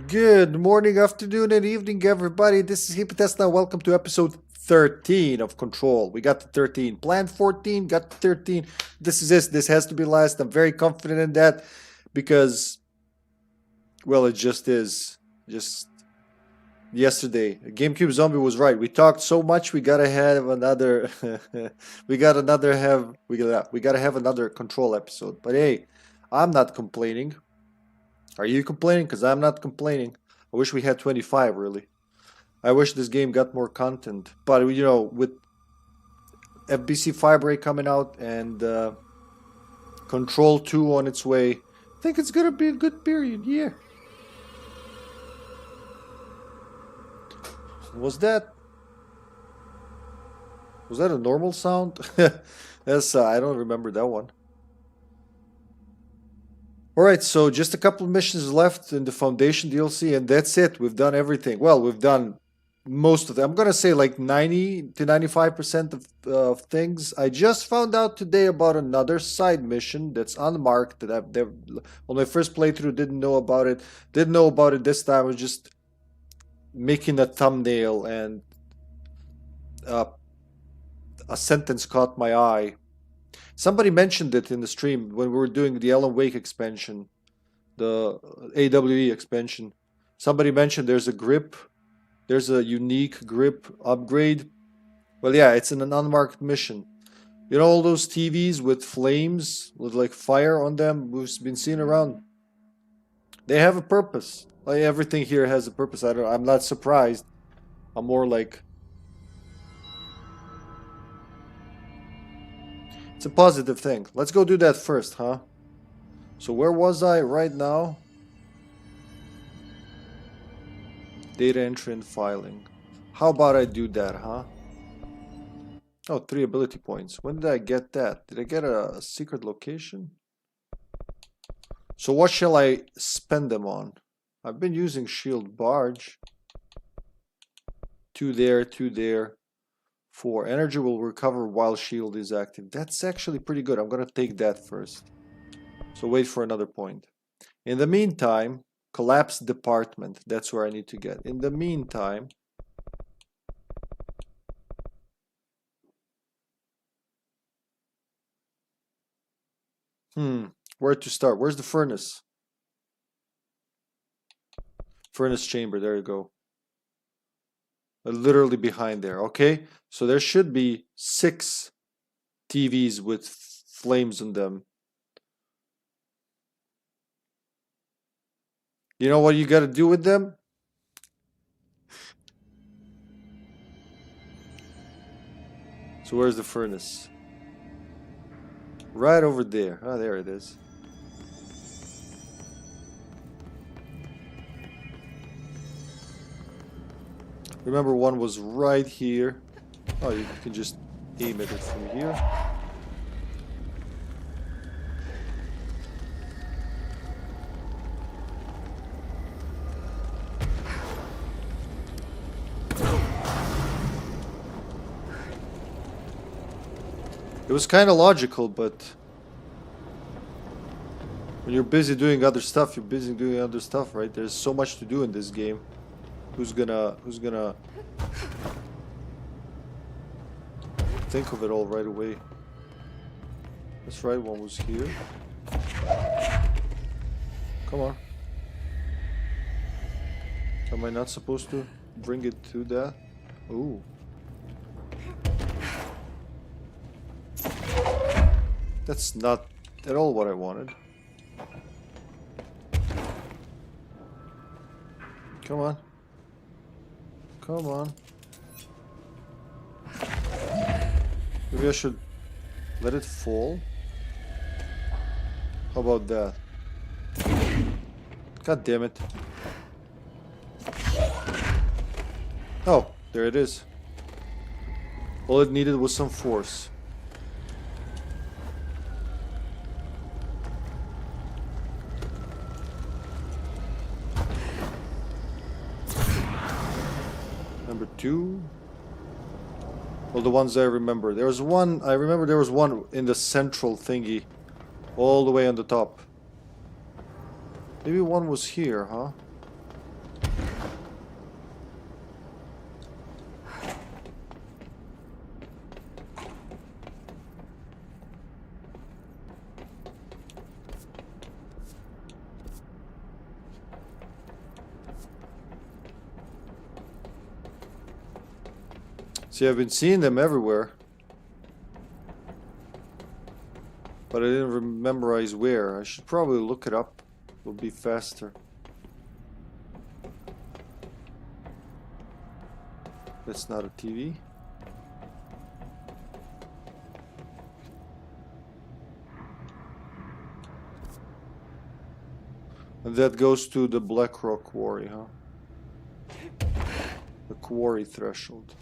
Good morning, afternoon, and evening, everybody. This is HippyTesla. Welcome to episode 13 of Control. We got the 13. Planned 14, got the 13. This is this. This has to be last. I'm very confident in that because, well, it just is. Just yesterday, GameCube Zombie was right. We talked so much. We gotta have another. we gotta have another Control episode. But hey, I'm not complaining. Are you complaining? Because I'm not complaining. I wish we had 25, really. I wish this game got more content. But, you know, with FBC Firebreak coming out and Control 2 on its way, I think it's going to be a good period. Yeah. Was that a normal sound? That's I don't remember that one. Alright, so just a couple of missions left in the Foundation DLC, and that's it. We've done everything. Well, we've done most of them. I'm gonna say like 90 to 95% of things. I just found out today about another side mission that's unmarked that I've never, on my first playthrough, didn't know about it. Didn't know about it this time. I was just making a thumbnail and uh, a sentence caught my eye. Somebody mentioned it in the stream when we were doing the Alan Wake expansion, the AWE expansion. Somebody mentioned there's a grip, there's a unique grip upgrade. Well, yeah, it's in an unmarked mission. You know all those TVs with flames, with like fire on them we've been seeing around? They have a purpose. Like everything here has a purpose. I'm not surprised. I'm more like it's a positive thing. Let's go do that first, huh? So where was I right now? Data entry and filing. How about I do that, huh? Oh, 3 ability points. When did I get that? Did I get a secret location? So what shall I spend them on? I've been using shield barge. 2 there, 2 there. 4. Energy will recover while shield is active. That's actually pretty good. I'm gonna take that first. So wait for another point. In the meantime, collapse department. That's where I need to get. In the meantime, where to start? Where's the furnace? Furnace chamber. There you go. Literally behind there. Okay, so there should be 6 TVs with flames on them. You know what you got to do with them? So where's the furnace? Right over there. Oh, there it is. Remember, one was right here. Oh, you can just aim at it from here. It was kind of logical, but when you're busy doing other stuff, you're busy doing other stuff, right? There's so much to do in this game. Who's gonna think of it all right away? That's right, one was here. Come on. Am I not supposed to bring it to that? Ooh. That's not at all what I wanted. Come on. Come on. Maybe I should let it fall. How about that? God damn it. Oh, there it is. All it needed was some force. Number 2. Well, the ones I remember. There was one, I remember there was one in the central thingy. All the way on the top. Maybe one was here, huh? See, I've been seeing them everywhere. But I didn't memorize where. I should probably look it up. It'll be faster. That's not a TV. And that goes to the Black Rock Quarry, huh? The quarry threshold.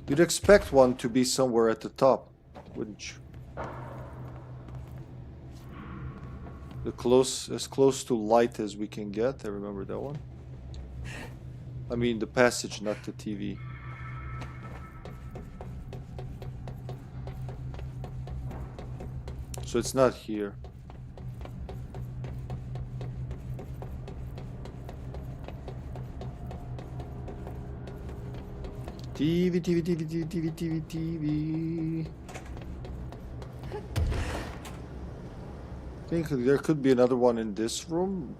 You'd expect one to be somewhere at the top, wouldn't you? As close to light as we can get. I remember that one. I mean the passage, not the TV. So it's not here. TV, TV, TV, TV, TV, TV, TV. I think there could be another one in this room.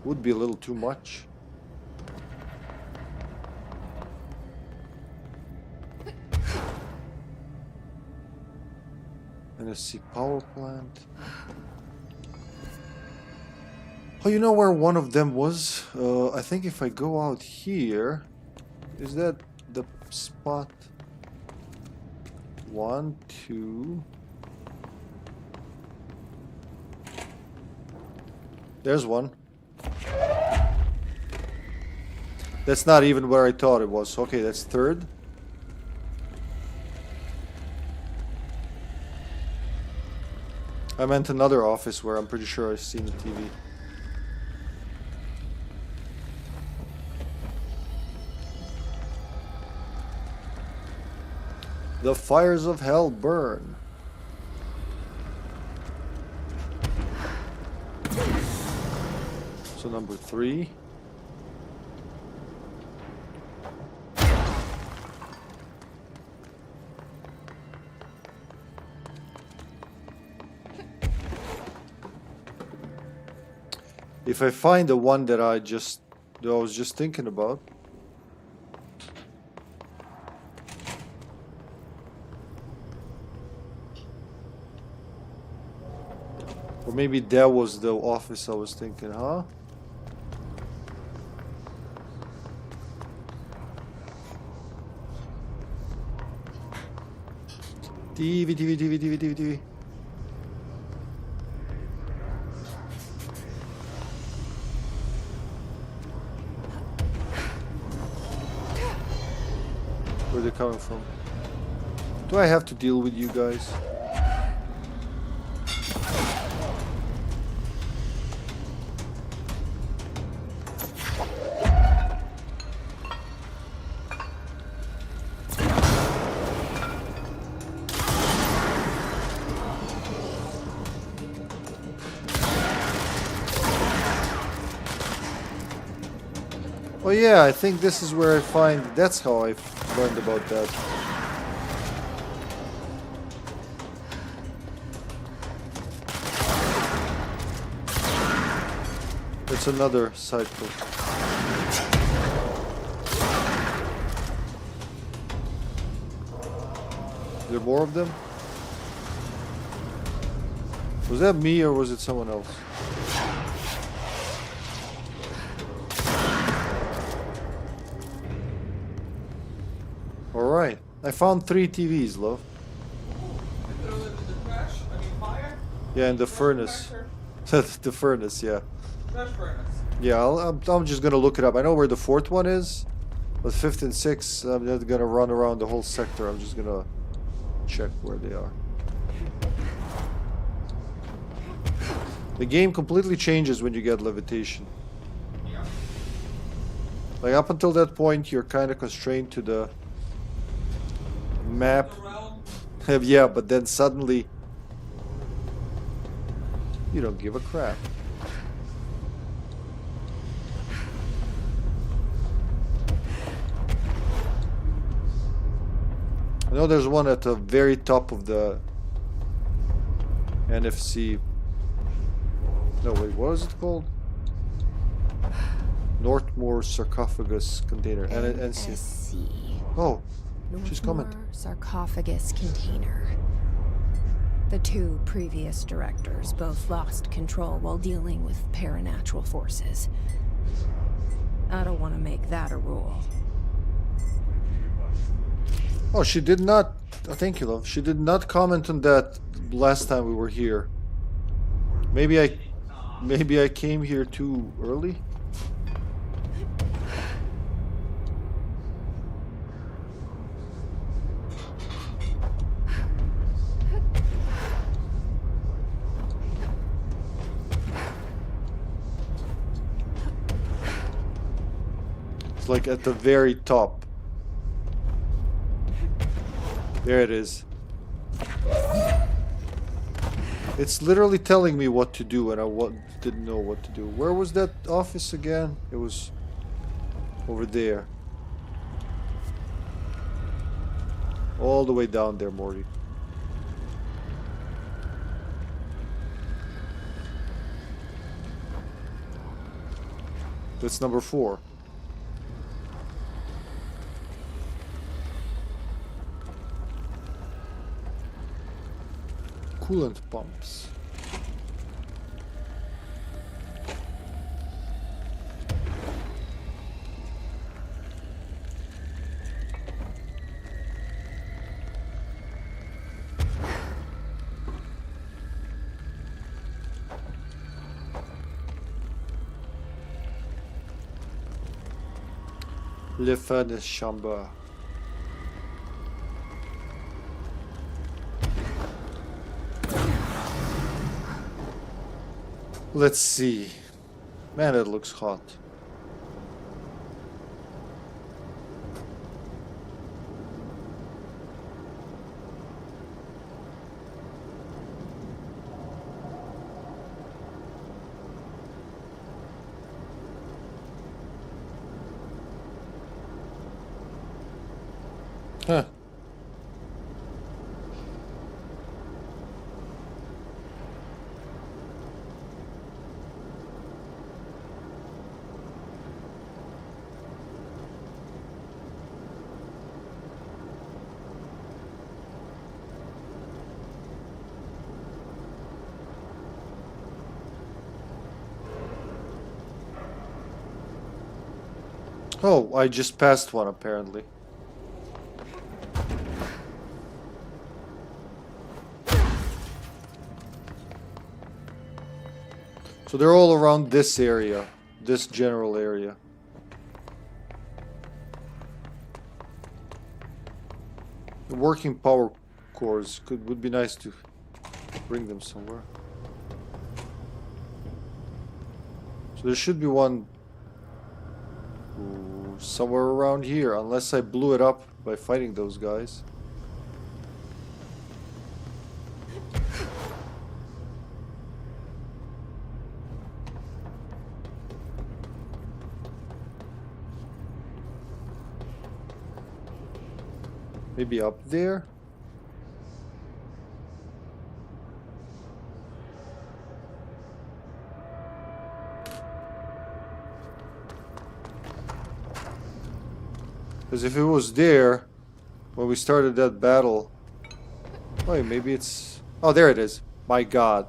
Would be a little too much. NSC power plant. Oh, you know where one of them was? I think if I go out here, is that the spot? 1, 2. There's one. That's not even where I thought it was. Okay, that's third. I meant another office where I'm pretty sure I've seen the TV. The fires of hell burn. So number 3. If I find the one that I was just thinking about. Or maybe that was the office I was thinking, huh? TV, TV, TV, TV, TV, TV. Where are they coming from? Do I have to deal with you guys? Oh yeah, I think this is where I find... That's how I learned about that. It's another side quest. Are there more of them? Was that me or was it someone else? Alright, I found 3 TVs, love. Yeah, in the furnace. The furnace, yeah. Yeah, I'm just gonna look it up. I know where the 4th one is, but 5th and 6th, I'm not gonna run around the whole sector. I'm just gonna check where they are. The game completely changes when you get levitation. Like up until that point, you're kind of constrained to the map. Yeah, but then suddenly you don't give a crap. I know there's one at the very top of the NFC. No, wait, what is it called? Northmore sarcophagus container. NSC. Oh, she's coming. Northmore sarcophagus container. The two previous directors both lost control while dealing with paranatural forces. I don't want to make that a rule. Oh, she did not. Oh, thank you, love. She did not comment on that last time we were here. Maybe I came here too early. It's like at the very top. There it is. It's literally telling me what to do, and I didn't know what to do. Where was that office again? It was over there. All the way down there, Morty. That's number 4. Coolant pumps. Le furnace chamber. Let's see. Man, it looks hot. Huh. Oh, I just passed one apparently. So they're all around this area, this general area. The working power cores would be nice to bring them somewhere. So there should be one somewhere around here, unless I blew it up by fighting those guys. Maybe up there? Because if it was there when we started that battle... Wait, maybe it's... Oh, there it is. My god.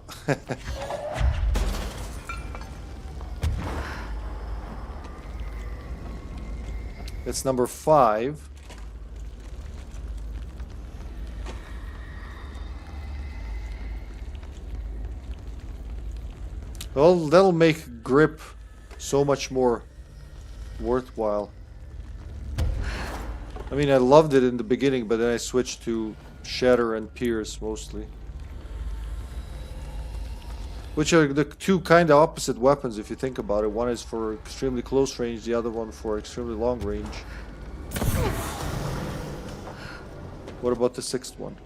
It's number 5. Well, that'll make grip so much more worthwhile. I mean, I loved it in the beginning, but then I switched to shatter and pierce mostly. Which are the two kind of opposite weapons if you think about it. One is for extremely close range, the other one for extremely long range. What about the 6th one?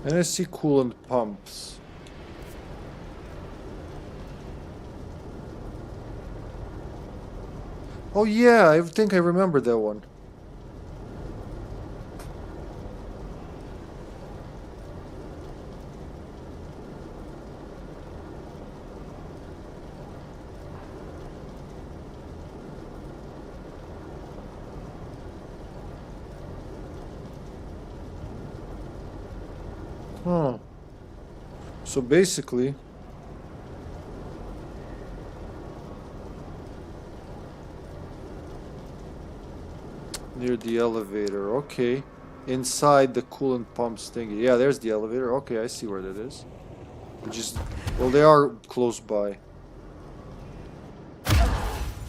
And I see coolant pumps. Oh yeah, I think I remember that one. Huh. So basically, near the elevator, okay. Inside the coolant pumps thingy. Yeah, there's the elevator. Okay, I see where that is. Well, they are close by.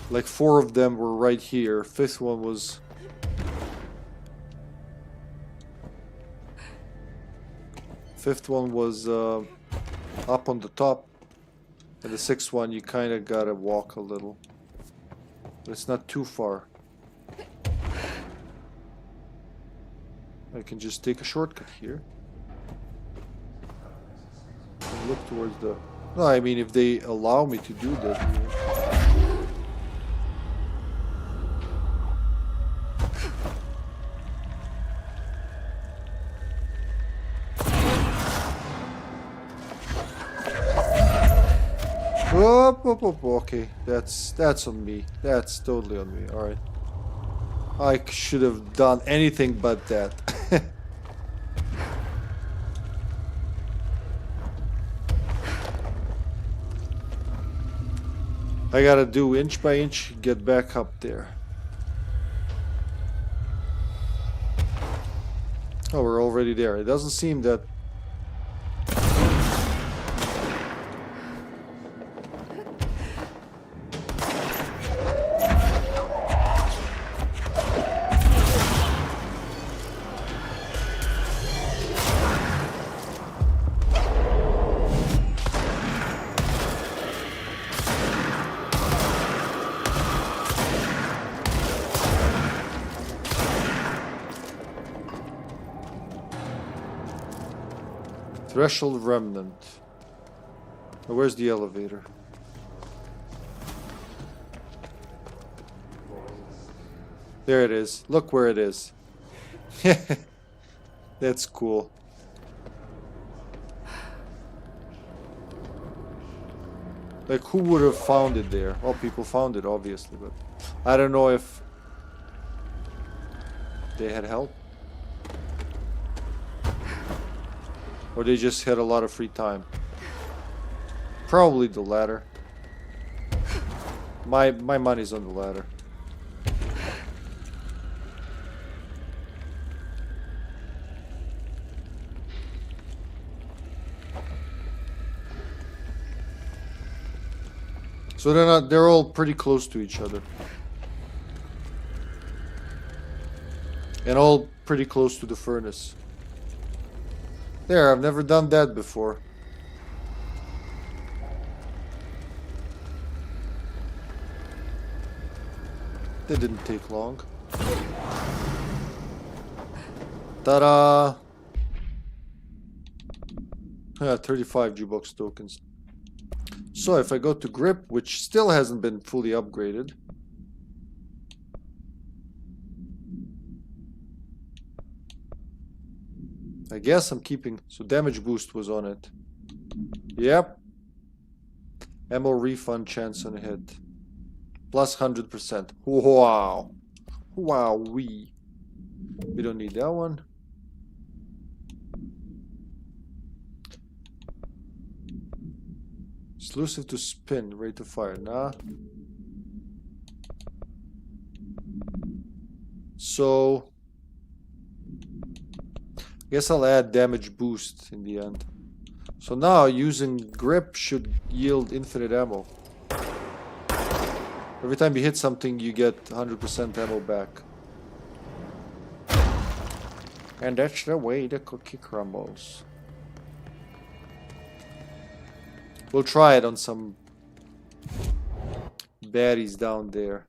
Like 4 of them were right here. 5th one was... Fifth one was up on the top. And the 6th one, you kind of gotta walk a little. But it's not too far. I can just take a shortcut here. And look towards the... No, I mean, if they allow me to do that here. Okay, that's on me. That's totally on me. All right. I should have done anything but that. I gotta do inch by inch, get back up there. Oh, we're already there. It doesn't seem that... Threshold remnant. Now, where's the elevator? There it is. Look where it is. That's cool. Like, who would have found it there? Well, people found it, obviously, but I don't know if they had help. Or they just had a lot of free time. Probably the latter. My money's on the latter. So they're all pretty close to each other. And all pretty close to the furnace. There, I've never done that before. That didn't take long. Ta-da! 35 jukebox tokens. So if I go to grip, which still hasn't been fully upgraded. I guess I'm keeping... So damage boost was on it. Yep. Ammo refund chance on hit. Plus 100%. Wow. Wow-wee. We don't need that one. Exclusive to spin. Rate of fire. Nah. So... Guess I'll add damage boost in the end. So now using grip should yield infinite ammo. Every time you hit something you get 100% ammo back. And that's the way the cookie crumbles. We'll try it on some baddies down there.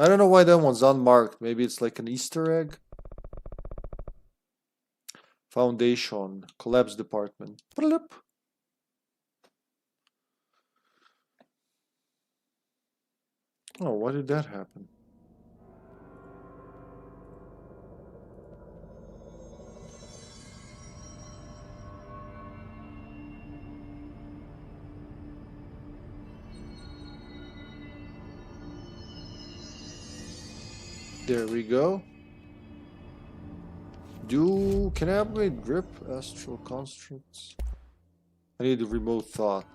I don't know why that one's unmarked. Maybe it's like an Easter egg. Foundation. Collapse department. Blip. Oh, why did that happen? There we go. Can I upgrade grip? Astral constructs. I need a remote thought.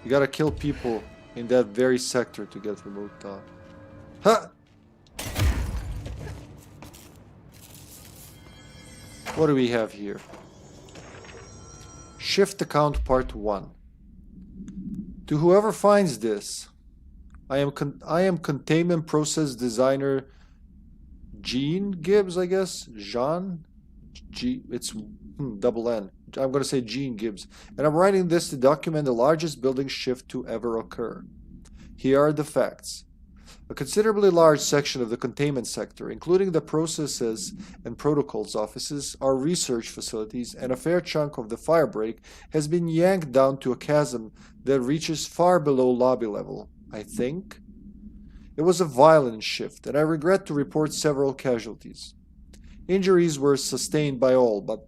You gotta kill people in that very sector to get remote thought. Ha! What do we have here? Shift account part 1. To whoever finds this, I am containment process designer Gene Gibbs, I guess. Jean? It's double N. I'm going to say Gene Gibbs. And I'm writing this to document the largest building shift to ever occur. Here are the facts. A considerably large section of the containment sector, including the processes and protocols offices, our research facilities, and a fair chunk of the firebreak has been yanked down to a chasm that reaches far below lobby level, I think. It was a violent shift, and I regret to report several casualties. Injuries were sustained by all, but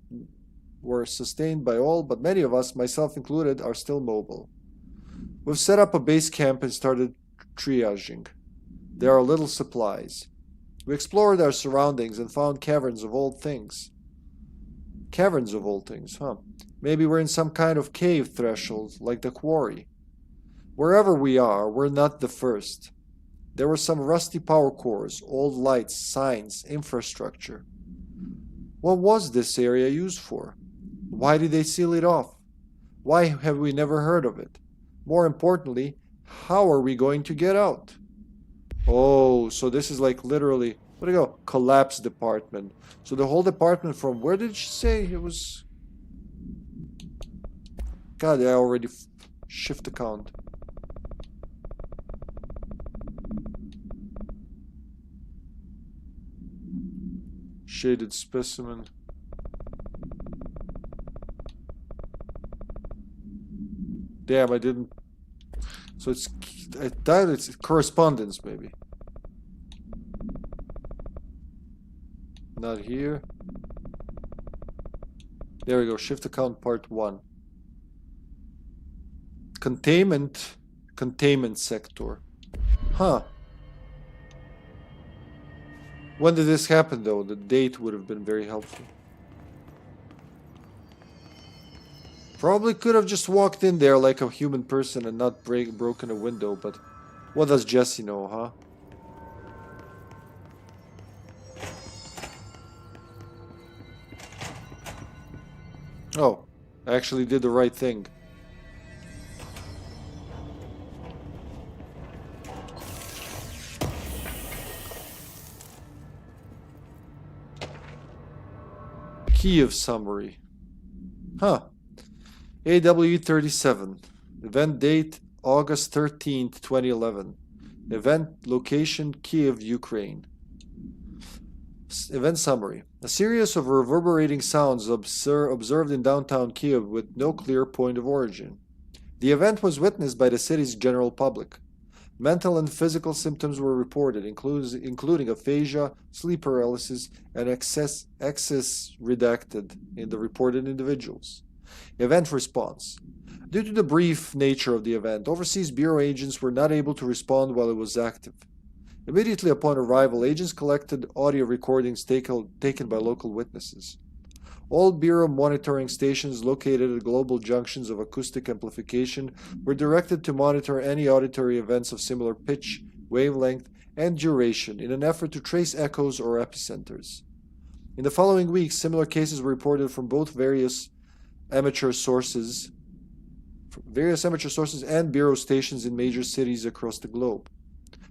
many of us, myself included, are still mobile. We've set up a base camp and started triaging. There are little supplies. We explored our surroundings and found caverns of old things. Caverns of old things, huh? Maybe we're in some kind of cave threshold, like the quarry. Wherever we are, we're not the first. There were some rusty power cores, old lights, signs, infrastructure. What was this area used for? Why did they seal it off? Why have we never heard of it? More importantly, how are we going to get out? Oh, so this is like literally, what do you go? Collapse department. So the whole department from, where did she say it was? God, I already shift account. Shaded specimen. Damn, I didn't. So I thought it's correspondence, maybe. Not here. There we go. Shift account part 1. Containment sector. Huh. When did this happen, though? The date would have been very helpful. Probably could have just walked in there like a human person and not broken a window, but what does Jesse know, huh? Oh, I actually did the right thing. Key of summary. Huh. AW37. Event date August 13th, 2011. Event location Kiev, Ukraine. Event summary. A series of reverberating sounds observed in downtown Kiev with no clear point of origin. The event was witnessed by the city's general public. Mental and physical symptoms were reported, including aphasia, sleep paralysis, and excess redacted in the reported individuals. Event response. Due to the brief nature of the event, Overseas Bureau agents were not able to respond while it was active. Immediately upon arrival, agents collected audio recordings taken by local witnesses. All Bureau monitoring stations located at global junctions of acoustic amplification were directed to monitor any auditory events of similar pitch, wavelength, and duration in an effort to trace echoes or epicenters. In the following weeks, similar cases were reported from both various amateur sources and Bureau stations in major cities across the globe.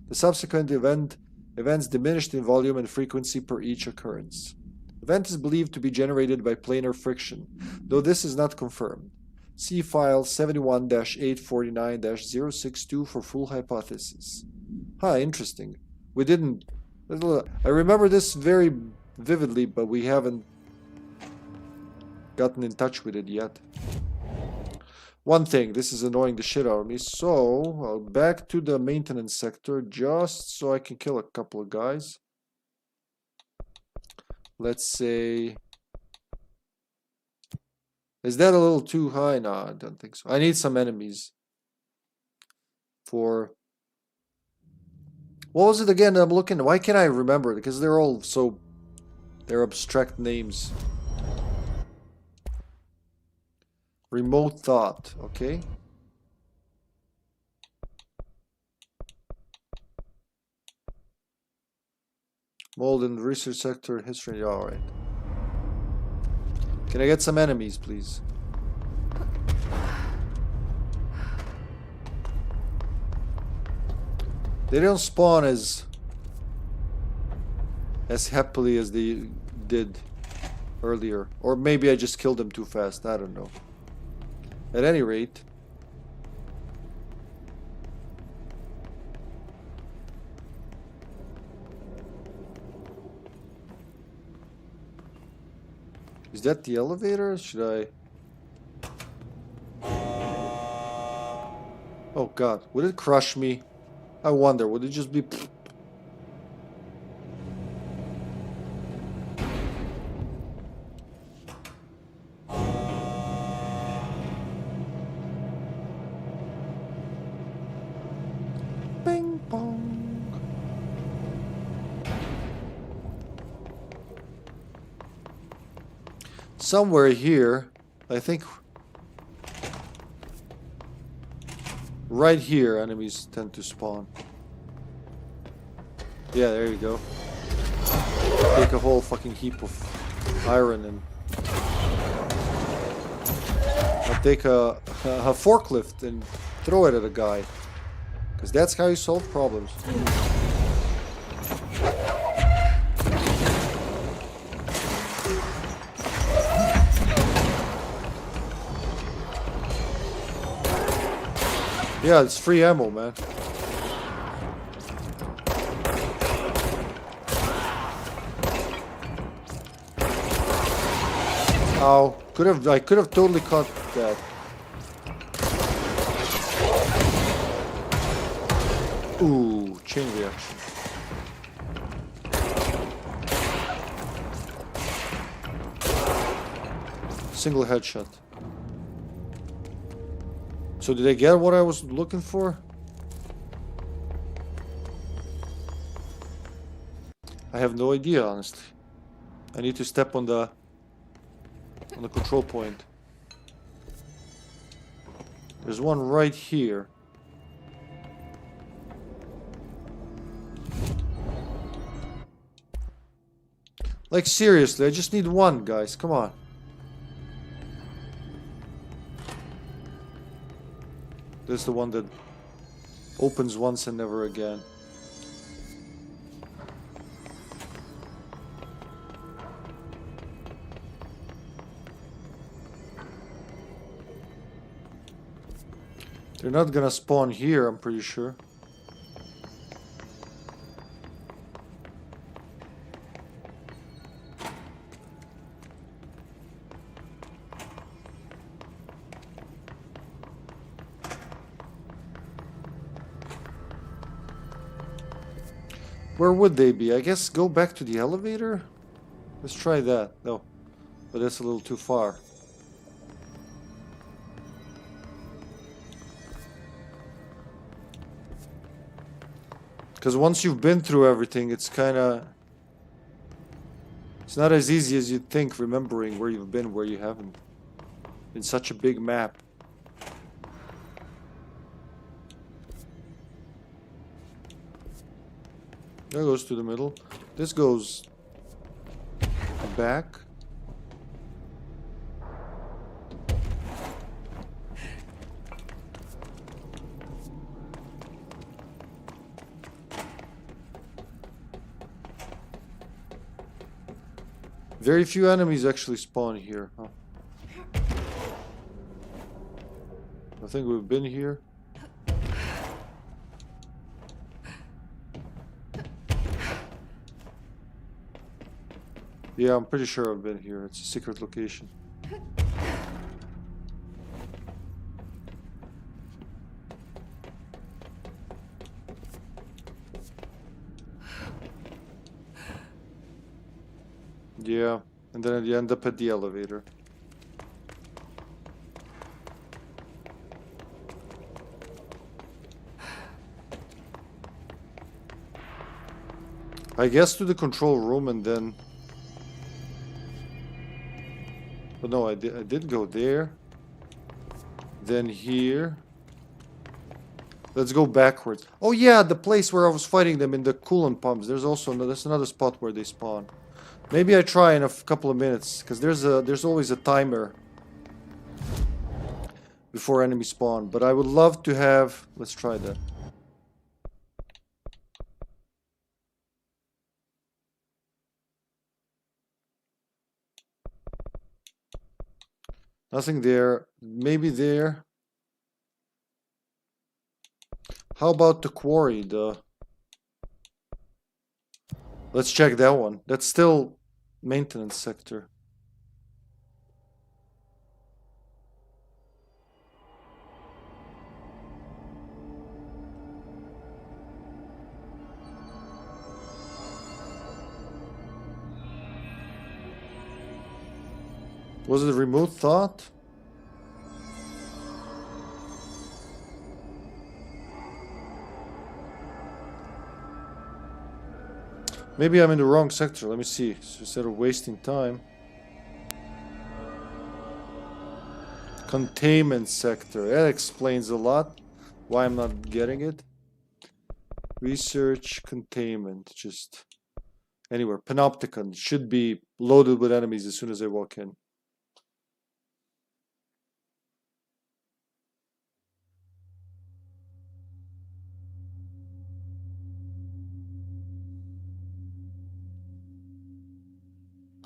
The subsequent events diminished in volume and frequency per each occurrence. Event is believed to be generated by planar friction, though this is not confirmed. See file 71-849-062 for full hypothesis. Interesting. We didn't... I remember this very vividly, but we haven't gotten in touch with it yet. One thing, this is annoying the shit out of me, so back to the maintenance sector just so I can kill a couple of guys. Let's say... Is that a little too high? No, I don't think so. I need some enemies. For... What was it again I'm looking... Why can't I remember? Because they're all so... They're abstract names. Remote thought, okay. Mold in the research sector, history, alright. Can I get some enemies, please? They don't spawn as happily as they did earlier. Or maybe I just killed them too fast, I don't know. At any rate, is that the elevator? Should I? Oh god, would it crush me? I wonder, would it just be... Somewhere here, I think right here enemies tend to spawn. Yeah, there you go. Take a whole fucking heap of iron and I'll take a forklift and throw it at a guy. Because that's how you solve problems. Yeah, it's free ammo, man. Ow. I could have totally caught that. Ooh, chain reaction. Single headshot. So did I get what I was looking for? I have no idea, honestly. I need to step on the control point. There's one right here. Like seriously, I just need one, guys. Come on. This is the one that opens once and never again. They're not gonna spawn here, I'm pretty sure. Where would they be? I guess go back to the elevator? Let's try that. No, but that's a little too far. Because once you've been through everything, it's kinda... It's not as easy as you'd think, remembering where you've been, where you haven't. In such a big map. That goes to the middle. This goes back. Very few enemies actually spawn here, huh? I think we've been here. Yeah, I'm pretty sure I've been here. It's a secret location. Yeah, and then you end up at the elevator. I guess to the control room and then... But no, I did go there. Then here. Let's go backwards. Oh yeah, the place where I was fighting them in the coolant pumps. There's also there's another spot where they spawn. Maybe I try in a couple of minutes, because there's always a timer before enemy spawn. But I would love to have... Let's try that. Nothing there. Maybe there. How about the quarry? Let's check that one. That's still maintenance sector. Was it remote thought? Maybe I'm in the wrong sector. Let me see. So instead of wasting time. Containment sector. That explains a lot. Why I'm not getting it. Research containment. Just anywhere. Panopticon should be loaded with enemies as soon as I walk in.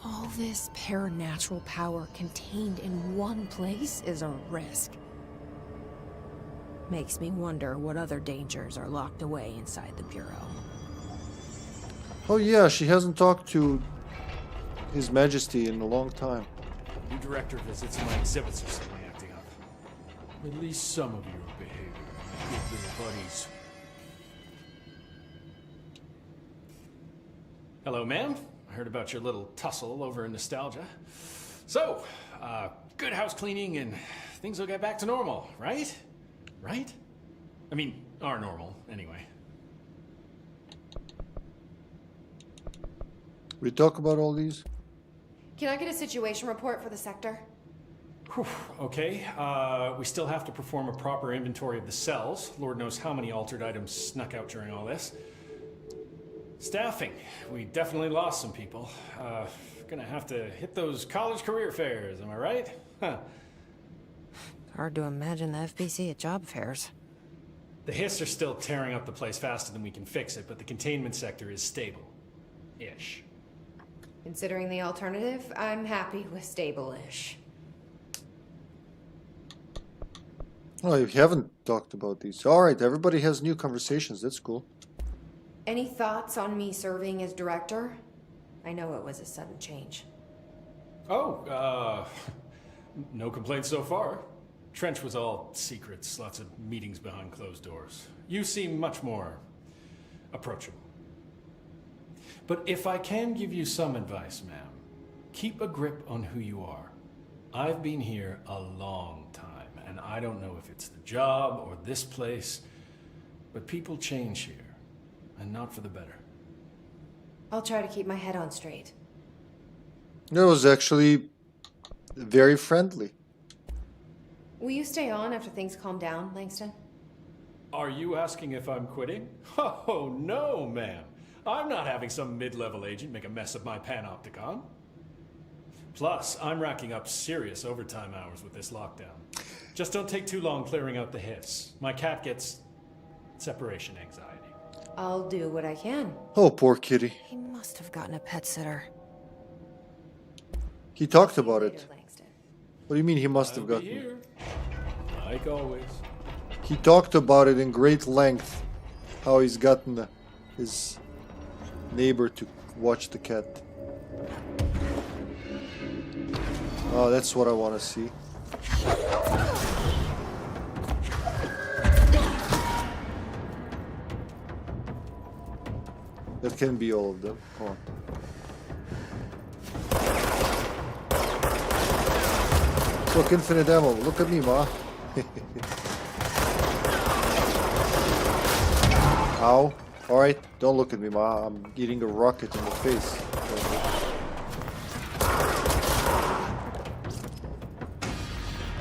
All this paranatural power contained in one place is a risk. Makes me wonder what other dangers are locked away inside the Bureau. Oh yeah, she hasn't talked to His Majesty in a long time. New director visits and my exhibits are suddenly acting up. At least some of you are behaving like good little buddies. Hello, ma'am. I heard about your little tussle over in Nostalgia. So, good house cleaning and things will get back to normal, right? Right? I mean, are normal, anyway. We talk about all these? Can I get a situation report for the sector? Whew, okay, we still have to perform a proper inventory of the cells. Lord knows how many altered items snuck out during all this. Staffing. We definitely lost some people. Gonna have to hit those college career fairs, am I right? Huh. Hard to imagine the FBC at job fairs. The Hiss are still tearing up the place faster than we can fix it, but the containment sector is stable-ish. Considering the alternative, I'm happy with stable-ish. Oh, you haven't talked about these. Alright, everybody has new conversations. That's cool. Any thoughts on me serving as director? I know it was a sudden change. Oh, no complaints so far. Trench was all secrets, lots of meetings behind closed doors. You seem much more approachable. But if I can give you some advice, ma'am, keep a grip on who you are. I've been here a long time, and I don't know if it's the job or this place, but people change here, and not for the better. I'll try to keep my head on straight. That was actually very friendly. Will you stay on after things calm down, Langston? Are you asking if I'm quitting? Oh, no, ma'am. I'm not having some mid-level agent make a mess of my panopticon. Plus, I'm racking up serious overtime hours with this lockdown. Just don't take too long clearing out the Hiss. My cat gets separation anxiety. I'll do what I can. Oh, poor kitty. He must have gotten a pet sitter. He talked about it. Later, Langston. What do you mean he must have I'll gotten be it? here, like always. He talked about it in great length. How he's gotten his neighbor to watch the cat. Oh, that's what I want to see. That can be all of them. Come on. Look, infinite ammo. Look at me, ma. Ow. Alright, don't look at me, ma. I'm eating a rocket in the face.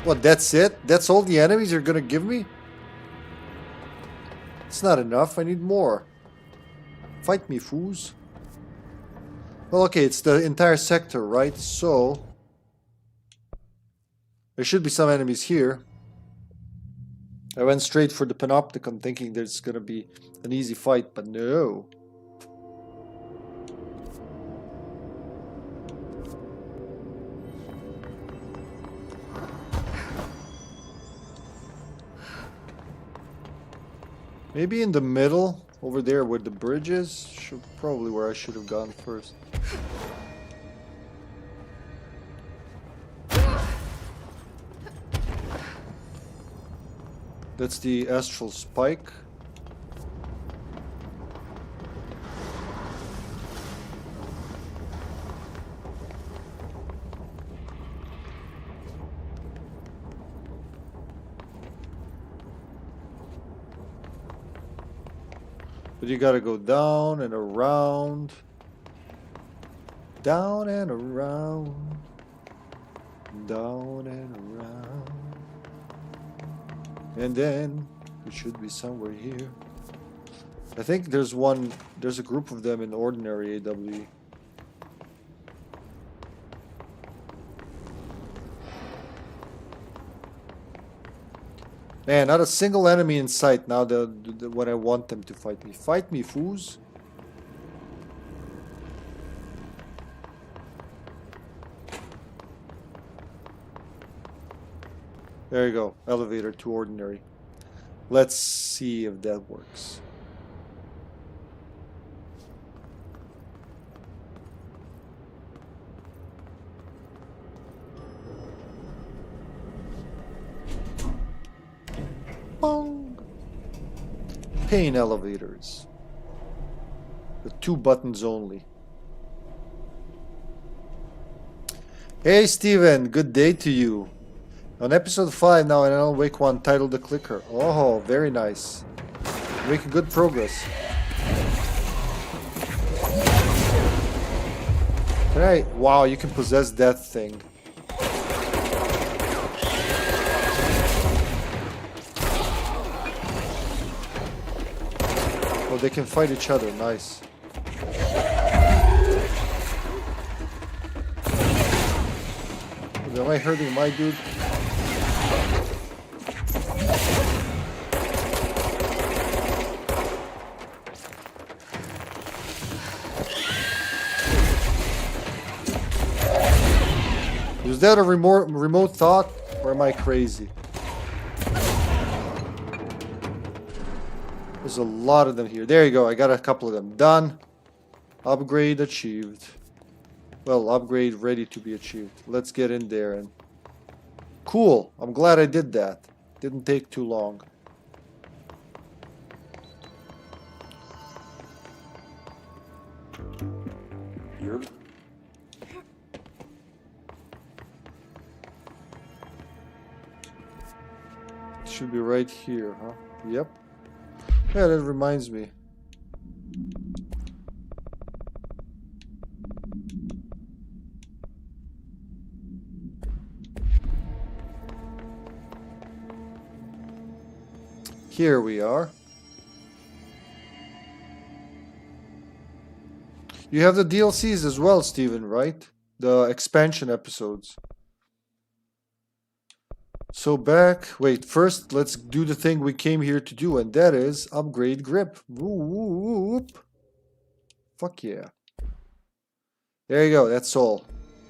What, that's it? That's all the enemies you're gonna give me? It's not enough. I need more. Fight me, fools. Well, okay, it's the entire sector, right? So there should be some enemies here. I went straight for the Panopticon thinking there's gonna be an easy fight, but no. Maybe in the middle, over there where the bridge is, probably where I should have gone first. That's the Astral Spike. But you gotta go down and around. Down and around. Down and around. And then it should be somewhere here. I think there's a group of them in ordinary AWE. Man, not a single enemy in sight now when I want them to fight me. Fight me, fools. There you go. Elevator to ordinary. Let's see if that works. Bong. Pain elevators. With 2 buttons only. Hey Steven, good day to you. On episode 5 now in Alan Wake 1 titled The Clicker. Oh, very nice. Making good progress. Can I? Wow, you can possess that thing. Oh, they can fight each other. Nice. Am I hurting my dude? Is that a remote thought? Or am I crazy? There's a lot of them here. There you go. I got a couple of them done. Upgrade achieved. Well, upgrade ready to be achieved. Let's get in there and... Cool. I'm glad I did that. Didn't take too long. Here. Should be right here, huh? Yep. Yeah, that reminds me. Here we are. You have the DLCs as well, Steven, right? The expansion episodes. So wait, first let's do the thing we came here to do, and that is upgrade grip. Whoop. Fuck yeah. There you go, that's all.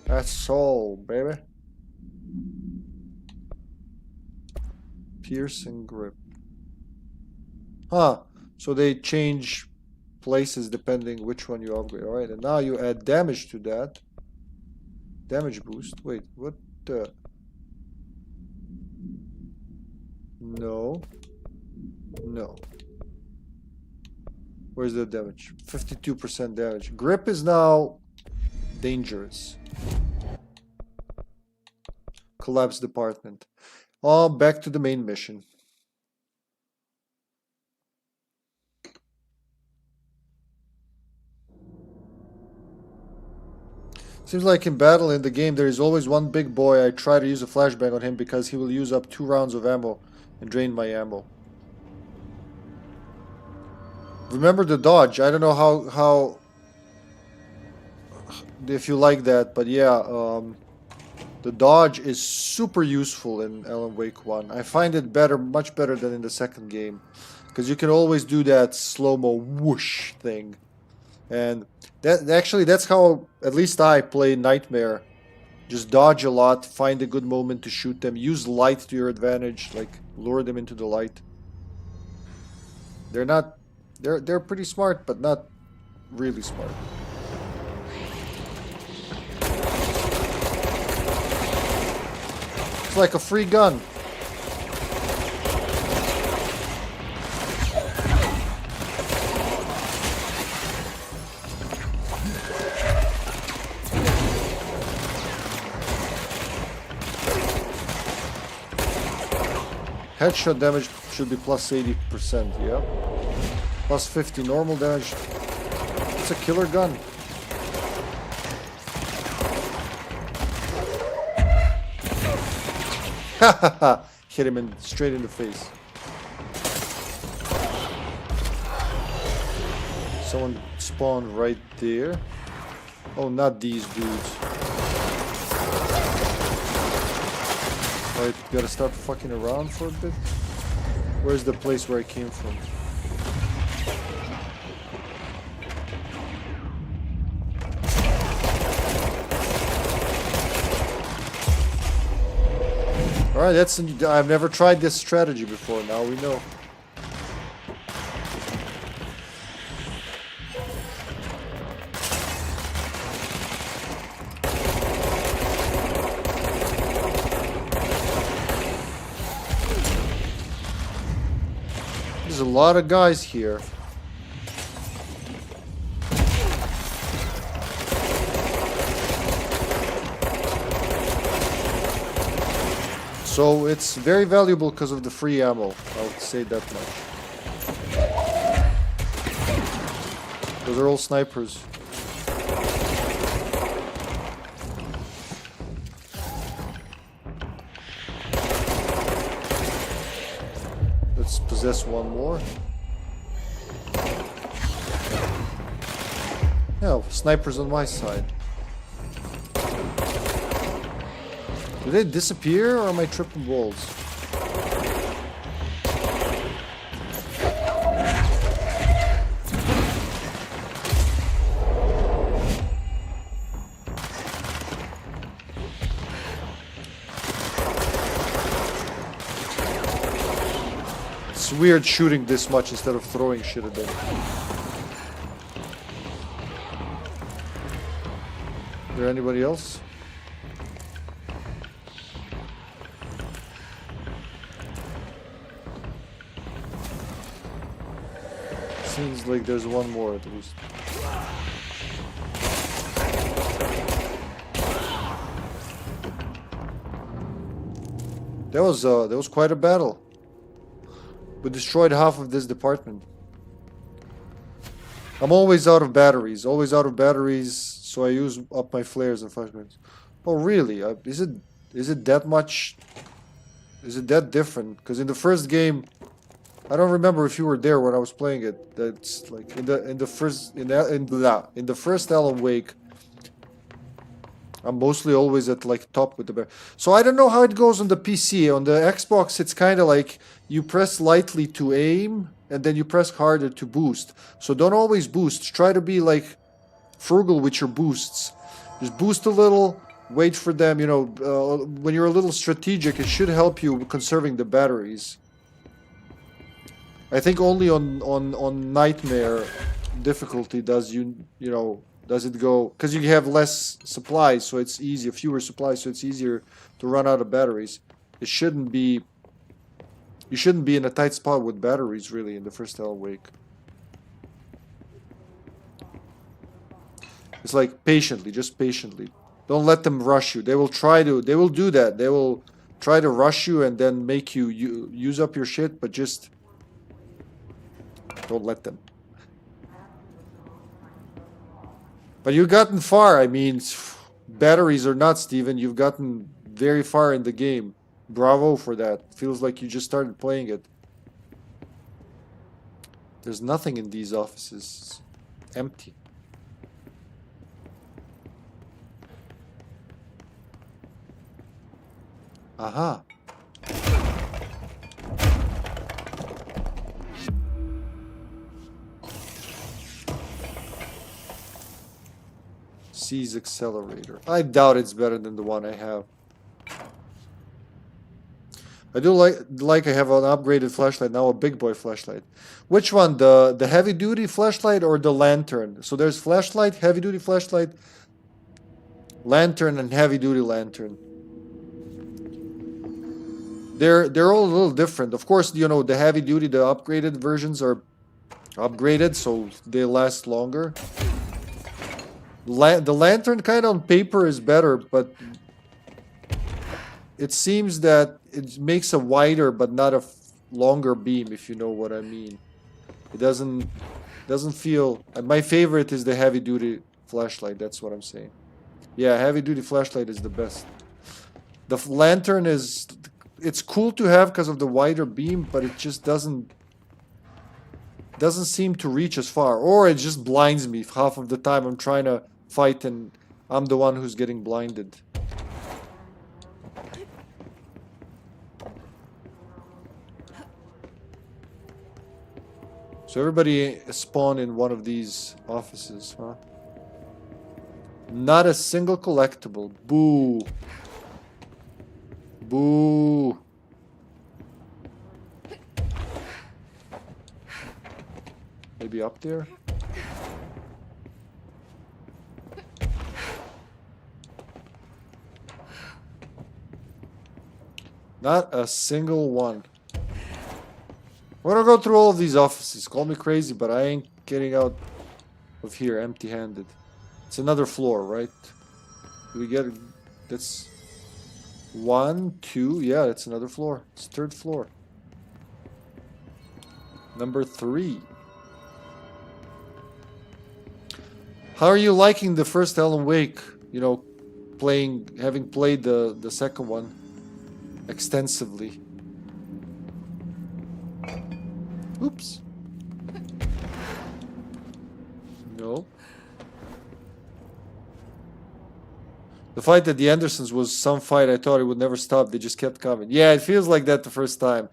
That's all, baby. Piercing grip. Huh, so they change places depending which one you upgrade. Alright, and now you add damage to that. Damage boost. Wait, what? the? No. No. Where's the damage? 52% damage. Grip is now dangerous. Collapse department. Oh, back to the main mission. Seems like in battle in the game there is always one big boy. I try to use a flashbang on him because he will use up 2 rounds of ammo and drain my ammo. Remember the dodge. I don't know how if you like that, but yeah, the dodge is super useful in Alan Wake 1. I find it better, much better than in the second game, because you can always do that slow-mo whoosh thing. And that's how at least I play Nightmare. Just dodge a lot, find a good moment to shoot them, use light to your advantage, like lure them into the light. They're pretty smart, but not really smart. It's like a free gun. Headshot damage should be plus 80%, yeah? Plus 50 normal damage. It's a killer gun. Hahaha! Hit him straight in the face. Someone spawned right there. Oh, not these dudes. Alright, gotta start fucking around for a bit. Where's the place where I came from? Alright, I've never tried this strategy before, now we know. There's a lot of guys here. So it's very valuable because of the free ammo, I would say that much. Those are all snipers. Let's possess one more. No, snipers on my side. Do they disappear, or am I tripping balls? It's weird shooting this much instead of throwing shit at them. Is there anybody else? Seems like there's one more at least. That was quite a battle. We destroyed half of this department. I'm always out of batteries. So I use up my flares and flashbangs. Oh really? Is it that much? Is it that different? Because in the first game, I don't remember if you were there when I was playing it. That's like in the first Alan Wake, I'm mostly always at like top with the bear. So I don't know how it goes on the PC. On the Xbox, it's kind of like you press lightly to aim and then you press harder to boost. So don't always boost. Try to be like frugal with your boosts. Just boost a little, wait for them. You know, when you're a little strategic, it should help you conserving the batteries. I think only on Nightmare difficulty does you know Does it go... Because you have less supplies, so it's easier. Fewer supplies, so it's easier to run out of batteries. It shouldn't be... You shouldn't be in a tight spot with batteries, really, in the first Alan Wake. It's like patiently, just patiently. Don't let them rush you. They will do that. They will try to rush you and then make you use up your shit, but just don't let them. But you've gotten far. I mean, batteries are nuts, Steven. You've gotten very far in the game. Bravo for that. Feels like you just started playing it. There's nothing in these offices. It's empty. Aha. C's accelerator. I doubt it's better than the one I have. I do like I have an upgraded flashlight now, a big boy flashlight. Which one? The heavy duty flashlight or the lantern? So there's flashlight, heavy duty flashlight, lantern, and heavy duty lantern. They're all a little different. Of course, you know, the heavy duty, the upgraded versions are upgraded, so they last longer. The lantern kind of on paper is better, but it seems that it makes a wider but not a longer beam, if you know what I mean. It doesn't feel... My favorite is the heavy duty flashlight, that's what I'm saying. Yeah, heavy duty flashlight is the best. The lantern is... It's cool to have because of the wider beam, but it just doesn't seem to reach as far. Or it just blinds me half of the time I'm trying to fight and I'm the one who's getting blinded. So everybody spawn in one of these offices, huh? Not a single collectible. Boo. Boo. Maybe up there? Not a single one. We're gonna go through all of these offices. Call me crazy, but I ain't getting out of here empty-handed. It's another floor, right? Do we get it? That's 1, 2. Yeah, it's another floor. It's third floor. Number 3. How are you liking the first Alan Wake? You know, having played the second one extensively. Oops. No. The fight at the Andersons was some fight I thought it would never stop. They just kept coming. Yeah, it feels like that the first time.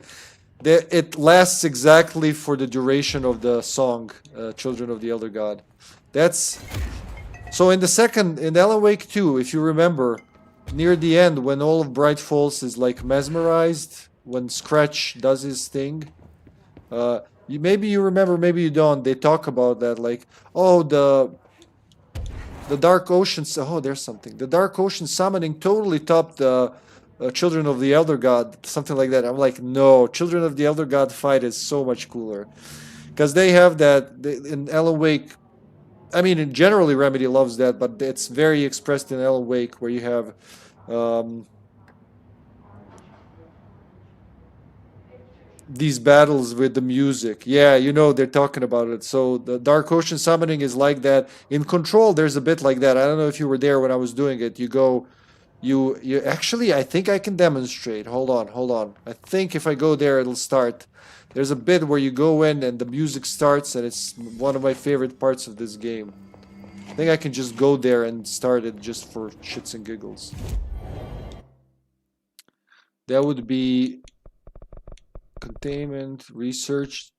It lasts exactly for the duration of the song, Children of the Elder God. That's... So in Alan Wake 2, if you remember, near the end, when all of Bright Falls is like mesmerized, when Scratch does his thing, maybe you remember, maybe you don't. They talk about that, like, oh, the Dark Ocean. Oh, there's something. The Dark Ocean summoning totally topped the Children of the Elder God, something like that. I'm like, no, Children of the Elder God fight is so much cooler, because they have that in Alan Wake. I mean, generally Remedy loves that, but it's very expressed in Alan Wake, where you have. These battles with the music. Yeah, you know, they're talking about it. So the Dark Ocean summoning is like that. In Control, there's a bit like that. I don't know if you were there when I was doing it. You actually, I think I can demonstrate. Hold on. I think if I go there, it'll start. There's a bit where you go in and the music starts, and it's one of my favorite parts of this game. I think I can just go there and start it just for shits and giggles. That would be... Containment, research.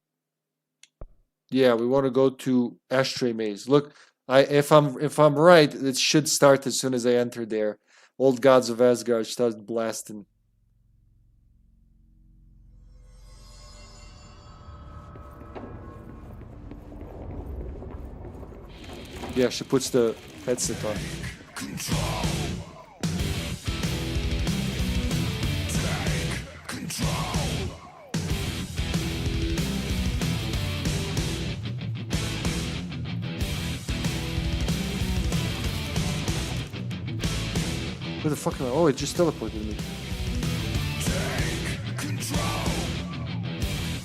Yeah, we want to go to Ashtray Maze. Look, if I'm right, it should start as soon as I enter there. Old Gods of Asgard starts blasting. Yeah, she puts the headset on. Where the fuck am I? Oh, it just teleported me.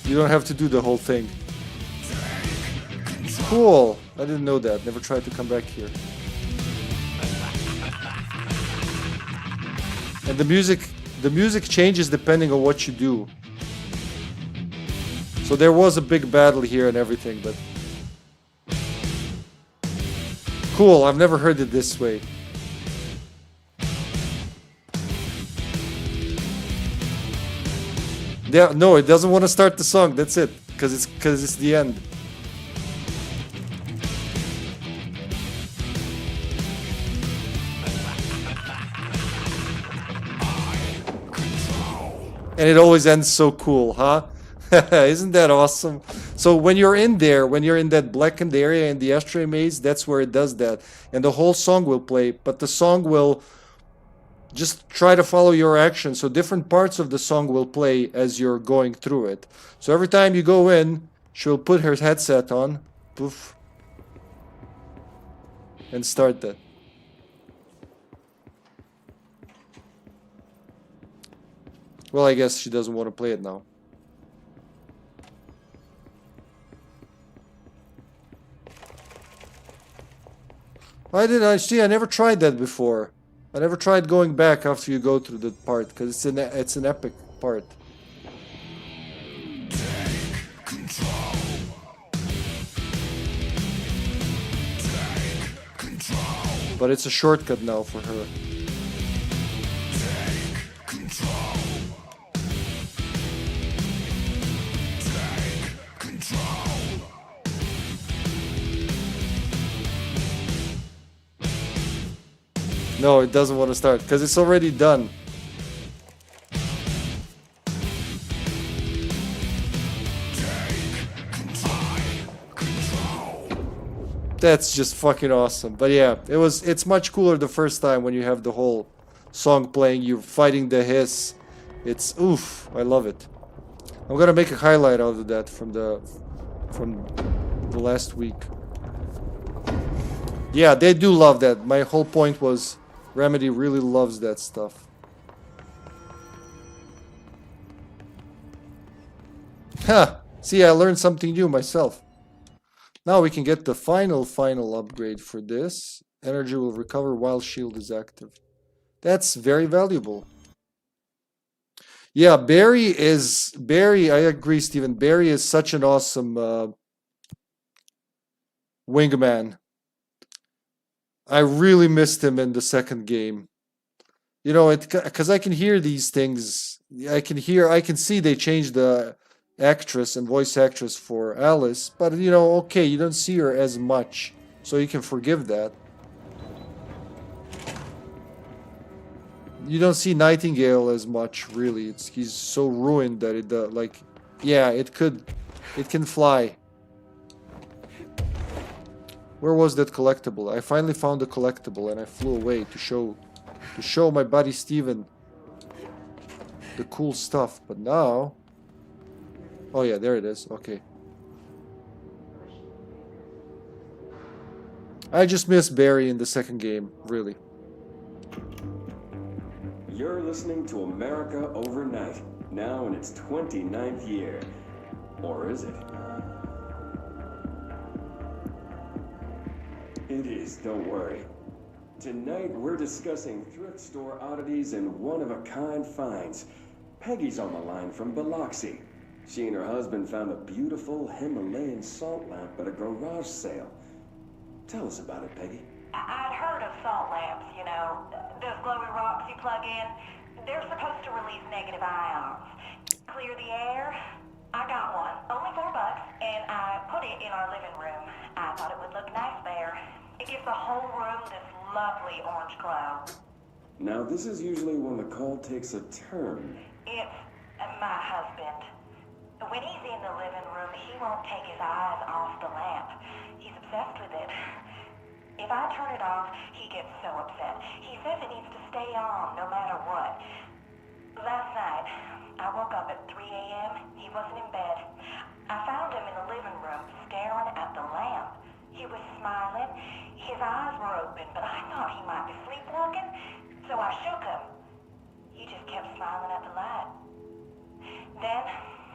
You don't have to do the whole thing. Cool. I didn't know that. Never tried to come back here. And the music changes depending on what you do. So there was a big battle here and everything, but cool. I've never heard it this way. Yeah, no, it doesn't want to start the song. That's it, because it's the end. And it always ends so cool, huh? Isn't that awesome? So when you're in there, when you're in that blackened area in the ashtray maze, that's where it does that. And the whole song will play, but the song will just try to follow your action. So different parts of the song will play as you're going through it. So every time you go in, she'll put her headset on, poof, and start that. Well, I guess she doesn't want to play it now. I never tried that before. I never tried going back after you go through the part, because it's an epic part. Take control. Take control. But it's a shortcut now for her. Take control. Take control. No, it doesn't want to start, because it's already done. That's just fucking awesome. But yeah, it's much cooler the first time when you have the whole song playing, you're fighting the hiss. It's oof, I love it. I'm gonna make a highlight out of that from the last week. Yeah, they do love that. My whole point was Remedy really loves that stuff. Ha! See, I learned something new myself. Now we can get the final upgrade for this. Energy will recover while shield is active. That's very valuable. Yeah, Barry, I agree, Steven. Barry is such an awesome wingman. I really missed him in the second game. You know, because I can hear these things. I can see they changed the actress and voice actress for Alice, but you know, okay, you don't see her as much, so you can forgive that. You don't see Nightingale as much, really. He's so ruined that it like, yeah, it can fly. Where was that collectible? I finally found the collectible and I flew away to show my buddy Steven the cool stuff. But now, oh yeah, there it is. Okay. I just missed Barry in the second game, really. You're listening to America Overnight, now in its 29th year. Or is it? It is, don't worry. Tonight we're discussing thrift store oddities and one-of-a-kind finds. Peggy's on the line from Biloxi. She and her husband found a beautiful Himalayan salt lamp at a garage sale. Tell us about it, Peggy. I'd heard of salt lamps, you know, those glowy rocks you plug in. They're supposed to release negative ions. Clear the air. I got one, only $4, and I put it in our living room. I thought it would look nice there. It gives the whole room this lovely orange glow. Now, this is usually when the call takes a turn. It's my husband. When he's in the living room, he won't take his eyes off the lamp. He's obsessed with it. If I turn it off, he gets so upset. He says it needs to stay on no matter what. Last night, I woke up at 3 a.m. He wasn't in bed. I found him in the living room staring at the lamp. He was smiling. His eyes were open, but I thought he might be sleepwalking, so I shook him. He just kept smiling at the light. Then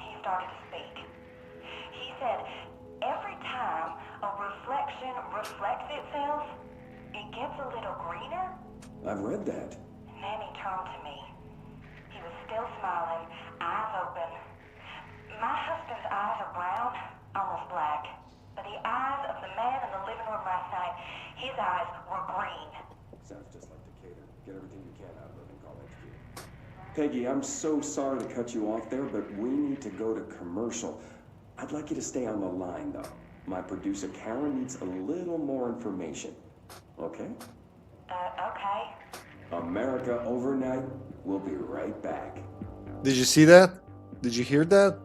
he started to speak. He said, every time a reflection reflects itself, it gets a little greener. I've read that. And then he turned to me. He was still smiling, eyes open. My husband's eyes are brown, almost black. But the eyes of the man in the living room last night, his eyes were green. Sounds just like Decatur. Get everything you can out of it and call HQ. Peggy, I'm so sorry to cut you off there, but we need to go to commercial. I'd like you to stay on the line, though. My producer, Karen, needs a little more information. Okay? Okay. America Overnight. We'll be right back. Did you see that? Did you hear that?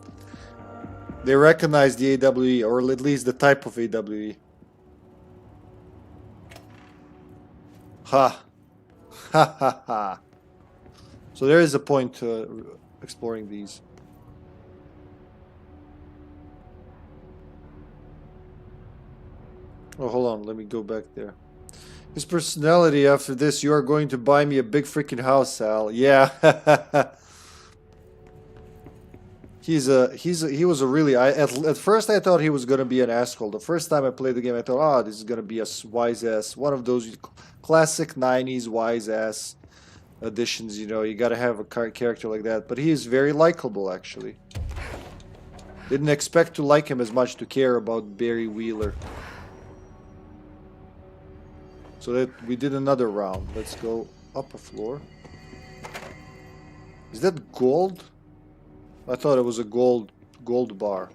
They recognize the AWE, or at least the type of AWE. Ha. Ha ha ha. So there is a point to exploring these. Oh, hold on. Let me go back there. His personality after this, you are going to buy me a big freaking house, Sal. Yeah. He was a really, at first I thought he was going to be an asshole. The first time I played the game, I thought, oh, this is going to be a wise ass. One of those classic 90s wise ass additions, you know. You got to have a character like that. But he is very likable, actually. Didn't expect to like him as much to care about Barry Wheeler. So that we did another round. Let's go up a floor. Is that gold? I thought it was a gold bar.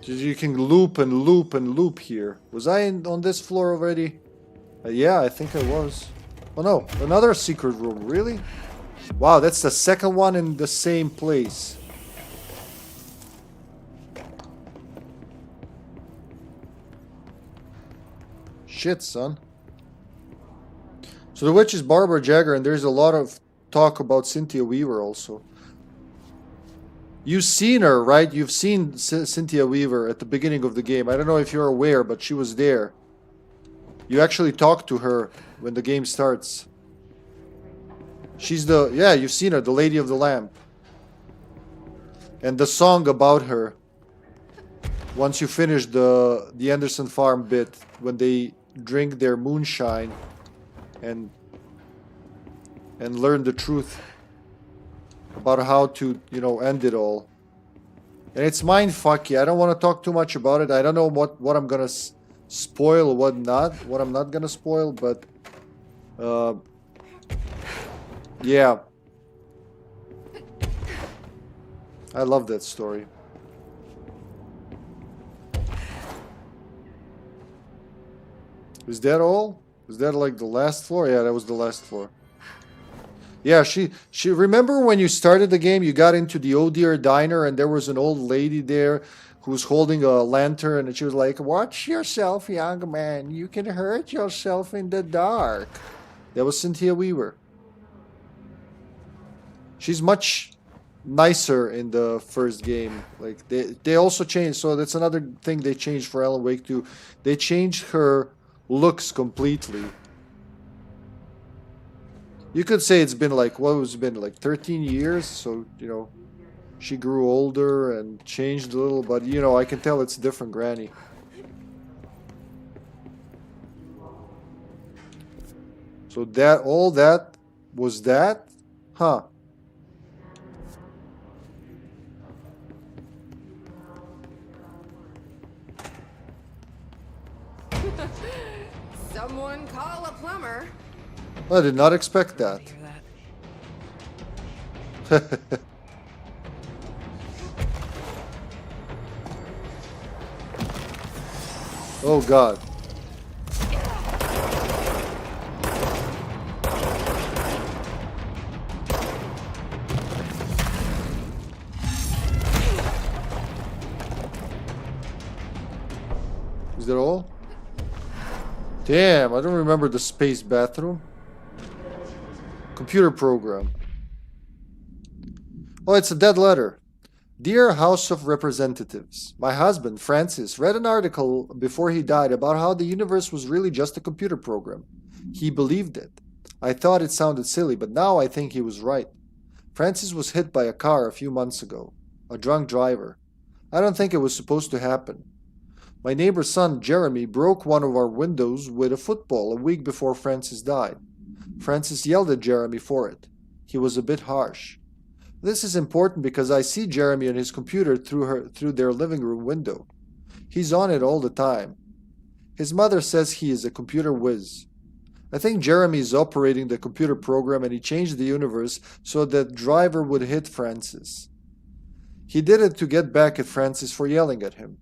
You can loop and loop and loop here. Was I on this floor already? Yeah, I think I was. Oh no, another secret room, really? Wow, that's the second one in the same place. Shit, son. So the witch is Barbara Jagger, and there's a lot of talk about Cynthia Weaver also. You've seen her, right? You've seen Cynthia Weaver at the beginning of the game. I don't know if you're aware, but she was there. You actually talk to her when the game starts. She's the... Yeah, you've seen her, the Lady of the Lamp. And the song about her. Once you finish the Anderson Farm bit, when they drink their moonshine and learn the truth about how to, you know, end it all. And it's mindfucky. I don't want to talk too much about it. I don't know what I'm gonna spoil or what I'm not gonna spoil, but yeah, I love that story. Is that all? Is that like the last floor? Yeah, that was the last floor. Yeah, she remember when you started the game, you got into the Oh Dear Diner and there was an old lady there who was holding a lantern and she was like, "Watch yourself, young man. You can hurt yourself in the dark." That was Cynthia Weaver. She's much nicer in the first game. Like they also changed, so that's another thing they changed for Alan Wake 2. They changed her looks completely. You could say it's been like, what was it been, like 13 years? So, you know, she grew older and changed a little, but, you know, I can tell it's a different Granny. So that, all that, was that? Huh. Someone call a plumber. I did not expect that. Oh God. Is that all? Damn, I don't remember the space bathroom. Computer program. Oh, it's a dead letter. Dear House of Representatives, my husband, Francis, read an article before he died about how the universe was really just a computer program. He believed it. I thought it sounded silly, but now I think he was right. Francis was hit by a car a few months ago. A drunk driver. I don't think it was supposed to happen. My neighbor's son, Jeremy, broke one of our windows with a football a week before Francis died. Francis yelled at Jeremy for it. He was a bit harsh. This is important because I see Jeremy on his computer through their living room window. He's on it all the time. His mother says he is a computer whiz. I think Jeremy is operating the computer program and he changed the universe so that driver would hit Francis. He did it to get back at Francis for yelling at him.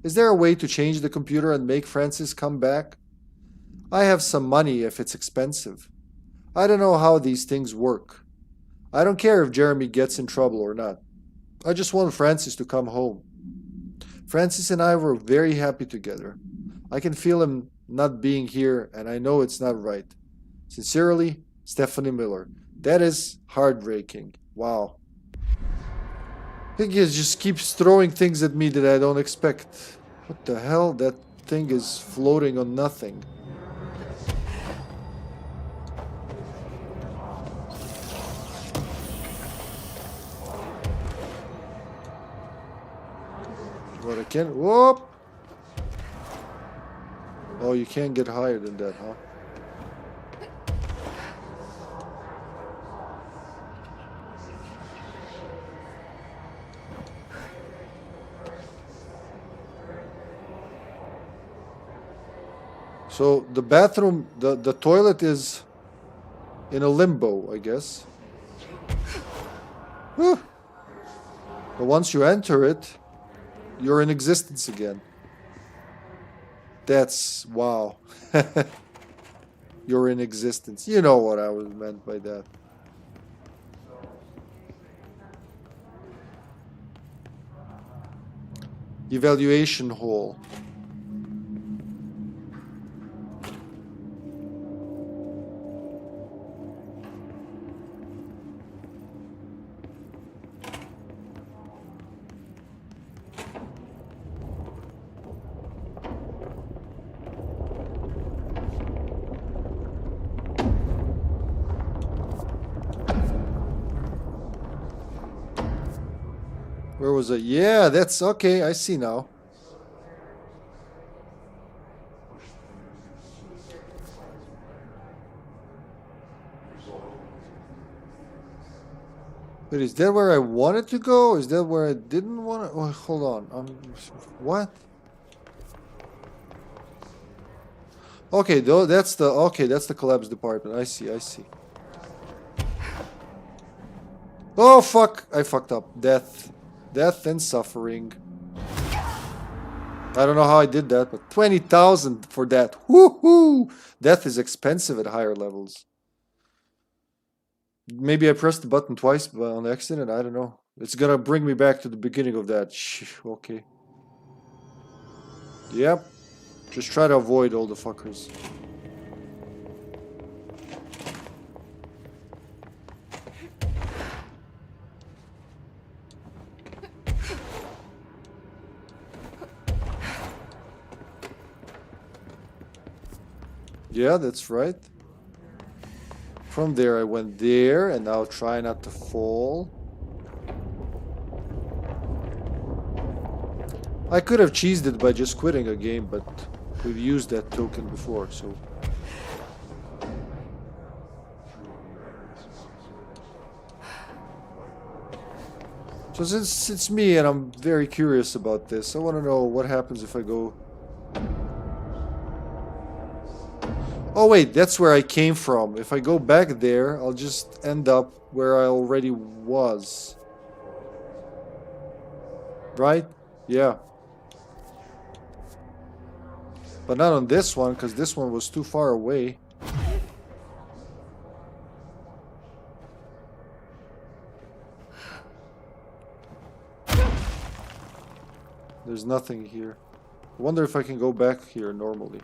Is there a way to change the computer and make Francis come back? I have some money if it's expensive. I don't know how these things work. I don't care if Jeremy gets in trouble or not. I just want Francis to come home. Francis and I were very happy together. I can feel him not being here and I know it's not right. Sincerely, Stephanie Miller. That is heartbreaking. Wow. He just keeps throwing things at me that I don't expect. What the hell? That thing is floating on nothing. What I can... Whoop! Oh, you can't get higher than that, huh? So the bathroom, the toilet is in a limbo, I guess. Whew. But once you enter it, you're in existence again. That's wow. You're in existence. You know what I was meant by that. Evaluation hall. Where was it? Yeah, that's okay. I see now. But is that where I wanted to go? Is that where I didn't want to? Oh, hold on. What? Okay, though that's the collapse department. I see. Oh fuck! I fucked up. Death and suffering. I don't know how I did that, but 20,000 for that. Woohoo! Death is expensive at higher levels. Maybe I pressed the button twice on accident. I don't know. It's gonna bring me back to the beginning of that. Okay. Yep. Just try to avoid all the fuckers. Yeah, that's right. From there I went there, and now try not to fall. I could have cheesed it by just quitting a game, but we've used that token before, so... So since it's me and I'm very curious about this, I want to know what happens if I go... Oh wait, that's where I came from. If I go back there, I'll just end up where I already was. Right? Yeah. But not on this one, because this one was too far away. There's nothing here. I wonder if I can go back here normally.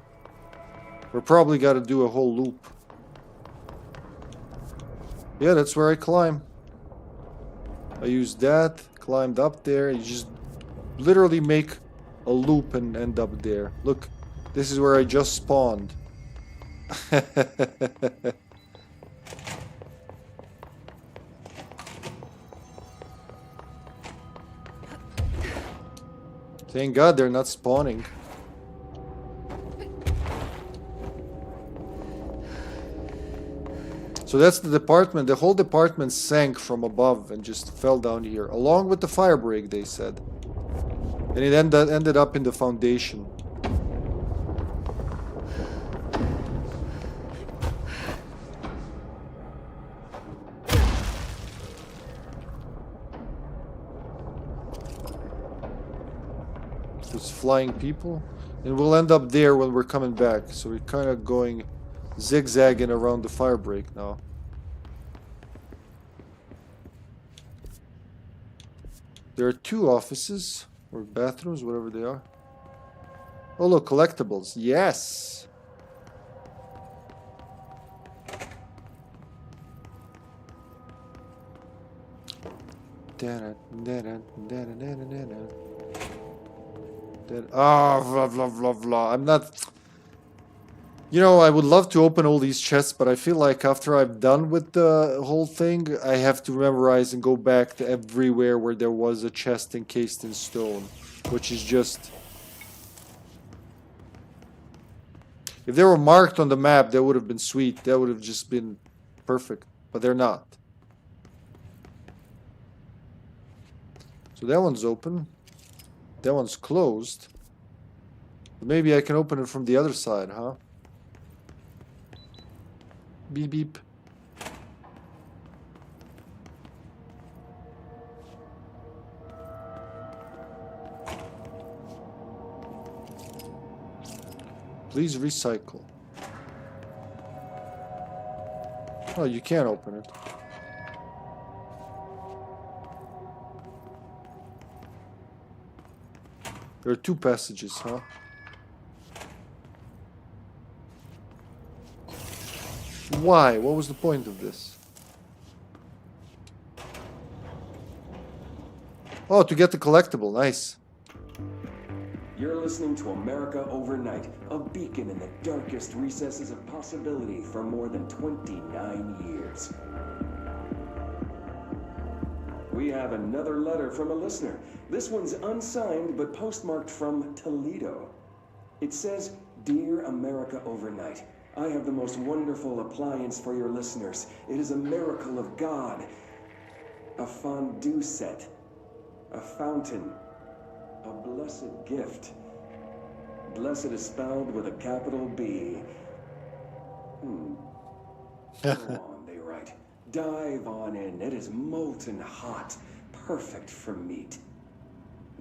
We're probably got to do a whole loop. Yeah, that's where I climb. I used that, climbed up there. You just literally make a loop and end up there. Look, this is where I just spawned. Thank God they're not spawning. So that's the department. The whole department sank from above and just fell down here, along with the fire break, they said. And it ended up in the foundation. There's flying people. And we'll end up there when we're coming back. So we're kind of going zigzagging around the fire break now. There are 2 offices or bathrooms, whatever they are. Oh look, collectibles. Yes. Blah blah blah blah. I'm not. You know, I would love to open all these chests, but I feel like after I'm done with the whole thing, I have to memorize and go back to everywhere where there was a chest encased in stone, which is just... If they were marked on the map, that would have been sweet. That would have just been perfect, but they're not. So that one's open. That one's closed. Maybe I can open it from the other side, huh? Beep beep. Please recycle. Oh, you can't open it. There are 2 passages, huh? Why? What was the point of this? Oh, to get the collectible. Nice. You're listening to America Overnight, a beacon in the darkest recesses of possibility for more than 29 years. We have another letter from a listener. This one's unsigned, but postmarked from Toledo. It says, "Dear America Overnight, I have the most wonderful appliance for your listeners. It is a miracle of God. A fondue set. A fountain. A blessed gift. Blessed is spelled with a capital B. Go on, they write. Dive on in. It is molten hot. Perfect for meat."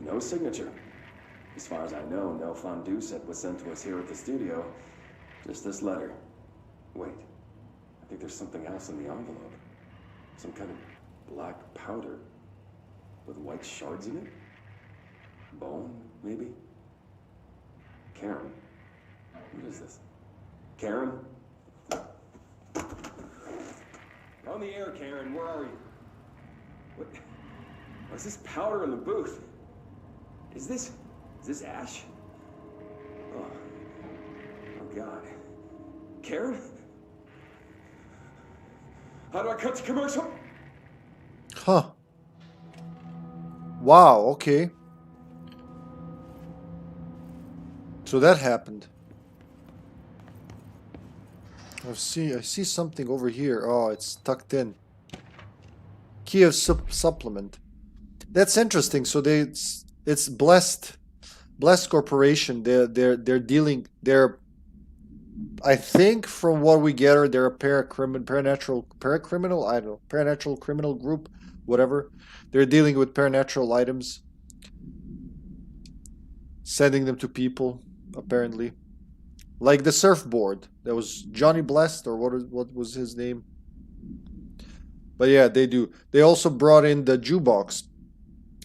No signature. As far as I know, no fondue set was sent to us here at the studio. Just this letter. Wait. I think there's something else in the envelope. Some kind of black powder. With white shards in it? Bone, maybe? Karen. What is this? Karen? On the air, Karen. Where are you? What's this powder in the booth? Is this ash? Oh God. Karen? How do I cut to commercial? Huh. Wow, okay. So that happened. I see something over here. Oh, it's tucked in. Key of supplement. That's interesting. So it's Blessed Corporation. They're dealing. I think from what we gather, they're a paranatural criminal group, whatever. They're dealing with paranatural items, sending them to people, apparently. Like the surfboard. That was Johnny Blessed, or what was his name? But yeah, they do. They also brought in the jukebox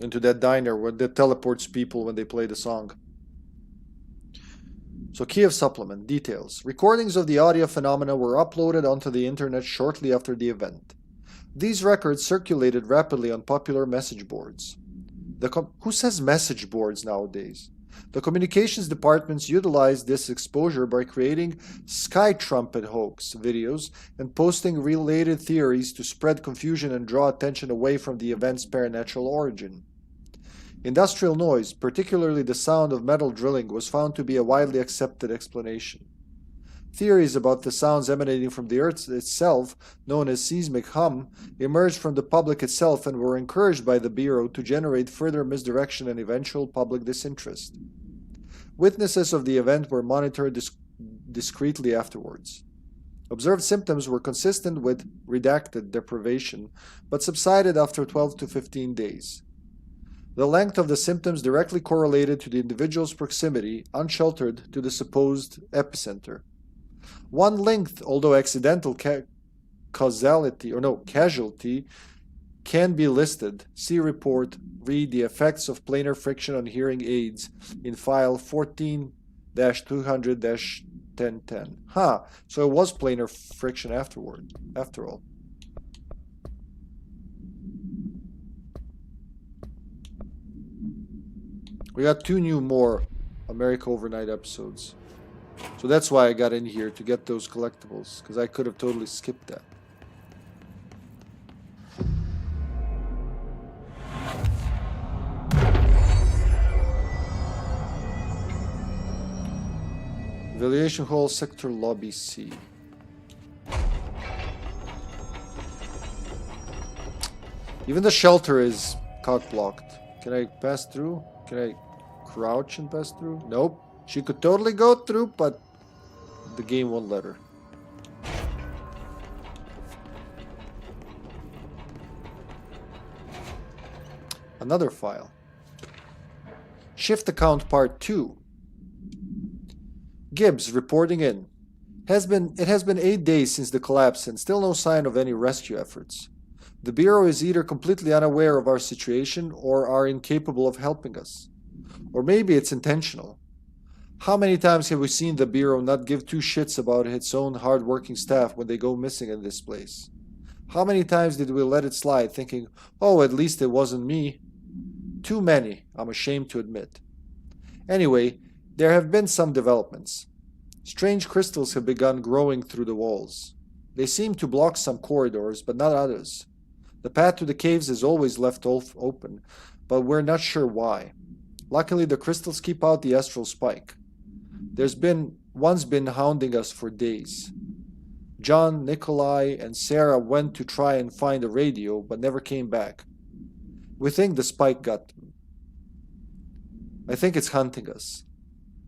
into that diner where that teleports people when they play the song. So Kiev supplement details. Recordings of the audio phenomena were uploaded onto the internet shortly after the event. These records circulated rapidly on popular message boards. Who says message boards nowadays? The communications departments utilized this exposure by creating sky trumpet hoax videos and posting related theories to spread confusion and draw attention away from the event's paranatural origin. Industrial noise, particularly the sound of metal drilling, was found to be a widely accepted explanation. Theories about the sounds emanating from the Earth itself, known as seismic hum, emerged from the public itself and were encouraged by the Bureau to generate further misdirection and eventual public disinterest. Witnesses of the event were monitored discreetly afterwards. Observed symptoms were consistent with redacted deprivation, but subsided after 12 to 15 days. The length of the symptoms directly correlated to the individual's proximity, unsheltered, to the supposed epicenter. One linked, although accidental, casualty can be listed. See report, read the effects of planar friction on hearing aids in file 14-200-1010. So it was planar friction after all. We got 2 more America Overnight episodes. So that's why I got in here, to get those collectibles, because I could have totally skipped that. Evaluation Hall, Sector Lobby C. Even the shelter is cock-blocked. Can I pass through? Can I crouch and pass through? Nope. She could totally go through, but the game won't let her. Another file. Shift account part 2. Gibbs reporting in. It has been 8 days since the collapse and still no sign of any rescue efforts. The Bureau is either completely unaware of our situation or are incapable of helping us. Or maybe it's intentional. How many times have we seen the Bureau not give 2 shits about its own hard-working staff when they go missing in this place? How many times did we let it slide, thinking, oh, at least it wasn't me? Too many, I'm ashamed to admit. Anyway, there have been some developments. Strange crystals have begun growing through the walls. They seem to block some corridors, but not others. The path to the caves is always left open, but we're not sure why. Luckily, the crystals keep out the astral spike. There's one's been hounding us for days. John, Nikolai, and Sarah went to try and find a radio, but never came back. We think the spike got them. I think it's hunting us.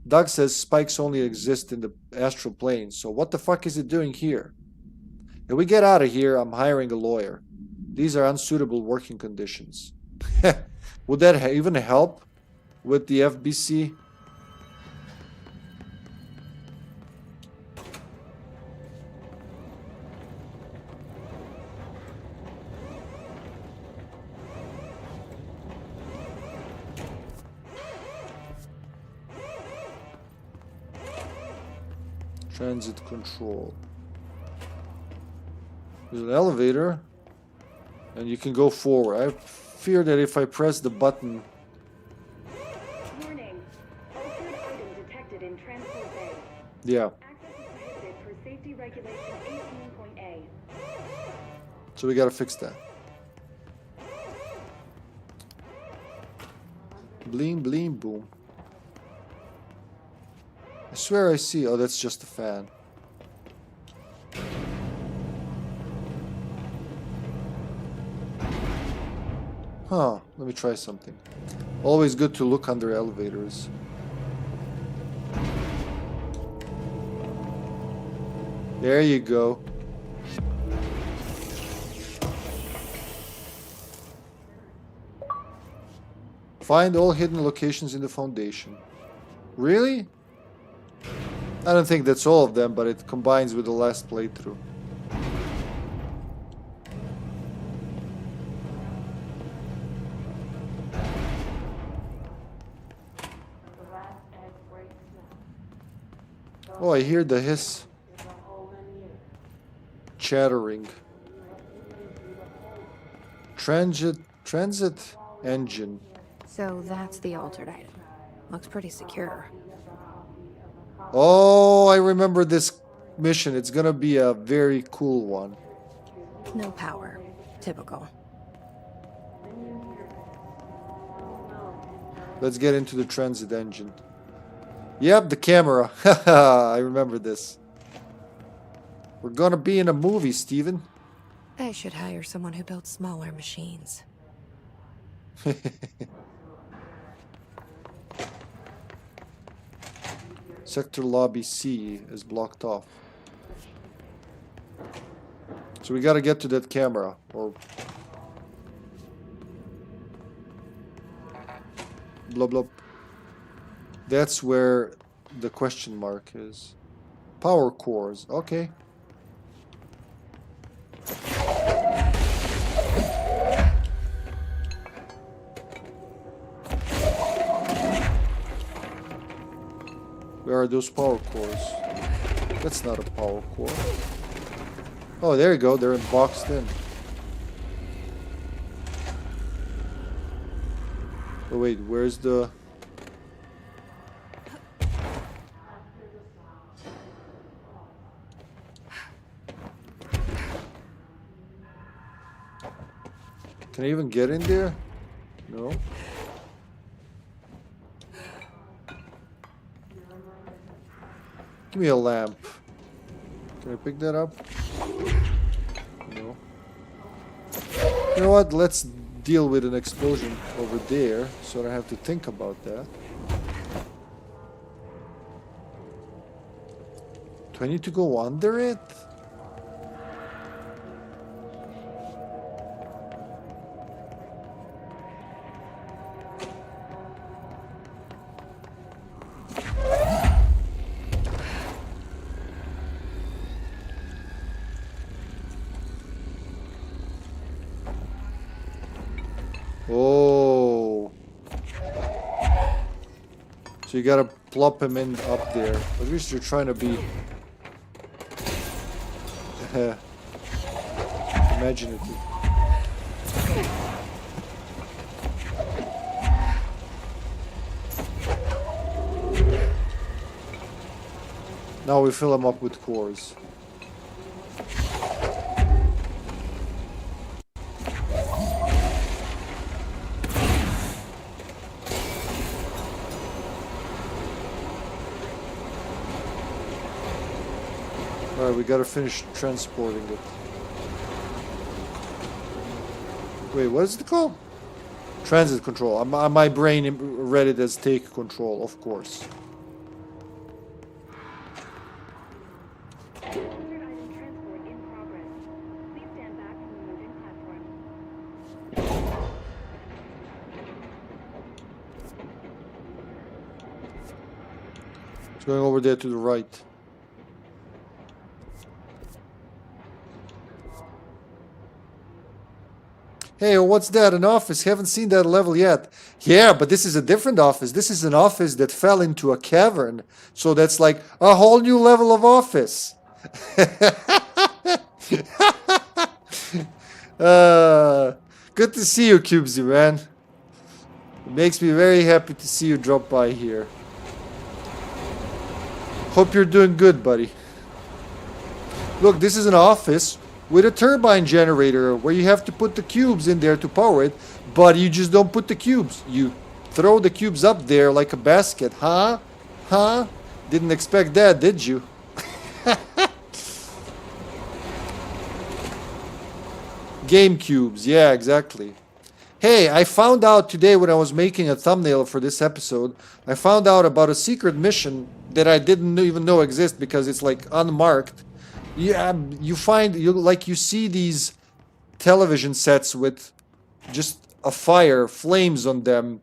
Doug says spikes only exist in the Astral Plane, so what the fuck is it doing here? If we get out of here, I'm hiring a lawyer. These are unsuitable working conditions. Would that even help with the FBC? Transit control. There's an elevator, and you can go forward. I fear that if I press the button... Warning. Altered item detected in transport bay. Yeah. Access is prohibited per safety regulation 18.A. So we gotta fix that. Bling, bling, boom. I swear I see... Oh, that's just a fan. Huh, let me try something. Always good to look under elevators. There you go. Find all hidden locations in the Foundation. Really? I don't think that's all of them, but it combines with the last playthrough. Oh, I hear the hiss. Chattering. Transit engine. So that's the altered item. Looks pretty secure. Oh, I remember this mission. It's gonna be a very cool one. No power. Typical. Let's get into the transit engine. Yep, the camera. Haha, I remember this. We're gonna be in a movie, Steven. I should hire someone who builds smaller machines. Sector lobby C is blocked off. So we gotta get to that camera, or blah blah. That's where the question mark is. Power cores, okay. Where are those power cores? That's not a power core. Oh, there you go. They're boxed in. Oh, wait. Where's the... Can I even get in there? No. Give me a lamp. Can I pick that up? No. You know what? Let's deal with an explosion over there, so I don't have to think about that. Do I need to go under it? Oh. So you gotta plop him in up there. At least you're trying to be imaginative. Now we fill him up with cores. Alright, we gotta finish transporting it. Wait, what is it called? Transit control. My brain read it as take control, of course. Altered item transport in progress. Please stand back from the moving platform. It's going over there to the right. Hey, what's that? An office? Haven't seen that level yet. Yeah, but this is a different office. This is an office that fell into a cavern. So that's like a whole new level of office. Good to see you, Cubesy, man. It makes me very happy to see you drop by here. Hope you're doing good, buddy. Look, this is an office with a turbine generator where you have to put the cubes in there to power it, but you just don't put the cubes. You throw the cubes up there like a basket. Huh? Huh? Didn't expect that, did you? Game cubes. Yeah, exactly. Hey, I found out today when I was making a thumbnail for this episode, I found out about a secret mission that I didn't even know exists because it's like unmarked. Yeah, you see these television sets with just a fire, flames on them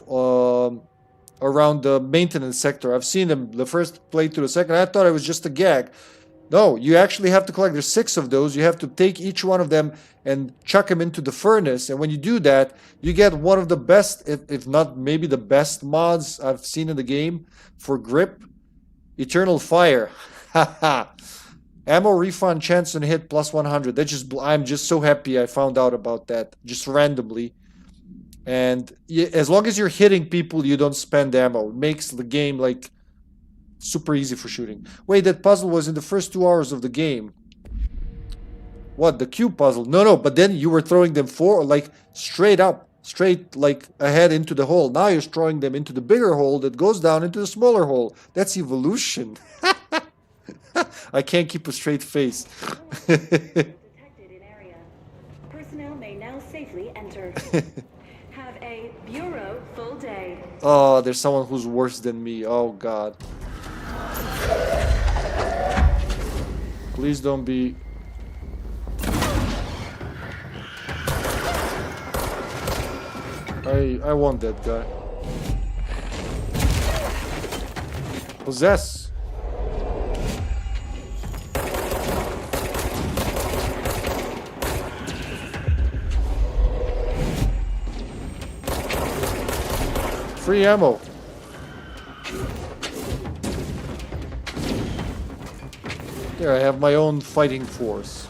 around the maintenance sector. I've seen them the first playthrough, the second. I thought it was just a gag. No, you actually have to collect. There's 6 of those. You have to take each one of them and chuck them into the furnace. And when you do that, you get one of the best, if not maybe the best mods I've seen in the game for grip. Eternal Fire. Haha. Ammo refund chance and hit plus 100. That just I'm just so happy I found out about that just randomly. And as long as you're hitting people, you don't spend ammo. It makes the game like super easy for shooting. Wait, that puzzle was in the first 2 hours of the game. What, the cube puzzle? No, but then you were throwing them like straight up, straight like ahead into the hole. Now you're throwing them into the bigger hole that goes down into the smaller hole. That's evolution. I can't keep a straight face. Detected in area. Personnel may now safely enter. Have a bureau full day. Oh, there's someone who's worse than me. Oh, God. Please don't be... I want that guy. Possess. Free ammo. There, I have my own fighting force.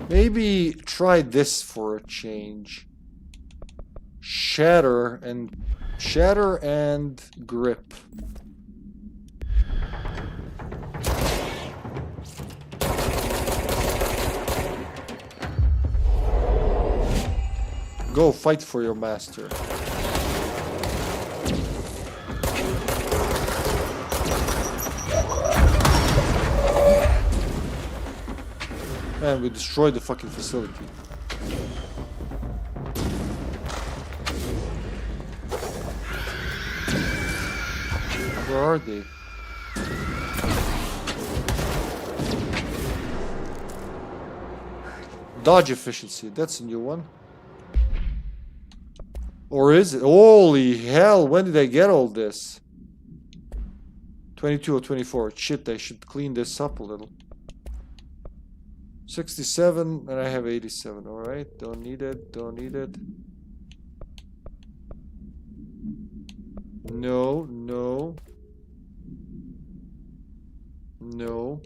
Maybe try this for a change. Shatter and grip. Go fight for your master. Man, we destroyed the fucking facility. Where are they? Dodge efficiency, that's a new one. Or is it? Holy hell, when did I get all this? 22 or 24. Shit, I should clean this up a little. 67, and I have 87. Alright, don't need it, don't need it. No, no. No.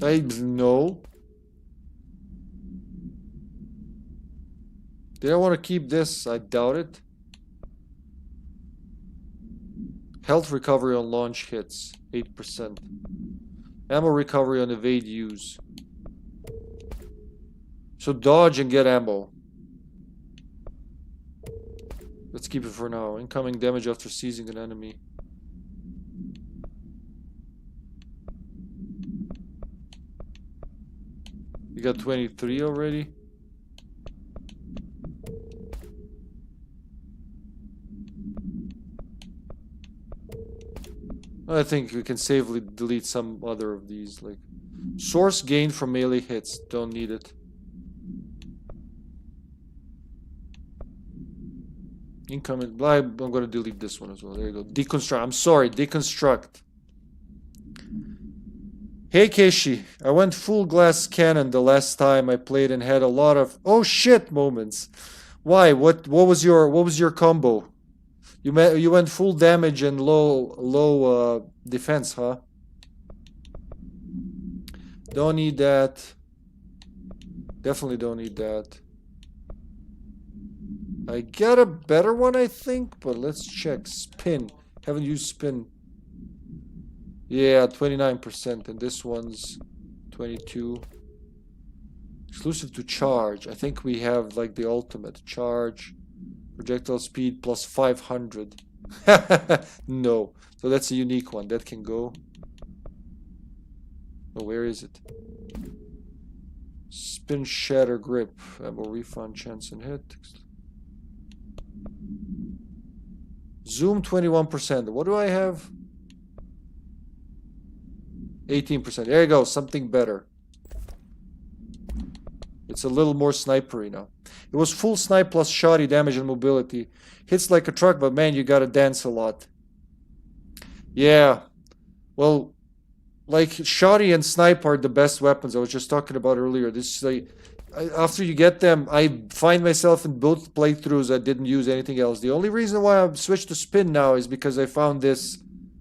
No. Did I want to keep this? I doubt it. Health recovery on launch hits, 8%. Ammo recovery on evade use. So dodge and get ammo. Let's keep it for now. Incoming damage after seizing an enemy. You got 23 already? I think we can safely delete some other of these, like source gain from melee hits. Don't need it. Incoming. I'm gonna delete this one as well. There you go. Deconstruct. I'm sorry. Deconstruct. Hey Keishi, I went full glass cannon the last time I played and had a lot of oh shit moments. Why? What was your combo? You went full damage and low defense, huh? Don't need that. Definitely don't need that. I got a better one, I think, but let's check. Spin. Haven't used spin. Yeah, 29%, and this one's 22. Exclusive to charge. I think we have like the ultimate charge. Projectile speed plus 500. No. So that's a unique one. That can go. Oh, where is it? Spin, shatter, grip. Ammo refund, chance and hit. Zoom 21%. What do I have? 18%. There you go. Something better. It's a little more snipery now. It was full snipe plus shoddy damage and mobility. Hits like a truck, but man, you gotta dance a lot. Yeah. Well, like shotty and snipe are the best weapons I was just talking about earlier. This is like after you get them, I find myself in both playthroughs I didn't use anything else. The only reason why I've switched to spin now is because I found this.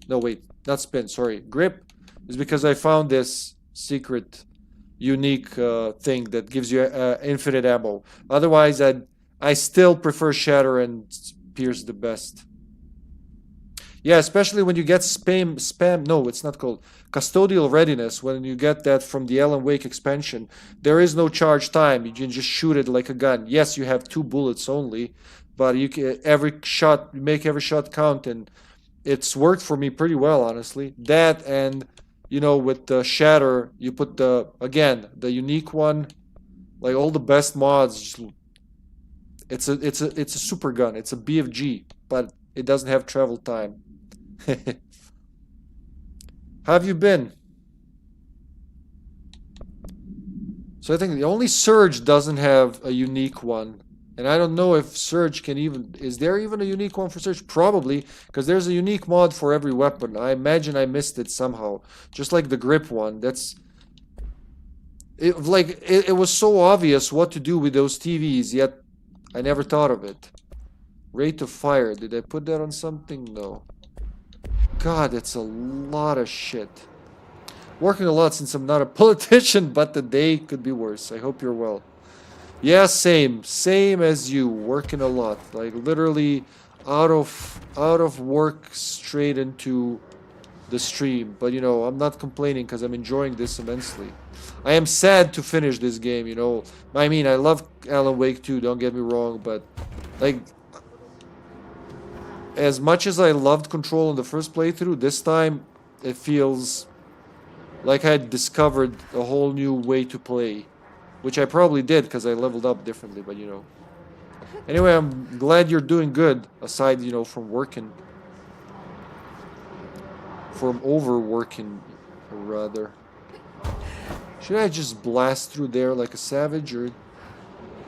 No, wait, not spin. Sorry, grip is because I found this secret, unique thing that gives you infinite ammo. Otherwise, I still prefer shatter and pierce the best. Yeah, especially when you get spam. No, it's not called custodial readiness. When you get that from the Alan Wake expansion, there is no charge time. You can just shoot it like a gun. Yes, you have 2 bullets only, but you can you make every shot count, and it's worked for me pretty well, honestly. That and with the shatter, you put the unique one, like all the best mods. It's a super gun. It's a BFG, but it doesn't have travel time. How have you been? So I think the only Surge doesn't have a unique one. And I don't know if Surge can even... Is there even a unique one for Surge? Probably, because there's a unique mod for every weapon. I imagine I missed it somehow. Just like the grip one. It was so obvious what to do with those TVs, yet I never thought of it. Rate of fire. Did I put that on something? No. God, that's a lot of shit. Working a lot since I'm not a politician, but the day could be worse. I hope you're well. Yeah, same as you. Working a lot, like literally out of work straight into the stream. But I'm not complaining because I'm enjoying this immensely. I am sad to finish this game. I mean, I love Alan Wake 2. Don't get me wrong, but like, as much as I loved Control in the first playthrough, this time it feels like I discovered a whole new way to play. Which I probably did because I leveled up differently, but Anyway, I'm glad you're doing good, aside, from working. From overworking, rather. Should I just blast through there like a savage, or...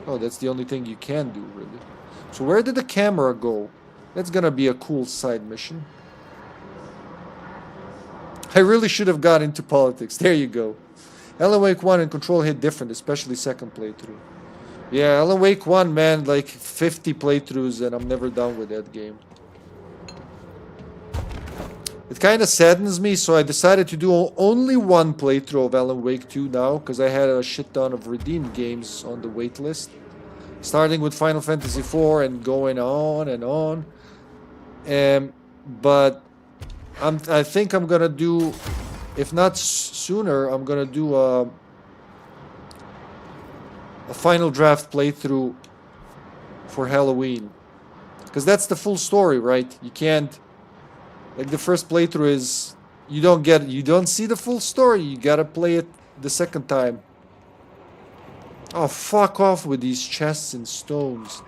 Oh, that's the only thing you can do, really. So where did the camera go? That's gonna be a cool side mission. I really should have got into politics. There you go. Alan Wake 1 and Control hit different, especially second playthrough. Yeah, Alan Wake 1, man, like 50 playthroughs and I'm never done with that game. It kind of saddens me, so I decided to do only one playthrough of Alan Wake 2 now, because I had a shit ton of redeemed games on the waitlist. Starting with Final Fantasy IV and going on and on. But I think I'm gonna do... If not sooner, I'm gonna do a final draft playthrough for Halloween. Because that's the full story, right? You can't... Like, the first playthrough is... You don't see the full story. You gotta play it the second time. Oh, fuck off with these chests and stones.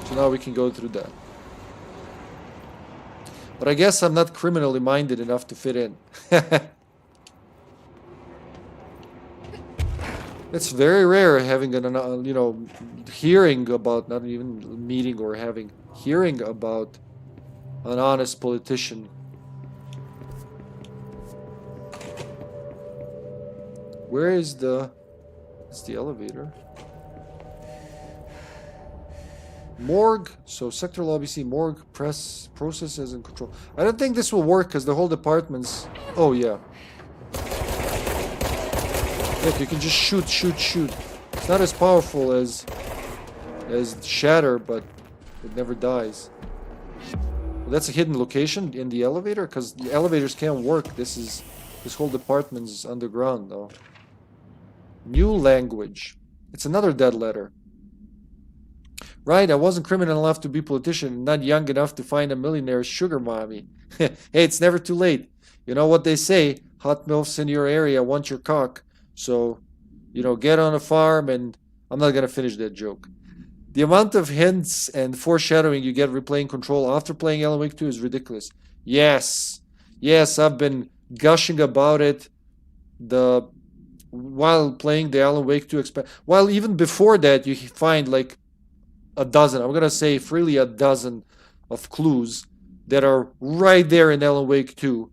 So now we can go through that. But I guess I'm not criminally minded enough to fit in. It's very rare having an, hearing about, not even meeting or having, hearing about an honest politician. Where is the... It's the elevator. Morgue, so sector lobby C, morgue, press, processes and control. I don't think this will work because the whole department's... Oh, yeah. Look, you can just shoot. It's not as powerful as Shatter, but it never dies. Well, that's a hidden location in the elevator, because the elevators can't work. This whole department's underground, though. New language. It's another dead letter. Right, I wasn't criminal enough to be politician, not young enough to find a millionaire sugar mommy. Hey, it's never too late. You know what they say, hot milfs in your area want your cock. So, get on a farm and... I'm not gonna finish that joke. The amount of hints and foreshadowing you get replaying Control after playing Alan Wake 2 is ridiculous. Yes, I've been gushing about it while playing the Alan Wake 2 expansion. While even before that, you find like a dozen, I'm gonna say freely a dozen of clues that are right there in Alan Wake 2.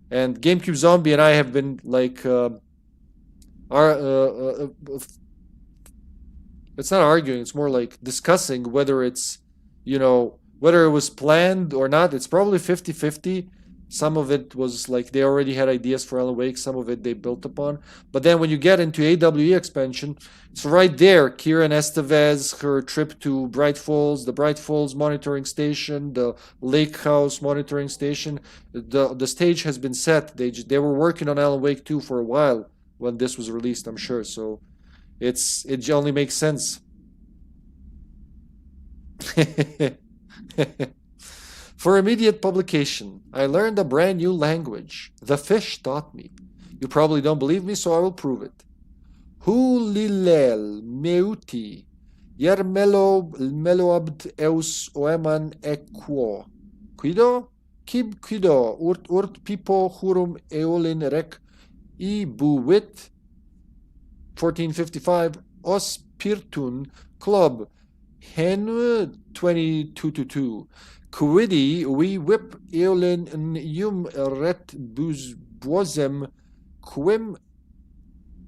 And GameCube Zombie and I have been like, it's not arguing, it's more like discussing whether it's, you know, whether it was planned or not. It's probably 50-50. Some of it was like they already had ideas for Alan Wake, some of it they built upon. But then when you get into AWE expansion, it's right there. Kieran Estevez, her trip to Bright Falls, the Bright Falls monitoring station, the Lake House monitoring station. The stage has been set. They were working on Alan Wake 2 for a while when this was released, I'm sure. So it only makes sense. For immediate publication, I learned a brand new language. The fish taught me. You probably don't believe me, so I will prove it. Hulilel meuti yermelo meloabt eus oeman equo. Quido? Kib quido urt pipo hurum eolin rec I buwit 1455 os pirtun club hen 2222. Quidi we whip eolin ret boisem quim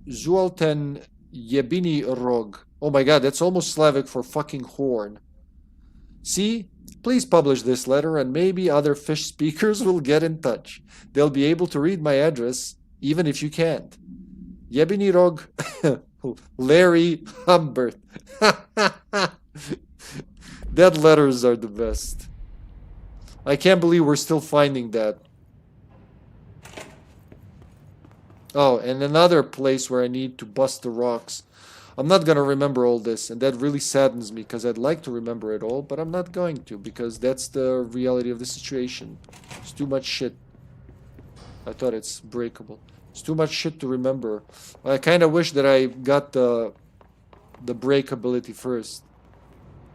zualten yebini rog. Oh my god, that's almost Slavic for fucking horn. See? Please publish this letter and maybe other fish speakers will get in touch. They'll be able to read my address, even if you can't. Yebini rog Larry Humbert. Dead letters are the best. I can't believe we're still finding that. Oh, and another place where I need to bust the rocks. I'm not gonna remember all this, and that really saddens me, because I'd like to remember it all, but I'm not going to, because that's the reality of the situation. It's too much shit. I thought it's breakable. It's too much shit to remember. I kind of wish that I got the breakability first.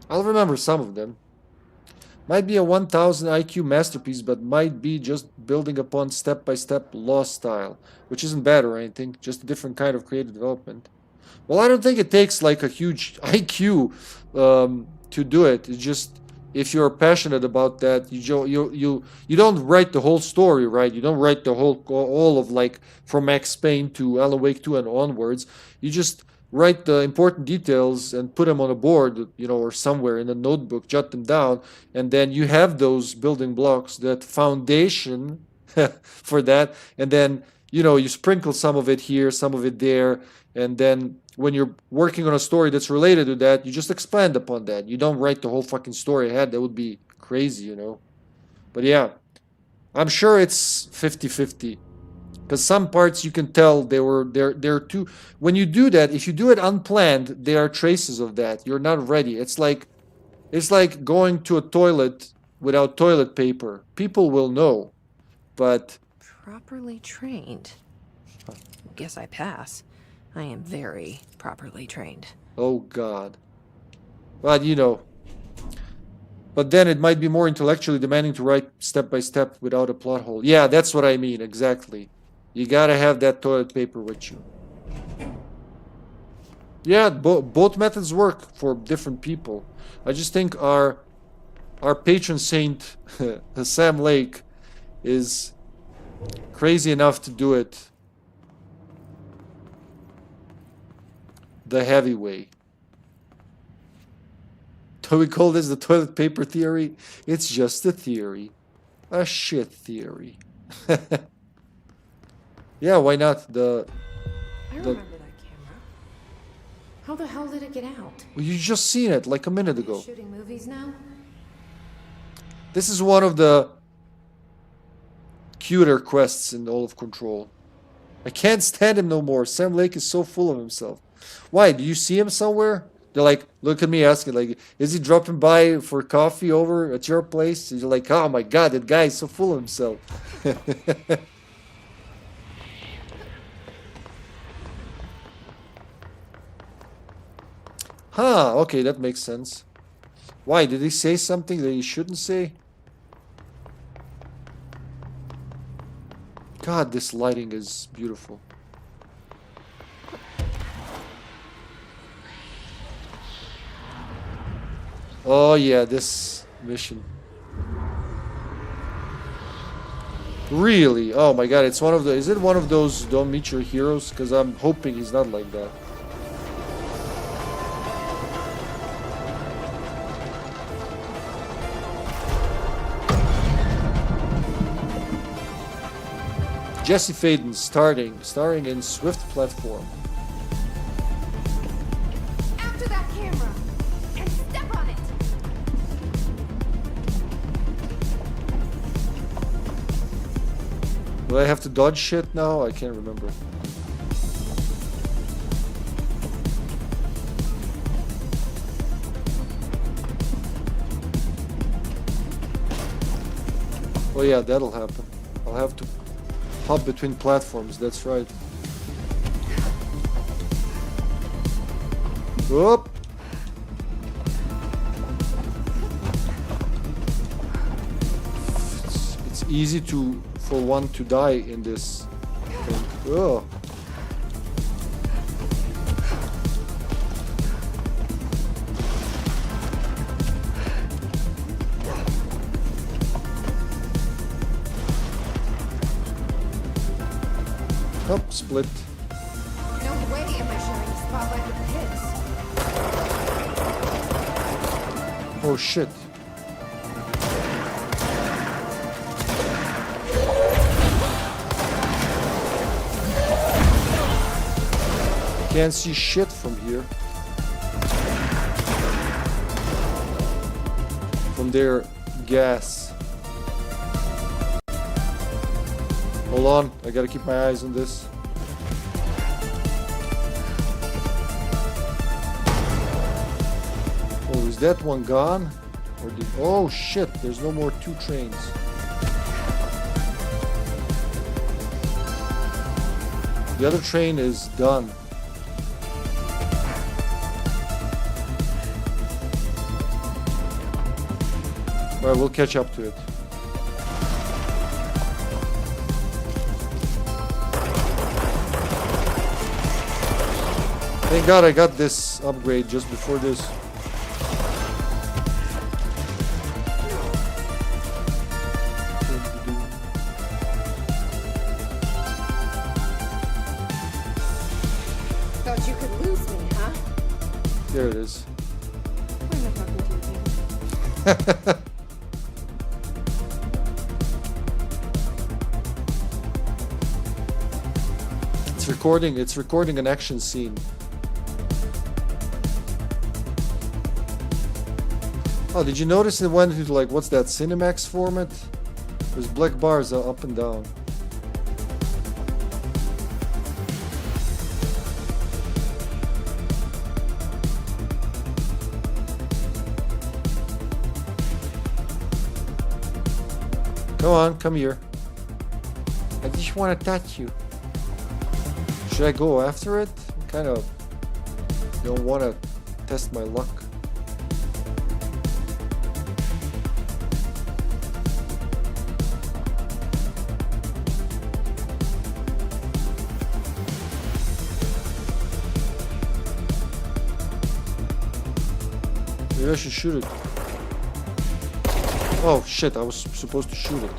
I'll remember some of them. Might be a 1000 IQ masterpiece, but might be just building upon step-by-step Lost style, which isn't bad or anything, just a different kind of creative development. Well, I don't think it takes like a huge IQ to do it. It's just if you're passionate about that, you don't write the whole story, right? You don't write the all of like from Max Payne to Alan Wake 2 and onwards. You just write the important details and put them on a board, you know, or somewhere in a notebook, jot them down, and then you have those building blocks, that foundation for that, and then, you know, you sprinkle some of it here, some of it there, and then when you're working on a story that's related to that, you just expand upon that. You don't write the whole fucking story ahead. That would be crazy, you know. But yeah, I'm sure it's 50-50. Because some parts you can tell they're too. When you do that, if you do it unplanned, there are traces of that. You're not ready. It's like going to a toilet without toilet paper. People will know, but Properly trained. Guess I pass. I am very properly trained. oh god. But you know. But then it might be more intellectually demanding to write step by step without a plot hole. Yeah, that's what I mean exactly. You gotta have that toilet paper with you. Yeah, both methods work for different people. I just think our patron saint, Sam Lake, is crazy enough to do it the heavy way. Do we call this the toilet paper theory? It's just a theory. A shit theory. Yeah, why not? I remember that camera. How the hell did it get out? Well, you just seen it like a minute ago. Shooting movies now? This is one of the cuter quests in all of Control. I can't stand him no more. Sam Lake is so full of himself. Why? Do you see him somewhere? They're like, look at me asking, like, is he dropping by for coffee over at your place? And you're like, oh my god, that guy is so full of himself. Huh, okay, that makes sense. Why? Did he say something that he shouldn't say? God, this lighting is beautiful. Oh yeah, this mission. Really? Oh my god, it's one of the... Is it one of those don't meet your heroes? Because I'm hoping he's not like that. Jesse Faden starring in Swift Platform. After that camera! And step on it! Do I have to dodge shit now? I can't remember. Oh yeah, that'll happen. I'll have to hop between platforms, that's right. Whoop! It's easy for one to die in this thing. Oh. Oh, split. No way am I sharing the spotlight with the kids. Oh shit. Can't see shit from here. From their gas. Hold on, I gotta keep my eyes on this. Oh, is that one gone? Or did... Oh shit, there's no more 2 trains. The other train is done. Alright, we'll catch up to it. Thank God I got this upgrade just before this. Thought you could lose me, huh? There it is. Where am I talking to again? It's recording an action scene. Oh, did you notice it went into like, what's that, Cinemax format? There's black bars up and down. Come on, come here. I just want to touch you. Should I go after it? Kind of don't want to test my luck. Maybe I should shoot it. Oh shit, I was supposed to shoot it.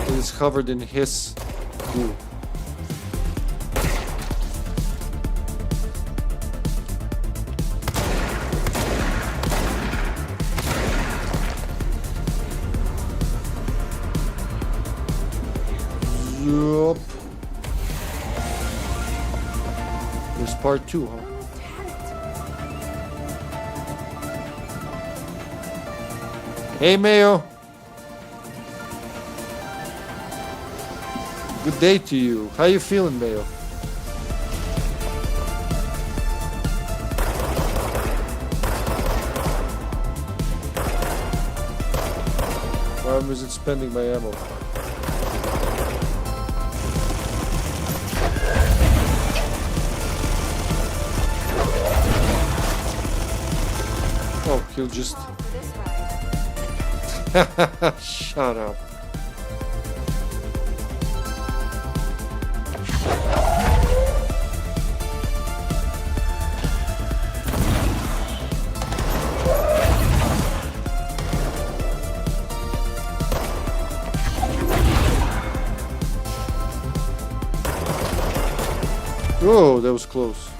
It is covered in his goo. Yup. There's part 2, huh? Hey, Mayo. Good day to you. How you feeling, Mayo? Why was it spending my ammo? Oh, he'll just... Shut up. Oh, that was close.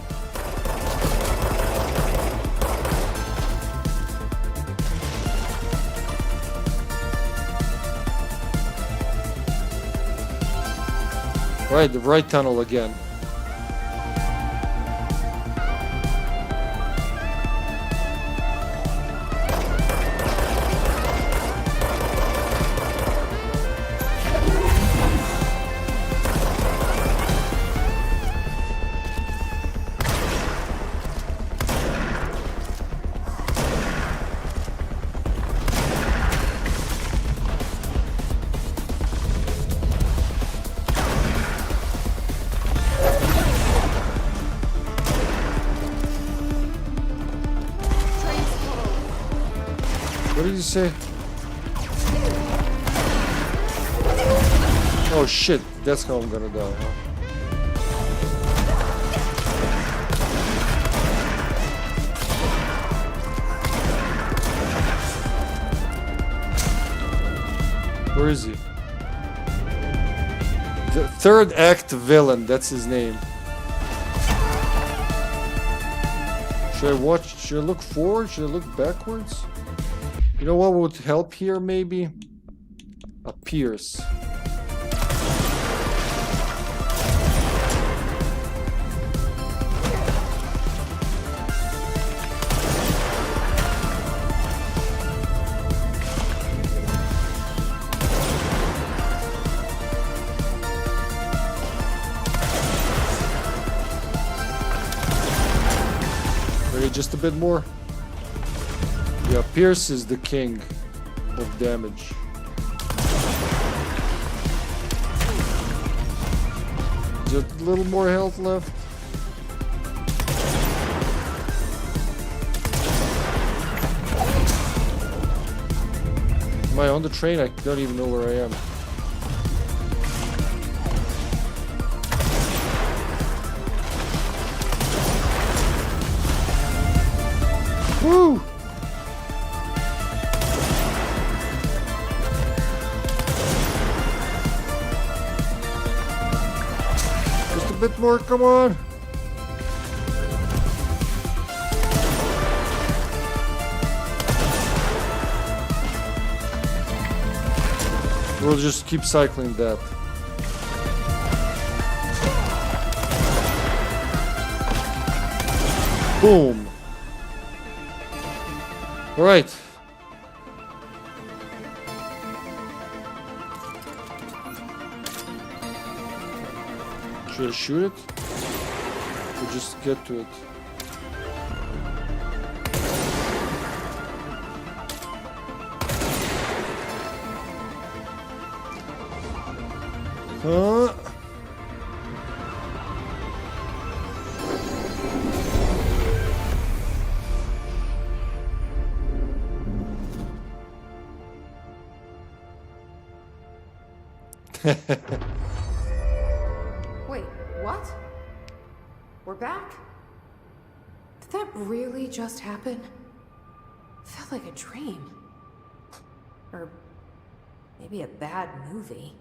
Right, the right tunnel again. What did you say? Oh shit, that's how I'm gonna die, huh? Where is he? The third act villain, that's his name. Should I watch? Should I look forward? Should I look backwards? You know what would help here, maybe? A pierce. Ready, just a bit more. Yeah, Pierce is the king of damage. Just a little more health left. Am I on the train? I don't even know where I am. Woo! Just a bit more, come on! We'll just keep cycling that. Boom! Alright. Should I shoot it? Or just get to it? Huh? Wait, what? We're back? Did that really just happen? Felt like a dream. Or maybe a bad movie.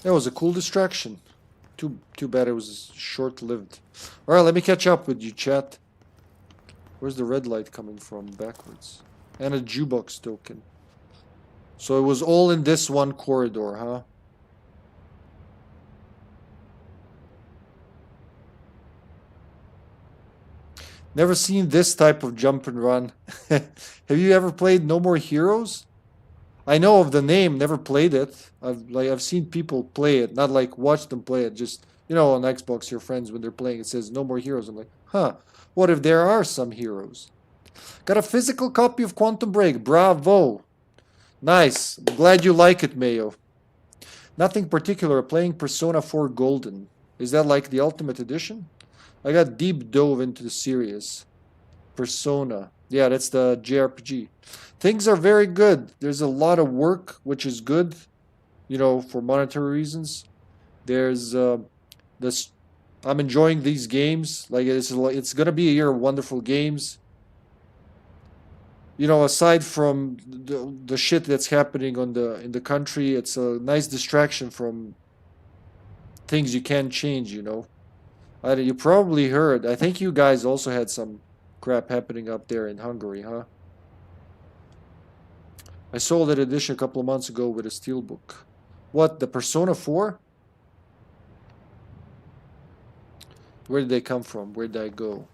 That was a cool distraction. Too bad it was short-lived. Alright, let me catch up with you, chat. Where's the red light coming from? Backwards. And a jukebox token. So it was all in this one corridor, huh? Never seen this type of jump and run. Have you ever played No More Heroes? I know of the name, never played it. I've seen people play it, not like watch them play it. Just, you know, on Xbox, your friends when they're playing, it says No More Heroes. I'm like, huh? What if there are some heroes? Got a physical copy of Quantum Break. Bravo! Nice. I'm glad you like it, Mayo. Nothing particular. Playing Persona 4 Golden. Is that like the Ultimate Edition? I got deep dove into the series. Persona. Yeah, that's the JRPG. Things are very good. There's a lot of work, which is good, you know, for monetary reasons. There's this. I'm enjoying these games. Like it's gonna be a year of wonderful games. You know, aside from the shit that's happening on in the country, it's a nice distraction from things you can't change, you know. You probably heard. I think you guys also had some crap happening up there in Hungary, huh? I sold that edition a couple of months ago with a steelbook. What, the Persona 4? Where did they come from? Where did I go?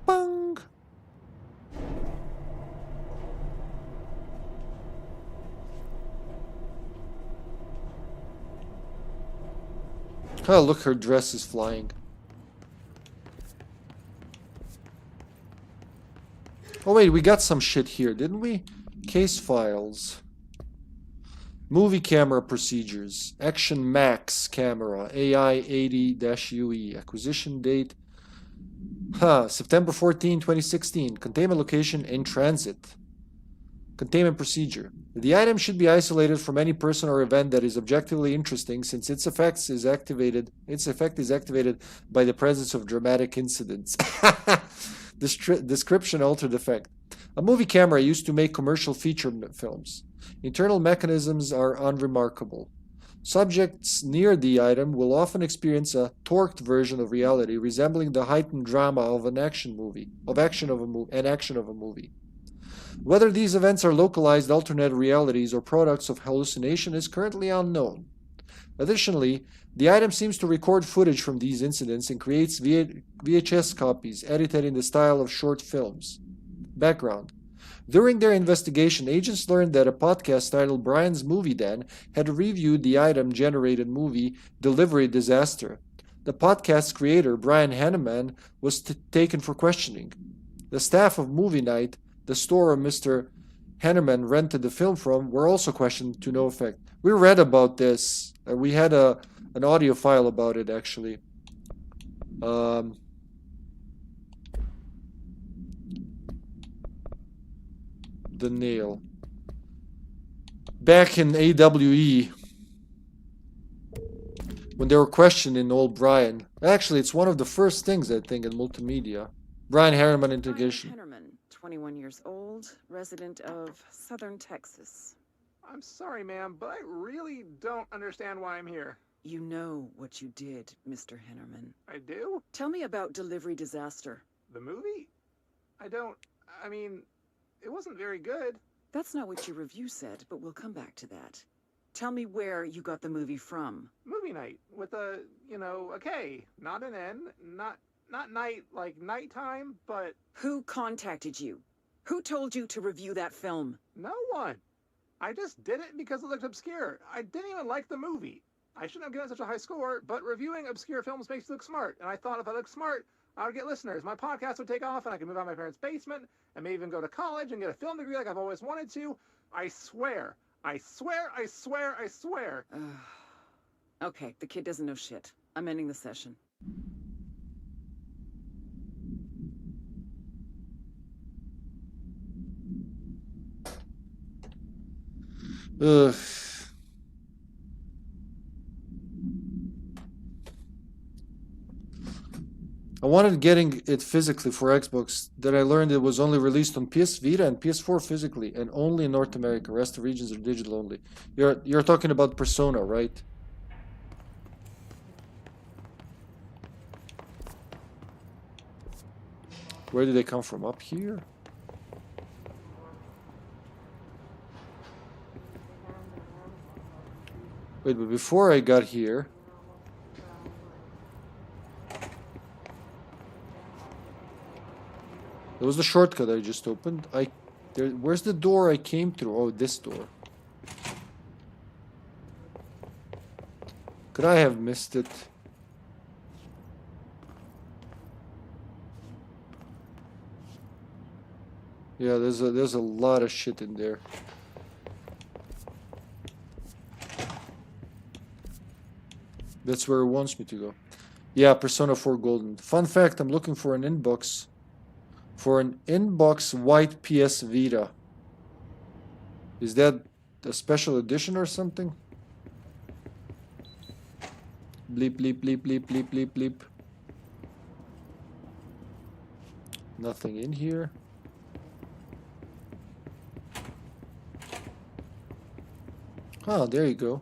Bang! Oh, look, her dress is flying. Oh, wait, we got some shit here, didn't we? Case files. Movie camera procedures. Action Max camera. AI 80-UE. Acquisition date. September 14, 2016. Containment location in transit. Containment procedure. The item should be isolated from any person or event that is objectively interesting, since its effect is activated by the presence of dramatic incidents. Description altered effect. A movie camera used to make commercial feature films. Internal mechanisms are unremarkable. Subjects near the item will often experience a torqued version of reality, resembling the heightened drama of an action movie. Whether these events are localized alternate realities or products of hallucination is currently unknown. Additionally, the item seems to record footage from these incidents and creates VHS copies edited in the style of short films. Background. During their investigation, agents learned that a podcast titled Brian's Movie Den had reviewed the item-generated movie Delivery Disaster. The podcast's creator, Brian Hanneman, was taken for questioning. The staff of Movie Night, the store Mr. Hanneman rented the film from, were also questioned to no effect. We read about this. We had an audio file about it, actually. The nail. Back in AWE, when they were questioning old Brian. Actually, it's one of the first things, I think, in multimedia. Brian Harriman integration. Brian Hennerman, 21 years old, resident of Southern Texas. I'm sorry, ma'am, but I really don't understand why I'm here. You know what you did, Mr. Hennerman. I do? Tell me about Delivery Disaster. The movie? I mean, it wasn't very good. That's not what your review said, but we'll come back to that. Tell me where you got the movie from. Movie night, with a K, not an N, not night like nighttime, but... Who contacted you? Who told you to review that film? No one. I just did it because it looked obscure. I didn't even like the movie. I shouldn't have given such a high score, but reviewing obscure films makes you look smart. And I thought if I looked smart, I would get listeners. My podcast would take off and I could move out of my parents' basement and maybe even go to college and get a film degree like I've always wanted to. I swear. I swear, I swear, I swear. Okay, the kid doesn't know shit. I'm ending the session. Ugh. I wanted getting it physically for Xbox, then I learned it was only released on PS Vita and PS4 physically, and only in North America. Rest of regions are digital only. You're talking about Persona, right? Where did they come from? Up here? Wait, but before I got here... That was the shortcut I just opened. Where's the door I came through? Oh, this door. Could I have missed it? Yeah, there's a lot of shit in there. That's where it wants me to go. Yeah, Persona 4 Golden. Fun fact, I'm looking for an inbox. For an inbox white PS Vita. Is that a special edition or something? Bleep, bleep, bleep, bleep, bleep, bleep, bleep. Nothing in here. Oh, there you go.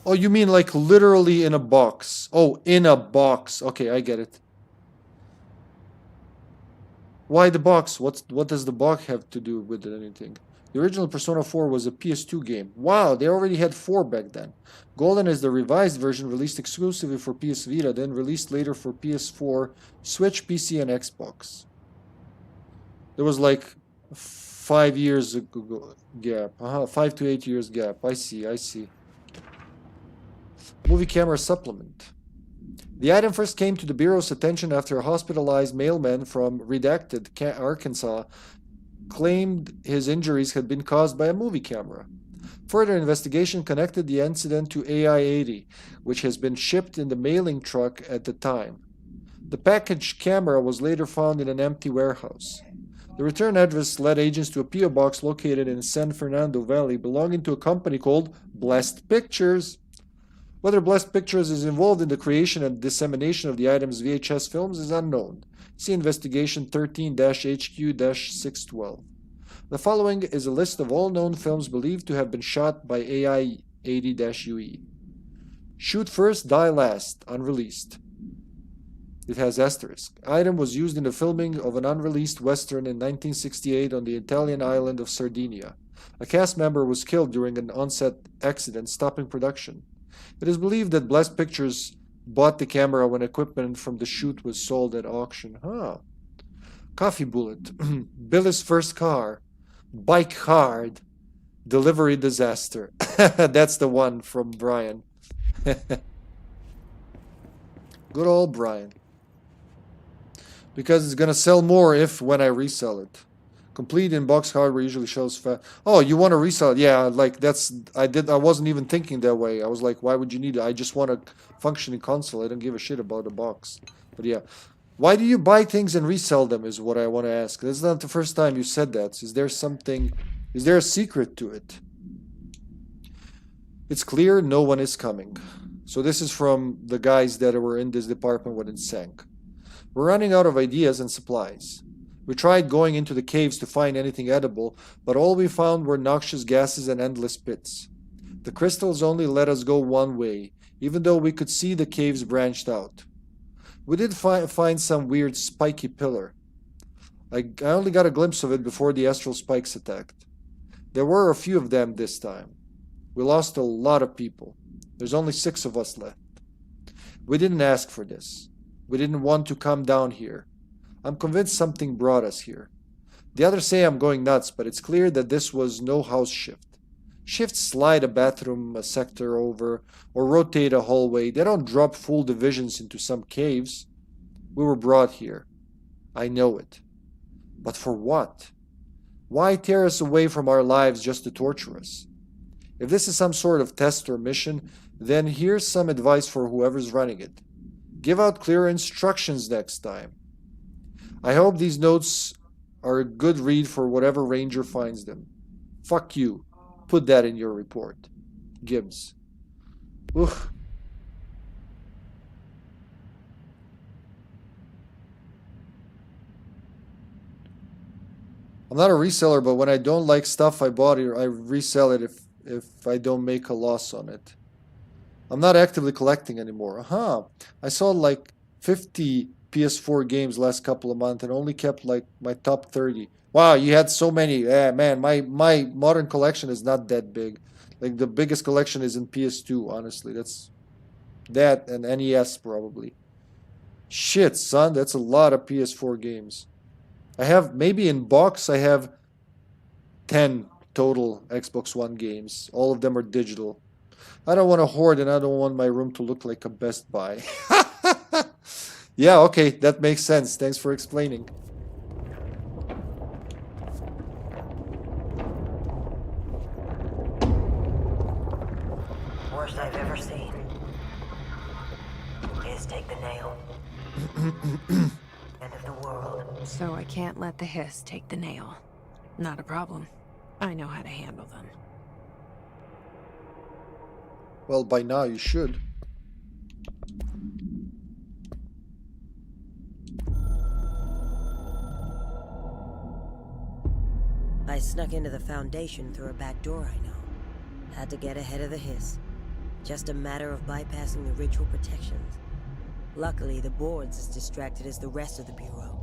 Oh, you mean like literally in a box. Oh, in a box. Okay, I get it. Why the box? What does the box have to do with anything? The original Persona 4 was a PS2 game. Wow, they already had 4 back then. Golden is the revised version released exclusively for PS Vita, then released later for PS4, Switch, PC, and Xbox. There was like 5 years ago gap. 5 to 8 years gap. I see. Movie camera supplement. The item first came to the Bureau's attention after a hospitalized mailman from Redacted, Arkansas, claimed his injuries had been caused by a movie camera. Further investigation connected the incident to AI-80, which has been shipped in the mailing truck at the time. The packaged camera was later found in an empty warehouse. The return address led agents to a P.O. box located in San Fernando Valley belonging to a company called Blessed Pictures. Whether Blessed Pictures is involved in the creation and dissemination of the item's VHS films is unknown. See Investigation 13-HQ-612. The following is a list of all known films believed to have been shot by AI-80-UE. Shoot First, Die Last, unreleased. It has asterisk. Item was used in the filming of an unreleased western in 1968 on the Italian island of Sardinia. A cast member was killed during an on-set accident, stopping production. It is believed that Blessed Pictures bought the camera when equipment from the shoot was sold at auction. Coffee Bullet. Billy's first car. Bike hard. Delivery disaster. That's the one from Brian. Good old Brian. Because it's gonna sell more when I resell it. Complete in-box hardware usually shows fast. Oh, you want to resell it? Yeah, like I wasn't even thinking that way. I was like, why would you need it? I just want a functioning console. I don't give a shit about a box. But yeah. Why do you buy things and resell them is what I want to ask. That's not the first time you said that. Is there a secret to it? It's clear no one is coming. So this is from the guys that were in this department when it sank. We're running out of ideas and supplies. We tried going into the caves to find anything edible, but all we found were noxious gases and endless pits. The crystals only let us go one way, even though we could see the caves branched out. We did find some weird spiky pillar. I only got a glimpse of it before the astral spikes attacked. There were a few of them this time. We lost a lot of people. There's only 6 of us left. We didn't ask for this. We didn't want to come down here. I'm convinced something brought us here. The others say I'm going nuts, but it's clear that this was no house shift. Shifts slide a bathroom, a sector over, or rotate a hallway. They don't drop full divisions into some caves. We were brought here. I know it. But for what? Why tear us away from our lives just to torture us? If this is some sort of test or mission, then here's some advice for whoever's running it. Give out clear instructions next time. I hope these notes are a good read for whatever ranger finds them. Fuck you. Put that in your report. Gibbs. Ugh. I'm not a reseller, but when I don't like stuff I bought, I resell it if I don't make a loss on it. I'm not actively collecting anymore. I sold like 50 PS4 games last couple of months and only kept like my top 30. Wow, you had so many. Yeah, man, my modern collection is not that big. Like the biggest collection is in PS2, honestly. That's that and NES probably. Shit, son, that's a lot of PS4 games. I have, maybe in box, I have 10 total Xbox One games. All of them are digital. I don't want to hoard and I don't want my room to look like a Best Buy. Yeah, okay, that makes sense. Thanks for explaining. Worst I've ever seen is take the nail. End of the world. So I can't let the hiss take the nail. Not a problem. I know how to handle them. Well, by now you should. I snuck into the Foundation through a back door I know. Had to get ahead of the hiss. Just a matter of bypassing the ritual protections. Luckily, the board's as distracted as the rest of the Bureau.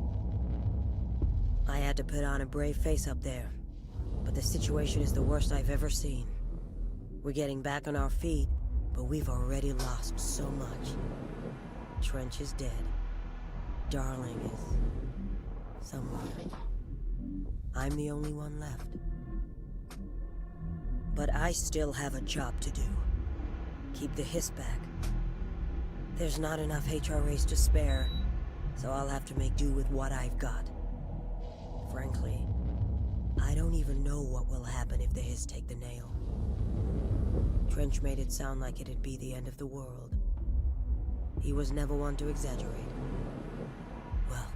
I had to put on a brave face up there, but the situation is the worst I've ever seen. We're getting back on our feet, but we've already lost so much. Trench is dead. Darling is somewhere. I'm the only one left. But I still have a job to do. Keep the hiss back. There's not enough HRAs to spare, so I'll have to make do with what I've got. Frankly, I don't even know what will happen if the hiss take the nail. Trench made it sound like it'd be the end of the world. He was never one to exaggerate. Well,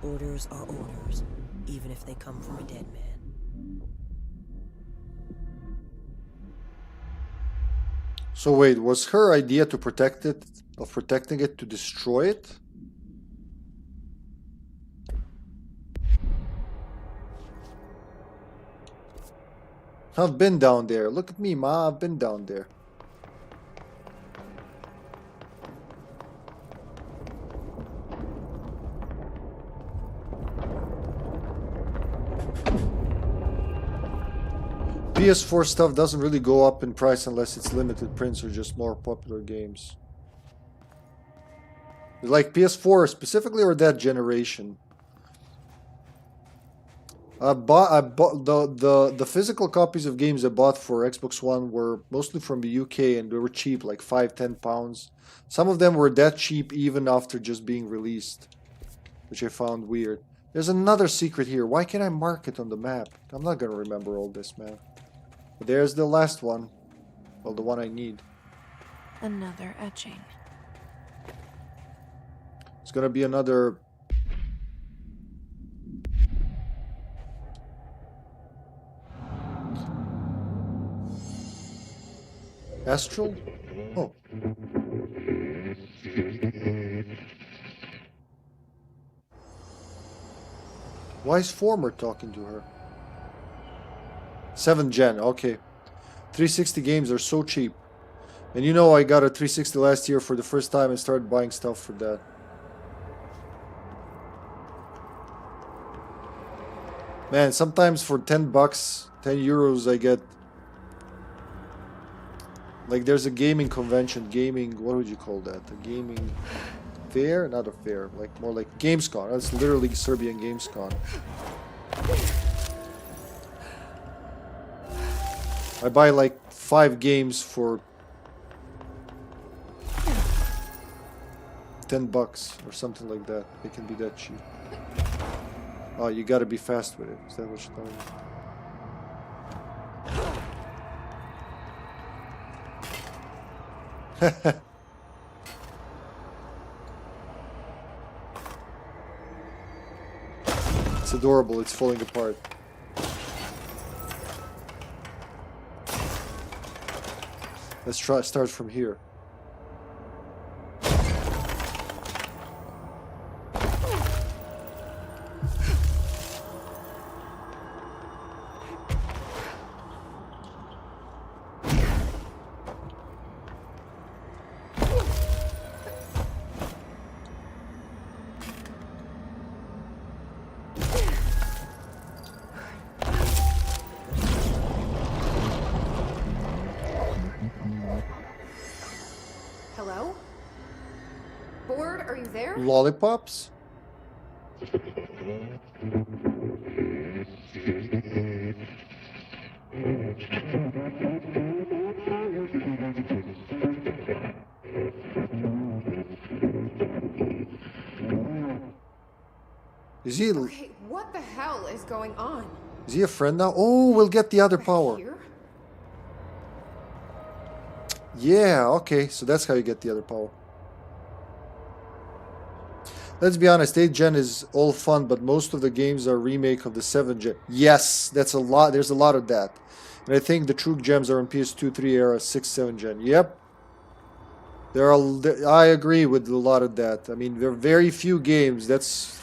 orders are orders, even if they come from a dead man. So wait, was her idea to protect it, of protecting it, to destroy it? I've been down there. Look at me, Ma. I've been down there. PS4 stuff doesn't really go up in price unless it's limited prints or just more popular games. Like PS4 specifically, or that generation? I bought the physical copies of games I bought for Xbox One were mostly from the UK, and they were cheap, like £5–10. Some of them were that cheap even after just being released, which I found weird. There's another secret here. Why can't I mark it on the map? I'm not gonna remember all this, man. But there's the last one. Well, the one I need. Another etching. It's gonna be another... Astral? Oh. Why is Former talking to her? 7th gen, okay. 360 games are so cheap. And you know I got a 360 last year for the first time and started buying stuff for that. Man, sometimes for 10 bucks, 10 euros I get... Like there's a gaming convention, what would you call that? A gaming fair? Not a fair, like more like Gamescom. That's literally Serbian Gamescom. I buy like 5 games for 10 bucks or something like that. It can be that cheap. Oh, you gotta be fast with it. Is that what you're telling me? It's adorable, it's falling apart. Let's start from here. Hello? Board, are you there? Lollipops? Is he... Okay, what the hell is going on? Is he a friend now? Oh, we'll get the other power. Here? Yeah, okay, so that's how you get the other power. Let's be honest, 8th gen is all fun, but most of the games are remake of the 7th gen. Yes, that's a lot. There's a lot of that. And I think the true gems are in PS2, 3 era, 6, 7 gen. Yep. I agree with a lot of that. I mean, there are very few games. That's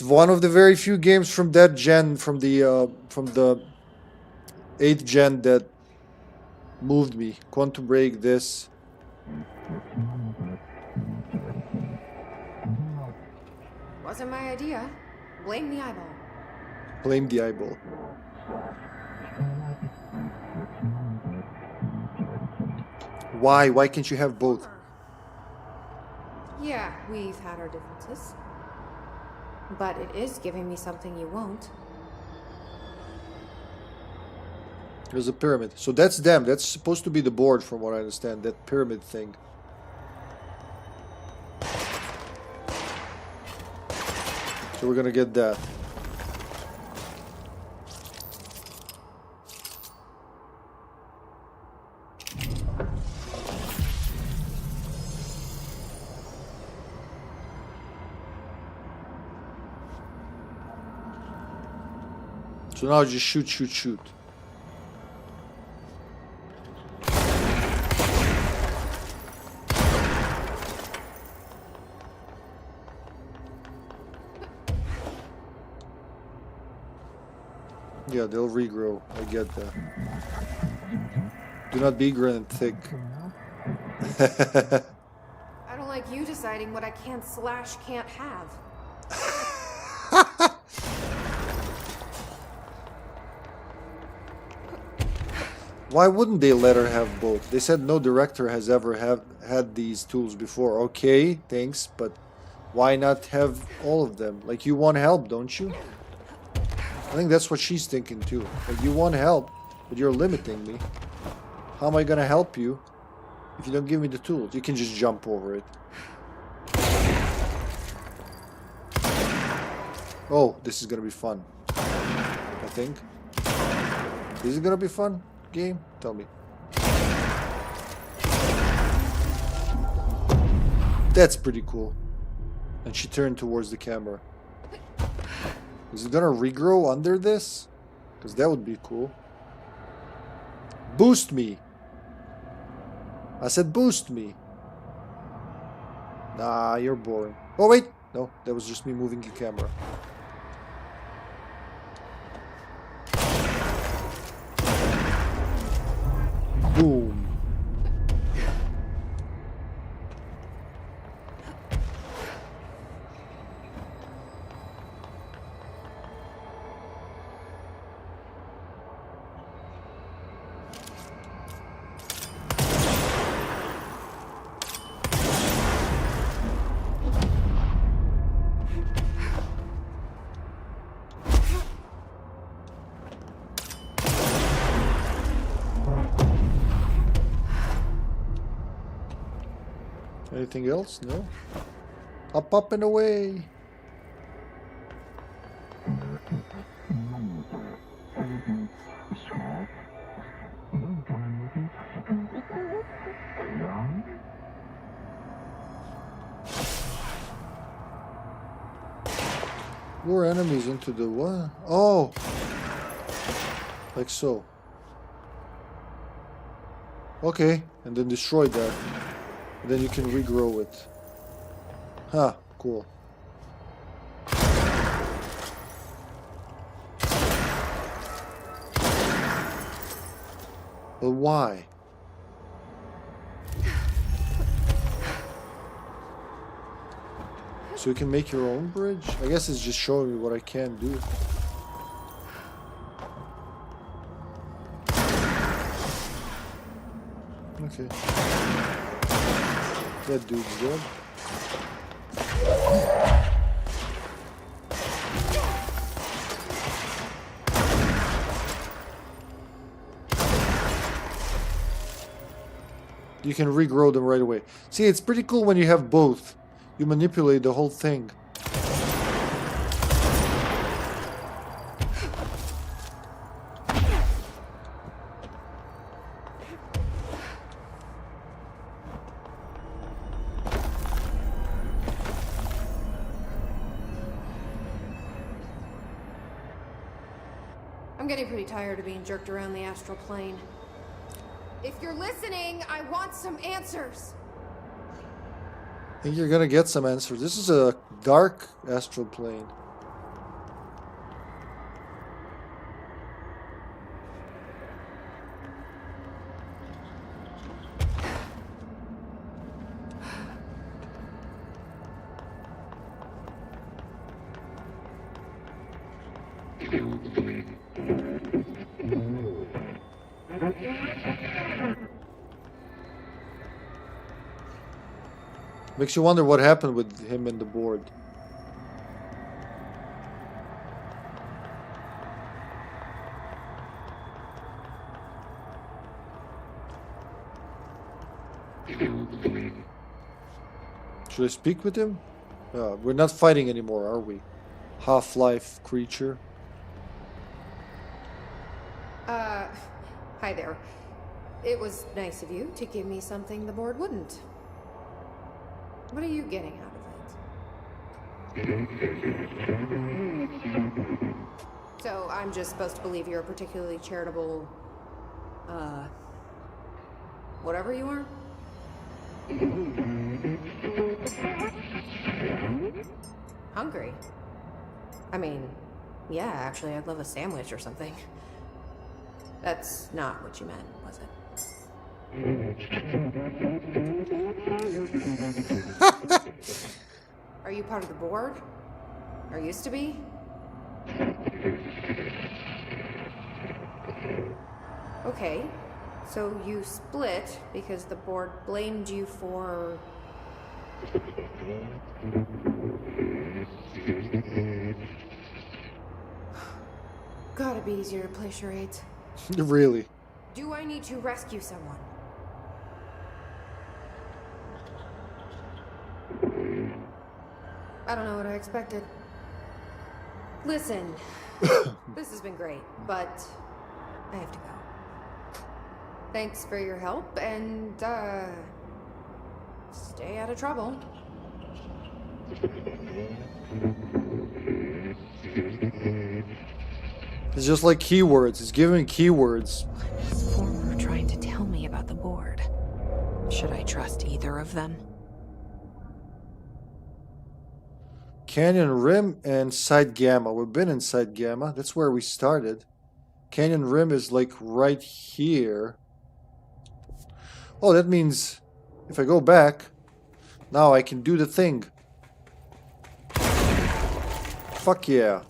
one of the very few games from that gen, from the 8th gen that moved me. Quantum Break, this. Wasn't my idea. Blame the eyeball. Blame the eyeball. Why? Why can't you have both? Yeah, we've had our differences. But it is giving me something you won't. There's a pyramid. So that's them. That's supposed to be the board, from what I understand. That pyramid thing. So we're gonna get that. So now just shoot, shoot, shoot. Yeah, they'll regrow. I get that. Do not be grand thick. I don't like you deciding what I can/can't have. Why wouldn't they let her have both? They said no director has ever had these tools before. Okay, thanks, but why not have all of them? Like, you want help, don't you? I think that's what she's thinking too. Like, you want help, but you're limiting me. How am I gonna help you if you don't give me the tools? You can just jump over it. Oh, this is gonna be fun. I think. Is it gonna be fun? Game? Tell me. That's pretty cool. And she turned towards the camera. Is it gonna regrow under this? Because that would be cool. Boost me! I said boost me! Nah, you're boring. Oh wait! No, that was just me moving the camera. Boom! Anything else? No? Up and away! Lure enemies into the what? Oh! Like so. Okay, and then destroy that. And then you can regrow it. Huh, cool. But why? So you can make your own bridge? I guess it's just showing me what I can do. Okay. That dude's dead. You can regrow them right away. See, it's pretty cool when you have both. You manipulate the whole thing. I'm getting pretty tired of being jerked around the astral plane. If you're listening, I want some answers. I think you're gonna get some answers. This is a dark astral plane. Makes you wonder what happened with him and the board. Should I speak with him? We're not fighting anymore, are we? Half-life creature. Hi there. It was nice of you to give me something the board wouldn't. What are you getting out of it? So I'm just supposed to believe you're a particularly charitable, whatever you are? Hungry? I mean, yeah, actually, I'd love a sandwich or something. That's not what you meant, was it? Are you part of the board? Or used to be? Okay, so you split because the board blamed you for... Gotta be easier to play charades. Really? Do I need to rescue someone? I don't know what I expected. Listen, this has been great, but I have to go. Thanks for your help, and, stay out of trouble. It's just like keywords. It's giving keywords. What is Former trying to tell me about the board? Should I trust either of them? Canyon Rim and Side Gamma. We've been in Side Gamma. That's where we started. Canyon Rim is like right here. Oh, that means if I go back, now I can do the thing. Fuck yeah.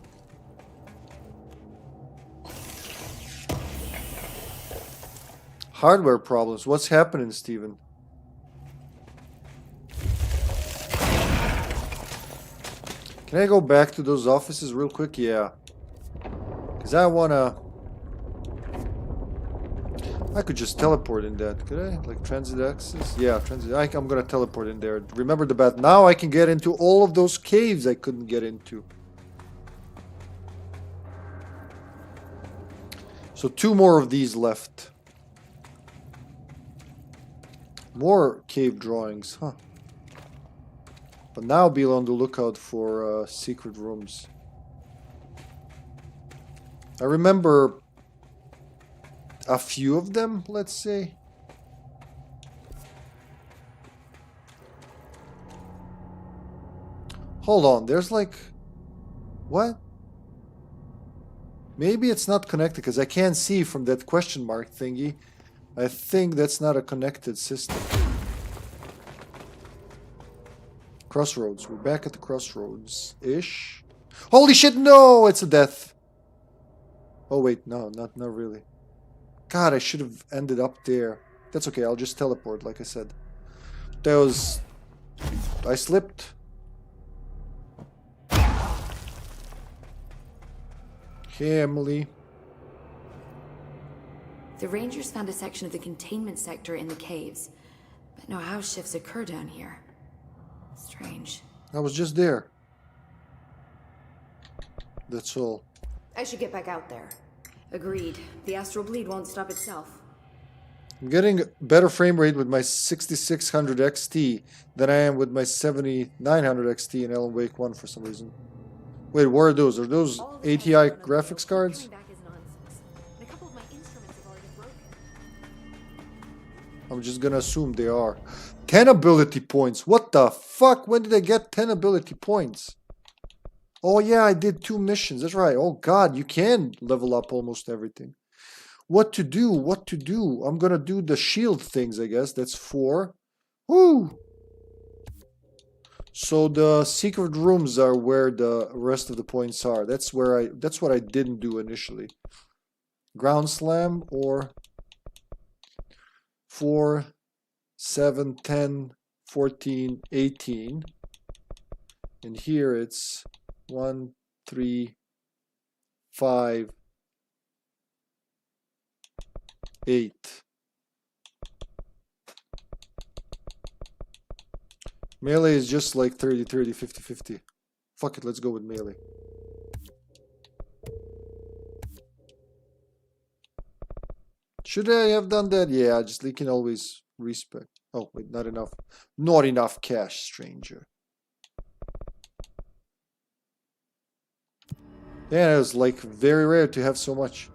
Hardware problems. What's happening, Steven? Can I go back to those offices real quick? Yeah. Because I wanna... I could just teleport in that. Could I? Like transit access? Yeah, transit. I'm gonna teleport in there. Remember the bat. Now I can get into all of those caves I couldn't get into. So 2 more of these left. More cave drawings, huh? But now be on the lookout for secret rooms. I remember a few of them, let's say. Hold on, there's like... What? Maybe it's not connected because I can't see from that question mark thingy. I think that's not a connected system. Crossroads. We're back at the crossroads-ish. Holy shit, no! It's a death. Oh wait, no, not really. God, I should have ended up there. That's okay, I'll just teleport, like I said. That was... I slipped. Hey, Emily. The Rangers found a section of the containment sector in the caves, but no house shifts occur down here. Strange. I was just there. That's all. I should get back out there. Agreed. The astral bleed won't stop itself. I'm getting better frame rate with my 6600 XT than I am with my 7900 XT in Alan Wake 1 for some reason. Wait, what are those? Are those ATI graphics cards? I'm just gonna assume they are. 10 ability points. What the fuck? When did I get 10 ability points? Oh yeah, I did 2 missions. That's right. Oh god, you can level up almost everything. What to do? What to do? I'm gonna do the shield things, I guess. That's 4. Woo! So the secret rooms are where the rest of the points are. That's what I didn't do initially. Ground slam or 4, 7, 10, 14, 18. And here it's 1, 3, 5, 8. Melee is just like 30, 30, 50, 50. Fuck it, let's go with melee. Should I have done that? Yeah, just you can always respec. Oh, wait, not enough. Not enough cash, stranger. Yeah, it was like very rare to have so much.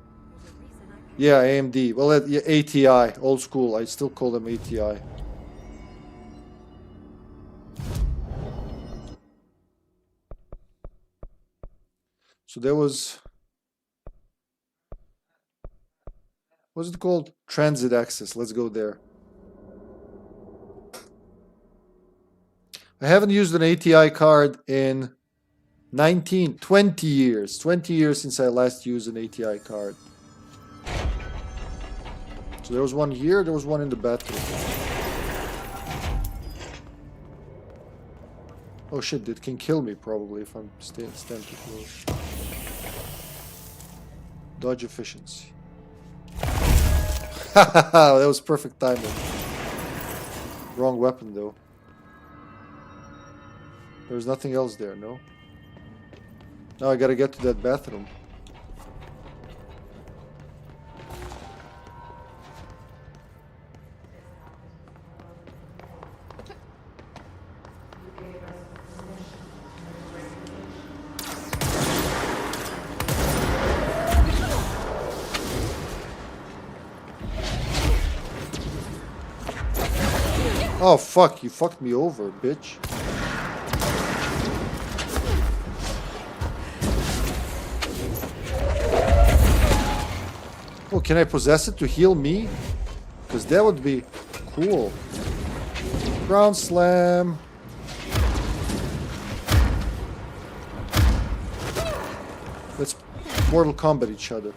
Yeah, AMD. Well, yeah, ATI, old school. I still call them ATI. So there was, what's it called? Transit access. Let's go there. I haven't used an ATI card in 20 years. 20 years since I last used an ATI card. So there was one here, there was one in the bathroom. Oh shit, it can kill me probably if I'm stand too close. Dodge efficiency. Haha, that was perfect timing. Wrong weapon though. There's nothing else there, no? Now I gotta get to that bathroom. Oh fuck, you fucked me over, bitch. Oh, can I possess it to heal me? Because that would be cool. Ground slam. Let's Mortal Kombat each other.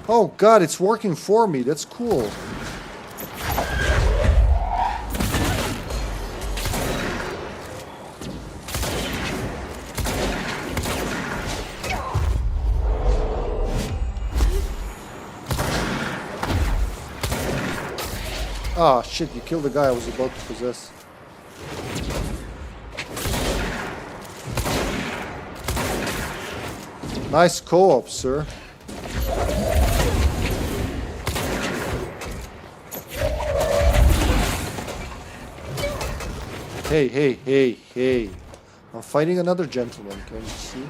Oh god, it's working for me. That's cool. Ah, shit, you killed the guy I was about to possess. Nice co-op, sir. Hey, hey, hey, hey. I'm fighting another gentleman, can you see?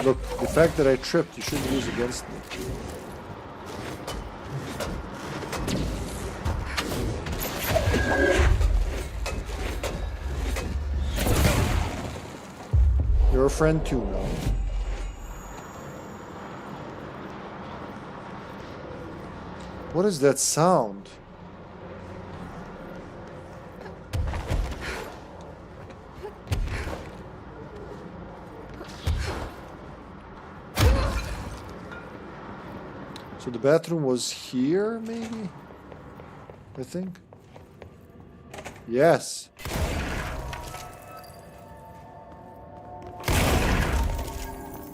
Look, the fact that I tripped, you shouldn't use against me. You're a friend too now. What is that sound? So the bathroom was here, maybe? I think. Yes.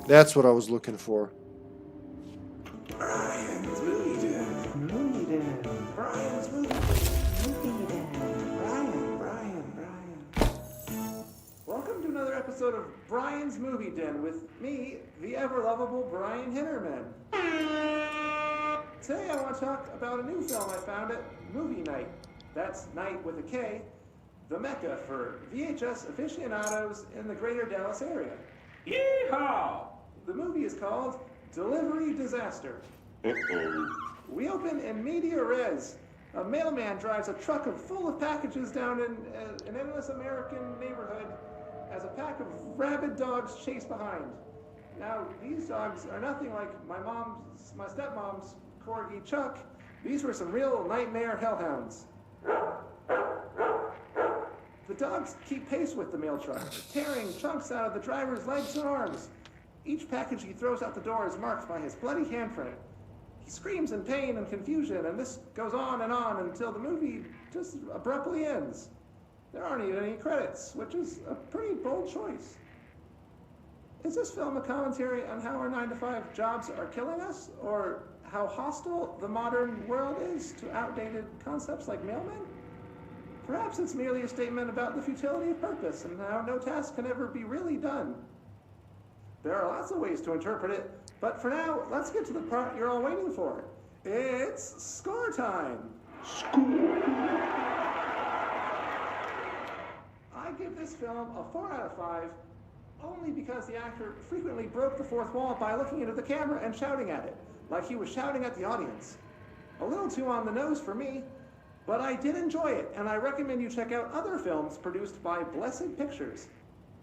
That's what I was looking for. Brian's Movie Den. Movie Den. Brian's Movie Den. Brian. Welcome to another episode of Brian's Movie Den with me, the ever-lovable Brian Hinnerman. Today I want to talk about a new film I found at Movie Night. That's Night with a K, the mecca for VHS aficionados in the greater Dallas area. Yeehaw! The movie is called Delivery Disaster. We open in media res. A mailman drives a truck full of packages down in an endless American neighborhood as a pack of rabid dogs chase behind. Now, these dogs are nothing like my stepmom's corgi Chuck. These were some real nightmare hellhounds. The dogs keep pace with the mail truck, tearing chunks out of the driver's legs and arms. Each package he throws out the door is marked by his bloody handprint. He screams in pain and confusion, and this goes on until the movie just abruptly ends. There aren't even any credits, which is a pretty bold choice. Is this film a commentary on how our 9-to-5 jobs are killing us, or how hostile the modern world is to outdated concepts like mailmen? Perhaps it's merely a statement about the futility of purpose and how no task can ever be really done. There are lots of ways to interpret it, but for now, let's get to the part you're all waiting for. It's score time. I give this film a 4 out of 5, only because the actor frequently broke the fourth wall by looking into the camera and shouting at it, like he was shouting at the audience. A little too on the nose for me, but I did enjoy it, and I recommend you check out other films produced by Blessed Pictures.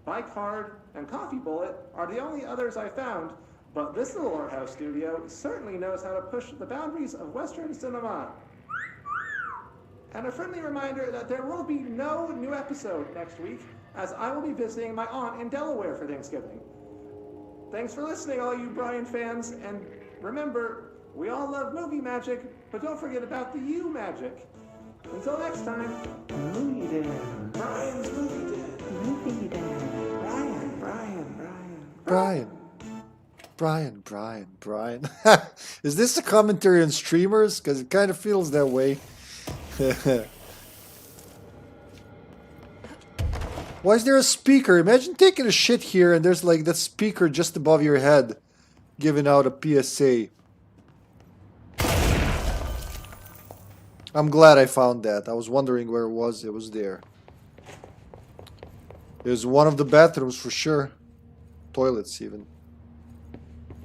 Bike Hard and Coffee Bullet are the only others I found, but this little art house studio certainly knows how to push the boundaries of Western cinema. And a friendly reminder that there will be no new episode next week, as I will be visiting my aunt in Delaware for Thanksgiving. Thanks for listening, all you Brian fans, and remember, we all love movie magic, but don't forget about the you magic. Until next time. Movie Den. Brian's Movie Den. Movie Den. Brian. Is this a commentary on streamers? Because it kind of feels that way. Why is there a speaker? Imagine taking a shit here and there's like that speaker just above your head giving out a PSA. I'm glad I found that. I was wondering where it was. It was there. There's one of the bathrooms for sure. Toilets even.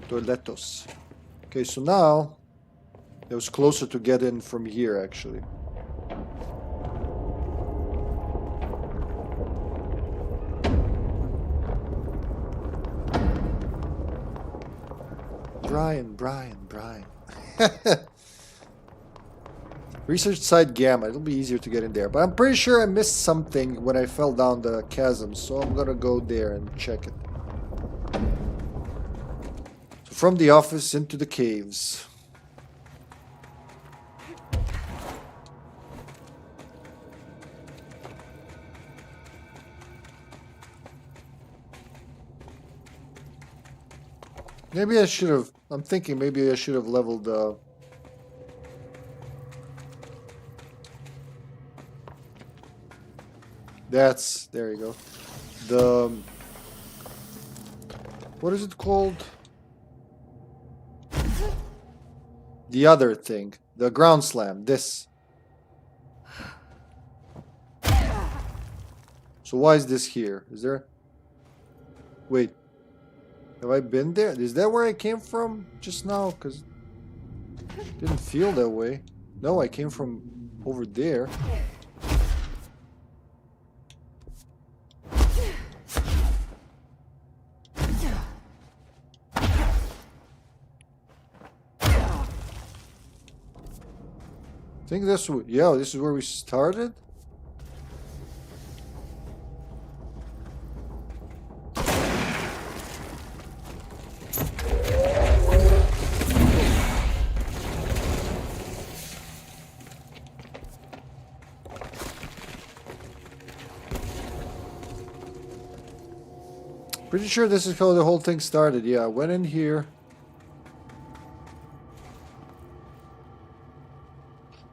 Toiletos. Okay, so now it was closer to get in from here actually. Brian. Research site Gamma. It'll be easier to get in there. But I'm pretty sure I missed something when I fell down the chasm. So I'm gonna go there and check it. So from the office into the caves. Maybe I should have... I'm thinking maybe I should have leveled That's... There you go. The... What is it called? The other thing. The ground slam. This. So why is this here? Is there... Wait. Have I been there? Is that where I came from just now? Because it didn't feel that way. No, I came from over there. I think this... Yeah, this is where we started? Pretty sure this is how the whole thing started. Yeah, I went in here.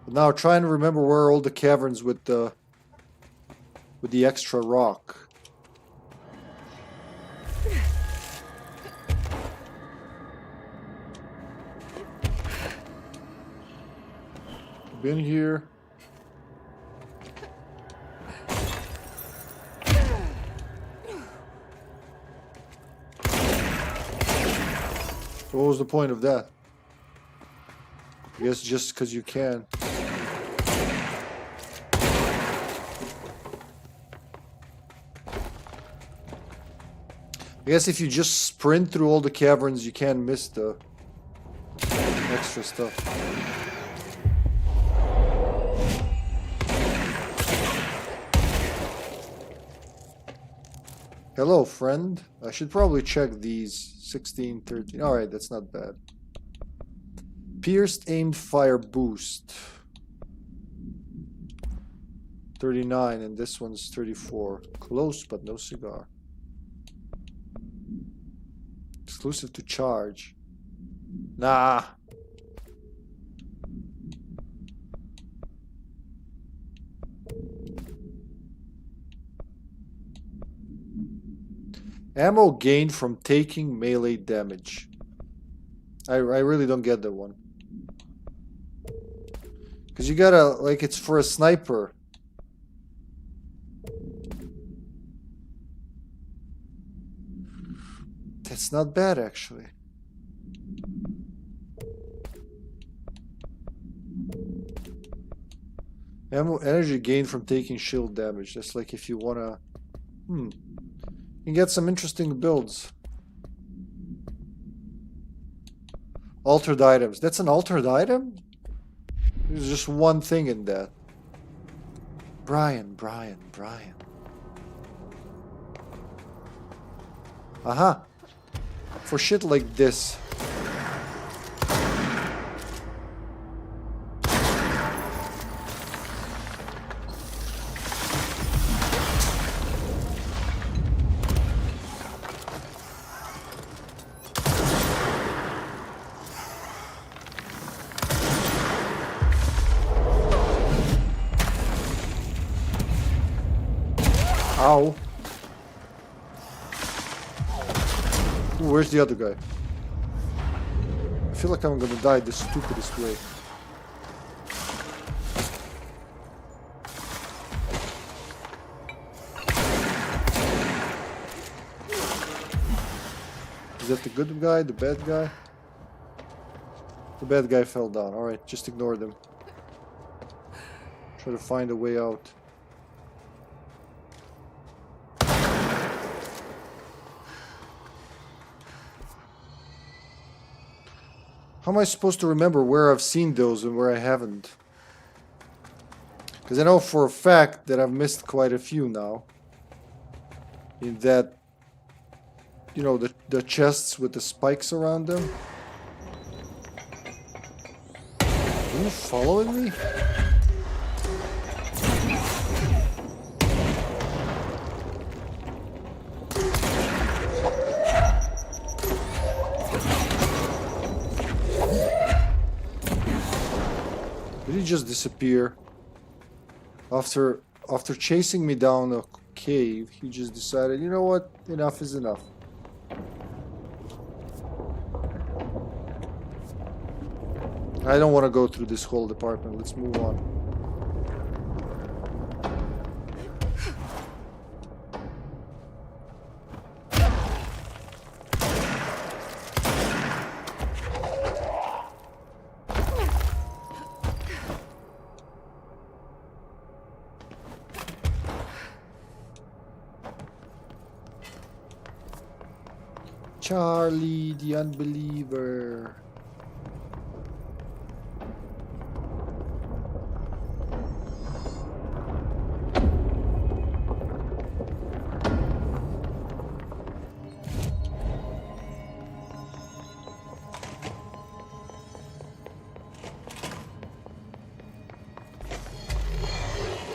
But now trying to remember where are all the caverns with the extra rock. Been here. So what was the point of that? I guess just because you can. I guess if you just sprint through all the caverns, you can't miss the extra stuff. Hello, friend. I should probably check these. 16, 13. Alright, that's not bad. Pierced aimed fire boost. 39, and this one's 34. Close, but no cigar. Exclusive to charge. Nah. Ammo gained from taking melee damage. I really don't get that one. Because you gotta, like, it's for a sniper. That's not bad, actually. Ammo energy gained from taking shield damage. That's like if you wanna... You can get some interesting builds. Altered items. That's an altered item? There's just one thing in that. Brian. Aha. For shit like this. Ow. Ooh, where's the other guy? I feel like I'm gonna die the stupidest way. Is that the good guy, the bad guy? The bad guy fell down. Alright, just ignore them. Try to find a way out. How am I supposed to remember where I've seen those and where I haven't? Because I know for a fact that I've missed quite a few now. In that, you know, the chests with the spikes around them. Are you following me? Did he just disappear? After chasing me down a cave, he just decided, you know what? Enough is enough. I don't want to go through this whole department. Let's move on. Charlie the Unbeliever.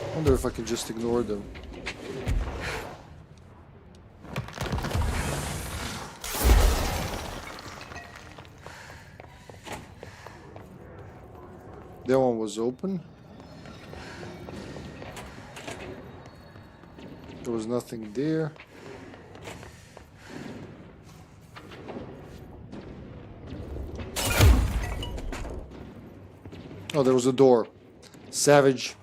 I wonder if I can just ignore them. That one was open. There was nothing there. Oh, there was a door. Savage.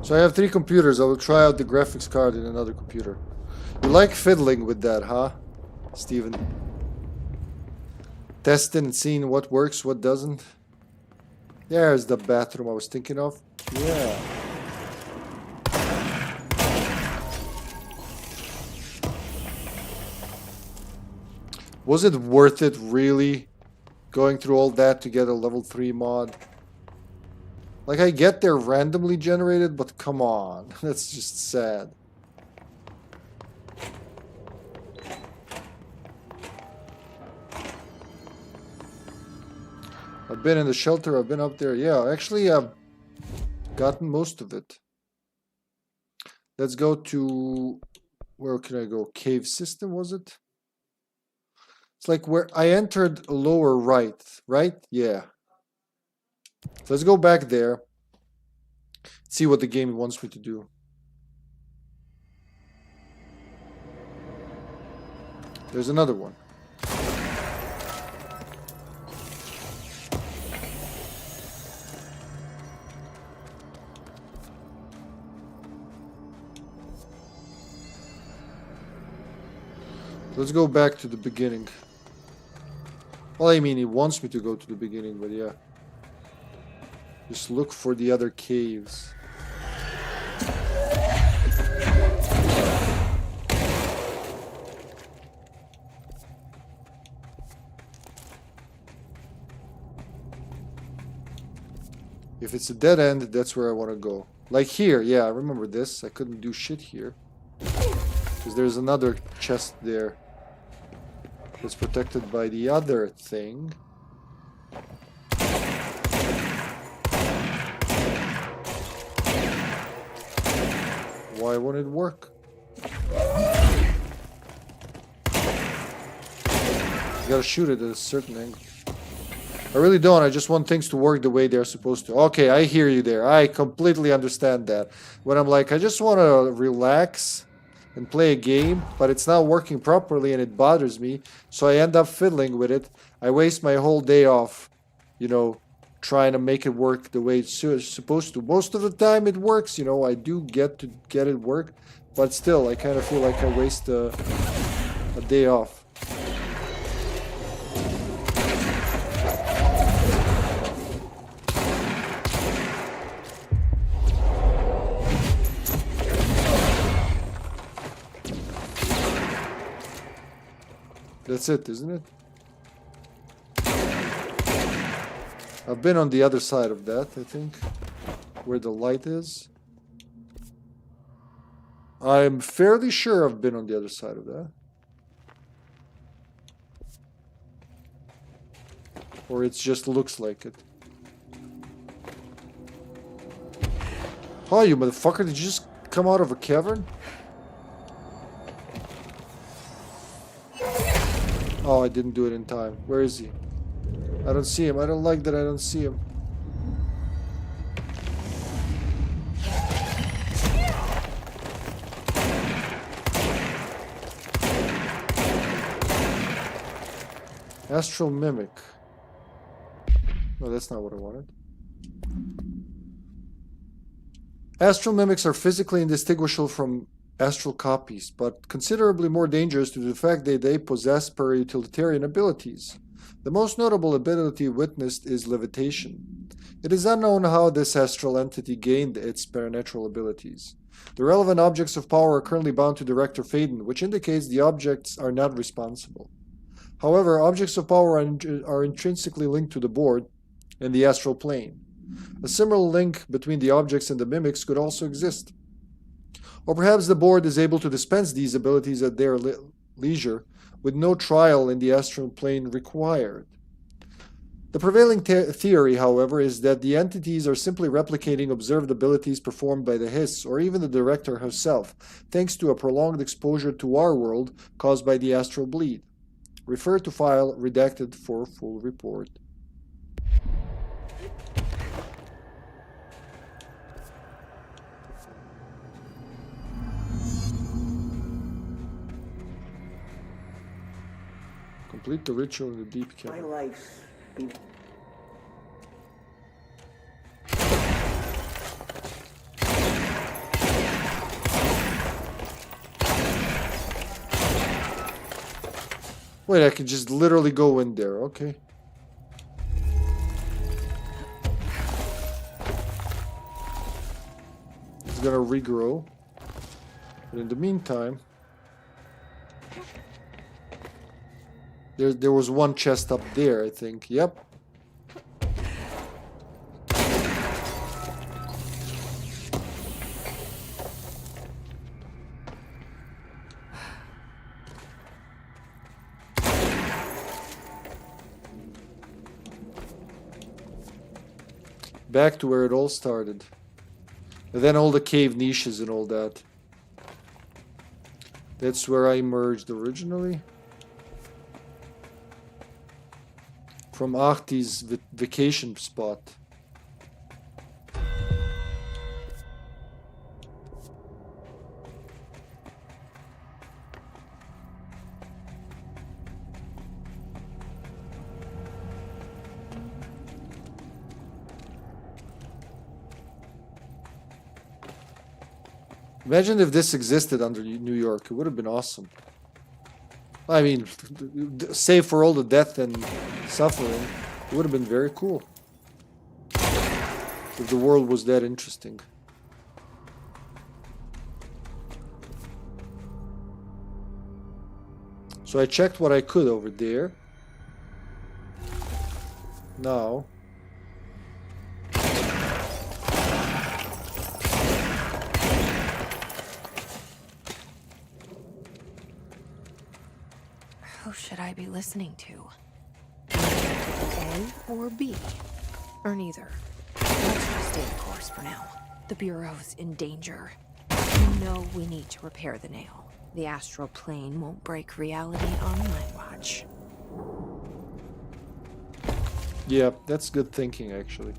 So I have 3 computers. I will try out the graphics card in another computer. You like fiddling with that, huh, Steven? Testing and seeing what works, what doesn't. There's the bathroom I was thinking of. Yeah. Was it worth it, really? Going through all that to get a level 3 mod? Like, I get they're randomly generated, but come on. That's just sad. I've been in the shelter, I've been up there. Yeah, actually, I've gotten most of it. Let's go to... Where can I go? Cave system, was it? It's like where I entered lower right, right? Yeah. So let's go back there. See what the game wants me to do. There's another one. Let's go back to the beginning. Well, I mean, he wants me to go to the beginning, but yeah. Just look for the other caves. If it's a dead end, that's where I want to go. Like here, yeah, I remember this. I couldn't do shit here. Because there's another chest there. It's protected by the other thing. Why won't it work? You gotta shoot it at a certain angle. I really don't. I just want things to work the way they're supposed to. Okay, I hear you there. I completely understand that. When I'm like, I just want to relax and play a game, but it's not working properly and it bothers me, so I end up fiddling with it. I waste my whole day off, you know, trying to make it work the way it's supposed to. Most of the time it works, you know, I do get it work, but still, I kind of feel like I waste a day off. That's it, isn't it? I've been on the other side of that, I think. Where the light is. I'm fairly sure I've been on the other side of that. Or it just looks like it. Oh, you motherfucker, did you just come out of a cavern? Oh, I didn't do it in time. Where is he? I don't see him. I don't like that I don't see him. Astral Mimic. No, that's not what I wanted. Astral Mimics are physically indistinguishable from astral copies, but considerably more dangerous due to the fact that they possess para-utilitarian abilities. The most notable ability witnessed is levitation. It is unknown how this astral entity gained its paranatural abilities. The relevant objects of power are currently bound to Director Faden, which indicates the objects are not responsible. However, objects of power are intrinsically linked to the board and the astral plane. A similar link between the objects and the mimics could also exist. Or perhaps the board is able to dispense these abilities at their leisure, with no trial in the astral plane required. The prevailing theory, however, is that the entities are simply replicating observed abilities performed by the Hiss, or even the Director herself, thanks to a prolonged exposure to our world caused by the astral bleed. Refer to file redacted for full report. Complete the ritual in the deep cavern. My life's been... Wait, I can just literally go in there. Okay. It's gonna regrow. But in the meantime, there was one chest up there, I think. Yep. Back to where it all started. And then all the cave niches and all that. That's where I emerged originally. From Ahti's vacation spot. Imagine if this existed under New York. It would have been awesome. I mean, save for all the death and suffering, it would have been very cool. If the world was that interesting. So I checked what I could over there. Now... Who should I be listening to? A or B? Or neither? Let's just stay the course for now. The Bureau's in danger. You know we need to repair the nail. The Astral Plane won't break reality on my watch. Yeah, that's good thinking, actually.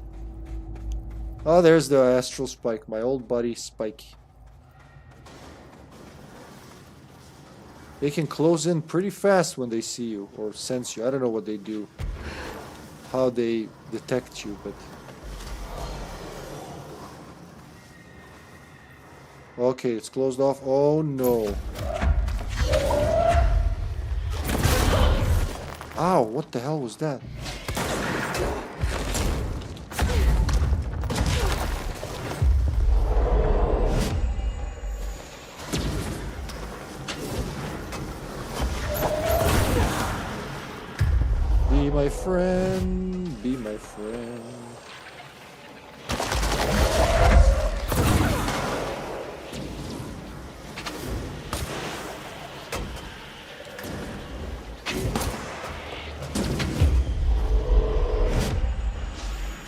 Oh, there's the Astral Spike, my old buddy Spikey. They can close in pretty fast when they see you or sense you. I don't know what they do, how they detect you, but... Okay, it's closed off. Oh no. Ow, what the hell was that? Be my friend, be my friend.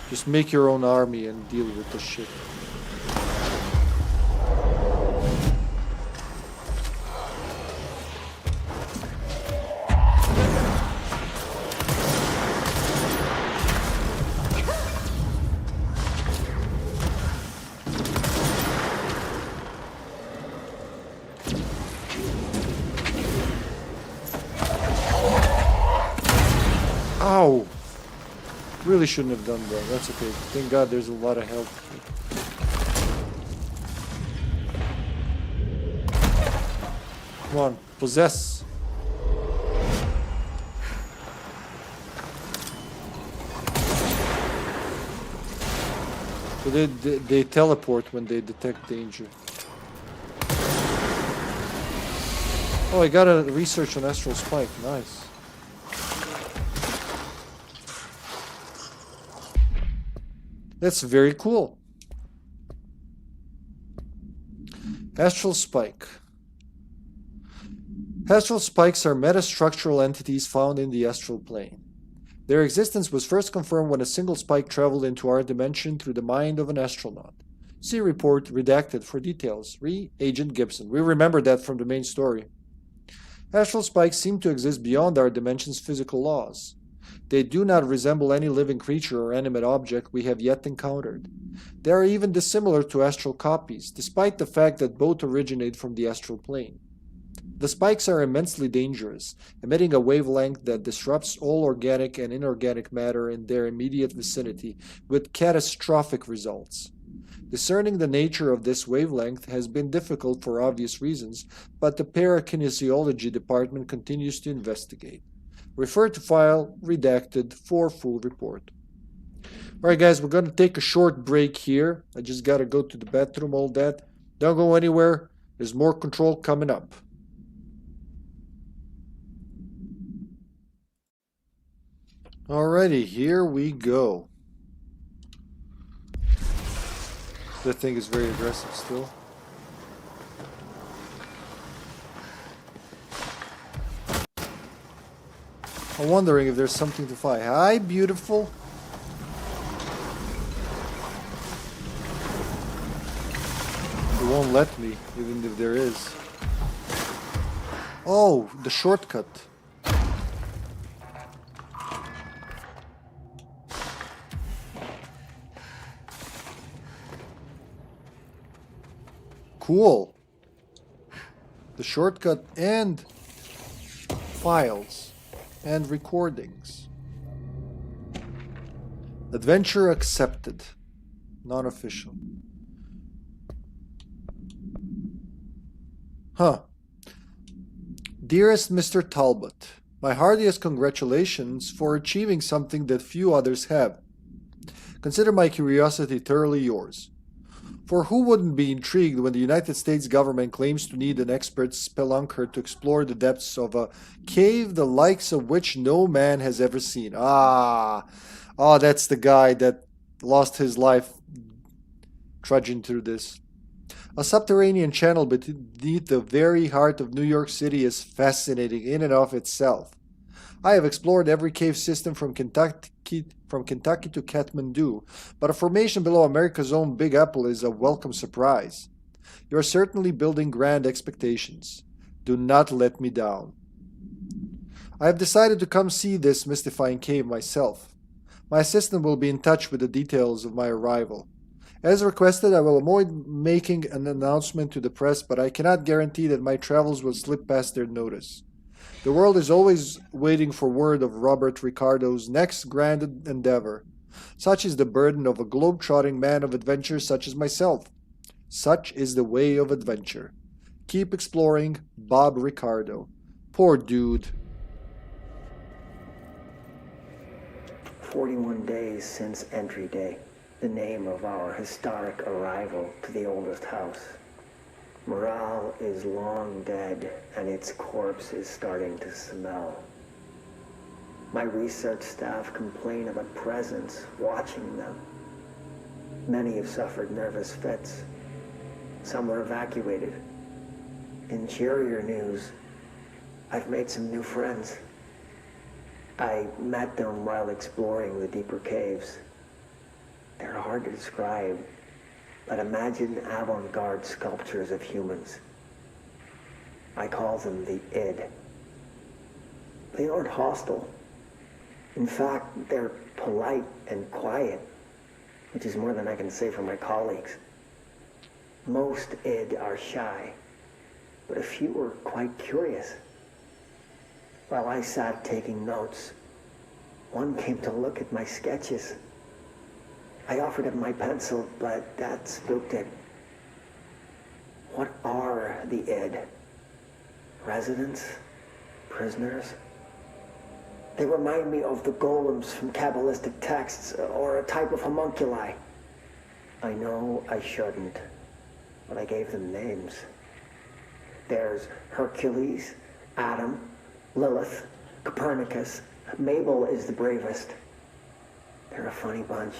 Just make your own army and deal with the shit. Ow! Really shouldn't have done that. That's okay. Thank God there's a lot of help. Come on, possess. So they teleport when they detect danger. Oh, I got a research on Astral Spike. Nice. That's very cool. Astral Spike. Astral spikes are metastructural entities found in the astral plane. Their existence was first confirmed when a single spike traveled into our dimension through the mind of an astronaut. See report redacted for details. Re Agent Gibson. We remember that from the main story. Astral spikes seem to exist beyond our dimension's physical laws. They do not resemble any living creature or animate object we have yet encountered. They are even dissimilar to astral copies, despite the fact that both originate from the astral plane. The spikes are immensely dangerous, emitting a wavelength that disrupts all organic and inorganic matter in their immediate vicinity, with catastrophic results. Discerning the nature of this wavelength has been difficult for obvious reasons, but the parakinesiology department continues to investigate. Refer to file redacted for full report. Alright guys, we're going to take a short break here. I just got to go to the bathroom, all that. Don't go anywhere. There's more control coming up. Alrighty, here we go. That thing is very aggressive still. I'm wondering if there's something to fight. Hi, beautiful. It won't let me, even if there is. Oh, the shortcut. Cool. The shortcut and files and recordings. Adventure accepted. Non-official. Huh. Dearest Mr. Talbot, my heartiest congratulations for achieving something that few others have. Consider my curiosity thoroughly yours. For who wouldn't be intrigued when the United States government claims to need an expert spelunker to explore the depths of a cave the likes of which no man has ever seen? Oh, that's the guy that lost his life trudging through this. A subterranean channel beneath the very heart of New York City is fascinating in and of itself. I have explored every cave system from Kentucky to Kathmandu, but a formation below America's own Big Apple is a welcome surprise. You are certainly building grand expectations. Do not let me down. I have decided to come see this mystifying cave myself. My assistant will be in touch with the details of my arrival. As requested, I will avoid making an announcement to the press, but I cannot guarantee that my travels will slip past their notice. The world is always waiting for word of Robert Ricardo's next grand endeavor. Such is the burden of a globe-trotting man of adventure such as myself. Such is the way of adventure. Keep exploring, Bob Ricardo. Poor dude. 41 days since entry day, the name of our historic arrival to the oldest house. Morale is long dead, and its corpse is starting to smell. My research staff complain of a presence watching them. Many have suffered nervous fits. Some were evacuated. In cheerier news, I've made some new friends. I met them while exploring the deeper caves. They're hard to describe, but imagine avant-garde sculptures of humans. I call them the id. They aren't hostile. In fact, they're polite and quiet, which is more than I can say for my colleagues. Most id are shy, but a few are quite curious. While I sat taking notes, one came to look at my sketches. I offered him my pencil, but that spooked it. What are the id? Residents? Prisoners? They remind me of the golems from Kabbalistic texts, or a type of homunculi. I know I shouldn't, but I gave them names. There's Hercules, Adam, Lilith, Copernicus. Mabel is the bravest. They're a funny bunch.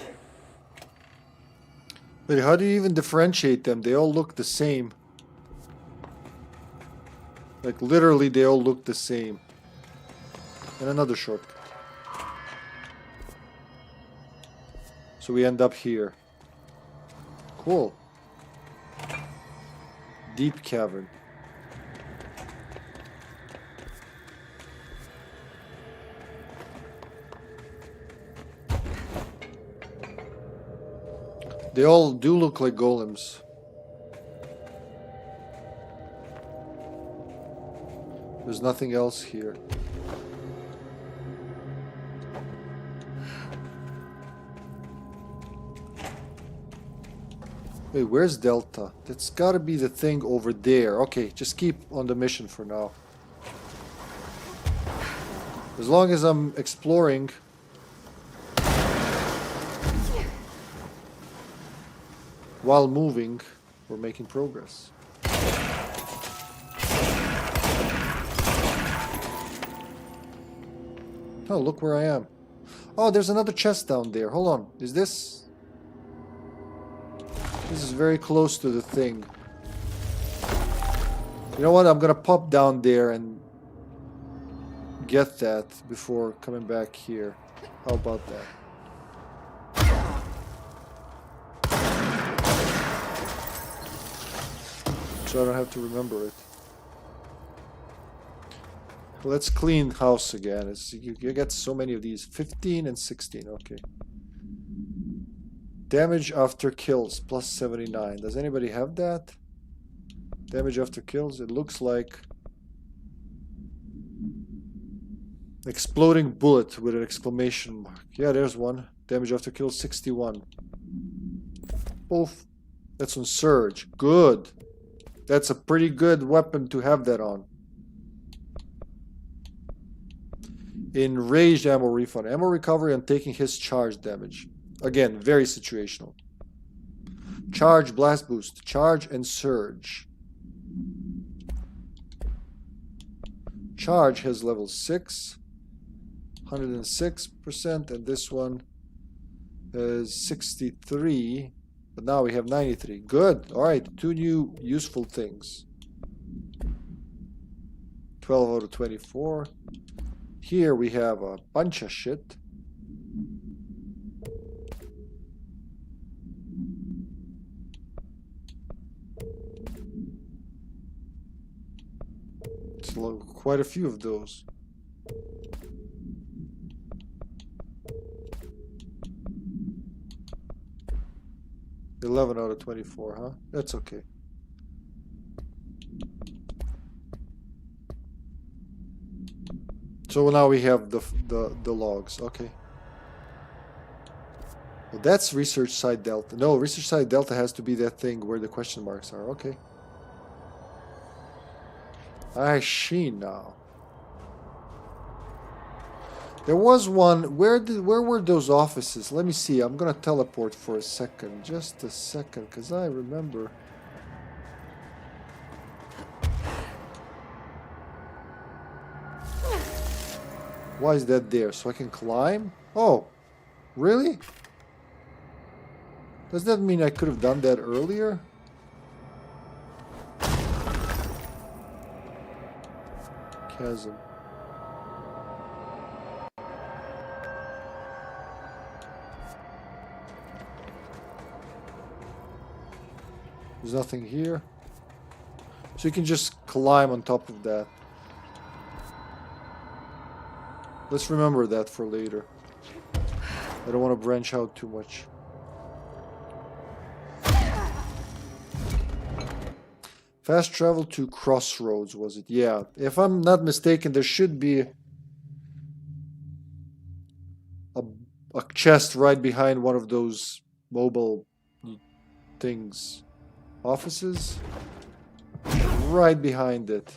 But how do you even differentiate them? They all look the same. Like literally they all look the same. And another shortcut. So we end up here. Cool. Deep cavern. They all do look like golems. There's nothing else here. Wait, where's Delta? That's gotta be the thing over there. Okay, just keep on the mission for now. As long as I'm exploring. While moving, we're making progress. Oh, look where I am. Oh, there's another chest down there. Hold on. Is this... This is very close to the thing. You know what? I'm gonna pop down there and get that before coming back here. How about that? So I don't have to remember it. Let's clean house again. You get so many of these. 15 and 16. Okay. Damage after kills plus 79. Does anybody have that? Damage after kills. It looks like exploding bullet with an exclamation mark. Yeah, there's one. Damage after kills 61. Both. That's on Surge. Good. That's a pretty good weapon to have that on. Enraged ammo refund. Ammo recovery on taking his charge damage. Again, very situational. Charge, blast boost. Charge and surge. Charge has level 6. 106%. And this one is 63. But now we have 93. Good. Alright, 2 new useful things. 12 out of 24. Here we have a bunch of shit. It's quite a few of those. $11 out of 24, huh? That's okay. So now we have the logs. Okay. Well, that's research site delta. No, research site delta has to be that thing where the question marks are. Okay. I see now. There was one. Where were those offices? Let me see. I'm gonna teleport for a second. Just a second, because I remember. Why is that there? So I can climb? Oh, really? Does that mean I could have done that earlier? Chasm. There's nothing here. So you can just climb on top of that. Let's remember that for later. I don't want to branch out too much. Fast travel to Crossroads, was it? Yeah. If I'm not mistaken, there should be a chest right behind one of those mobile things. Offices? Right behind it.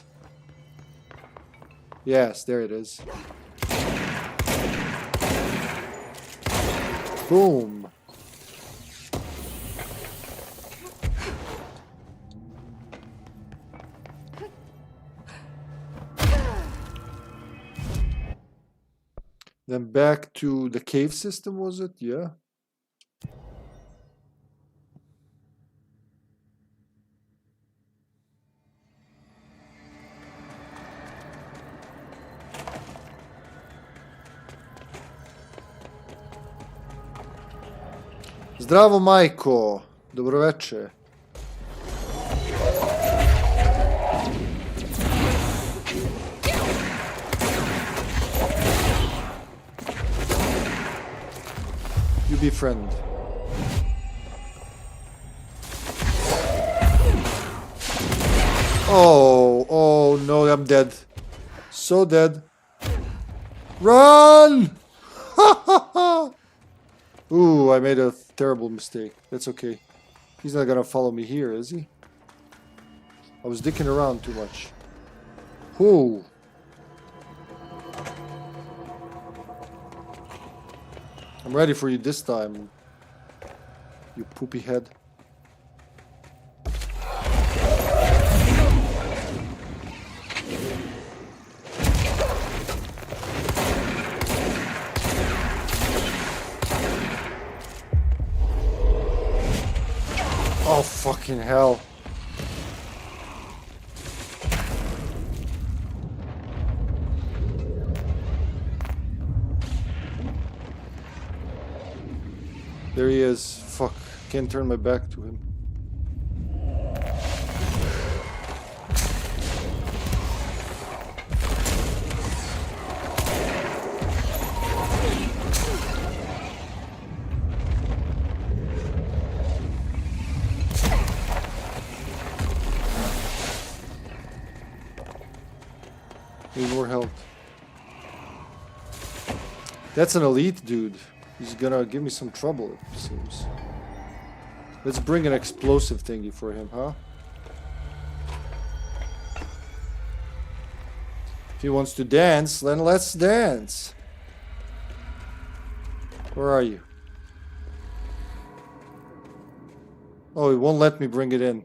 Yes, there it is. Boom. Then back to the cave system, was it? Yeah. Zdravo, Majko. Dobroveče. You be friend. Oh no, I'm dead. So dead. Run! Ooh, I made a terrible mistake. That's okay. He's not gonna follow me here, is he? I was dicking around too much. Ooh. I'm ready for you this time, you poopy head. Oh, fucking hell. There he is. Fuck. Can't turn my back to him. Need more help. That's an elite dude. He's gonna give me some trouble, it seems. Let's bring an explosive thingy for him, huh? If he wants to dance, then let's dance. Where are you? Oh, he won't let me bring it in.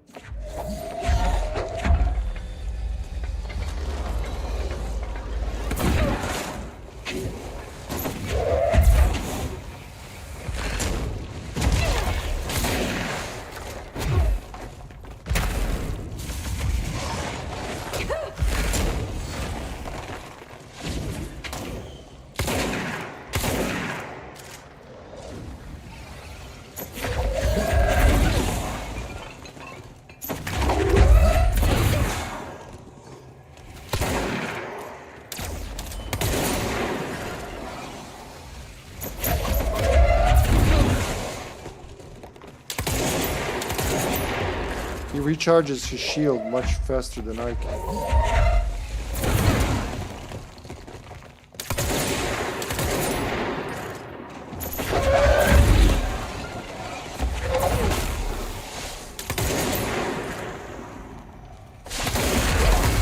He recharges his shield much faster than I can.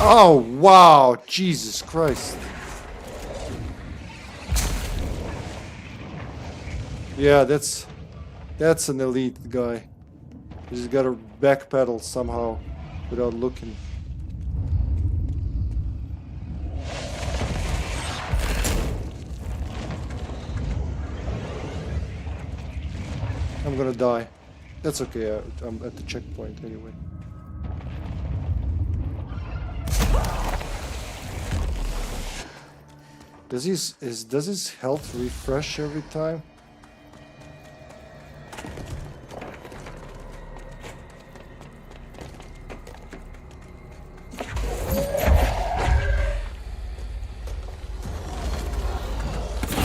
Oh, wow. Jesus Christ. Yeah, that's an elite guy. He's got to backpedal somehow without looking. I'm gonna die. That's okay. I'm at the checkpoint anyway. Does his health refresh every time?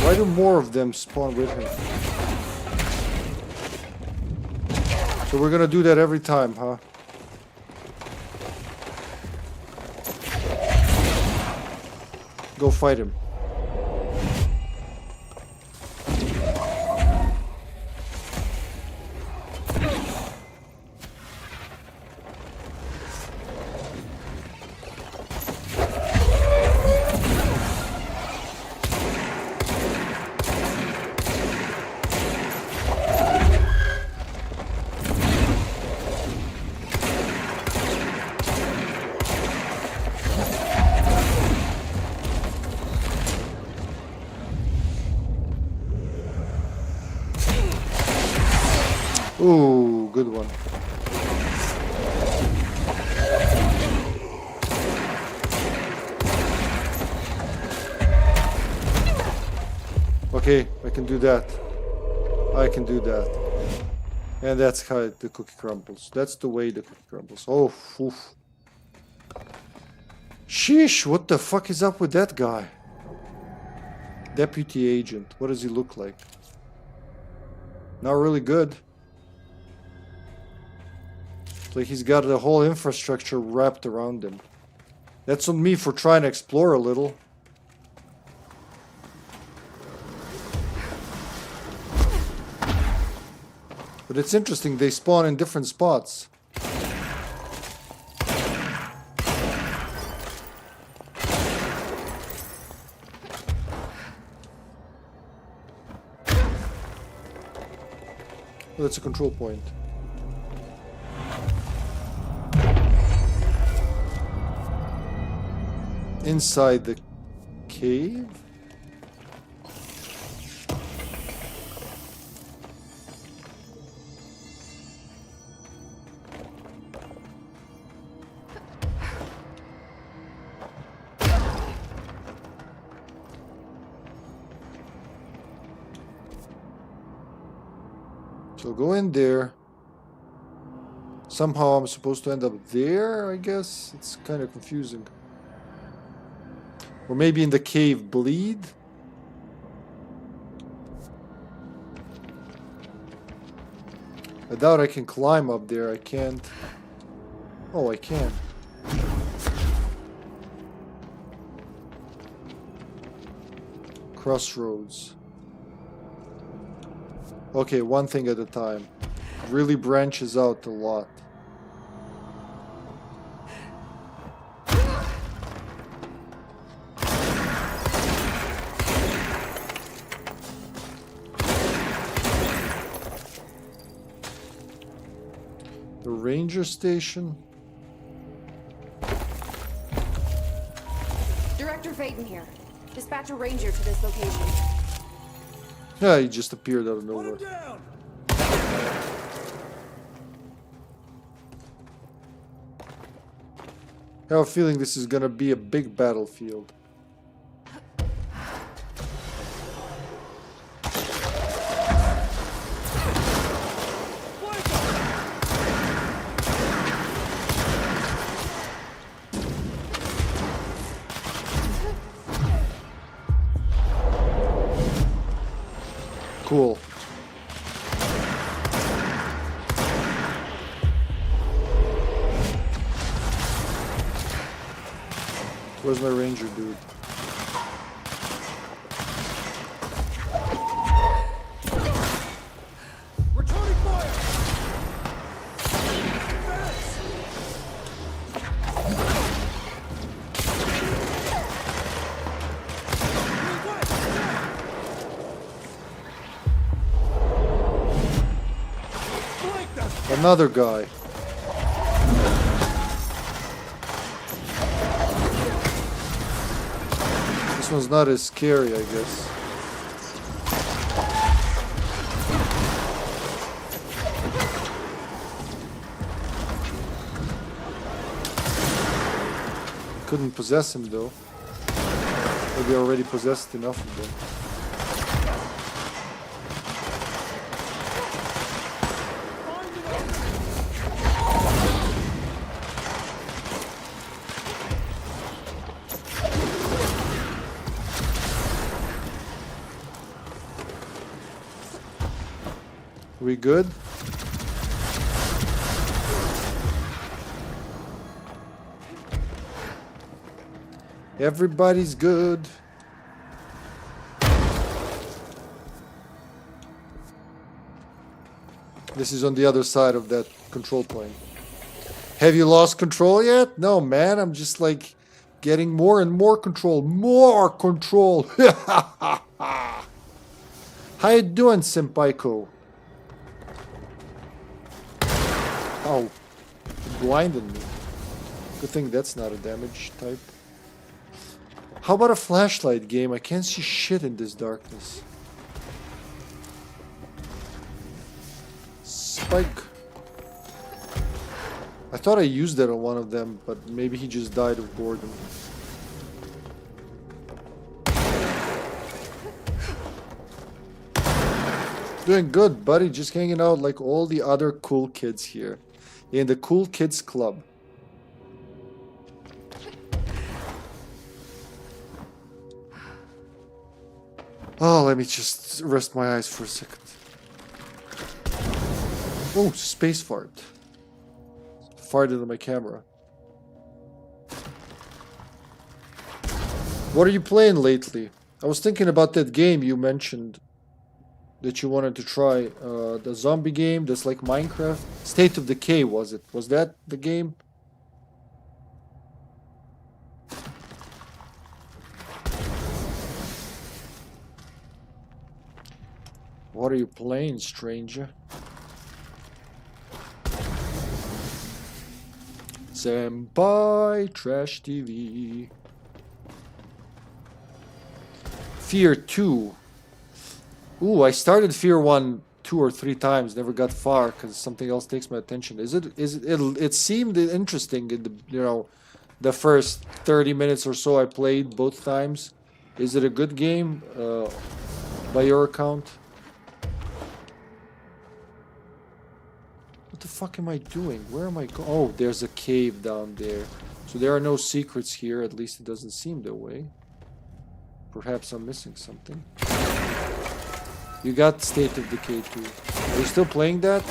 Why do more of them spawn with him? So we're gonna do that every time, huh? Go fight him. Ooh, good one. Okay, I can do that. I can do that. And that's how the cookie crumbles. That's the way the cookie crumbles. Oh, oof. Sheesh, what the fuck is up with that guy? Deputy agent. What does he look like? Not really good. Like he's got the whole infrastructure wrapped around him. That's on me for trying to explore a little. But it's interesting, they spawn in different spots. Oh, that's a control point. Inside the cave? So go in there. Somehow I'm supposed to end up there, I guess. It's kind of confusing. Or maybe in the cave bleed? I doubt I can climb up there. I can't. Oh, I can. Crossroads. Okay, one thing at a time. Really branches out a lot. The ranger station. Director Faden here. Dispatch a ranger to this location. Yeah, he just appeared out of nowhere. I have a feeling this is gonna be a big battlefield. Cool. Where's my ranger dude? Returning fire! Another guy. This one's not as scary, I guess. Couldn't possess him though. Maybe I already possessed enough of them. We good? Everybody's good. This is on the other side of that control plane. Have you lost control yet? No, man. I'm just like getting more and more control. More control. How you doing, Senpaiko? Oh, it blinded me. Good thing that's not a damage type. How about a flashlight game? I can't see shit in this darkness. Spike. I thought I used that on one of them, but maybe he just died of boredom. Doing good, buddy. Just hanging out like all the other cool kids here. In the Cool Kids Club. Oh, let me just rest my eyes for a second. Oh, space fart. Farted on my camera. What are you playing lately? I was thinking about that game you mentioned that you wanted to try. The zombie game that's like Minecraft. State of Decay, was it? Was that the game? What are you playing, stranger? Senpai Trash TV. Fear 2. Ooh, I started Fear 1 2 or 3 times, never got far because something else takes my attention. It seemed interesting in the first 30 minutes or so I played both times. Is it a good game by your account? What the fuck am I doing? Where am I going? Oh, there's a cave down there. So there are no secrets here, at least it doesn't seem that way. Perhaps I'm missing something. You got State of Decay 2. Are you still playing that?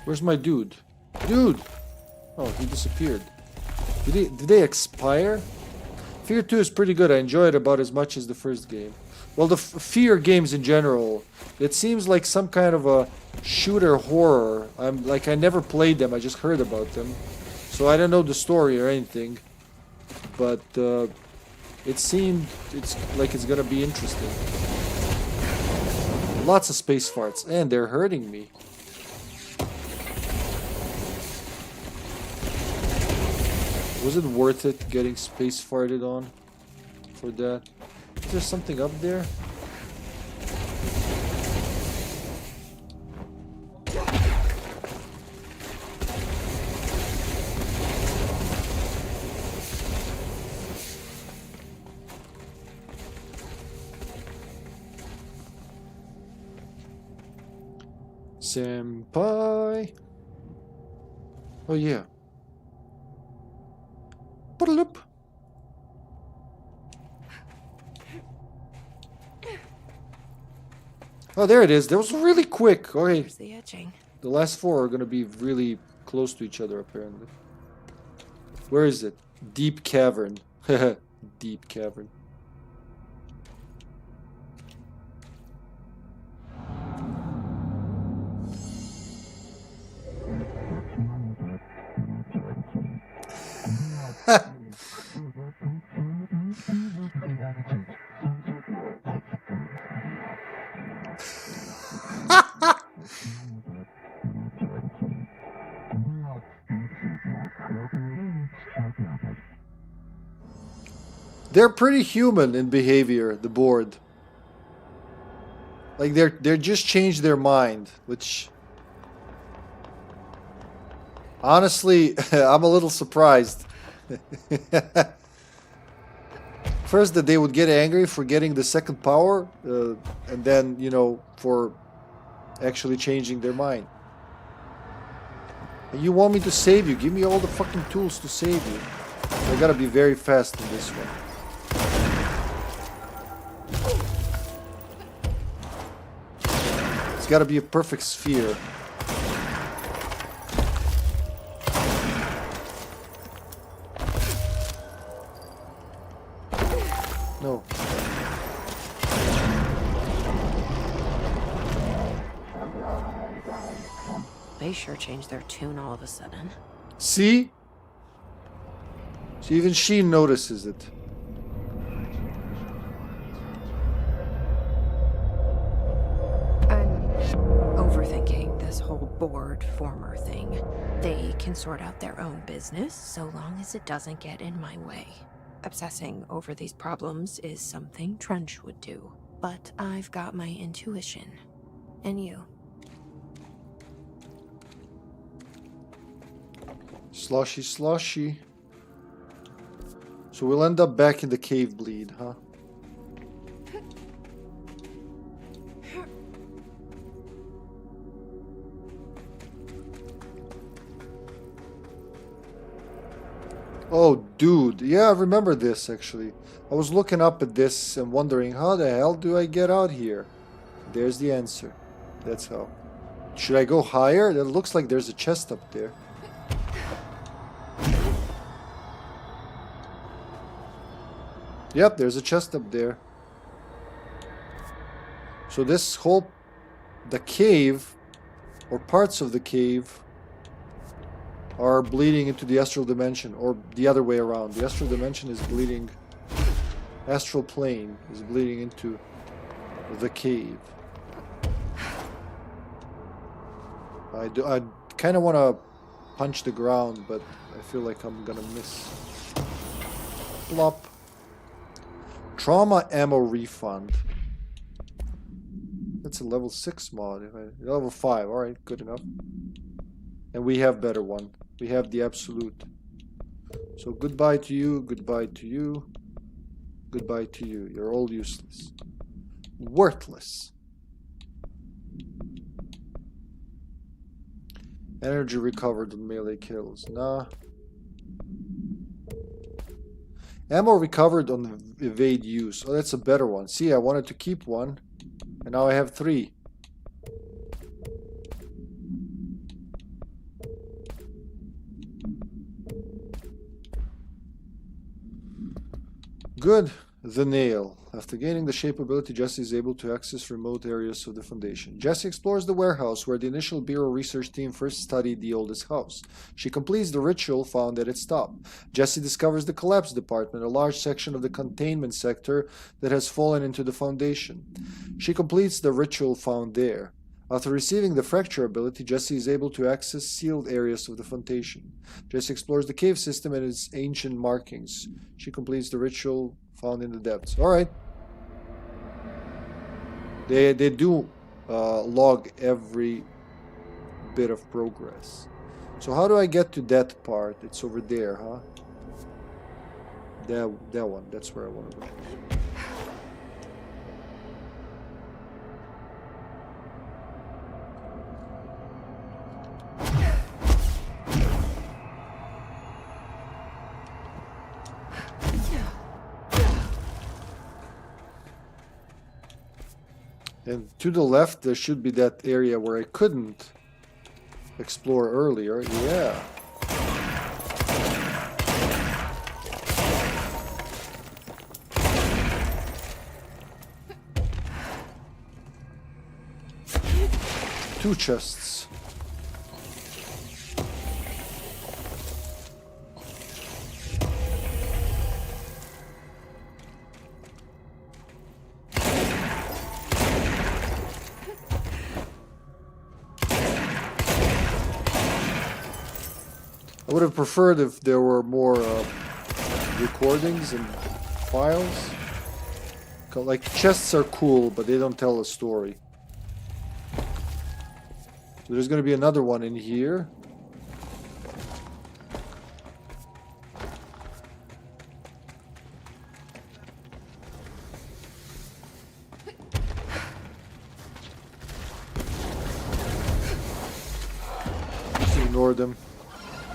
Where's my dude? Dude! Oh, he disappeared. Did they expire? Fear 2 is pretty good. I enjoy it about as much as the first game. Well, the Fear games in general, it seems like some kind of a shooter horror. I never played them. I just heard about them. So I don't know the story or anything. But it seemed it's gonna be interesting. Lots of space farts, and they're hurting me. Was it worth it getting space farted on for that? Is there something up there? Senpai. Oh yeah. Put-a-loop. Oh, there it is. That was really quick. Okay. There's the etching. The last 4 are going to be really close to each other, apparently. Where is it? Deep cavern. Deep cavern. They're pretty human in behavior, the board. Like they're just changed their mind, which honestly I'm a little surprised. First that they would get angry for getting the second power, and then, for actually changing their mind. And you want me to save you? Give me all the fucking tools to save you. I gotta be very fast in this one. It's gotta be a perfect sphere. No. They sure changed their tune all of a sudden. See? So even she notices it. I'm overthinking this whole board former thing. They can sort out their own business so long as it doesn't get in my way. Obsessing over these problems is something Trench would do, but I've got my intuition. And you? Sloshy, sloshy. So we'll end up back in the cave bleed, huh? Oh, dude. Yeah, I remember this, actually. I was looking up at this and wondering, how the hell do I get out here? There's the answer. That's how. Should I go higher? It looks like there's a chest up there. Yep, there's a chest up there. So this whole... the cave, or parts of the cave, are bleeding into the astral dimension, or the other way around. The astral dimension is bleeding... Astral Plane is bleeding into the cave. I kind of want to punch the ground, but I feel like I'm gonna miss. Plop. Trauma ammo refund. That's a level 6 mod. Level 5. Alright, good enough. And we have better one. We have the absolute. So goodbye to you, goodbye to you, goodbye to you. You're all useless. Worthless. Energy recovered on melee kills. Nah. Ammo recovered on evade use. Oh, that's a better one. See, I wanted to keep one. And now I have 3. Good. The nail. After gaining the shape ability, Jesse is able to access remote areas of the Foundation. Jesse explores the warehouse where the initial Bureau research team first studied the oldest house. She completes the ritual found at its top. Jesse discovers the collapse department, a large section of the containment sector that has fallen into the Foundation. She completes the ritual found there. After receiving the fracture ability, Jesse is able to access sealed areas of the Foundation. Jesse explores the cave system and its ancient markings. She completes the ritual found in the depths. Alright. They do log every bit of progress. So how do I get to that part? It's over there, huh? That one. That's where I want to go. And to the left, there should be that area where I couldn't explore earlier. Yeah. Two chests. I would have preferred if there were more recordings and files. Like, chests are cool, but they don't tell a story. So there's going to be another one in here. Just ignore them.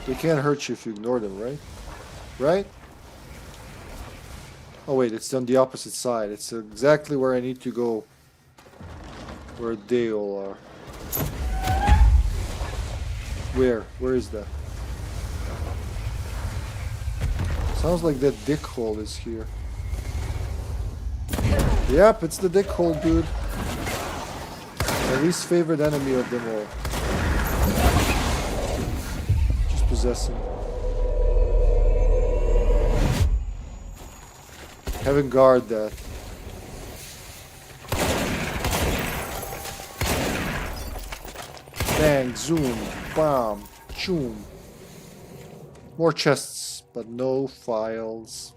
They can't hurt you if you ignore them, right? Right? Oh wait, it's on the opposite side. It's exactly where I need to go. Where they all are. Where? Where is that? Sounds like that dick hole is here. Yep, it's the dick hole, dude. My least favorite enemy of them all. Possessing. Haven't guard that. Bang, zoom, bam, choom. More chests, but no files.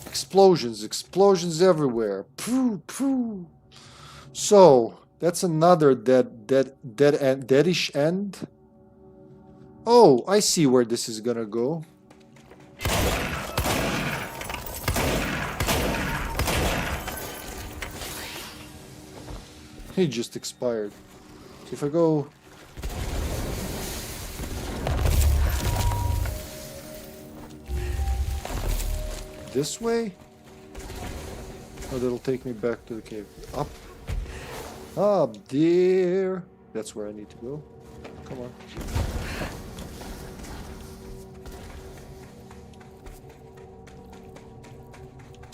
Explosions everywhere. Pooh, pooh. So that's another deadish end. Oh, I see where this is gonna go. He just expired. So if I go. This way? Oh, that'll take me back to the cave. Up. Up there. That's where I need to go. Come on.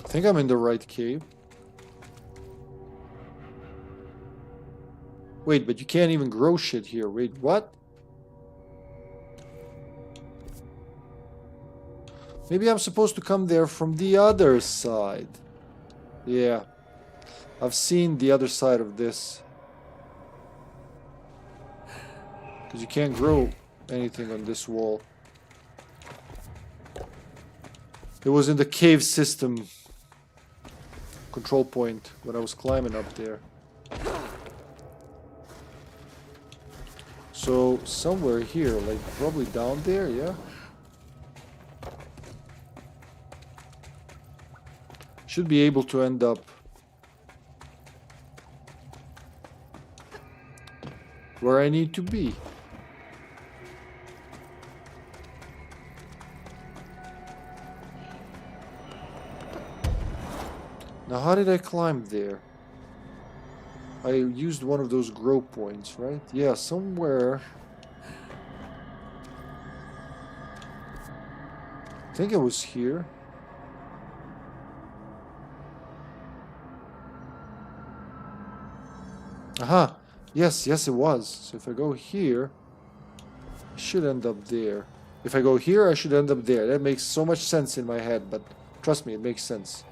I think I'm in the right cave. Wait, but you can't even grow shit here. Wait, what? Maybe I'm supposed to come there from the other side. Yeah. I've seen the other side of this. Because you can't grow anything on this wall. It was in the cave system control point when I was climbing up there. So somewhere here, like probably down there, yeah? Should be able to end up where I need to be. Now, how did I climb there? I used one of those grow points, right? Yeah, somewhere. I think it was here. Aha! Yes, yes it was. So if I go here, I should end up there. If I go here, I should end up there. That makes so much sense in my head, but trust me, it makes sense.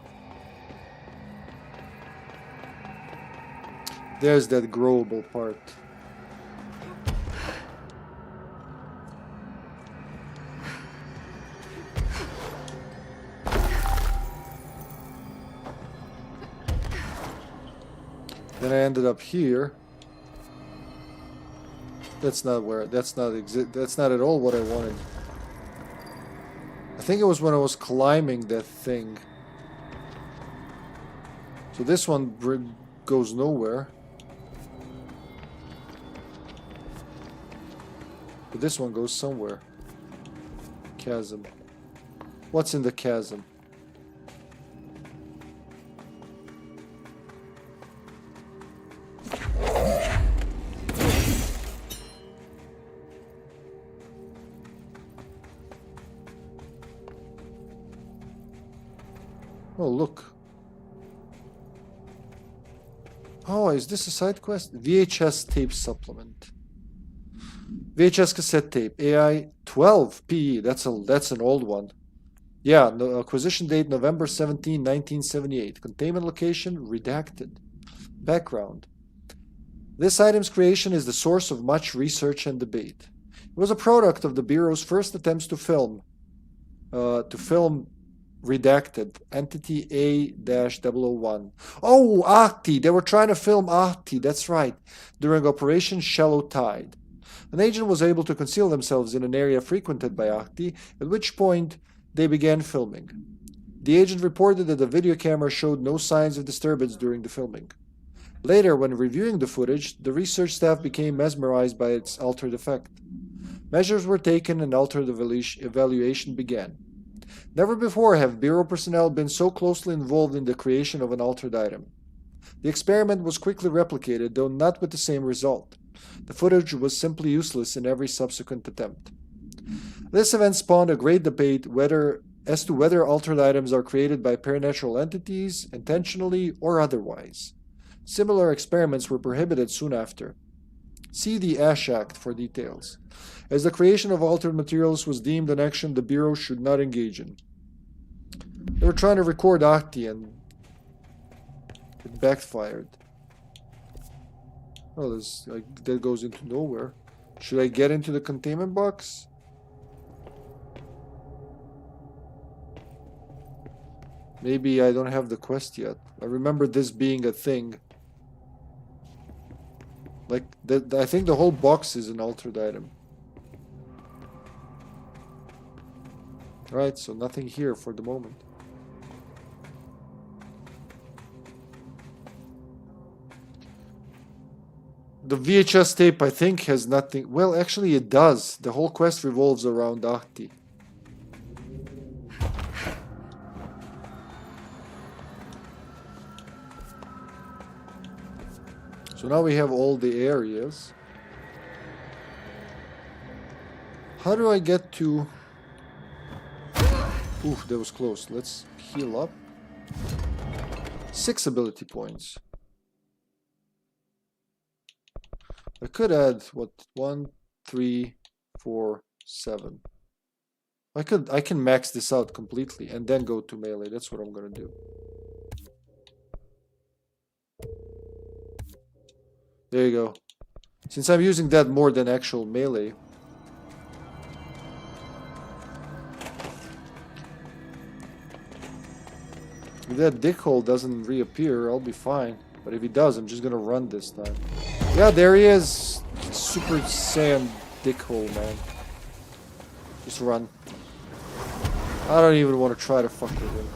There's that growable part. Then I ended up here. That's not where. That's not at all what I wanted. I think it was when I was climbing that thing. So this one goes nowhere. But this one goes somewhere. Chasm. What's in the chasm? Oh, look. Oh, is this a side quest? VHS tape supplement. VHS cassette tape. AI 12 PE. That's an old one. Yeah, no, acquisition date November 17, 1978. Containment location redacted. Background. This item's creation is the source of much research and debate. It was a product of the Bureau's first attempts to film redacted entity A-001. Oh, Ahti! They were trying to film Ahti, that's right, during Operation Shallow Tide. An agent was able to conceal themselves in an area frequented by Ahti, at which point they began filming. The agent reported that the video camera showed no signs of disturbance during the filming. Later, when reviewing the footage, the research staff became mesmerized by its altered effect. Measures were taken and altered evaluation began. Never before have Bureau personnel been so closely involved in the creation of an altered item. The experiment was quickly replicated, though not with the same result. The footage was simply useless in every subsequent attempt. This event spawned a great debate as to whether altered items are created by paranatural entities, intentionally or otherwise. Similar experiments were prohibited soon after. See the Ash Act for details. As the creation of altered materials was deemed an action the Bureau should not engage in. They were trying to record Ahti and it backfired. Oh, that goes into nowhere. Should I get into the containment box? Maybe I don't have the quest yet. I remember this being a thing. Like, I think the whole box is an altered item. Right, so nothing here for the moment. The VHS tape, I think, has nothing... Well, actually it does. The whole quest revolves around Ahti. So now we have all the areas. How do I get to... Oof, that was close. Let's heal up. 6 ability points. I could add, what, 1, 3, 4, 7. I can max this out completely and then go to melee. That's what I'm gonna do. There you go. Since I'm using that more than actual melee. If that dickhole doesn't reappear, I'll be fine. But if he does, I'm just gonna run this time. Yeah, there he is. Super Saiyan dickhole, man. Just run. I don't even want to try to fuck with him.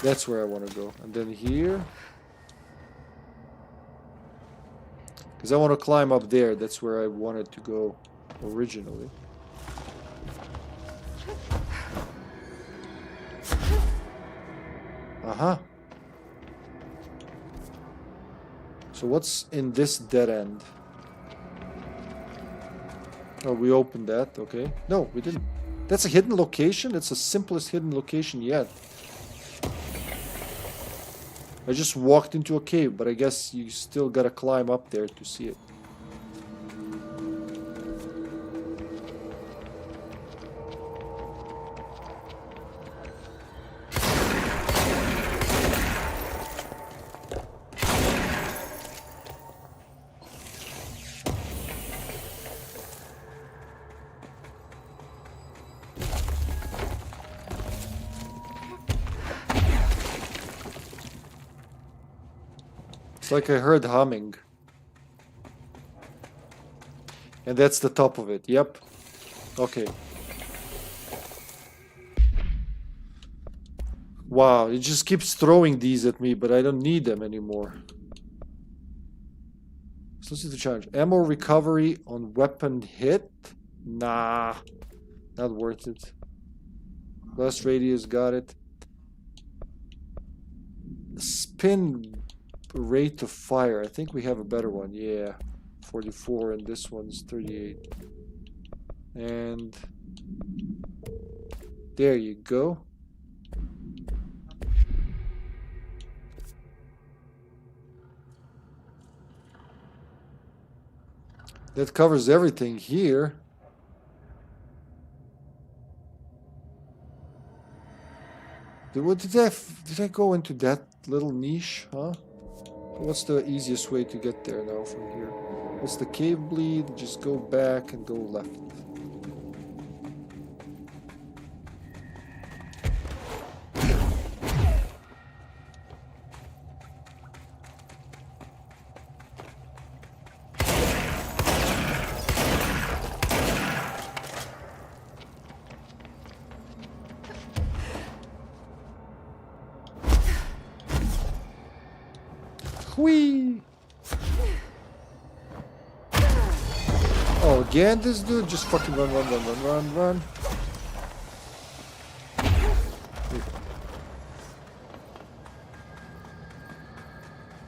That's where I want to go. And then here. Because I want to climb up there. That's where I wanted to go originally. Uh-huh. So what's in this dead end? Oh, we opened that. Okay. No, we didn't. That's a hidden location? It's the simplest hidden location yet. I just walked into a cave, but I guess you still gotta climb up there to see it. It's like I heard humming. And that's the top of it. Yep. Okay. Wow, it just keeps throwing these at me, but I don't need them anymore. So let's see the challenge. Ammo recovery on weapon hit? Nah. Not worth it. Blast radius, got it. Spin rate of fire. I think we have a better one. Yeah. 44 and this one's 38. And there you go. That covers everything here. Did I go into that little niche, huh? What's the easiest way to get there now from here? What's the cave bleed? Just go back and go left. Whee! Oh, again, this dude just fucking run.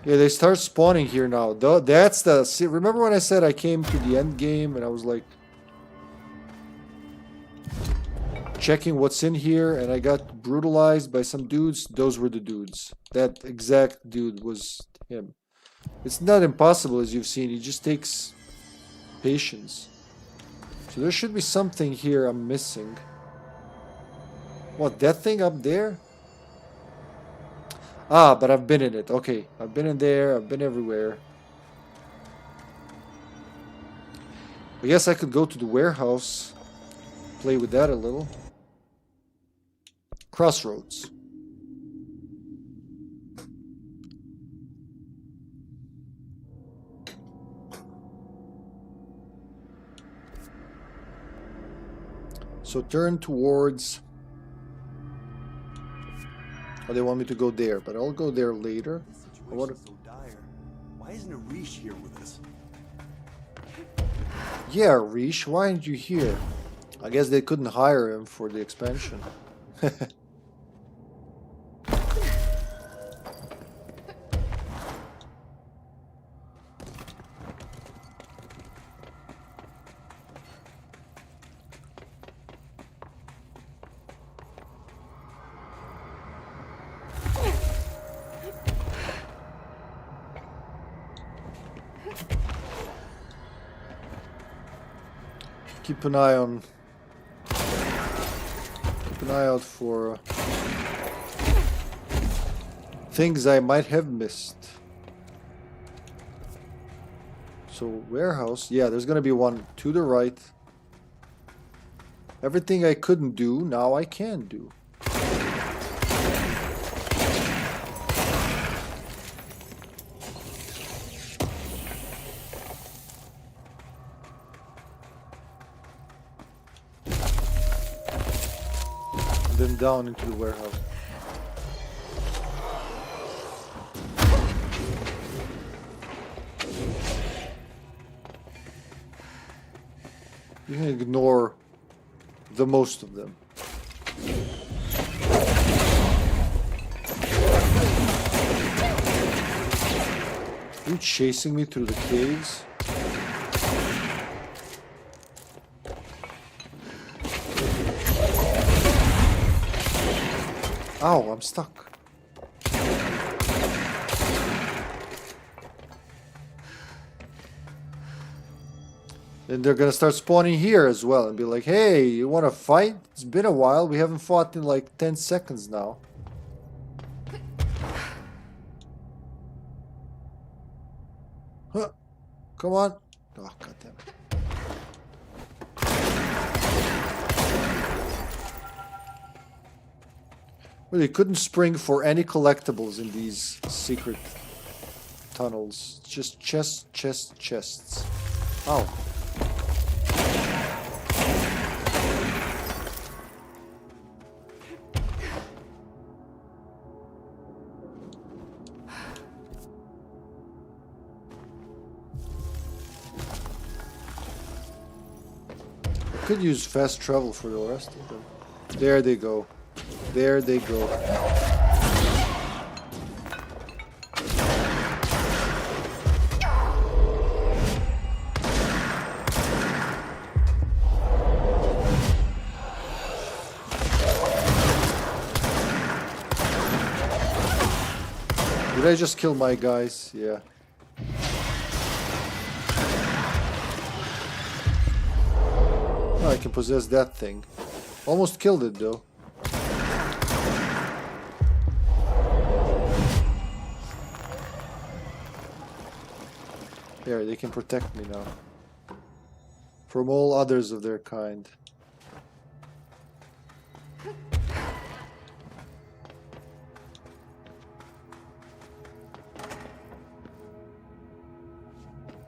Yeah, they start spawning here now. That's the... See, remember when I said I came to the end game and I was like... checking what's in here and I got brutalized by some dudes? Those were the dudes. That exact dude was him. It's not impossible, as you've seen. He just takes patience. So there should be something here I'm missing. What, that thing up there? Ah, but I've been in it. Okay, I've been in there. I've been everywhere. I guess I could go to the warehouse. Play with that a little. Crossroads. So turn towards... Oh, they want me to go there, but I'll go there later. I want to... so dire. Why isn't Arish here with us? Yeah, Arish, why aren't you here? I guess they couldn't hire him for the expansion. Keep an eye on. Keep an eye out for things I might have missed. So warehouse, yeah, there's gonna be one to the right. Everything I couldn't do, now I can do. Then down into the warehouse. You can ignore the most of them. Are you chasing me through the caves? Ow, I'm stuck. Then they're gonna start spawning here as well and be like, hey, you wanna fight? It's been a while, we haven't fought in like 10 seconds now. Huh. Come on. Oh, goddammit. Well, you couldn't spring for any collectibles in these secret tunnels. Just chests, chests, chests. Ow. I could use fast travel for the rest of them. There they go. There they go. Did I just kill my guys? Yeah. Oh, I can possess that thing. Almost killed it though. There, they can protect me now. From all others of their kind.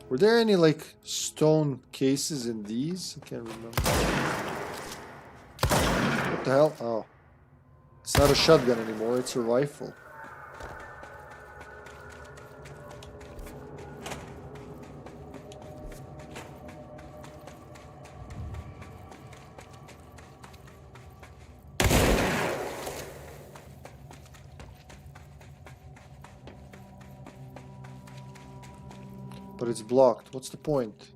Were there any, like, stone cases in these? I can't remember. What the hell? Oh. It's not a shotgun anymore, it's a rifle. But it's blocked. What's the point?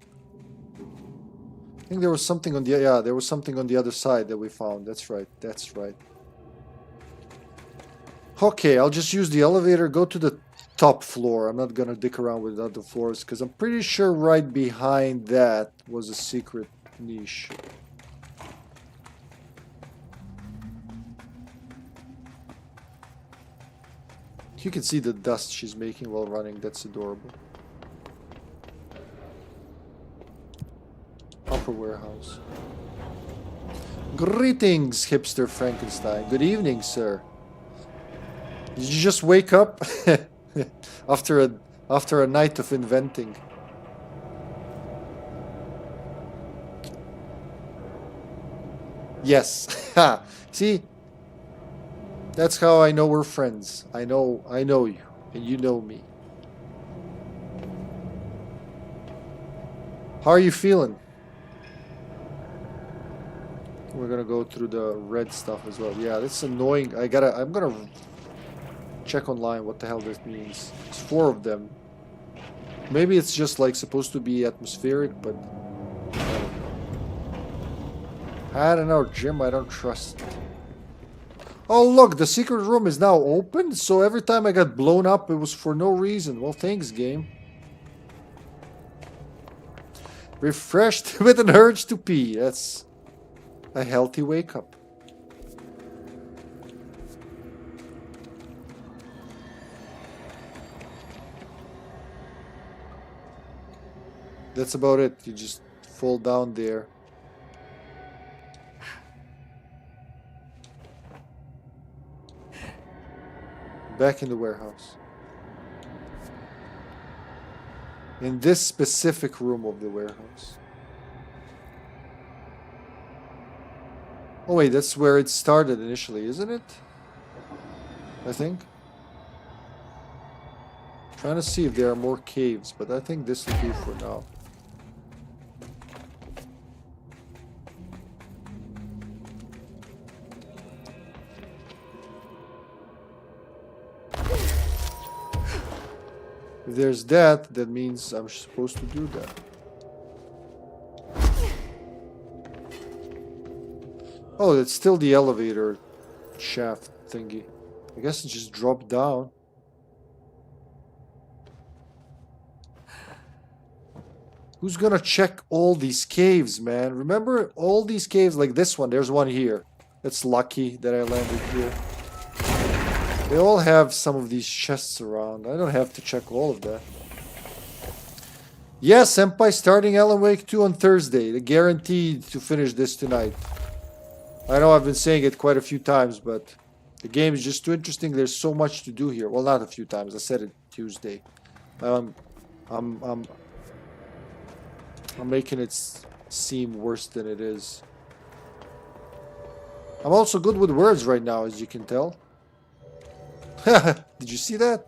I think there was something on the... Yeah, there was something on the other side that we found. That's right. That's right. Okay, I'll just use the elevator, go to the top floor. I'm not gonna dick around with other floors, because I'm pretty sure right behind that was a secret niche. You can see the dust she's making while running. That's adorable. Upper warehouse. Greetings, hipster Frankenstein. Good evening, sir. Did you just wake up after a night of inventing? Yes. Ha. See? That's how I know we're friends. I know you, and you know me. How are you feeling? We're gonna go through the red stuff as well. Yeah, that's annoying. I'm gonna check online what the hell this means. It's 4 of them. Maybe it's just like supposed to be atmospheric, but I don't know, Jim. I don't trust it. Oh look, the secret room is now open. So every time I got blown up, it was for no reason. Well, thanks, game. Refreshed with an urge to pee. That's a healthy wake up. That's about it. You just fall down there. Back in the warehouse. In this specific room of the warehouse. Oh wait, that's where it started initially, isn't it? I think. Trying to see if there are more caves, but I think this will do for now. If there's that, that means I'm supposed to do that. Oh, it's still the elevator shaft thingy. I guess it just dropped down. Who's gonna check all these caves, man? Remember all these caves like this one? There's one here. It's lucky that I landed here. They all have some of these chests around. I don't have to check all of that. Yeah, Senpai, starting Alan Wake 2 on Thursday. They're guaranteed to finish this tonight. I know I've been saying it quite a few times, but the game is just too interesting. There's so much to do here. Well, not a few times. I said it Tuesday. I'm making it seem worse than it is. I'm also good with words right now, as you can tell. Did you see that?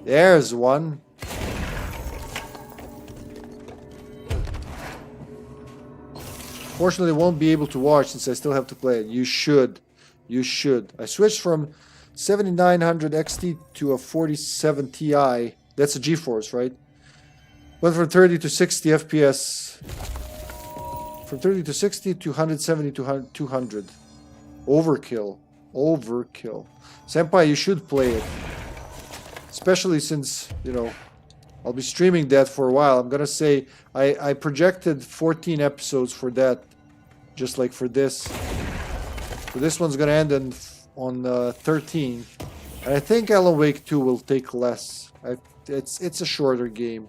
There's one. Fortunately, I won't be able to watch since I still have to play it. You should. You should. I switched from 7900 XT to a 47 Ti. That's a GeForce, right? Went from 30 to 60 FPS. From 30 to 60 to 170 to 200. Overkill. Overkill. Senpai, you should play it. Especially since, you know, I'll be streaming that for a while. I'm gonna say I projected 14 episodes for that, just like for this. So this one's gonna end on 13, and I think Alan Wake 2 will take less. It's a shorter game.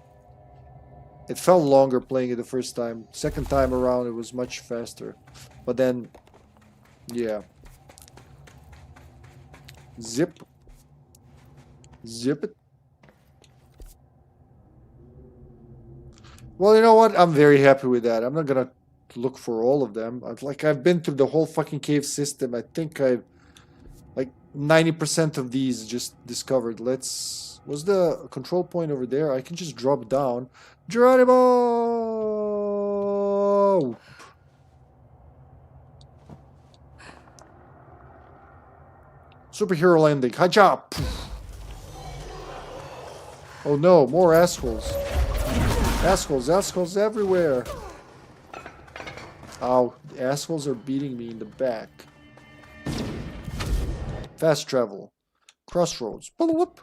It felt longer playing it the first time. Second time around, it was much faster. But then, yeah. Zip. Zip it. Well, you know what? I'm very happy with that. I'm not gonna look for all of them. I've been through the whole fucking cave system. I think I've like 90% of these just discovered. Was the control point over there? I can just drop down. Geronimo! Superhero landing. Haja! Oh no, more assholes. Assholes everywhere. Ow, the assholes are beating me in the back. Fast travel. Crossroads. Whoop.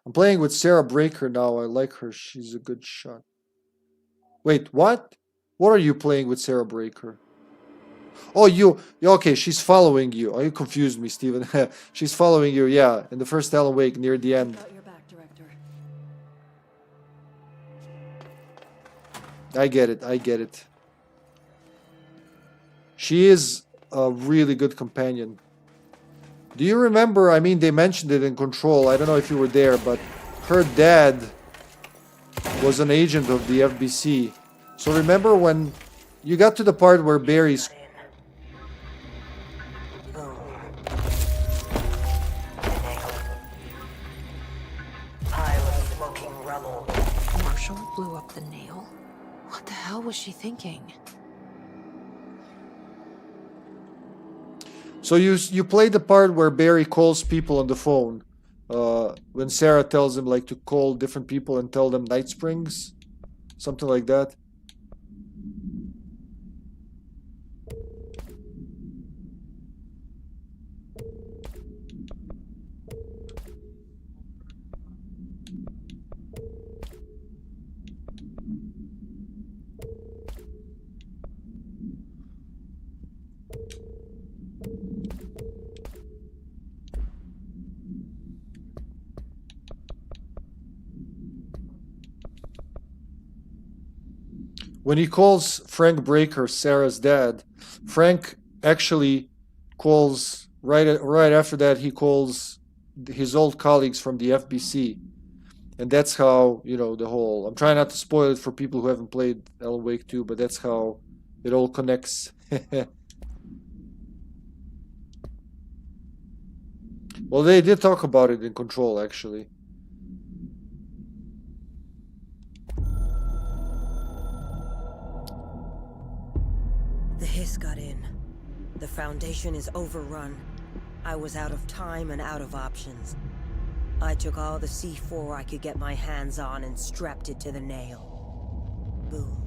I'm playing with Sarah Breaker now. I like her. She's a good shot. Wait, what? What are you playing with Sarah Breaker? Oh, okay, she's following you. Oh, you confused me, Steven. She's following you, yeah, in the first Alan Wake near the end. I get it. She is a really good companion. Do you remember, I mean, they mentioned it in Control, I don't know if you were there, but her dad was an agent of the FBC. So remember when you got to the part where Barry's... Marshall blew up the nail? What the hell was she thinking? So you played the part where Barry calls people on the phone. When Sarah tells him like to call different people and tell them Night Springs? Something like that. When he calls Frank Breaker Sarah's dad, Frank actually calls right after that. He calls his old colleagues from the FBC, and that's how, you know, the whole. I'm trying not to spoil it for people who haven't played Alan Wake 2, but that's how it all connects. Well, they did talk about it in Control, actually. The hiss got in. The Foundation is overrun. I was out of time and out of options. I took all the C4 I could get my hands on and strapped it to the nail. Boom.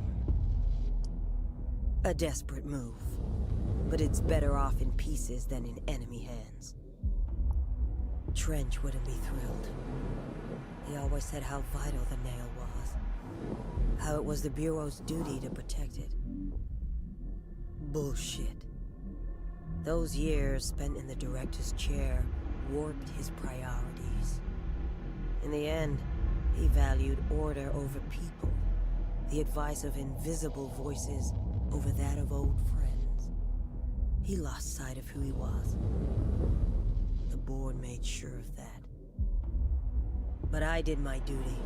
A desperate move. But it's better off in pieces than in enemy hands. Trench wouldn't be thrilled. He always said how vital the nail was. How it was the Bureau's duty to protect it. Bullshit. Those years spent in the director's chair warped his priorities. In the end, he valued order over people. The advice of invisible voices over that of old friends. He lost sight of who he was. The board made sure of that. But I did my duty.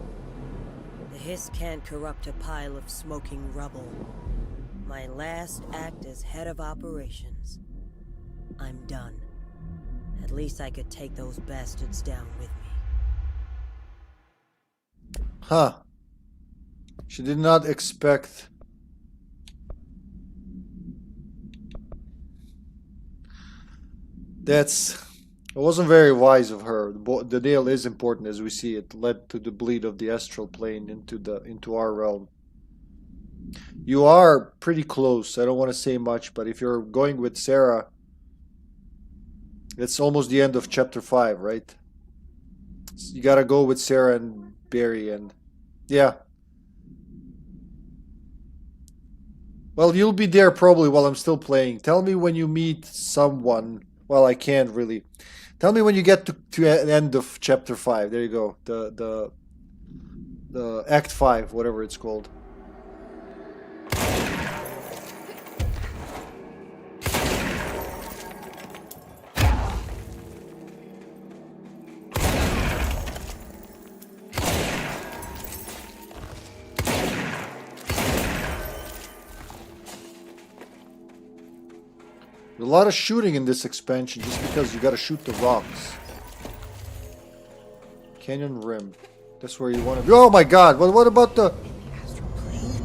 The hiss can't corrupt a pile of smoking rubble. My last act as head of operations. I'm done. At least I could take those bastards down with me. Huh. She did not expect. It wasn't very wise of her. The nail is important, as we see. It led to the bleed of the Astral Plane into our realm. You are pretty close. I don't want to say much, but if you're going with Sarah, it's almost the end of chapter 5, right? You gotta go with Sarah and Barry, and yeah. Well, you'll be there probably while I'm still playing. Tell me when you meet someone. Well, I can't really. Tell me when you get to the end of chapter 5. There you go. The Act 5, whatever it's called. A lot of shooting in this expansion just because you gotta shoot the rocks. Canyon Rim. That's where you want to be. Oh my god, what about the... Astral Plane.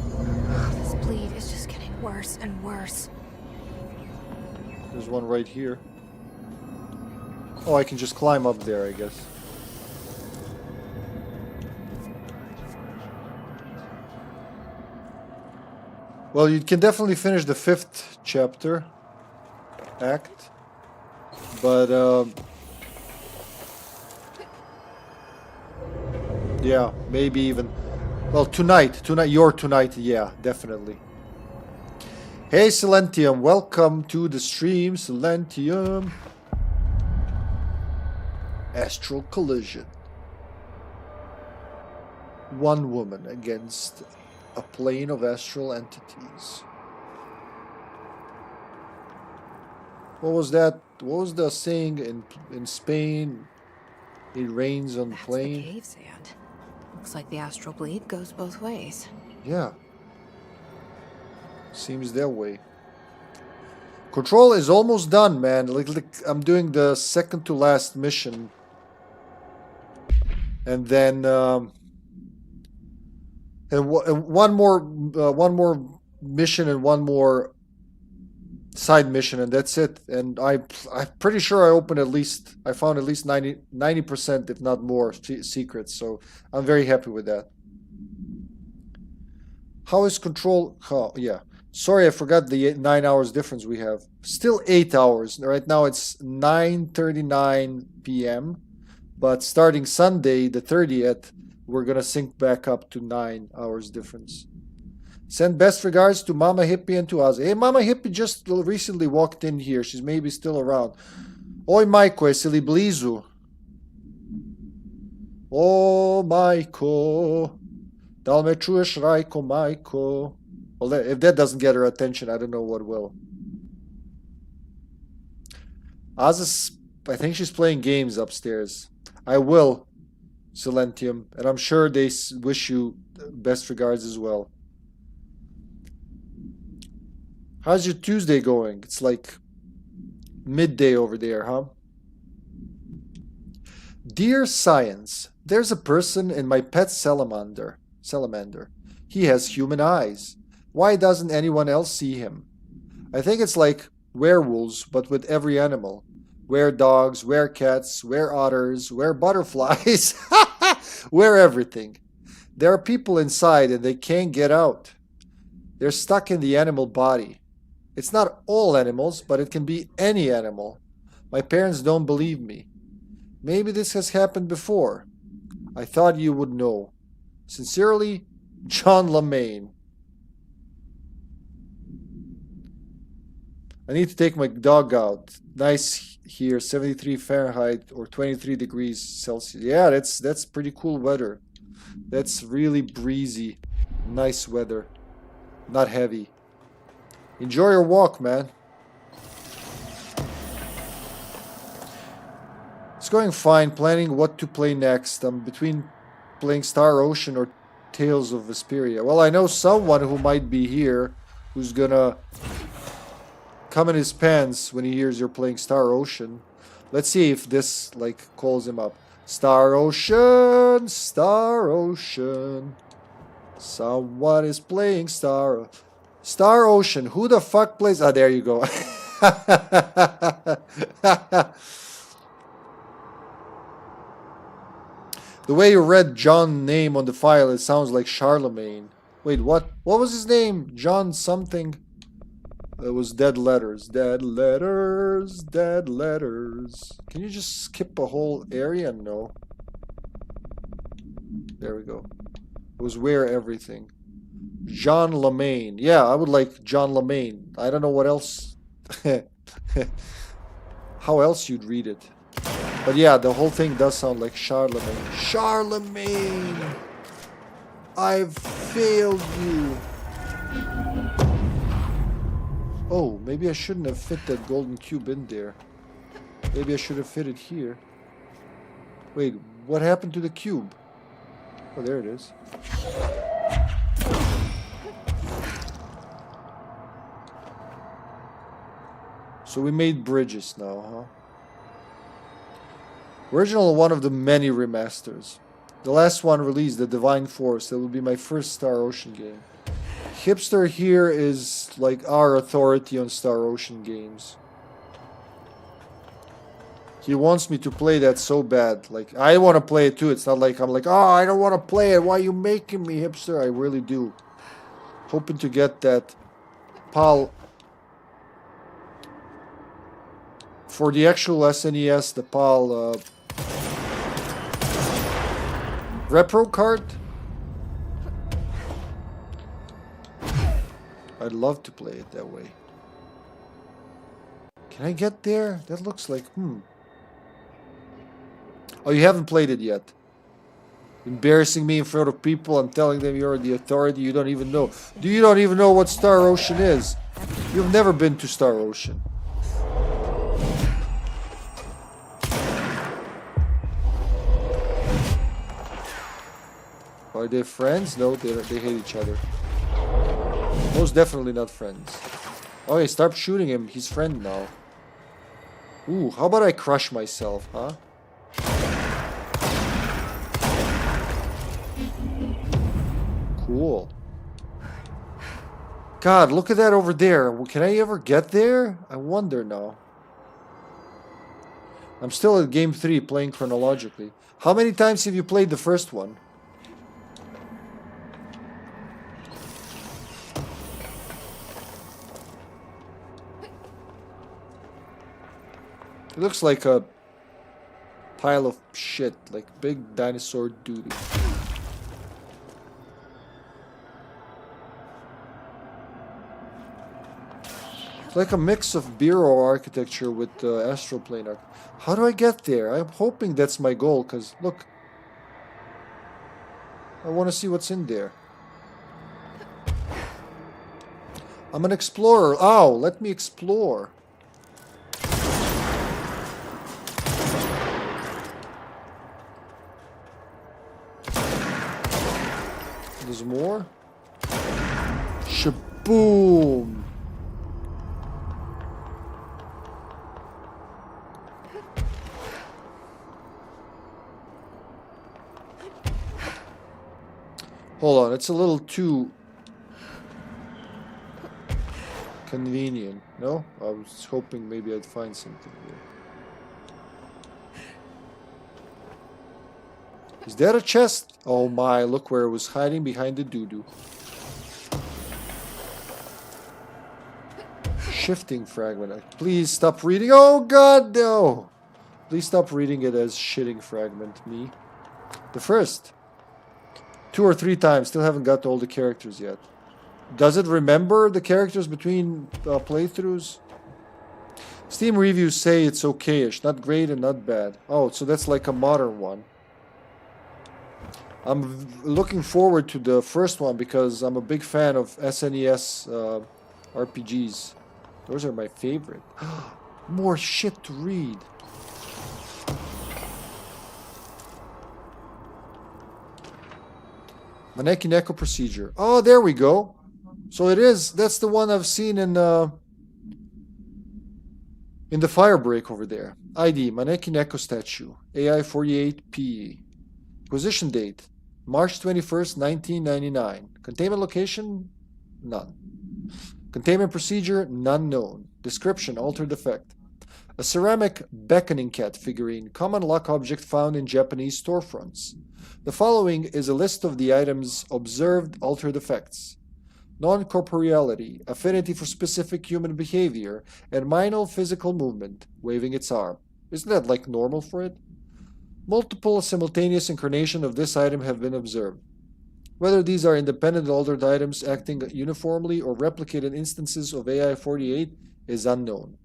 Oh, this bleed is just getting worse and worse. There's one right here. Oh, I can just climb up there, I guess. Well, you can definitely finish the 5th chapter. Act, but yeah, maybe even, well, tonight, yeah, definitely. Hey Silentium, welcome to the stream, Silentium. Astral collision. One woman against a plane of astral entities. What was that? What was the saying in Spain? It rains on plane. That's the cave sand. Looks like the astral bleed goes both ways. Yeah. Seems that way. Control is almost done, man. Like I'm doing the second to last mission, and then one more mission and one more side mission, and that's it. And I'm pretty sure I found at least 90%, if not more, secrets. So I'm very happy with that. How is Control? Oh, yeah. Sorry, I forgot the 9 hours difference we have. Still 8 hours. Right now it's 9:39 p.m. But starting Sunday, the 30th, we're gonna sync back up to 9 hours difference. Send best regards to Mama Hippie and to us. Hey, Mama Hippie just recently walked in here. She's maybe still around. Oi, Majko, jesi li blizu? O, Majko. Da li me čuješ, Rajko, Majko? Well, if that doesn't get her attention, I don't know what will. Oz I think she's playing games upstairs. I will, Silentium, and I'm sure they wish you best regards as well. How's your Tuesday going? It's like midday over there, huh? Dear Science, there's a person in my pet salamander. He has human eyes. Why doesn't anyone else see him? I think it's like werewolves, but with every animal. Were-dogs, were-cats, were-otters, were-butterflies, were-everything. There are people inside and they can't get out. They're stuck in the animal body. It's not all animals, but it can be any animal. My parents don't believe me. Maybe this has happened before. I thought you would know. Sincerely, John LeMaine. I need to take my dog out. Nice here, 73 Fahrenheit or 23 degrees Celsius. Yeah, that's pretty cool weather. That's really breezy. Nice weather. Not heavy. Enjoy your walk, man. It's going fine, planning what to play next. I'm between playing Star Ocean or Tales of Vesperia. Well, I know someone who might be here who's gonna come in his pants when he hears you're playing Star Ocean. Let's see if this, like, calls him up. Star Ocean, Star Ocean. Someone is playing Star Ocean. Who the fuck plays? Ah, there you go. The way you read John's name on the file, it sounds like Charlemagne. Wait, what? What was his name? John something? It was dead letters. Dead letters. Dead letters. Can you just skip a whole area? No. There we go. It was where everything. John LeMaine. Yeah, I would like John LeMaine. I don't know what else. How else you'd read it. But yeah, the whole thing does sound like Charlemagne. Charlemagne! I've failed you. Oh, maybe I shouldn't have fit that golden cube in there. Maybe I should have fit it here. Wait, what happened to the cube? Oh, there it is. So we made bridges now, huh? Original one of the many remasters. The last one released, The Divine Force. That will be my first Star Ocean game. Hipster here is like our authority on Star Ocean games. He wants me to play that so bad. Like, I want to play it too. It's not like I'm like, oh, I don't want to play it. Why are you making me, Hipster? I really do. Hoping to get that PAL. For the actual SNES, the PAL repro card. I'd love to play it that way. Can I get there? That looks like, Oh, you haven't played it yet. Embarrassing me in front of people and telling them you're the authority you don't even know. You don't even know what Star Ocean is. You've never been to Star Ocean. Are they friends? No, they hate each other. Most definitely not friends. Okay, stop shooting him. He's friend now. Ooh, how about I crush myself, huh? Cool. God, look at that over there. Can I ever get there? I wonder now. I'm still at game 3, playing chronologically. How many times have you played the first one? It looks like a pile of shit, like big dinosaur duty. It's like a mix of Bureau architecture with Astral Plane. How do I get there? I'm hoping that's my goal, because look, I want to see what's in there. I'm an explorer. Oh, let me explore. There's more. Shaboom. Hold on, it's a little too convenient. No? I was hoping maybe I'd find something here. Is that a chest? Oh my, look where it was hiding behind the doo-doo. Shifting fragment. Please stop reading. Oh god, no! Please stop reading it as shitting fragment, me. The first. 2 or 3 times. Still haven't got to all the characters yet. Does it remember the characters between playthroughs? Steam reviews say it's okay-ish. Not great and not bad. Oh, so that's like a modern one. I'm looking forward to the first one because I'm a big fan of SNES RPGs. Those are my favorite. More shit to read. Maneki Neko procedure. Oh, there we go. So it is. That's the one I've seen in the fire break over there. ID Maneki Neko statue. AI 48P. Acquisition date March 21st, 1999. Containment location? None. Containment procedure? None known. Description: altered effect. A ceramic beckoning cat figurine, common luck object found in Japanese storefronts. The following is a list of the items observed altered effects. Non-corporeality, affinity for specific human behavior, and minor physical movement, waving its arm. Isn't that like normal for it? Multiple simultaneous incarnations of this item have been observed. Whether these are independent altered items acting uniformly or replicated instances of AI-48 is unknown.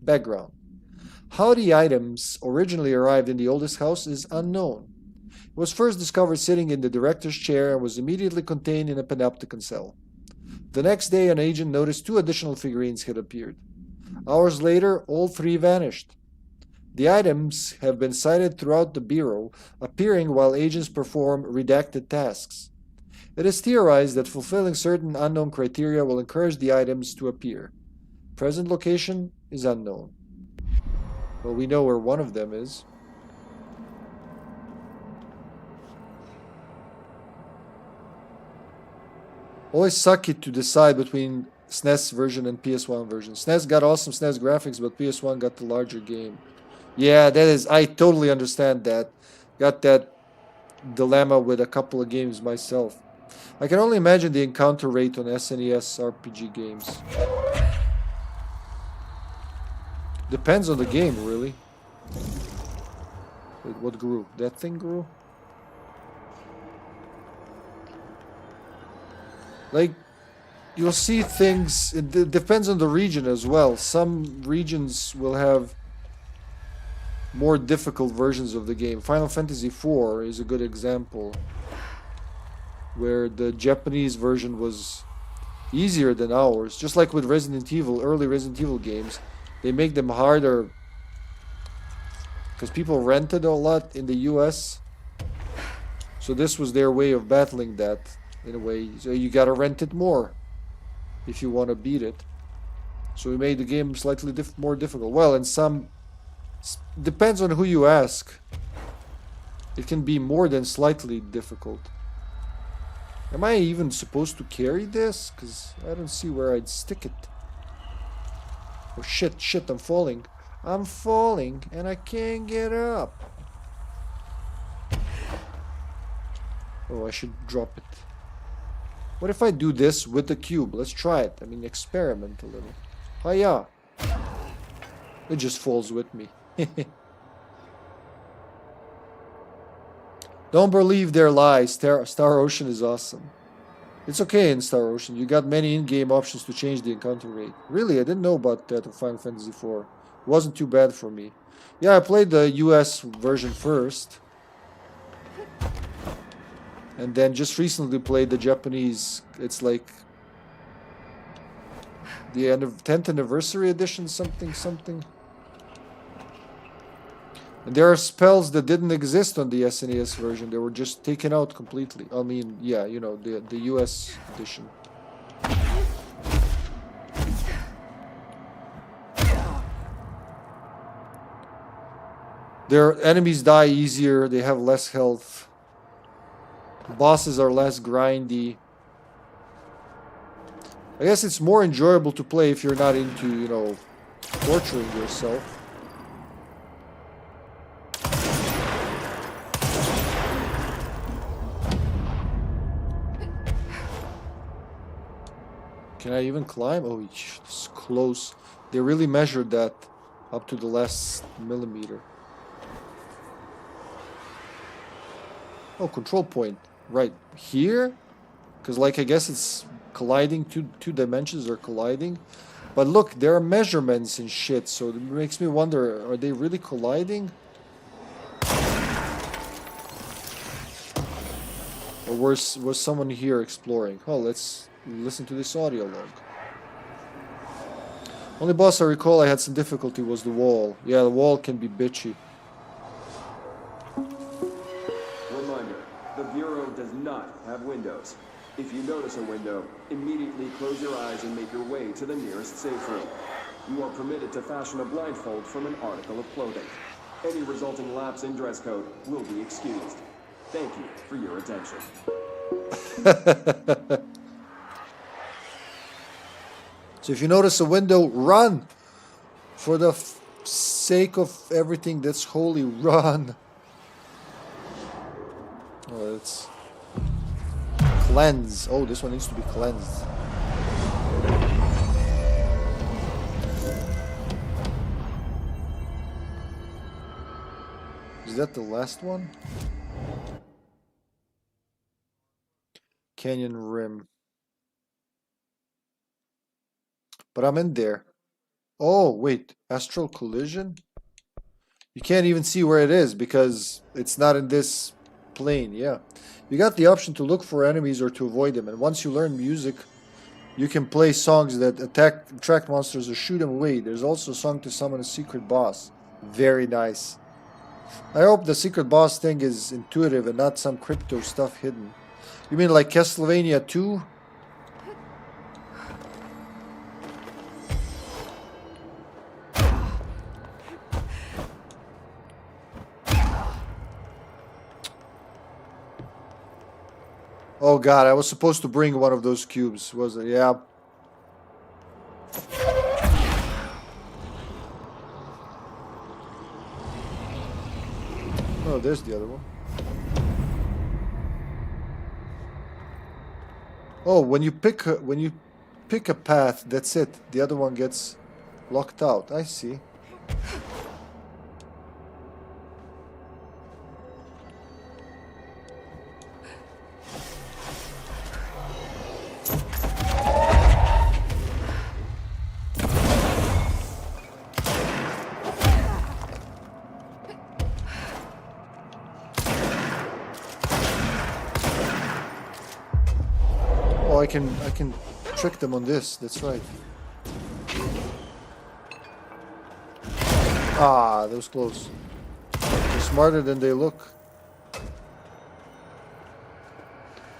Background. How the items originally arrived in the oldest house is unknown. It was first discovered sitting in the director's chair and was immediately contained in a panopticon cell. The next day, an agent noticed 2 additional figurines had appeared. Hours later, all 3 vanished. The items have been sighted throughout the Bureau, appearing while agents perform redacted tasks. It is theorized that fulfilling certain unknown criteria will encourage the items to appear. Present location is unknown. Well, we know where one of them is. Always sucky to decide between SNES version and PS1 version. SNES got awesome SNES graphics, but PS1 got the larger game. Yeah, that is, I totally understand that. Got that dilemma with a couple of games myself. I can only imagine the encounter rate on SNES RPG games. Depends on the game, really. Wait, what grew? That thing grew? Like, you'll see things, it depends on the region as well. Some regions will have more difficult versions of the game. Final Fantasy IV is a good example, where the Japanese version was easier than ours. Just like with Resident Evil, early Resident Evil games, they make them harder because people rented a lot in the US. So this was their way of battling that, in a way. So you gotta rent it more if you want to beat it. So we made the game slightly more difficult. Well, and some... depends on who you ask. It can be more than slightly difficult. Am I even supposed to carry this? Because I don't see where I'd stick it. Oh shit, shit, I'm falling. I'm falling and I can't get up. Oh, I should drop it. What if I do this with the cube? Let's try it. I mean, experiment a little. Hiya! It just falls with me. Don't believe their lies. Star Ocean is awesome. It's okay in Star Ocean. You got many in-game options to change the encounter rate. Really, I didn't know about that in Final Fantasy IV. It wasn't too bad for me. Yeah, I played the US version first. And then just recently played the Japanese. It's like the 10th anniversary edition, something. And there are spells that didn't exist on the SNES version. They were just taken out completely. I mean, yeah, you know, the US edition. Their enemies die easier. They have less health. Bosses are less grindy. I guess it's more enjoyable to play if you're not into, you know, torturing yourself. Can I even climb? Oh, it's close. They really measured that up to the last millimeter. Oh, control point. Right here? Because, like, I guess it's colliding. Two dimensions are colliding. But look, there are measurements and shit, so it makes me wonder, are they really colliding? Or was someone here exploring? Oh, let's listen to this audio log. Only boss I recall I had some difficulty was the wall. Yeah, the wall can be bitchy. Reminder, the Bureau does not have windows. If you notice a window, immediately close your eyes and make your way to the nearest safe room. You are permitted to fashion a blindfold from an article of clothing. Any resulting lapse in dress code will be excused. Thank you for your attention. So if you notice a window, run! For the sake of everything that's holy, run! Oh, that's... Cleanse. Oh, this one needs to be cleansed. Is that the last one? Canyon Rim. But I'm in there. Oh, wait. Astral Collision? You can't even see where it is because it's not in this plane. Yeah. You got the option to look for enemies or to avoid them. And once you learn music, you can play songs that attract monsters or shoot them away. There's also a song to summon a secret boss. Very nice. I hope the secret boss thing is intuitive and not some crypto stuff hidden. You mean like Castlevania 2? Oh god, I was supposed to bring one of those cubes, was it? Yeah. Oh, there's the other one. Oh, when you pick a path, that's it. The other one gets locked out. I see. I can trick them on this, that's right. Ah, that was close. They're smarter than they look.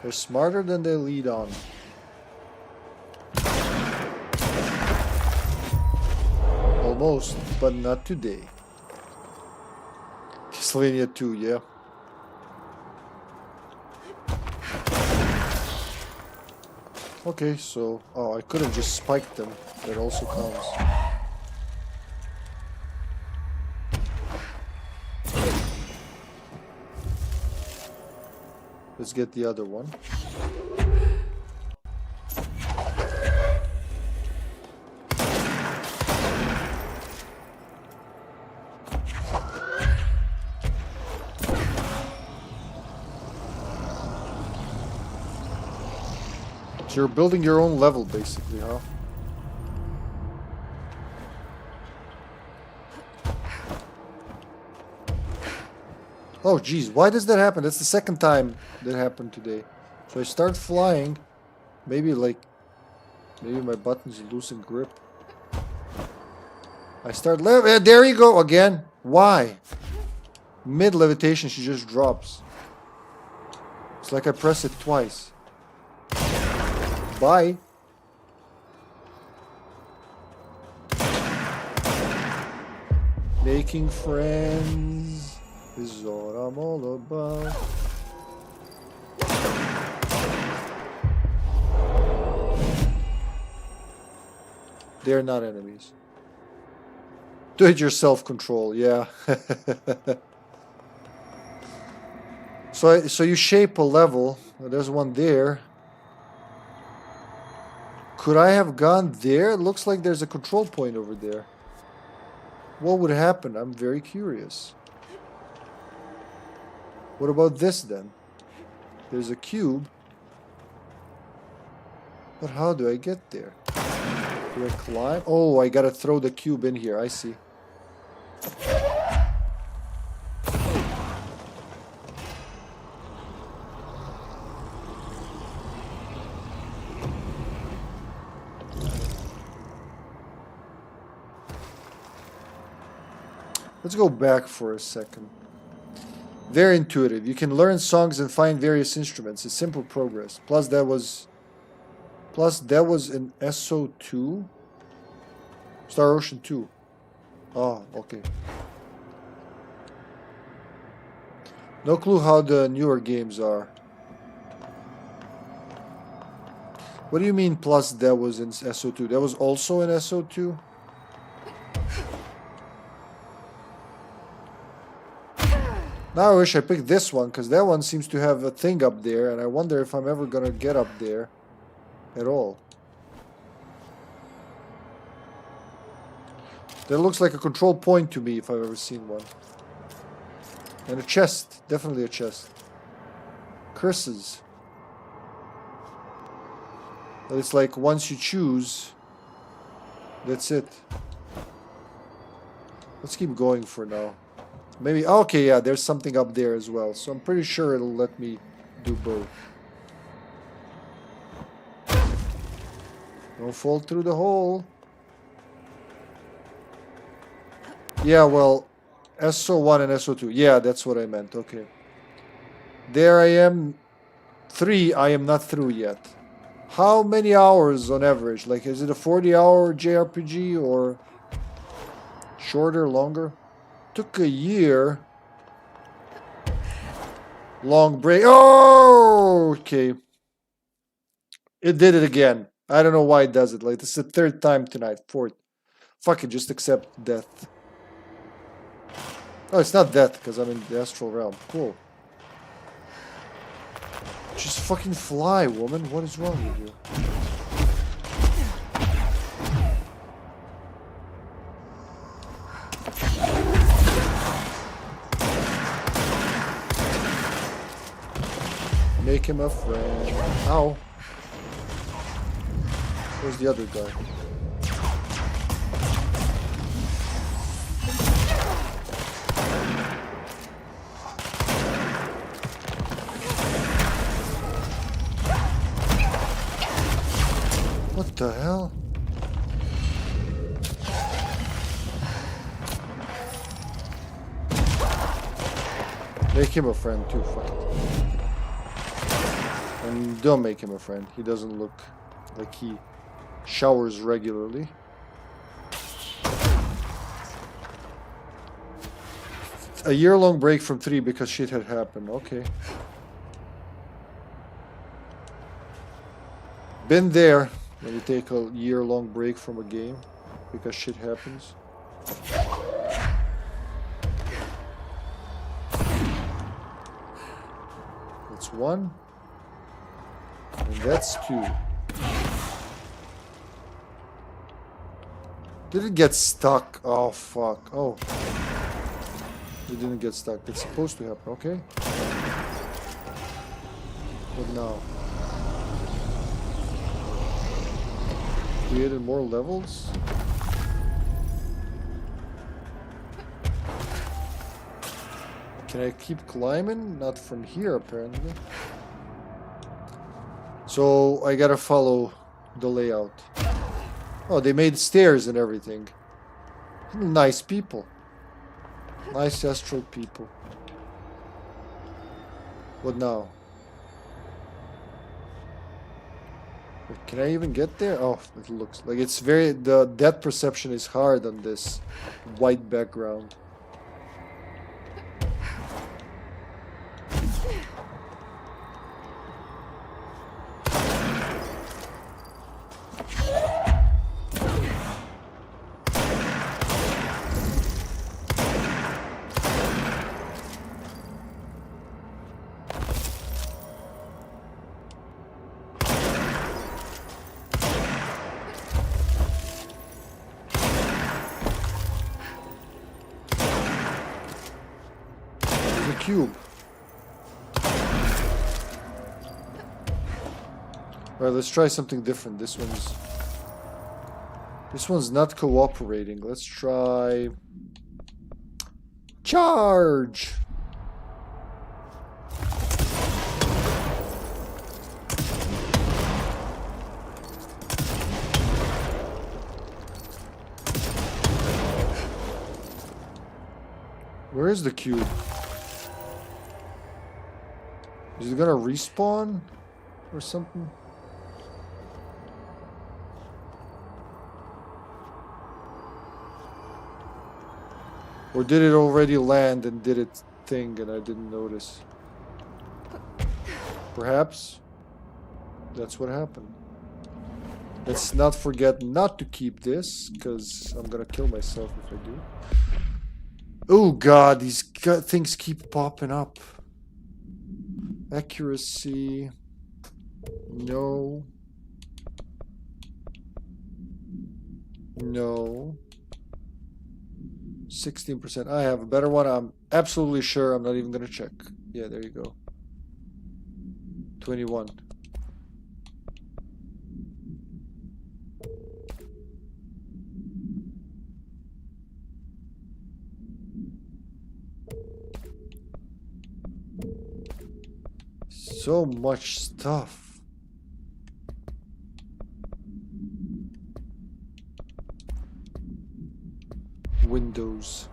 They're smarter than they lead on. Almost, but not today. Castlevania 2, yeah. Okay, so... Oh, I could have just spiked them. That also counts. Let's get the other one. So you're building your own level, basically, huh? Oh, geez, why does that happen? That's the second time that happened today. So I start flying, maybe like Maybe my button's losing grip. I start there you go again. Why? Mid levitation, she just drops. It's like I press it twice. Bye. Making friends is what I'm all about. They're not enemies. Do-it-yourself control, yeah. So you shape a level. There's one there. Could I have gone there? It looks like there's a control point over there. What would happen? I'm very curious. What about this then? There's a cube. But how do I get there? Do I climb? Oh, I gotta throw the cube in here. I see. Let's go back for a second. Very intuitive. You can learn songs and find various instruments. It's simple progress. Plus that was in SO2? Star Ocean 2. Oh, okay. No clue how the newer games are. What do you mean plus that was in SO2? That was also in SO2? Now I wish I picked this one, because that one seems to have a thing up there, and I wonder if I'm ever gonna get up there at all. That looks like a control point to me if I've ever seen one. And a chest. Definitely a chest. Curses. But it's like once you choose, that's it. Let's keep going for now. Maybe, okay, yeah, there's something up there as well. So I'm pretty sure it'll let me do both. Don't fall through the hole. Yeah, well, SO1 and SO2. Yeah, that's what I meant. Okay. There I am. 3, I am not through yet. How many hours on average? Like, is it a 40-hour JRPG or shorter, longer? Took a year. Long break. Oh, okay. It did it again. I don't know why it does it. Like, this is the 3rd time tonight. 4th. Fuck it, just accept death. Oh, it's not death, because I'm in the astral realm. Cool. Just fucking fly, woman. What is wrong with you? Make him a friend. Ow. Where's the other guy? What the hell? Make him a friend too, fuck it. And don't make him a friend. He doesn't look like he showers regularly. A year-long break from 3 because shit had happened. Okay. Been there when you take a year-long break from a game because shit happens. That's 1. And that's 2. Did it get stuck? Oh, fuck. Oh. It didn't get stuck. It's supposed to happen, okay? What now? Created more levels? Can I keep climbing? Not from here, apparently. So I gotta follow the layout. Oh, they made stairs and everything. Nice people. Nice astral people. What now? Wait, can I even get there? Oh, it looks like it's very... The depth perception is hard on this white background. Cube. Alright, let's try something different. This one's not cooperating. Let's try charge. Where is the cube? Is it gonna respawn or something? Or did it already land and did its thing and I didn't notice? Perhaps that's what happened. Let's not forget not to keep this, because I'm gonna kill myself if I do. Oh god, these things keep popping up. Accuracy. No. No. 16%. I have a better one. I'm absolutely sure. I'm not even gonna check. Yeah, there you go. 21. So much stuff. Windows.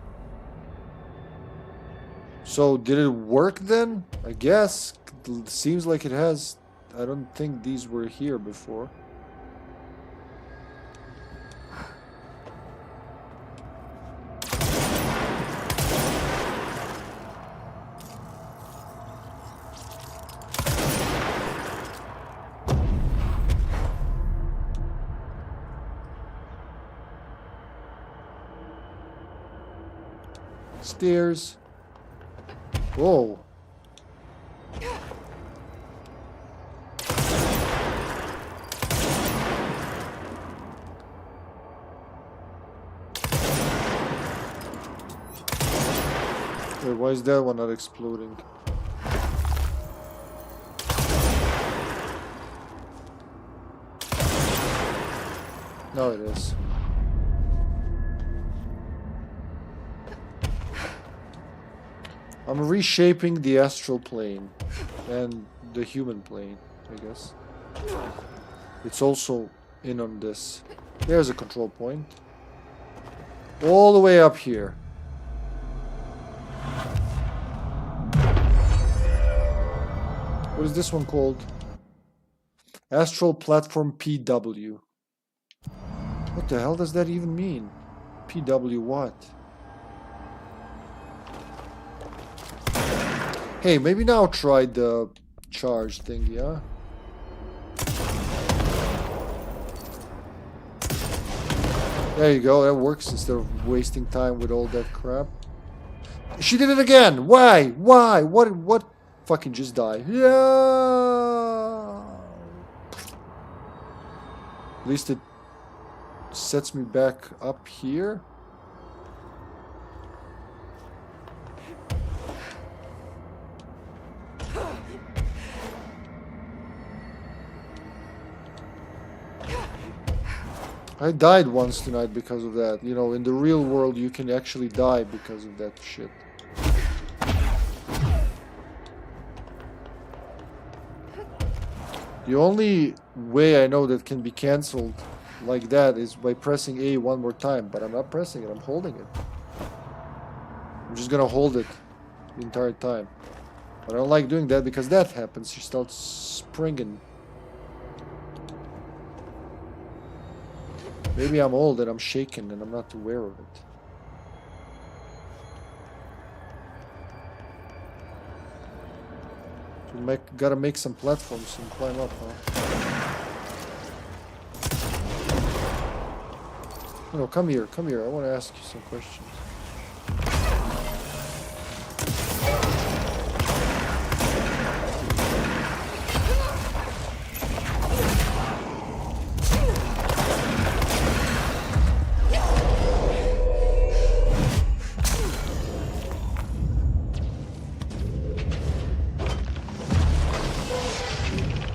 So did it work then? I guess. It seems like it has. I don't think these were here before. Stairs. Whoa. Wait, why is that one not exploding? No, it is. I'm reshaping the astral plane and the human plane, I guess. It's also in on this. There's a control point. All the way up here. What is this one called? Astral Platform PW. What the hell does that even mean? PW what? Hey, maybe now try the charge thing, yeah? There you go, that works instead of wasting time with all that crap. She did it again! Why? Why? What? Fucking just die. Yeah! At least it sets me back up here. I died once tonight because of that. You know, in the real world you can actually die because of that shit. The only way I know that can be cancelled like that is by pressing A one more time, but I'm not pressing it, I'm holding it. I'm just gonna hold it the entire time. But I don't like doing that because that happens. She starts springing. Maybe I'm old and I'm shaking and I'm not aware of it. So gotta make some platforms and climb up, huh? No, come here, come here. I want to ask you some questions.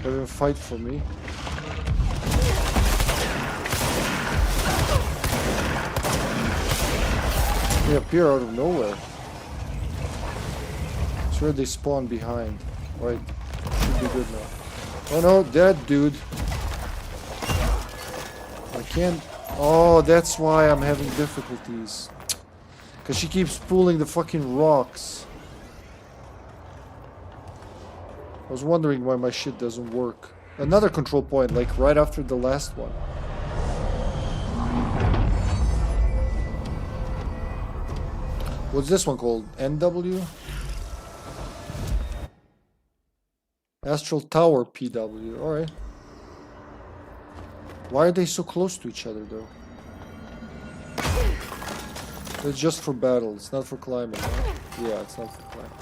Have a fight for me. They appear out of nowhere. It's where they spawn behind. Right. Should be good now. Oh no, that dude. I can't. Oh, that's why I'm having difficulties. Because she keeps pulling the fucking rocks. I was wondering why my shit doesn't work. Another control point, like right after the last one. What's this one called? NW? Astral Tower PW, alright. Why are they so close to each other though? It's just for battle, it's not for climbing, right? Yeah, it's not for climbing.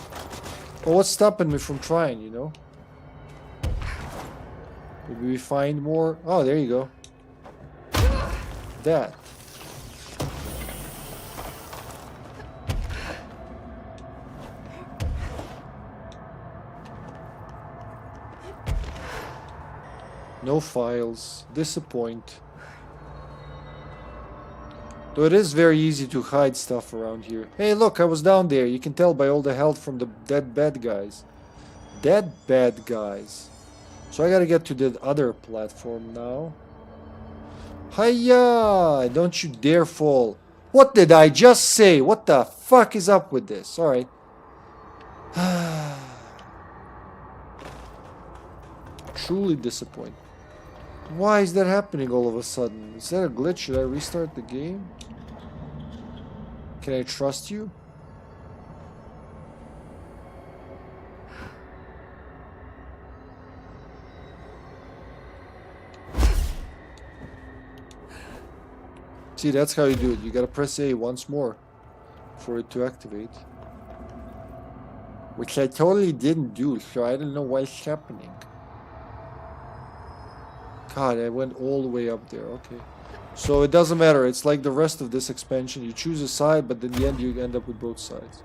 But what's stopping me from trying, you know? Maybe we find more... Oh, there you go. That. No files. Disappoint. Though it is very easy to hide stuff around here. Hey, look, I was down there. You can tell by all the health from the dead bad guys. Dead bad guys. So I gotta get to the other platform now. Hiya! Don't you dare fall. What did I just say? What the fuck is up with this? Alright. Truly disappointed. Why is that happening all of a sudden? Is that a glitch? Should I restart the game? Can I trust you? See, that's how you do it. You gotta press A once more for it to activate. Which I totally didn't do, so I don't know what's happening. God, I went all the way up there. Okay. So it doesn't matter. It's like the rest of this expansion. You choose a side, but in the end you end up with both sides.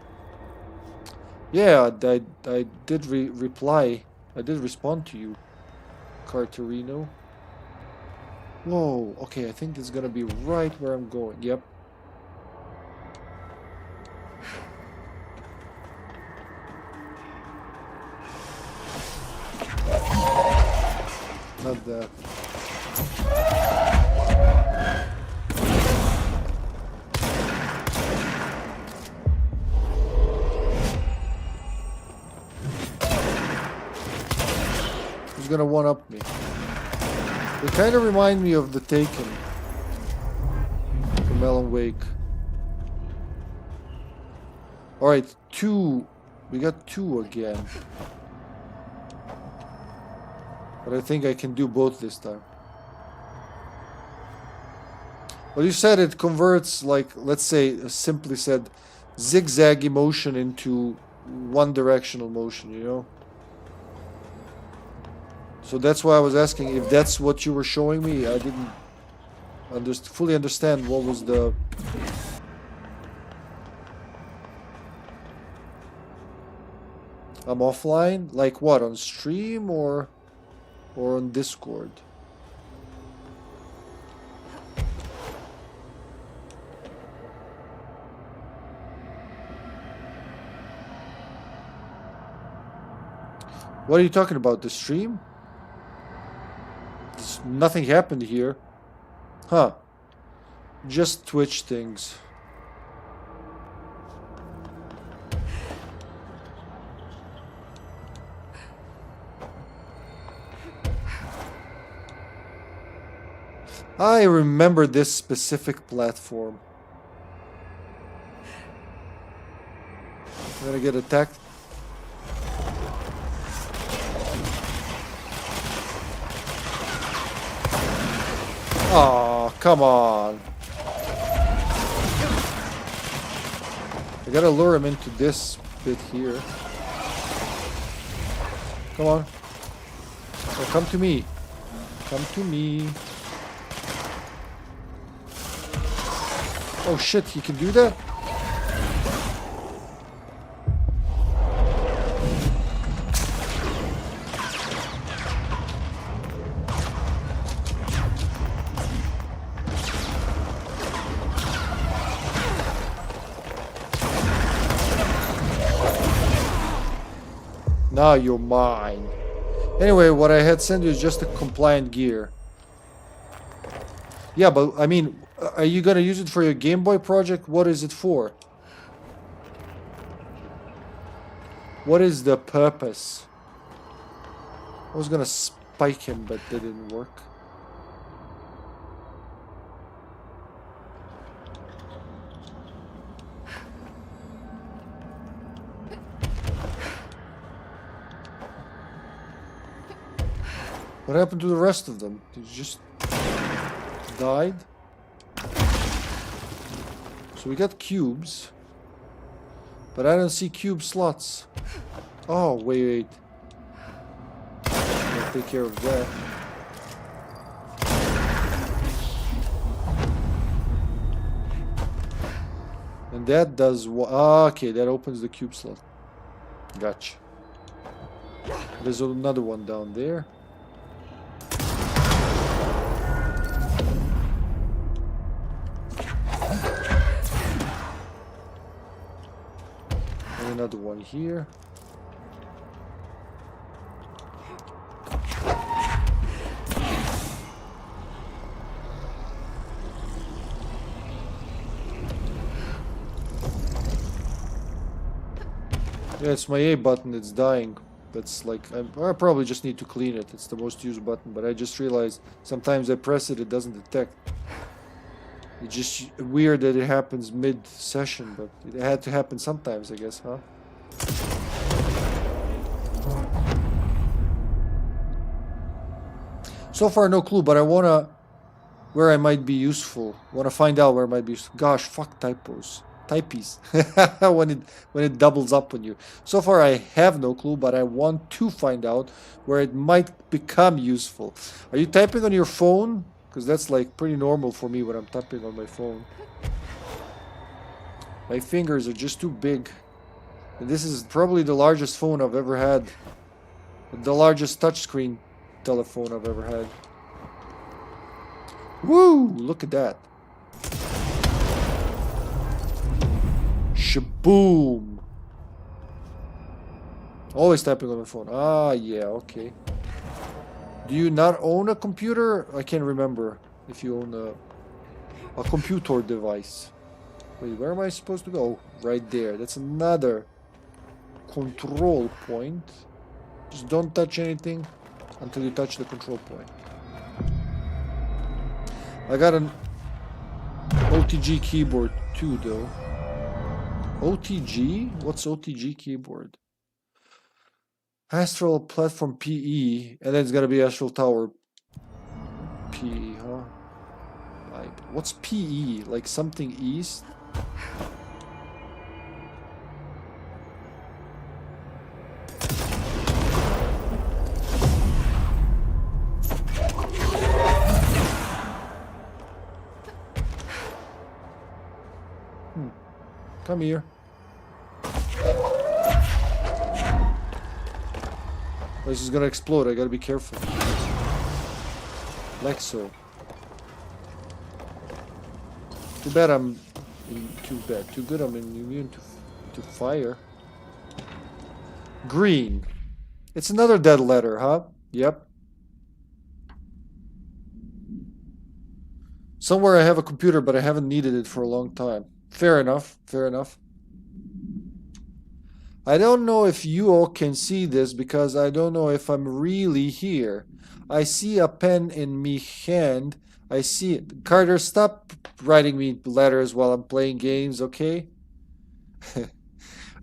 Yeah, I did reply. I did respond to you, Carterino. Whoa, okay, I think this is gonna be right where I'm going. Yep. Not that. Who's gonna one-up me? They kind of remind me of the Taken from Alan Wake. Alright, 2. We got 2 again. But I think I can do both this time. Well, you said it converts, like, let's say, simply said, zigzaggy motion into one-directional motion, you know? So that's why I was asking if that's what you were showing me. I didn't fully understand what was the... I'm offline? Like what, on stream or on Discord? What are you talking about? The stream? nothing happened here. Huh. Just twitch things. I remember this specific platform. I'm gonna get attacked. Oh, come on. I gotta lure him into this bit here. Come on. Oh, come to me. Come to me. Oh shit, he can do that? Now you're mine. Anyway, what I had sent you is just a compliant gear. Yeah, but I mean, are you gonna use it for your Game Boy project? What is it for? What is the purpose? I was gonna spike him, but that didn't work. What happened to the rest of them? They just died? So we got cubes. But I don't see cube slots. Oh, wait. I'll take care of that. And that does what? Okay, that opens the cube slot. Gotcha. There's another one down there. Another one here. Yeah, it's my A button, it's dying. That's like, I probably just need to clean it. It's the most used button, but I just realized sometimes I press it, it doesn't detect. It's just weird that it happens mid-session, but it had to happen sometimes, I guess, huh? So far, no clue, but I wanna... where I might be useful. Wanna find out where I might be useful. Gosh, fuck typos. Typies. when it doubles up on you. So far, I have no clue, but I want to find out where it might become useful. Are you typing on your phone? Because that's like pretty normal for me when I'm typing on my phone. My fingers are just too big. And this is probably the largest phone I've ever had. The largest touchscreen telephone I've ever had. Woo! Look at that. Shaboom! Always typing on my phone. Ah, yeah, okay. Do you not own a computer? I can't remember if you own a computer device. Wait, where am I supposed to go? Right there. That's another control point. Just don't touch anything until you touch the control point. I got an OTG keyboard too, though. OTG? What's OTG keyboard? Astral Platform PE, and then it's gonna be Astral Tower PE, huh? What's PE? Like something east? Come here. This is gonna explode, I gotta be careful. Like so. Too bad I'm... Too good I'm immune to fire. Green. It's another dead letter, huh? Yep. Somewhere I have a computer, but I haven't needed it for a long time. Fair enough, fair enough. I don't know if you all can see this because I don't know if I'm really here. I see a pen in me hand. I see it. Carter, stop writing me letters while I'm playing games, okay?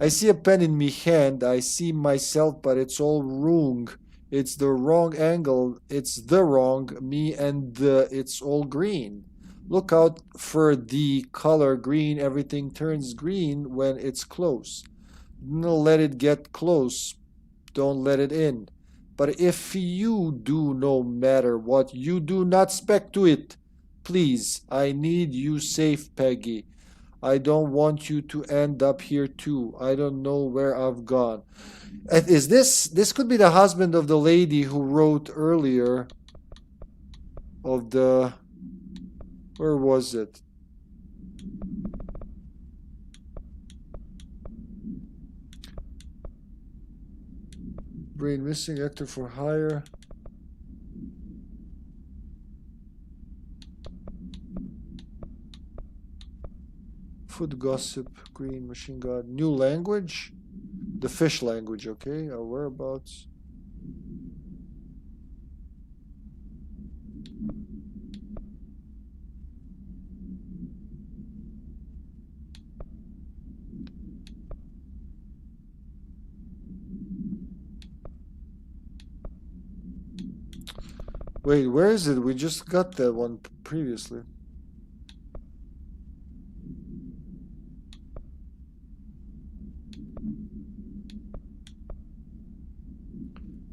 I see a pen in me hand. I see myself, but it's all wrong. It's the wrong angle. It's the wrong me, and it's all green. Look out for the color green. Everything turns green when it's close. Don't let it get close. Don't let it in. But if you do, no matter what, you do not spec to it. Please, I need you safe, Peggy. I don't want you to end up here too. I don't know where I've gone. Is this could be the husband of the lady who wrote earlier of the, where was it? Brain missing, actor for hire. Food gossip, green machine gun, new language, the fish language, okay, our whereabouts. Wait, where is it? We just got that one previously.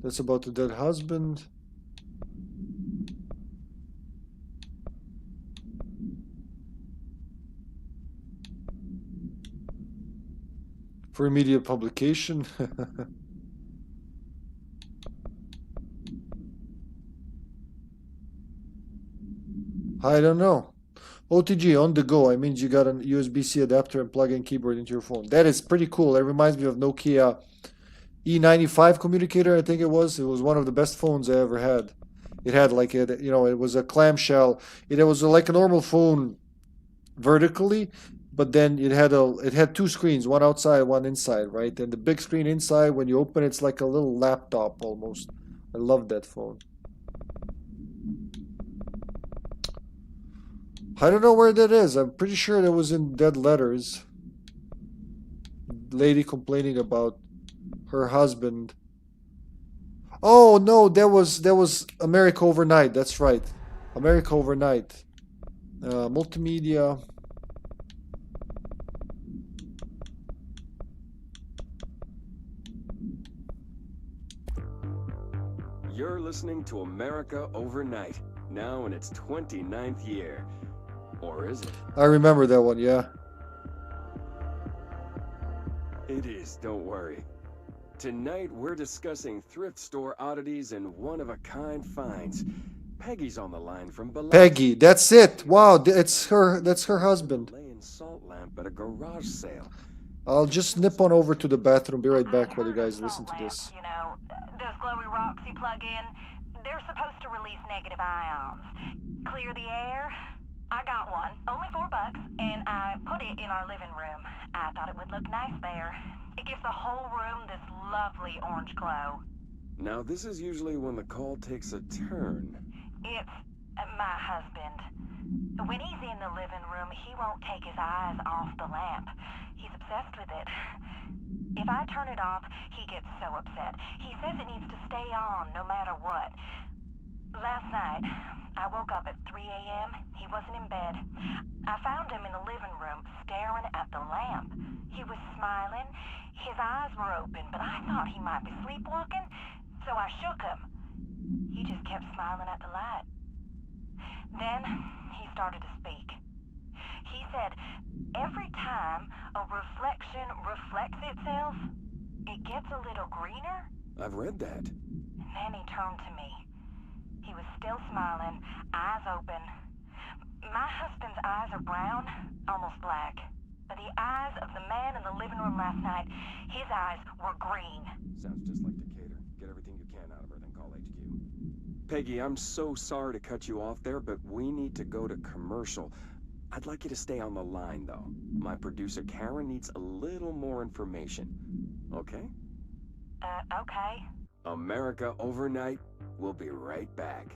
That's about the dead husband. For immediate publication. I don't know. OTG on the go. I mean, you got an USB-C adapter and plug-in keyboard into your phone. That is pretty cool. It reminds me of Nokia E95 communicator, I think it was. It was one of the best phones I ever had. It had like it, you know, it was a clamshell. It was like a normal phone vertically, but then it had two screens, one outside, one inside, right? And the big screen inside, when you open it, it's like a little laptop almost. I love that phone. I don't know where that is. I'm pretty sure that was in dead letters. Lady complaining about her husband. Oh no, that was America Overnight. That's right, America Overnight. Multimedia. You're listening to America Overnight, now in its 29th year. Or is it? I remember that one, yeah. It is, don't worry. Tonight we're discussing thrift store oddities and one-of-a-kind finds. Peggy's on the line from below. Peggy, that's it. Wow, it's her. That's her husband. Laying salt lamp at a garage sale. I'll just nip on over to the bathroom. Be right back while you guys listen to this. You know, those glowy rocks you plug in, they're supposed to release negative ions. Clear the air? I got one, only $4, and I put it in our living room. I thought it would look nice there. It gives the whole room this lovely orange glow. Now this is usually when the call takes a turn. It's my husband. When he's in the living room, he won't take his eyes off the lamp. He's obsessed with it. If I turn it off, he gets so upset. He says it needs to stay on no matter what. Last night, I woke up at 3 a.m. He wasn't in bed. I found him in the living room, staring at the lamp. He was smiling. His eyes were open, but I thought he might be sleepwalking, so I shook him. He just kept smiling at the light. Then, he started to speak. He said, every time a reflection reflects itself, it gets a little greener. I've read that. And then he turned to me. He was still smiling, eyes open. My husband's eyes are brown, almost black. But the eyes of the man in the living room last night, his eyes were green. Sounds just like Decatur. Get everything you can out of her, then call HQ. Peggy, I'm so sorry to cut you off there, but we need to go to commercial. I'd like you to stay on the line, though. My producer, Karen, needs a little more information. Okay? Okay. America Overnight. We'll be right back.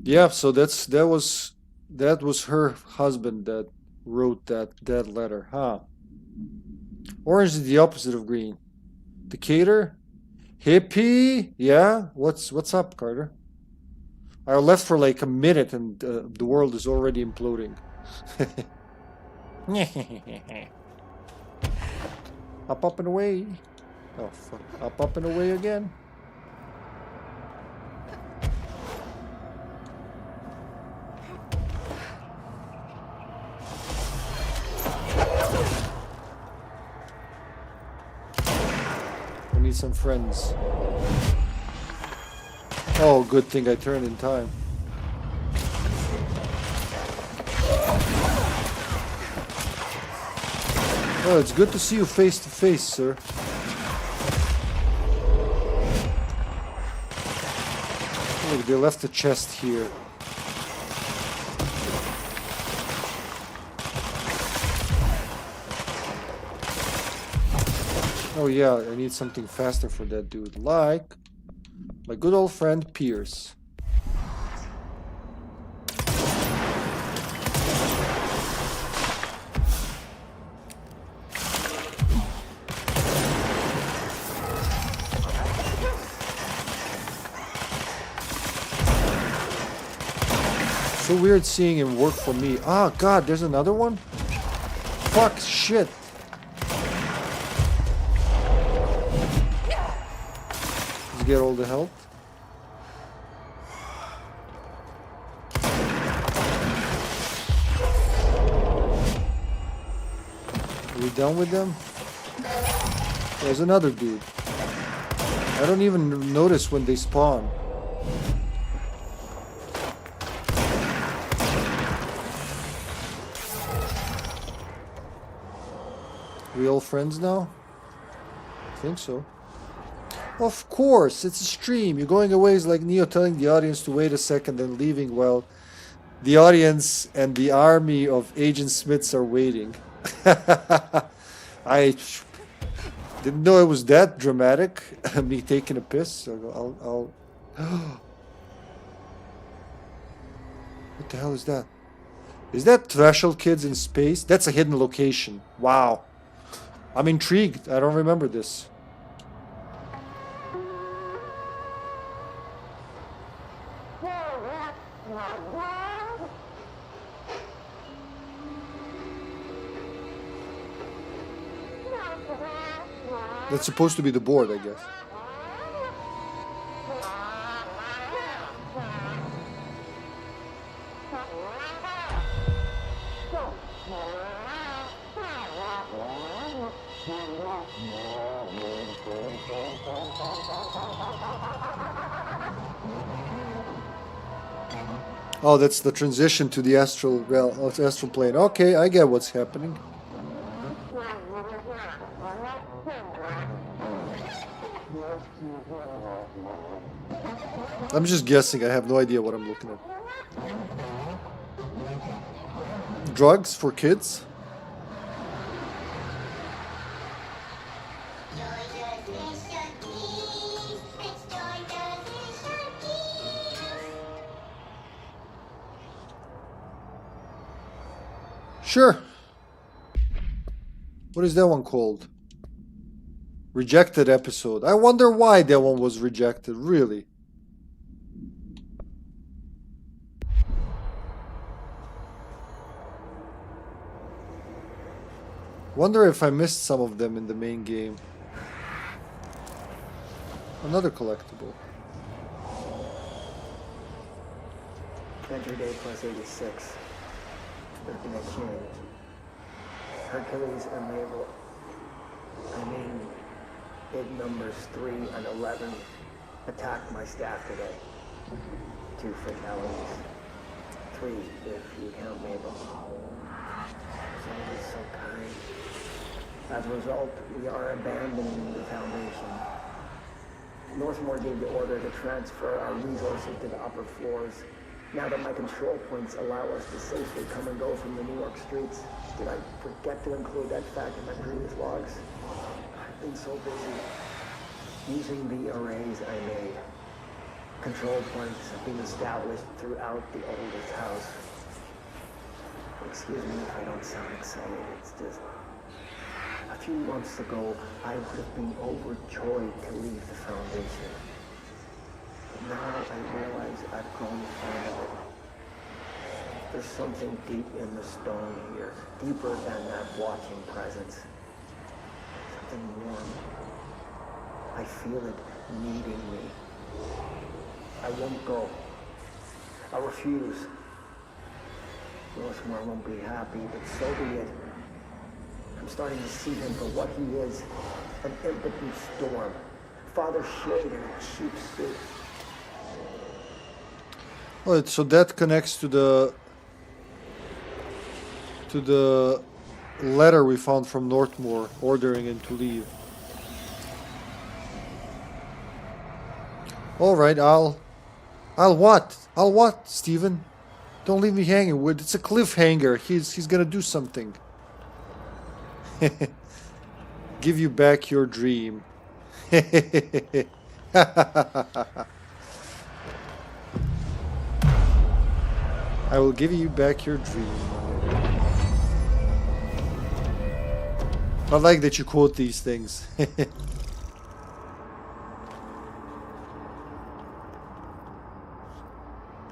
Yeah, so that was her husband that wrote that letter, huh? Orange is the opposite of green. Decatur? Hippie? Yeah? What's up, Carter? I left for like a minute and the world is already imploding. Up and away. Oh fuck. Up and away again. I need some friends. Oh, good thing I turned in time. Oh, it's good to see you face to face, sir. Look, they left the chest here. Oh yeah, I need something faster for that dude, like my good old friend Pierce. So weird seeing him work for me. Ah, God, there's another one? Fuck, shit. Get all the help. Are we done with them? There's another dude. I don't even notice when they spawn. We all friends now? I think so. Of course, it's a stream. You're going away is like Neo telling the audience to wait a second and leaving while the audience and the army of Agent Smiths are waiting. I didn't know it was that dramatic. Me taking a piss. So I'll What the hell is that? Is that Threshold Kids in space? That's a hidden location. Wow. I'm intrigued. I don't remember this. That's supposed to be the board, I guess. Oh, that's the transition to the astral astral plane. Okay, I get what's happening. I'm just guessing. I have no idea what I'm looking at. Drugs for kids? Sure. What is that one called? Rejected episode. I wonder why that one was rejected, really. Wonder if I missed some of them in the main game. Another collectible. Entry day plus 86. Looking at King. Hercules unable. I mean, bid numbers 3 and 11 attacked my staff today. 2 fatalities. 3 if you count Mabel. It's always so kind. As a result, we are abandoning the Foundation. Northmore gave the order to transfer our resources to the upper floors. Now that my control points allow us to safely come and go from the New York streets, did I forget to include that fact in my previous logs? I've been so busy using the arrays I made. Control points have been established throughout the oldest house. Excuse me if I don't sound excited, it's just... A few months ago, I would have been overjoyed to leave the Foundation. But now I realize I've grown fond of it. There's something deep in the stone here, deeper than that watching presence. Something warm. I feel it needing me. I won't go. I refuse. Northmore won't be happy, but so be it. I'm starting to see him for what he is, an impotent storm. Father Shade in a cheap suit. Oh, so that connects to the letter we found from Northmore ordering him to leave. All right, I'll what, Steven? Don't leave me hanging. It's a cliffhanger. He's gonna do something. Give you back your dream. I will give you back your dream. I like that you quote these things.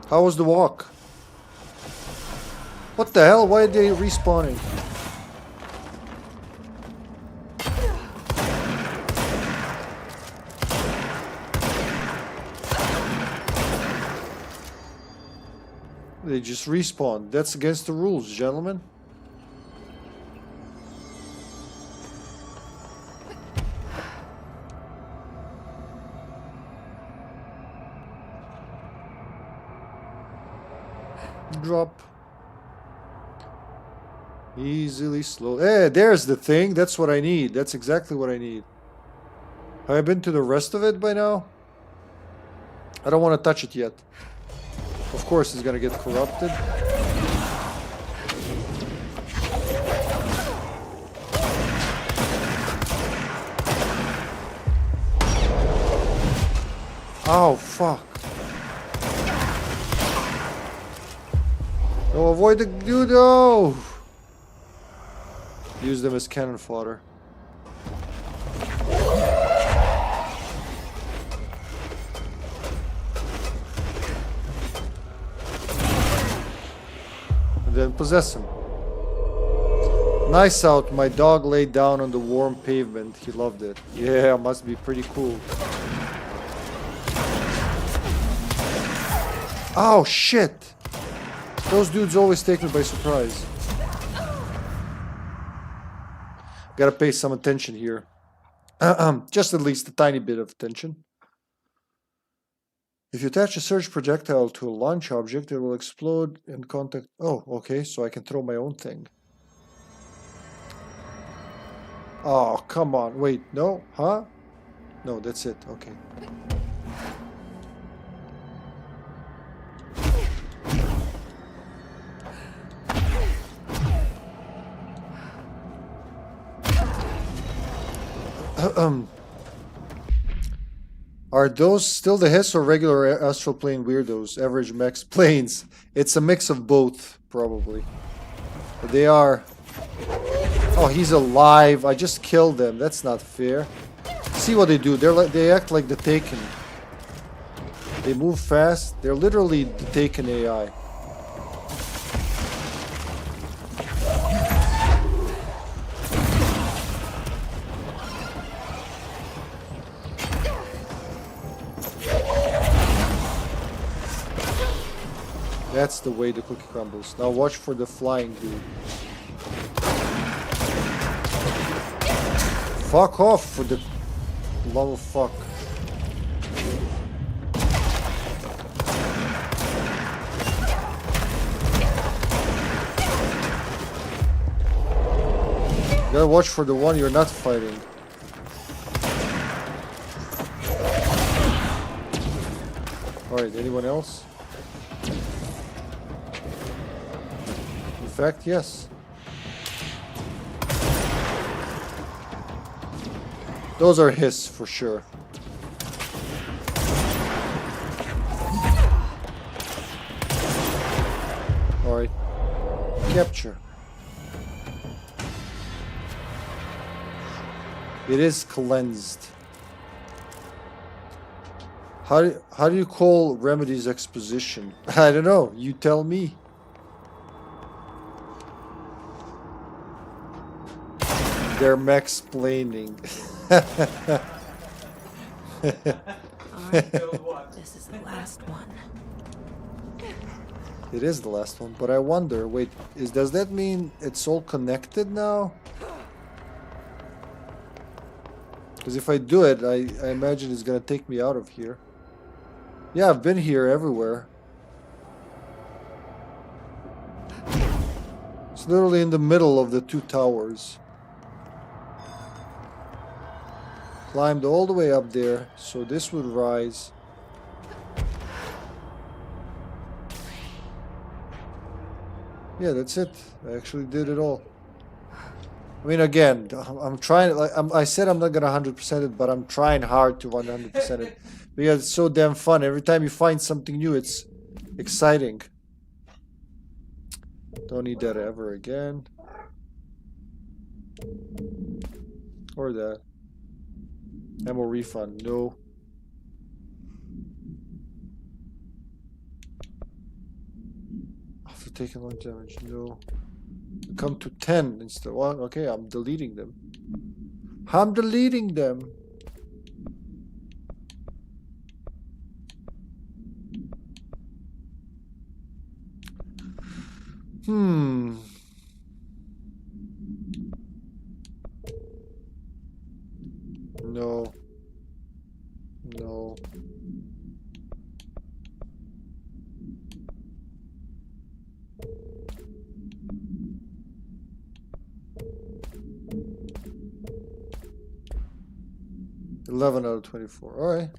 How was the walk? What the hell? Why are they respawning? They just respawn. That's against the rules, gentlemen. Drop. Easily slow. Hey, there's the thing. That's what I need. That's exactly what I need. Have I been to the rest of it by now? I don't want to touch it yet. Of course, it's gonna get corrupted. Oh, fuck. No, avoid the dude. No! Use them as cannon fodder. Then possess him. Nice out. My dog laid down on the warm pavement. He loved it. Yeah, must be pretty cool. Oh, shit. Those dudes always take me by surprise. Gotta pay some attention here. Just at least a tiny bit of attention. If you attach a surge projectile to a launch object, it will explode in contact. Oh, okay, so I can throw my own thing. Oh, come on. Wait, no? Huh? No, that's it. Okay. Are those still the Hiss or regular Astral Plane weirdos? Average max planes? It's a mix of both, probably. But they are... Oh, he's alive. I just killed them. That's not fair. See what they do. They act like the Taken. They move fast. They're literally the Taken AI. That's the way the cookie crumbles. Now watch for the flying dude. Fuck off for the love of fuck. You gotta watch for the one you're not fighting. Alright, anyone else? In fact, yes. Those are his for sure. Alright. Capture. It is cleansed. How do you call Remedy's exposition? I don't know. You tell me. They're max-plaining. Alright, this is the last one. It is the last one, but I wonder, wait, does that mean it's all connected now? Because if I do it, I imagine it's gonna take me out of here. Yeah, I've been here everywhere. It's literally in the middle of the two towers. Climbed all the way up there, so this would rise. Yeah, that's it. I actually did it all. I mean, again, I'm trying. Like I said, I'm not gonna 100% it, but I'm trying hard to 100% it because it's so damn fun. Every time you find something new, it's exciting. Don't need that ever again. Or that. Ammo refund, no. After taking long damage, no. Come to 10 instead. Well, okay, I'm deleting them. I'm deleting them. No. No. $11 out of 24. All right.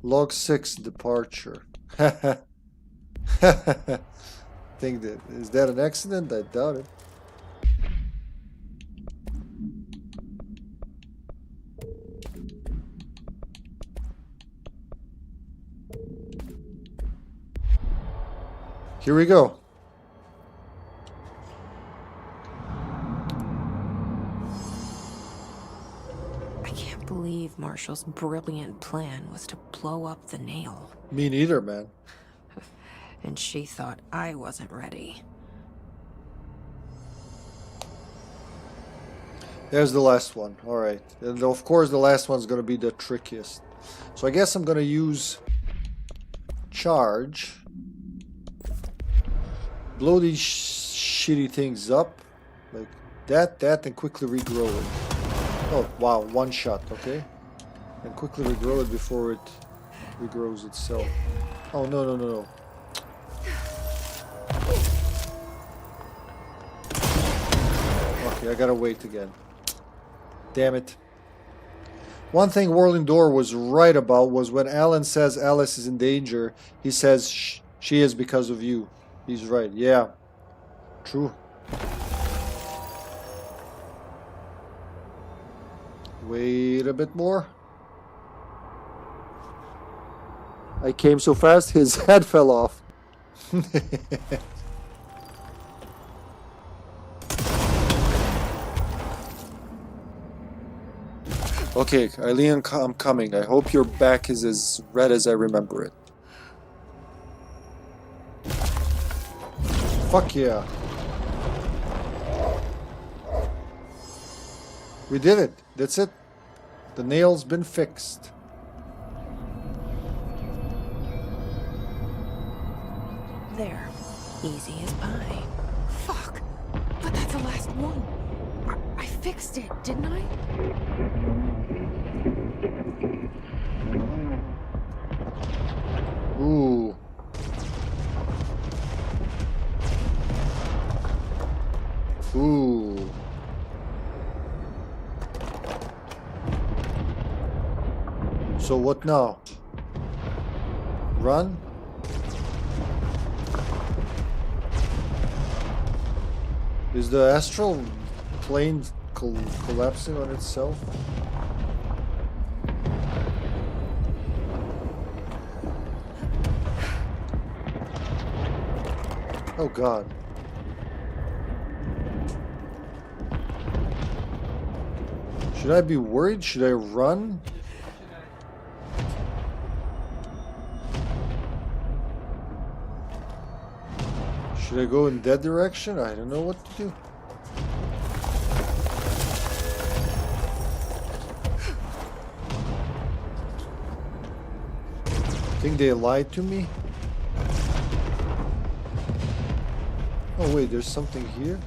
Log 6 departure. Think that is that an accident? I doubt it. Here we go. I can't believe Marshall's brilliant plan was to blow up the nail. Me neither, man. And she thought I wasn't ready. There's the last one. Alright. And of course the last one's gonna be the trickiest. So I guess I'm gonna use charge. Blow these shitty things up. Like that, and quickly regrow it. Oh, wow. One shot, okay? And quickly regrow it before it regrows itself. Oh, no. Okay, I gotta wait again. Damn it. One thing Whirling Door was right about was when Alan says Alice is in danger, he says she is because of you. He's right. Yeah. True. Wait a bit more. I came so fast his head fell off. Okay, Eileen, I'm coming. I hope your back is as red as I remember it. Fuck yeah. We did it. That's it. The nail's been fixed. There. Easy as pie. Fuck. But that's the last one. I fixed it, didn't I? Ooh. Ooh. So what now? Run? Is the astral plane collapsing on itself? Oh God. Should I be worried? Should I run? Should I go in that direction? I don't know what to do. Think they lied to me? Oh wait, there's something here?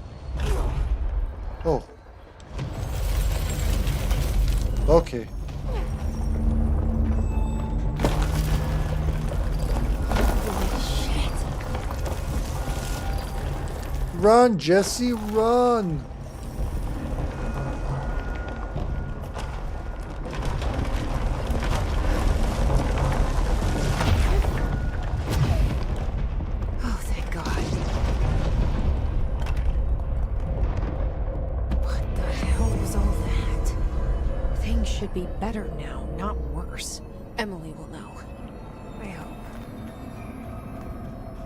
Oh. Okay. Run, Jesse, run! Oh, thank God. What the hell was all that? Things should be better now, not worse. Emily will know. I hope.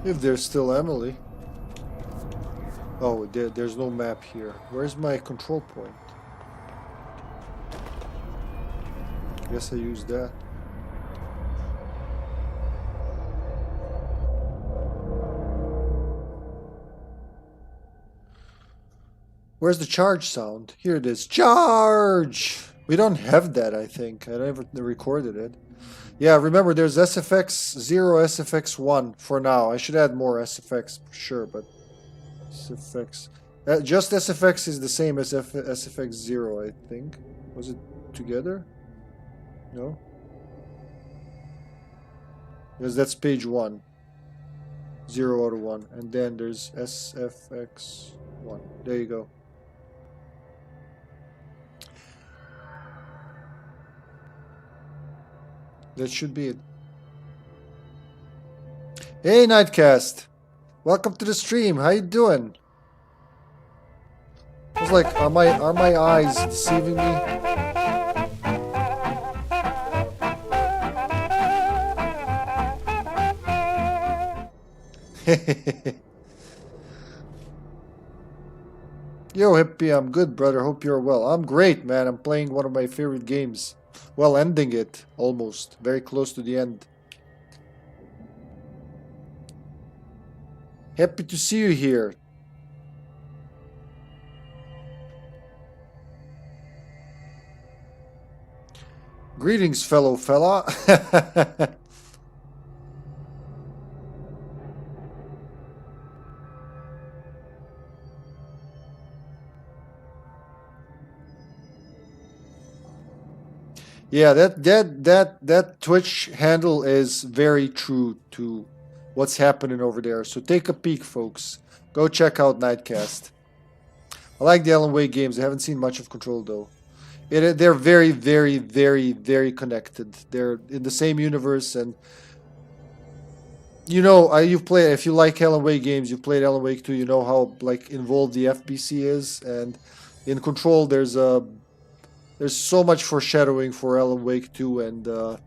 If there's still Emily. Oh, there's no map here. Where's my control point? Guess I used that. Where's the charge sound? Here it is. Charge! We don't have that, I think. I never recorded it. Yeah, remember there's SFX 0, SFX 1 for now. I should add more SFX for sure, but SFX. Just SFX is the same as SFX 0, I think. Was it together? No? Because that's page 1. 0 out of 1. And then there's SFX 1. There you go. That should be it. Hey, Nightcast! Welcome to the stream. How you doing? I was like, are my eyes deceiving me? Yo, Hippie, I'm good, brother. Hope you're well. I'm great, man. I'm playing one of my favorite games. Well, ending it, almost. Very close to the end. Happy to see you here. Greetings, fellow fella. Yeah, that Twitch handle is very true to what's happening over there. So take a peek, folks. Go check out Nightcast. I like the Alan Wake games. I haven't seen much of Control though. They're very, very, very, very connected. They're in the same universe, and you know, you've played. If you like Alan Wake games, you've played Alan Wake 2. You know how like involved the FBC is, and in Control, there's so much foreshadowing for Alan Wake 2, and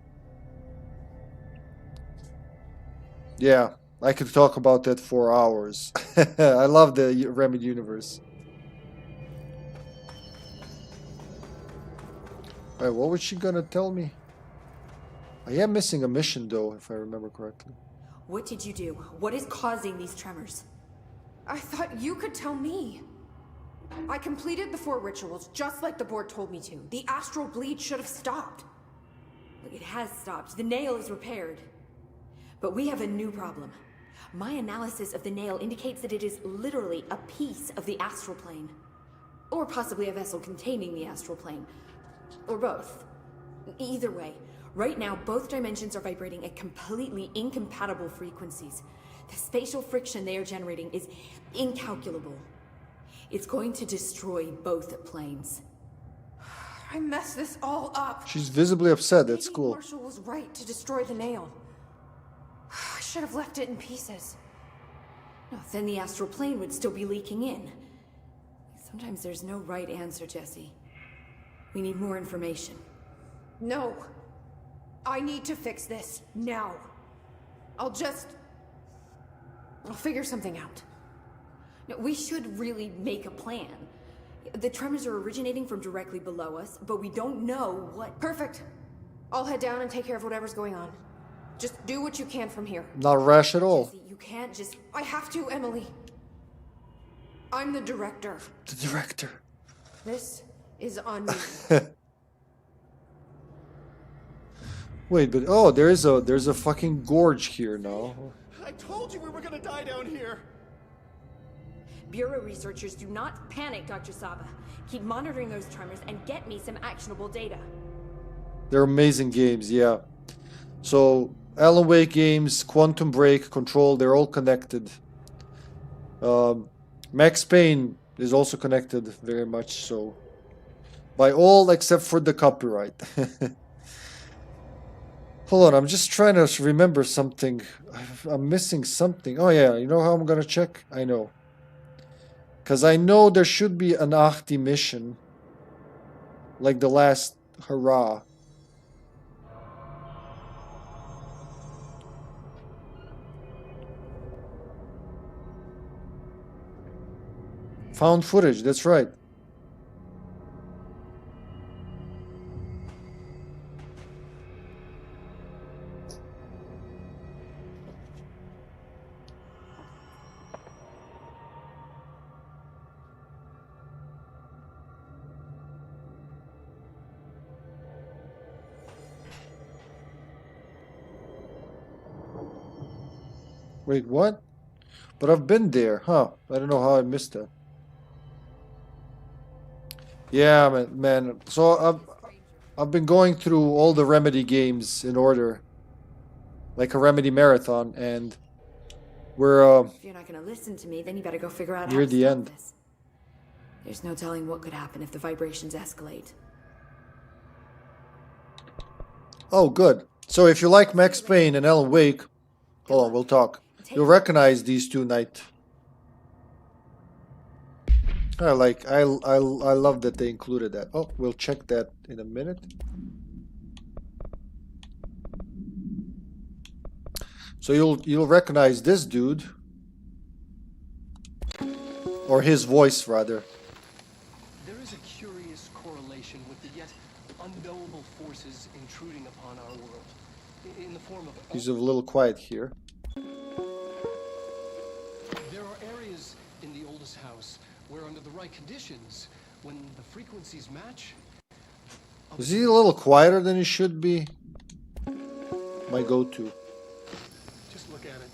yeah, I could talk about that for hours. I love the Remedy universe. Alright, what was she gonna tell me? I am missing a mission though, if I remember correctly. What did you do? What is causing these tremors? I thought you could tell me. I completed the 4 rituals just like the board told me to. The astral bleed should have stopped. Look, it has stopped. The nail is repaired. But we have a new problem. My analysis of the nail indicates that it is literally a piece of the astral plane. Or possibly a vessel containing the astral plane. Or both. Either way, right now both dimensions are vibrating at completely incompatible frequencies. The spatial friction they are generating is incalculable. It's going to destroy both planes. I messed this all up. She's visibly upset. That's Maybe cool. Marshall was right to destroy the nail. I should have left it in pieces. No, then the astral plane would still be leaking in. Sometimes there's no right answer, Jesse. We need more information. No. I need to fix this now. I'll figure something out. No, we should really make a plan. The tremors are originating from directly below us, but we don't know what... Perfect. I'll head down and take care of whatever's going on. Just do what you can from here. Not rash at all. Jesse, you can't just... I have to, Emily. I'm the director. The director. This is on me. Wait, but oh, there's a fucking gorge here now. I told you we were gonna die down here. Bureau researchers, do not panic, Dr. Saba. Keep monitoring those tremors and get me some actionable data. They're amazing games, yeah. So, Alan Wake games, Quantum Break, Control, they're all connected. Max Payne is also connected, very much so. By all except for the copyright. Hold on, I'm just trying to remember something. I'm missing something. Oh yeah, you know how I'm gonna check? I know. Because I know there should be an Ahti mission. Like the last hurrah. Found footage, that's right. Wait, what? But I've been there, huh? I don't know how I missed that. Yeah, man. So I've been going through all the Remedy games in order, like a Remedy marathon, and we're If you're not gonna listen to me, then you better go figure out how near to the stop end. this. There's no telling what could happen if the vibrations escalate. Oh, good. So if you like Max Payne and Alan Wake, hold on, we'll talk. You'll recognize these two knights. I love that they included that. Oh, we'll check that in a minute. So you'll recognize this dude, or his voice rather. There is a curious correlation with the yet unknowable forces intruding upon our world, in the form of... He's a little quiet here. There are areas in the oldest house where, under the right conditions, when the frequencies match... Is he a little quieter than he should be? My go-to. Just look at it.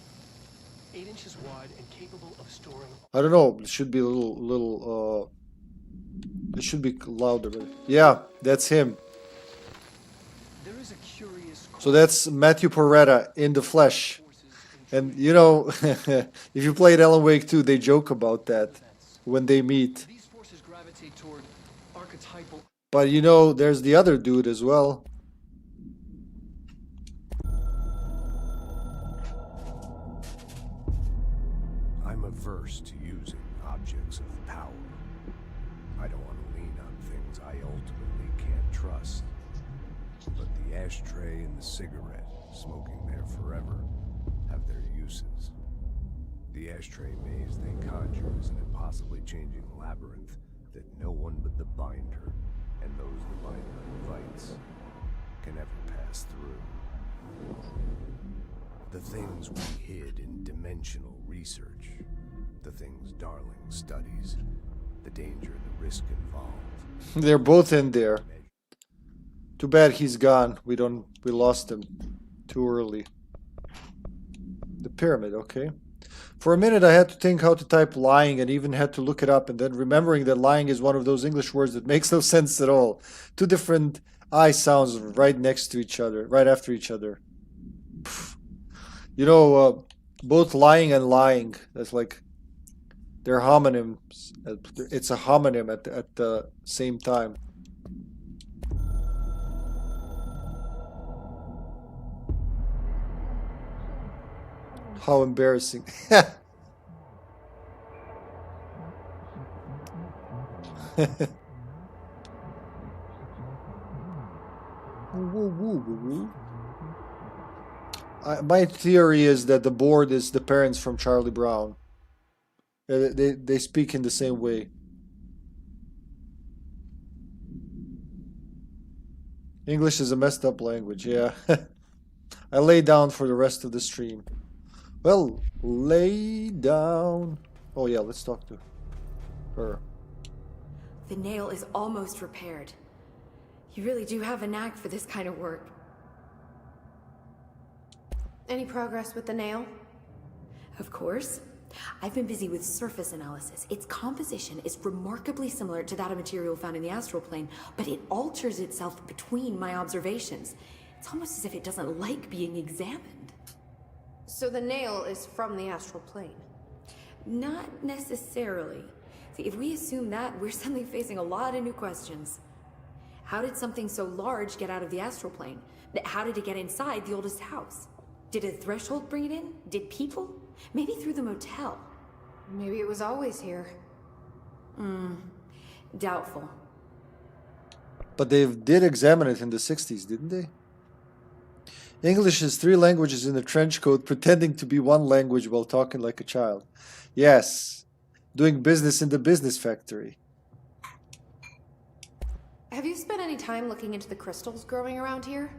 8 inches wide and capable of storing... I don't know. It should be a little. It should be louder. But yeah, that's him. There is a curious... So that's Matthew Peretta in the flesh. And you know, if you played Alan Wake 2, they joke about that when they meet. These forces gravitate toward archetypal... But you know, there's the other dude as well. I'm averse to using objects of power. I don't want to lean on things I ultimately can't trust. But the ashtray and the cigarette, smoking there forever, have their uses. The ashtray maze they conjure is an impossibly changing labyrinth that no one but the binder, and those the binder invites, can ever pass through. The things we hid in dimensional research, the things Darling studies, the danger and the risk involved. They're both in there. Too bad he's gone. We lost him too early. The pyramid, okay. For a minute I had to think how to type lying and even had to look it up, and then remembering that lying is one of those English words that makes no sense at all. Two different I sounds right next to each other, right after each other. You know, both lying and lying, that's like, they're homonyms. It's a homonym at the same time. How embarrassing. My theory is that the board is the parents from Charlie Brown. They speak in the same way. English is a messed up language, yeah. I lay down for the rest of the stream. Well, lay down. Oh yeah, let's talk to her. The nail is almost repaired. You really do have a knack for this kind of work. Any progress with the nail? Of course. I've been busy with surface analysis. Its composition is remarkably similar to that of material found in the astral plane, but it alters itself between my observations. It's almost as if it doesn't like being examined. So the nail is from the astral plane? Not necessarily. See, if we assume that, we're suddenly facing a lot of new questions. How did something so large get out of the astral plane? How did it get inside the oldest house? Did a threshold bring it in? Did people? Maybe through the motel. Maybe it was always here. Doubtful. But they did examine it in the 60s, didn't they? English is 3 languages in a trench coat, pretending to be one language while talking like a child. Yes, doing business in the business factory. Have you spent any time looking into the crystals growing around here?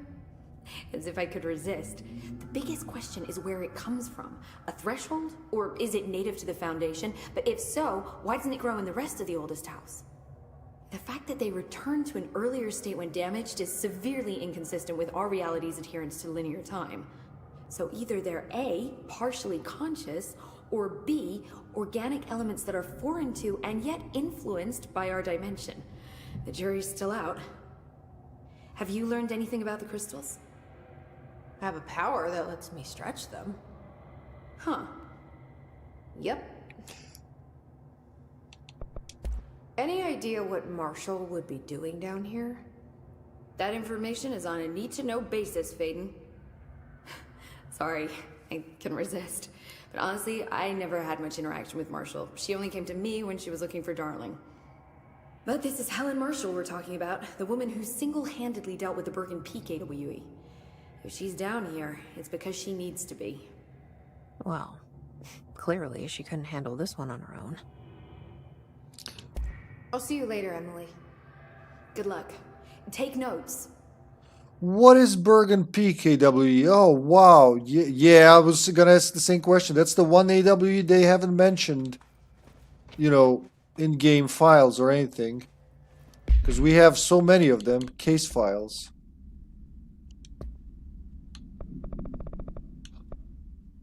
As if I could resist. The biggest question is where it comes from. A threshold? Or is it native to the Foundation? But if so, why doesn't it grow in the rest of the oldest house? The fact that they returned to an earlier state when damaged is severely inconsistent with our reality's adherence to linear time. So either they're A, partially conscious, or B, organic elements that are foreign to and yet influenced by our dimension. The jury's still out. Have you learned anything about the crystals? I have a power that lets me stretch them. Huh. Yep. Any idea what Marshall would be doing down here? That information is on a need-to-know basis, Faden. Sorry, I can resist. But honestly, I never had much interaction with Marshall. She only came to me when she was looking for Darling. But this is Helen Marshall we're talking about, the woman who single-handedly dealt with the Bergen Peak AWE. If she's down here, it's because she needs to be. Well, clearly she couldn't handle this one on her own. I'll see you later, Emily. Good luck. Take notes. What is Bergen Peak AWE? Oh, wow. Yeah, I was going to ask the same question. That's the one AWE they haven't mentioned, you know, in-game files or anything. Because we have so many of them, case files.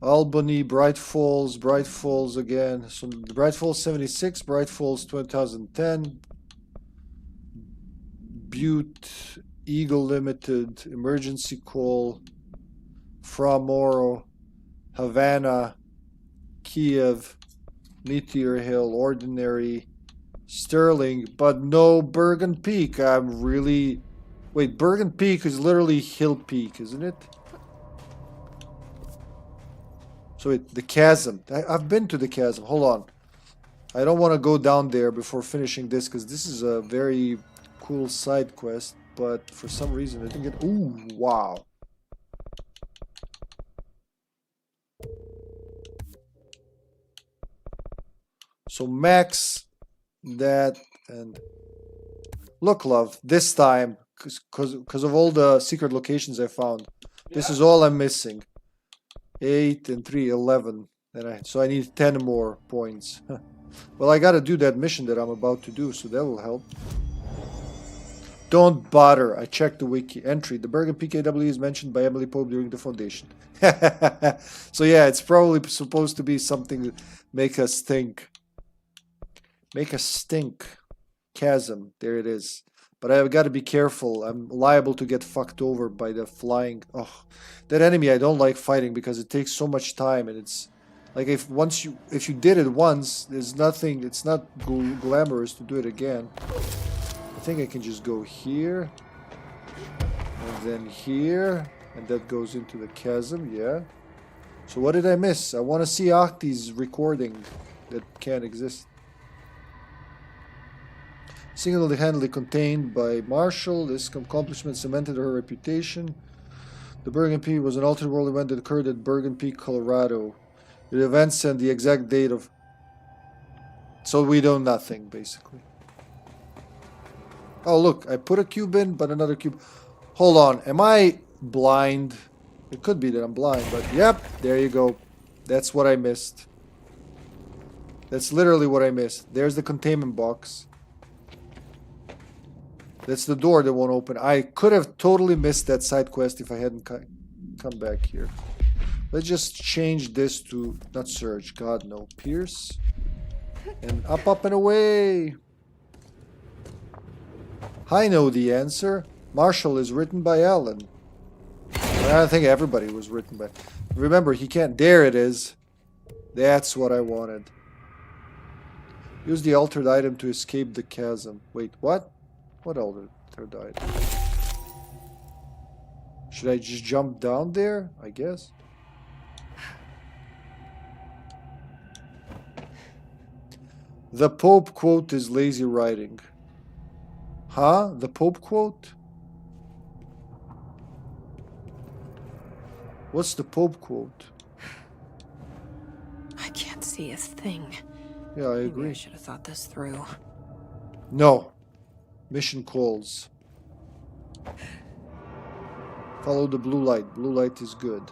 Albany, Bright Falls again. So Bright Falls 76, Bright Falls 2010, Butte, Eagle Limited, Emergency Call, Fra Mauro, Havana, Kiev, Meteor Hill, Ordinary, Sterling, but no Bergen Peak. I'm really... Wait, Bergen Peak is literally Hill Peak, isn't it? So wait, the chasm. I've been to the chasm. Hold on. I don't want to go down there before finishing this, because this is a very cool side quest, but for some reason I didn't get... Ooh, wow. So max that and... Look, love, this time, because of all the secret locations I found, this is all I'm missing. 8 and 3, 11. So I need 10 more points. Well, I gotta do that mission that I'm about to do, so that will help. Don't bother. I checked the wiki. Entry. The Bergen PKW is mentioned by Emily Pope during the Foundation. So yeah, it's probably supposed to be something that make us think. Make us stink. Chasm. There it is. But I've got to be careful. I'm liable to get fucked over by the flying... Oh, that enemy I don't like fighting because it takes so much time, and it's... Like, if you did it once, there's nothing... It's not glamorous to do it again. I think I can just go here. And then here. And that goes into the chasm, yeah. So what did I miss? I want to see Ahti's recording that can't exist. Single-handedly contained by Marshall, this accomplishment cemented her reputation. The Bergen Peak was an alternate world event that occurred at Bergen Peak, Colorado. The events and the exact date of... So we know nothing, basically. Oh, look, I put a cube in, but another cube... Hold on, am I blind? It could be that I'm blind, but yep, there you go. That's what I missed. That's literally what I missed. There's the containment box. That's the door that won't open. I could have totally missed that side quest if I hadn't come back here. Let's just change this to... Not Surge. God, no. Pierce. And up, and away. I know the answer. Marshall is written by Helen. I think everybody was written by... Remember, he can't... There it is. That's what I wanted. Use the altered item to escape the chasm. Wait, what? What altered item? Should I just jump down there? I guess. The Pope quote is lazy writing. Huh? The Pope quote? What's the Pope quote? I can't see a thing. Yeah, I agree. Maybe I should have thought this through. No. Mission calls. Follow the blue light. Blue light is good.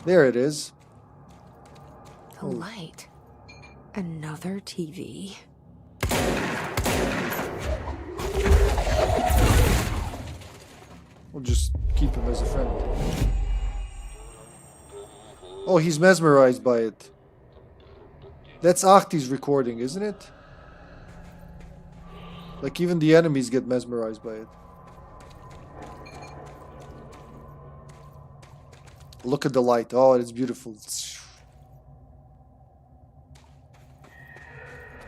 There it is. The light. Another TV. We'll just keep him as a friend. Oh, he's mesmerized by it. That's Ahti's recording, isn't it? Like, even the enemies get mesmerized by it. Look at the light. Oh, it's beautiful.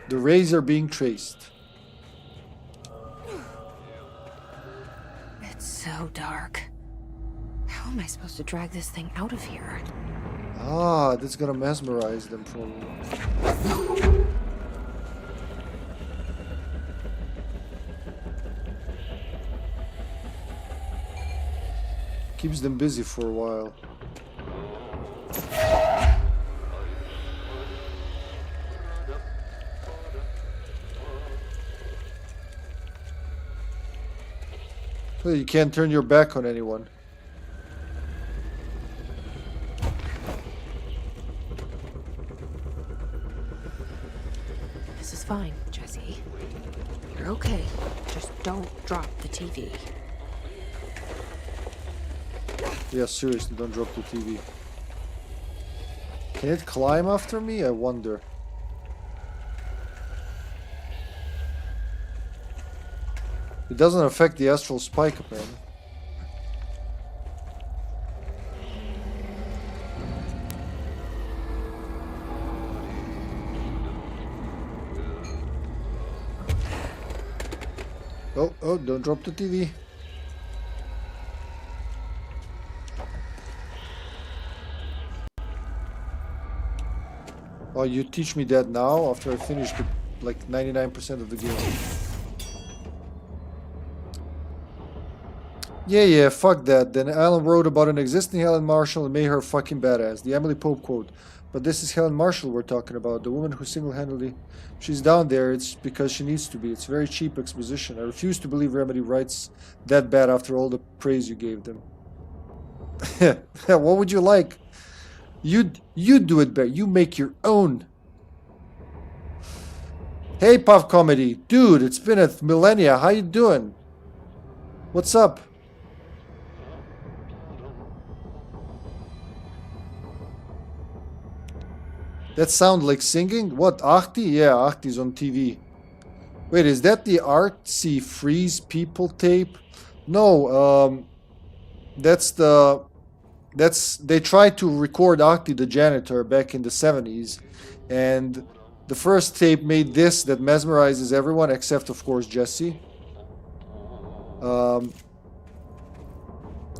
The rays are being traced. It's so dark. How am I supposed to drag this thing out of here? Ah, that's gonna mesmerize them probably. Keeps them busy for a while. So you can't turn your back on anyone. This is fine, Jesse. You're okay. Just don't drop the TV. Yeah, seriously, don't drop the TV. Can it climb after me? I wonder. It doesn't affect the astral spike, apparently. Oh, don't drop the TV. Oh, you teach me that now after I finish the, like 99% of the game. Yeah, fuck that. Then Alan wrote about an existing Helen Marshall and made her fucking badass. The Emily Pope quote. But this is Helen Marshall we're talking about. The woman who single-handedly... She's down there. It's because she needs to be. It's very cheap exposition. I refuse to believe Remedy writes that bad after all the praise you gave them. What would you like? You do it better. You make your own. Hey, Puff Comedy. Dude, it's been a millennia. How you doing? What's up? That sound like singing? What, Ahti? Yeah, Ahti's on TV. Wait, is that the artsy freeze people tape? No, they tried to record Ahti the janitor back in the 70s, and the first tape made this that mesmerizes everyone except, of course, Jesse. And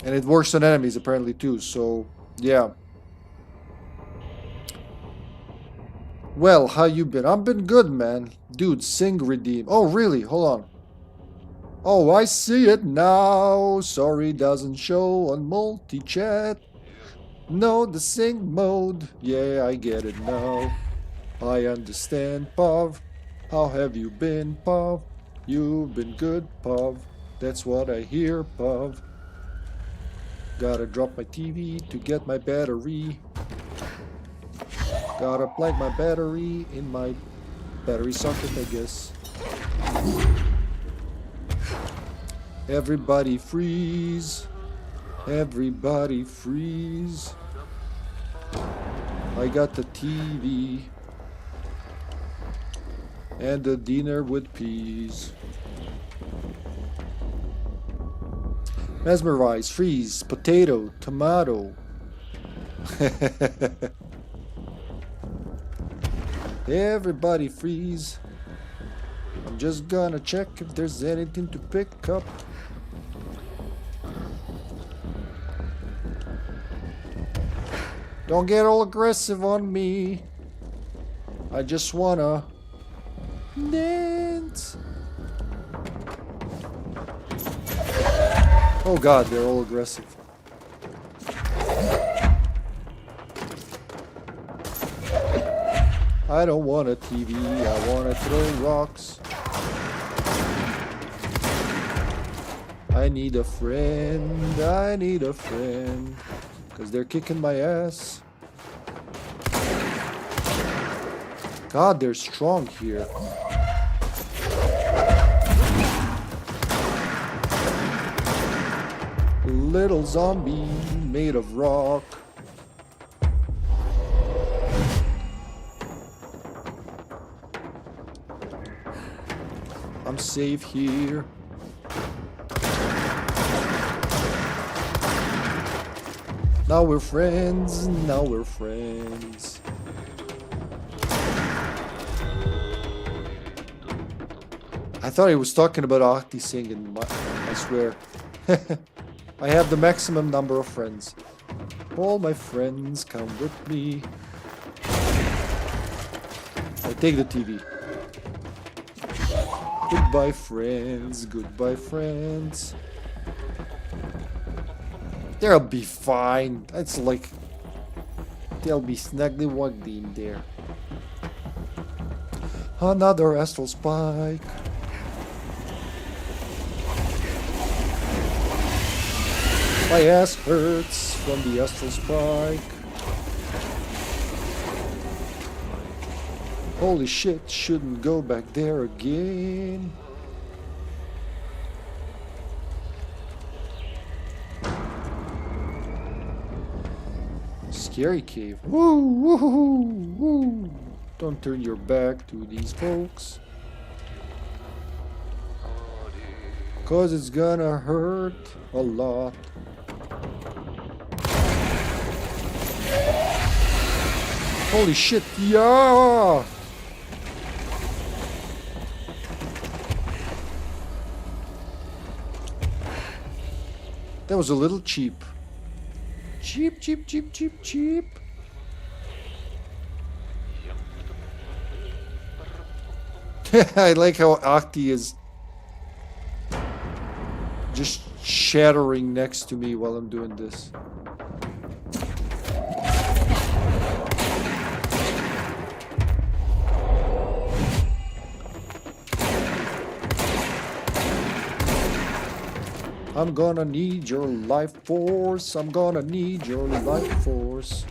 it works on enemies apparently too, so yeah. Well, how you been? I've been good, man. Dude, sing redeem. Oh, really? Hold on. Oh, I see it now. Sorry, doesn't show on multi-chat. No, the sing mode. Yeah, I get it now. I understand, Pav. How have you been, Pav? You've been good, Pav. That's what I hear, Pav. Gotta drop my TV to get my battery. Gotta plug my battery in my battery socket, I guess. Everybody freeze. Everybody freeze. I got the TV. And the dinner with peas. Mesmerize, freeze, potato, tomato. Everybody freeze. I'm just gonna check if there's anything to pick up. Don't get all aggressive on me. I just wanna dance. Oh god, they're all aggressive. I don't want a TV, I want to throw rocks. I need a friend, I need a friend. Because they're kicking my ass. God, they're strong here. Little zombie made of rock. I'm safe here. Now we're friends, now we're friends. I thought he was talking about Ahti singing, I swear. I have the maximum number of friends. All my friends come with me. I take the TV. Goodbye, friends. Goodbye, friends. They'll be fine. It's like they'll be snugly wuggly in there. Another astral spike. My ass hurts from the astral spike. Holy shit, shouldn't go back there again. Scary cave. Woo, woo, woo, woo. Don't turn your back to these folks. 'Cause it's gonna hurt a lot. Holy shit, yeah! That was a little cheap. Cheap, cheap, cheap, cheap, cheap. I like how Ahti is just shattering next to me while I'm doing this. I'm gonna need your life force. I'm gonna need your life force.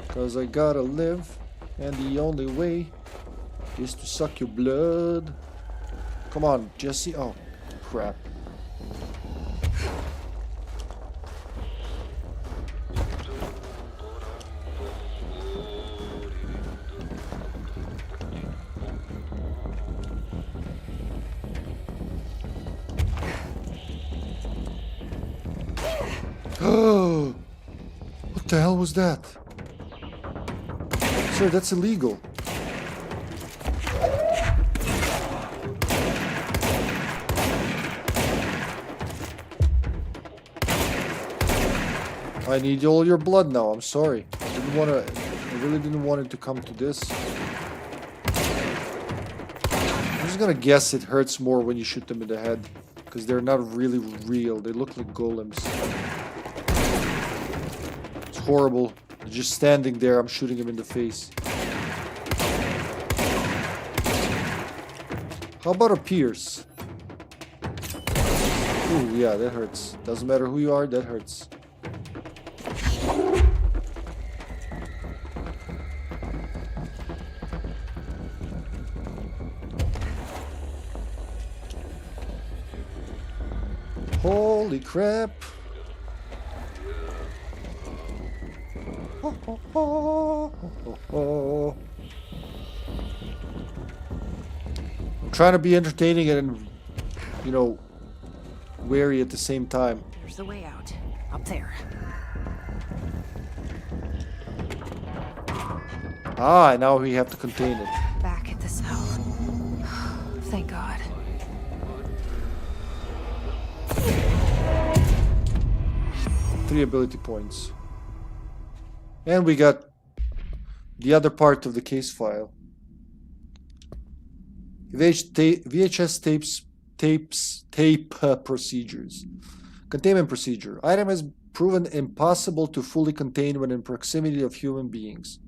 'Cause I gotta live, and the only way is to suck your blood. Come on, Jesse. Oh, crap. Oh, what the hell was that? Sir, that's illegal. I need all your blood now. I'm sorry. I really didn't want it to come to this. I'm just gonna guess it hurts more when you shoot them in the head. Because they're not really real. They look like golems. It's horrible. They're just standing there. I'm shooting him in the face. How about a pierce? Ooh, yeah, that hurts. Doesn't matter who you are, that hurts. Holy crap. I'm trying to be entertaining and, you know, wary at the same time. There's the way out. Up there. Ah, now we have to contain it. Back at the cell. Thank God. 3 ability points. And we got the other part of the case file. VHS tape procedures. Containment procedure. Item has proven impossible to fully contain when in proximity of human beings.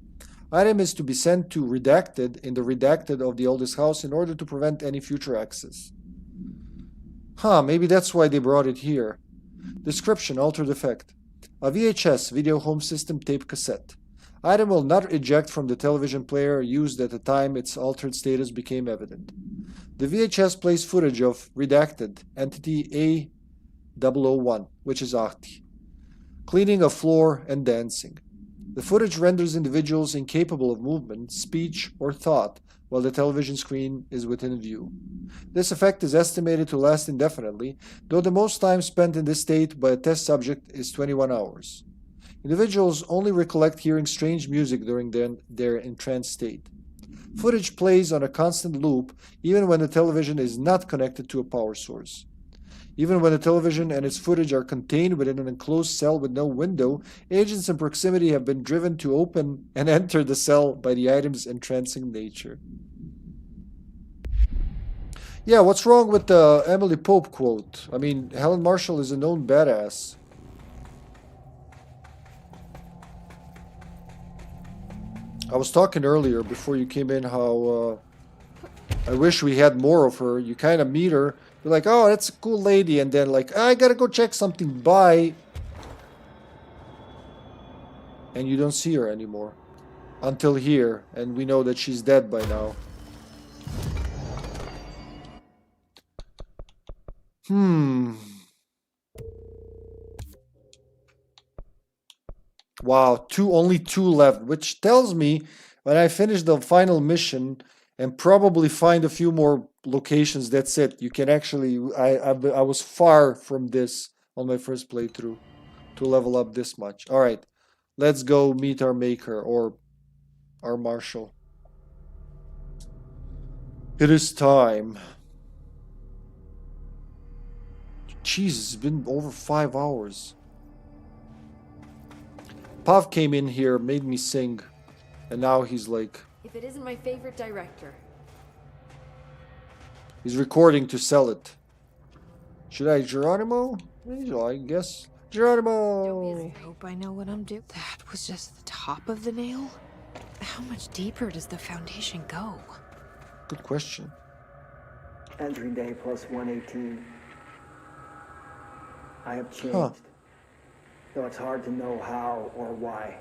Item is to be sent to redacted in the redacted of the oldest house in order to prevent any future access. Huh, maybe that's why they brought it here. Description, altered effect. A VHS, video home system tape cassette. Item will not eject from the television player used at the time its altered status became evident. The VHS plays footage of redacted entity A001, which is Ahti, cleaning a floor and dancing. The footage renders individuals incapable of movement, speech, or thought while the television screen is within view. This effect is estimated to last indefinitely, though the most time spent in this state by a test subject is 21 hours. Individuals only recollect hearing strange music during their entranced state. Footage plays on a constant loop even when the television is not connected to a power source. Even when the television and its footage are contained within an enclosed cell with no window, agents in proximity have been driven to open and enter the cell by the item's entrancing nature. Yeah, what's wrong with the Emily Pope quote? I mean, Helen Marshall is a known badass. I was talking earlier before you came in how I wish we had more of her. You kind of meet her, you're like, oh, that's a cool lady, and then like, I gotta go check something, bye. And you don't see her anymore. Until here, and we know that she's dead by now. Wow, only two left, which tells me when I finish the final mission and probably find a few more locations, that's it. You can actually, I was far from this on my first playthrough to level up this much. All right, let's go meet our maker or our marshal. It is time. Jesus, it's been over 5 hours. Pav came in here, made me sing, and now he's like... If it isn't my favorite director. He's recording to sell it. Should I Geronimo? I guess. Geronimo! I hope I know what I'm doing. That was just the top of the nail? How much deeper does the foundation go? Good question. Entry day plus 118. I have changed. Huh. Though it's hard to know how or why.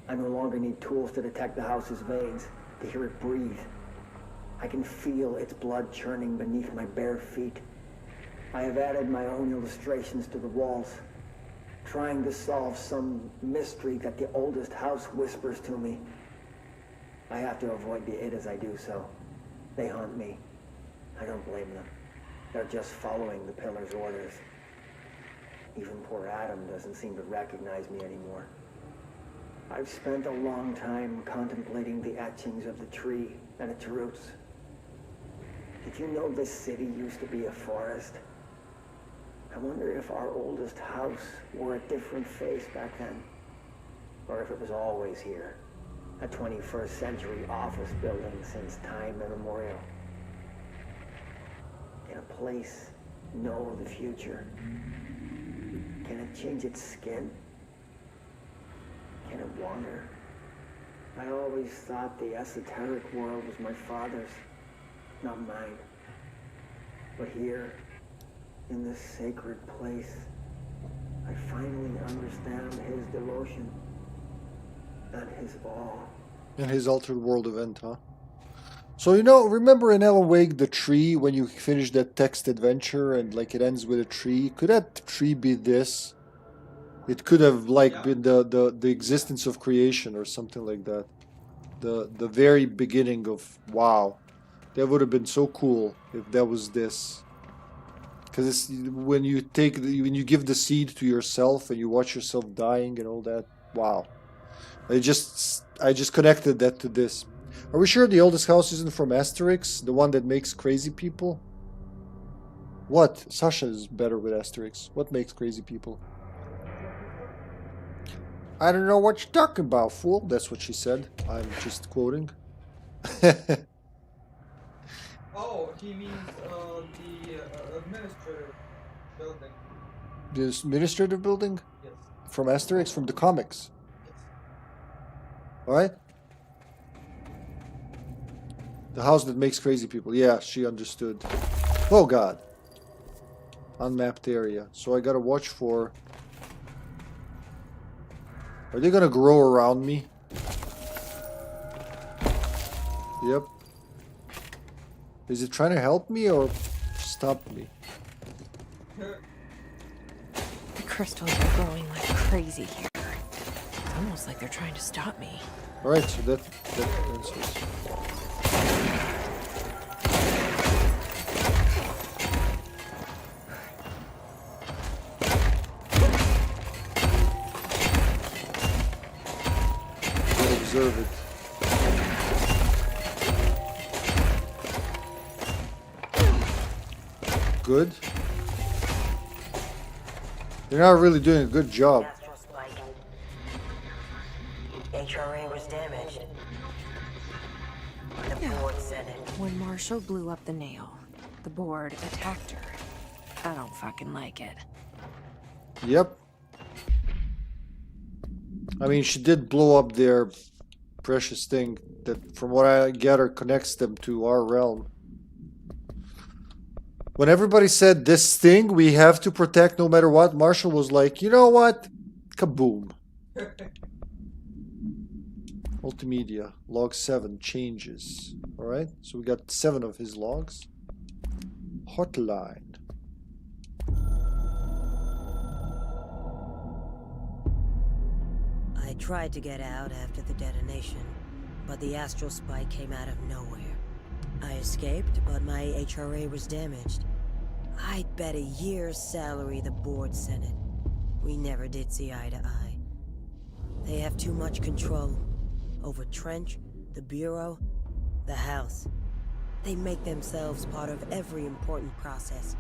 I no longer need tools to detect the house's veins. to hear it breathe. I can feel its blood churning beneath my bare feet. I have added my own illustrations to the walls, trying to solve some mystery that the oldest house whispers to me. I have to avoid the it as I do so. They haunt me. I don't blame them. They're just following the pillar's orders. Even poor Adam doesn't seem to recognize me anymore. I've spent a long time contemplating the etchings of the tree and its roots. Did you know this city used to be a forest? I wonder if our oldest house wore a different face back then. Or if it was always here. A 21st century office building since time immemorial. Can a place know the future? Can it change its skin? Can it wander? I always thought the esoteric world was my father's, not mine. But here, in this sacred place, I finally understand his devotion and his awe. And his altered world event, huh? So, you know, remember in Alan Wake, the tree, when you finish that text adventure and like it ends with a tree? Could that tree be this? It could have like been the existence of creation or something like that. The very beginning of, wow. That would have been so cool if that was this. Because it's when you when you give the seed to yourself and you watch yourself dying and all that, wow. I just connected that to this. Are we sure the oldest house isn't from Asterix? The one that makes crazy people? What? Sasha is better with Asterix. What makes crazy people? I don't know what you're talking about, fool. That's what she said. I'm just quoting. Oh, he means the administrative building. The administrative building? Yes. From Asterix, from the comics. Alright? The house that makes crazy people. Yeah, she understood. Oh god. Unmapped area. So I gotta watch for... Are they gonna grow around me? Yep. Is it trying to help me or stop me? The crystals are growing like crazy here. It's almost like they're trying to stop me. Alright, so that answers. Observe it. Good. They're not really doing a good job. HRA was damaged. The board said it. When Marshall blew up the nail, the board attacked her. I don't fucking like it. Yep. I mean, she did blow up their precious thing that, from what I gather, connects them to our realm. When everybody said this thing we have to protect no matter what, Marshall was like, you know what? Kaboom. Multimedia. Log 7 changes. Alright, so we got 7 of his logs. Hotline. I tried to get out after the detonation, but the astral spike came out of nowhere. I escaped, but my HRA was damaged. I'd bet a year's salary the board sent it. We never did see eye to eye. They have too much control over Trench, the Bureau, the House. They make themselves part of every important process.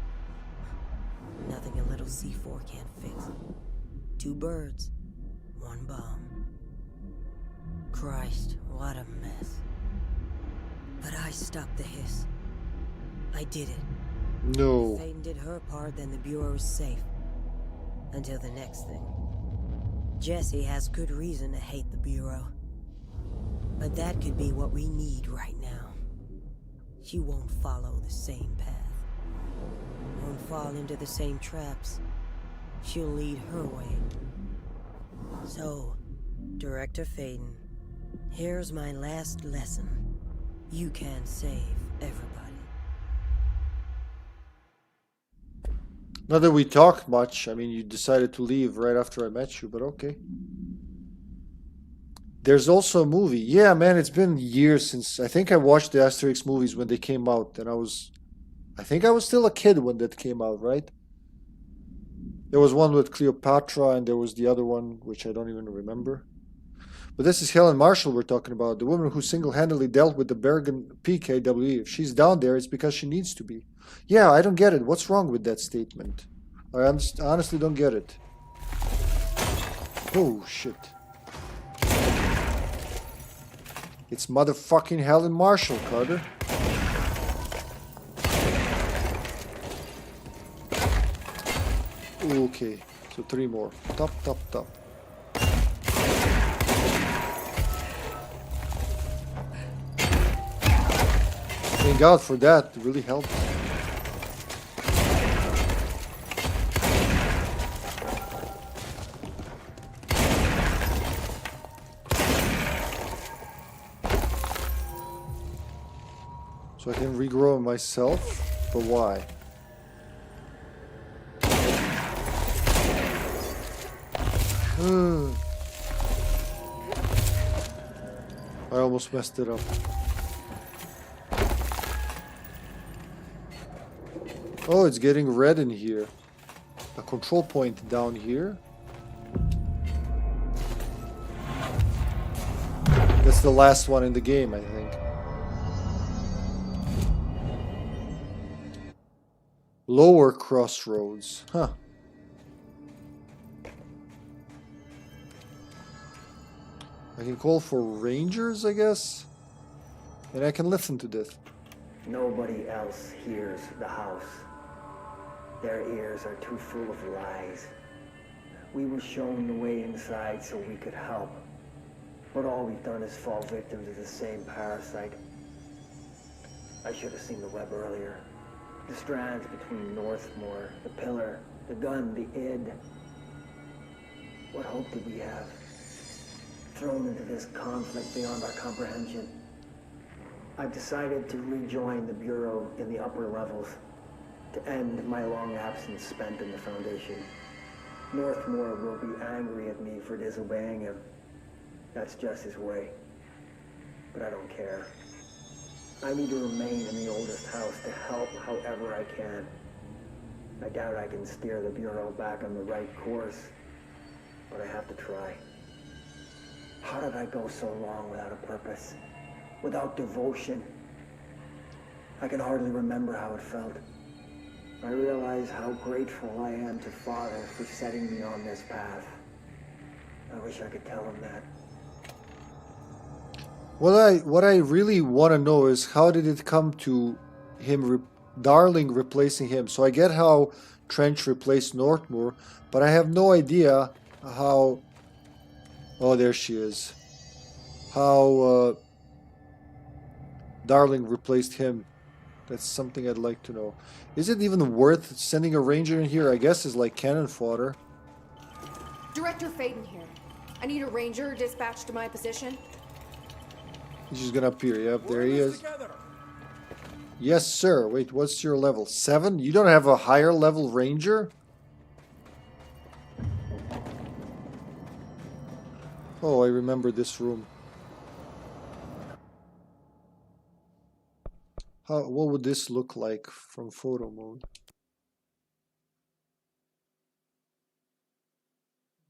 Nothing a little C4 can't fix. 2 birds, 1 bomb. Christ, what a mess. But I stopped the hiss. I did it. No. If Faden did her part, then the Bureau is safe. Until the next thing. Jessie has good reason to hate the Bureau. But that could be what we need right now. She won't follow the same path. Won't fall into the same traps. She'll lead her way. So, Director Faden, here's my last lesson. You can't save everybody. Not that we talked much. I mean, you decided to leave right after I met you, but okay. There's also a movie. Yeah, man, it's been years since... I think I watched the Asterix movies when they came out, and I think I was still a kid when that came out, right? There was one with Cleopatra, and there was the other one, which I don't even remember. But this is Helen Marshall we're talking about, the woman who single-handedly dealt with the Bergen PKWE. If she's down there, it's because she needs to be. Yeah, I don't get it. What's wrong with that statement? I honestly don't get it. Oh, shit. It's motherfucking Helen Marshall, Carter. Okay, so 3 more. Top, top, top. Thank God for that. It really helped. So I can regrow myself, but why? I almost messed it up. Oh, it's getting red in here. A control point down here. That's the last one in the game, I think. Lower crossroads. Huh. I can call for rangers, I guess? And I can listen to this. Nobody else hears the house. Their ears are too full of lies. We were shown the way inside so we could help. But all we've done is fall victim to the same parasite. I should have seen the web earlier. The strands between Northmore, the pillar, the gun, the id. What hope did we have? Thrown into this conflict beyond our comprehension. I've decided to rejoin the Bureau in the upper levels, to end my long absence spent in the Foundation. Northmore will be angry at me for disobeying him. That's just his way. But I don't care. I need to remain in the oldest house to help however I can. I doubt I can steer the Bureau back on the right course, but I have to try. How did I go so long without a purpose? Without devotion? I can hardly remember how it felt. I realize how grateful I am to Father for setting me on this path. I wish I could tell him that. What I really want to know is how did it come to him, Darling replacing him? So I get how Trench replaced Northmore, but I have no idea how... Oh, there she is. How Darling replaced him. That's something I'd like to know. Is it even worth sending a ranger in here? I guess is like cannon fodder. Director Faden here. I need a ranger dispatched to my position. He's just gonna appear. Yep, there he is. Yes, sir. Wait, what's your level? 7? You don't have a higher level ranger? Oh, I remember this room. What would this look like from photo mode?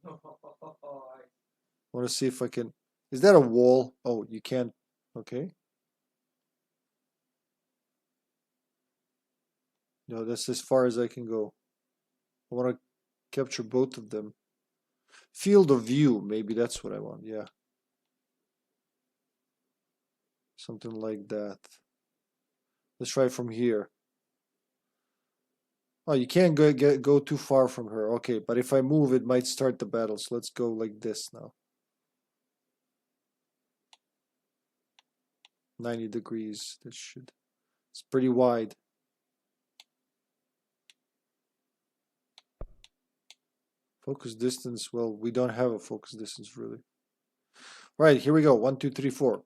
I want to see if I can... Is that a wall? Oh, you can't... Okay. No, that's as far as I can go. I want to capture both of them. Field of view, maybe that's what I want, yeah. Something like that. Let's try from here. Oh, you can't go too far from her. Okay, but if I move, it might start the battle. So let's go like this now. 90 degrees. That should... It's pretty wide. Focus distance. Well, we don't have a focus distance really. Right, here we go. 1, 2, 3, 4.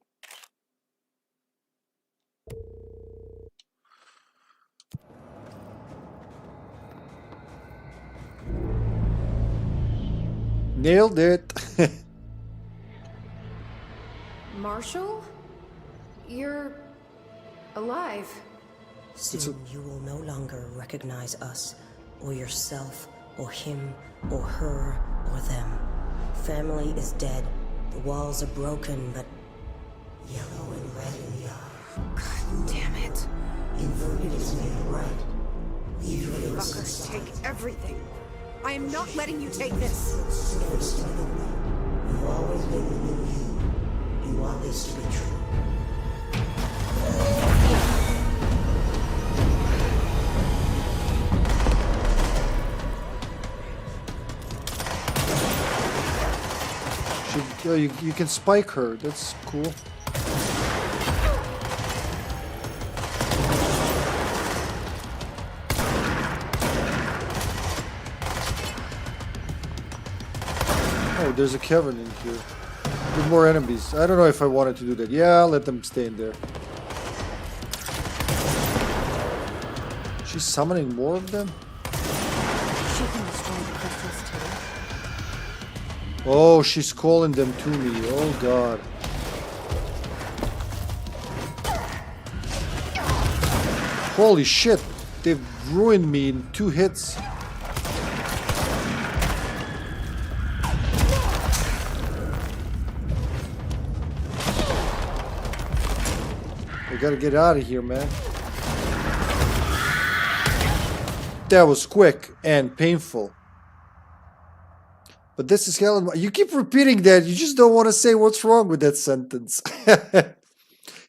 Nailed it. Marshall? You're alive. Soon you will no longer recognize us, or yourself, or him, or her, or them. Family is dead. The walls are broken, but yellow and red in the eye. God damn it. Inverted is made right. You fuckers take everything. I am not letting you take this. You've always been the new you. You want this to be true. You can spike her. That's cool. Oh, there's a cavern in here with more enemies. I don't know if I wanted to do that. Yeah, I'll let them stay in there. She's summoning more of them? She can destroy the crystals too. Oh, she's calling them to me. Oh, God. Holy shit. They've ruined me in 2 hits. I gotta get out of here, man. That was quick and painful. But this is Helen. You keep repeating that. You just don't want to say what's wrong with that sentence.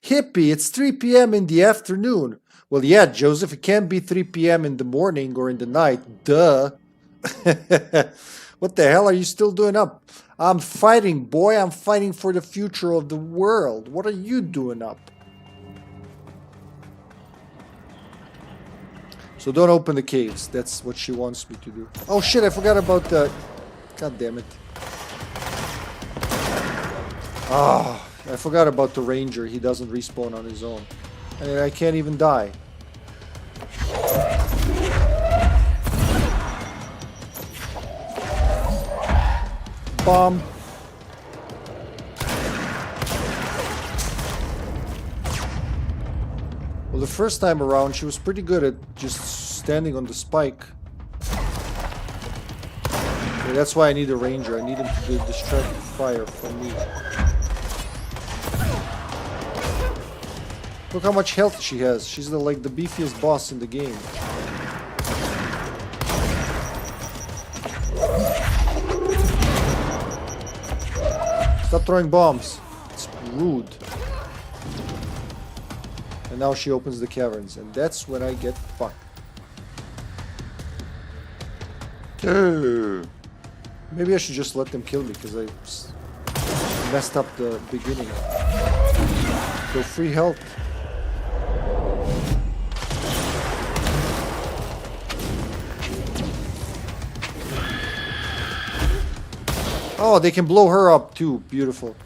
Hippie, it's 3 p.m. in the afternoon. Well, yeah, Joseph, it can't be 3 p.m. in the morning or in the night. Duh. What the hell are you still doing up? I'm fighting, boy. I'm fighting for the future of the world. What are you doing up? So don't open the caves. That's what she wants me to do. Oh shit, I forgot about the... God damn it. Ah, I forgot about the ranger. He doesn't respawn on his own. And I can't even die. Bomb. Well, the first time around, she was pretty good at just standing on the spike. Yeah, that's why I need a ranger. I need him to do distracted fire from me. Look how much health she has. She's like the beefiest boss in the game. Stop throwing bombs. It's rude. And now she opens the caverns, and that's when I get fucked. Maybe I should just let them kill me, because I messed up the beginning. So free health. Oh, they can blow her up too. Beautiful.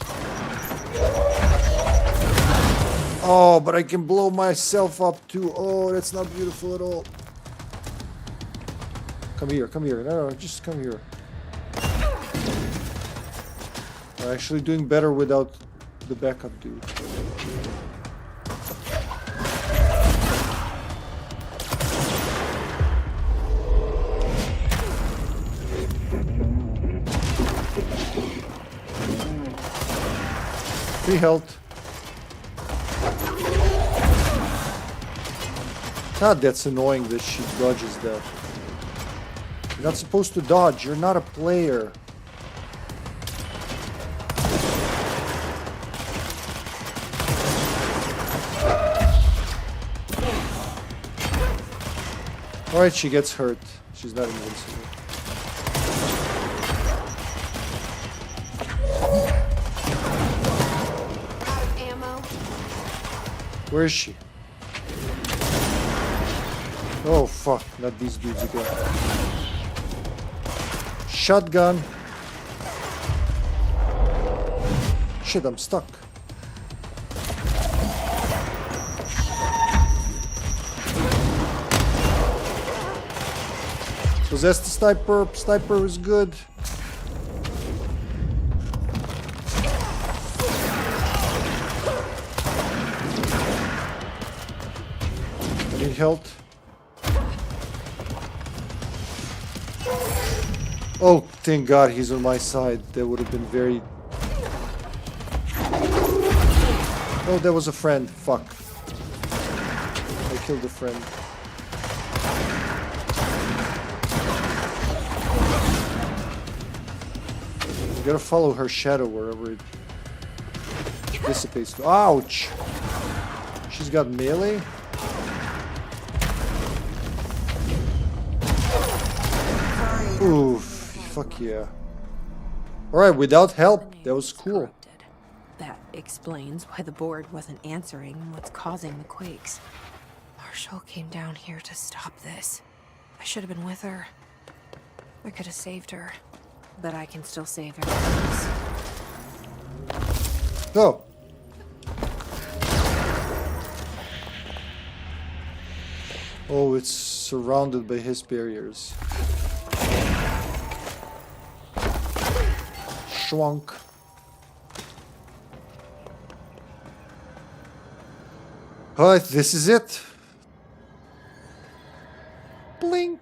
Oh, but I can blow myself up too. Oh, that's not beautiful at all. Come here, come here. No, just come here. I'm actually doing better without the backup dude. Free health. God, that's annoying that she dodges that. You're not supposed to dodge. You're not a player. Alright, she gets hurt. She's not invincible. Out of ammo. Where is she? Oh fuck, not these dudes again. Shotgun. Shit, I'm stuck. Possess the sniper. Sniper is good. need health. Oh, thank God he's on my side. That would have been very... Oh, that was a friend. Fuck. I killed a friend. You gotta follow her shadow wherever it dissipates. Ouch! She's got melee? Oof. Fuck yeah. Alright, without help, that was cool. That explains why the board wasn't answering what's causing the quakes. Marshall came down here to stop this. I should have been with her. I could have saved her. But I can still save everyone else. Go. Oh, it's surrounded by his barriers. Schwunk. Alright, this is it. Blink.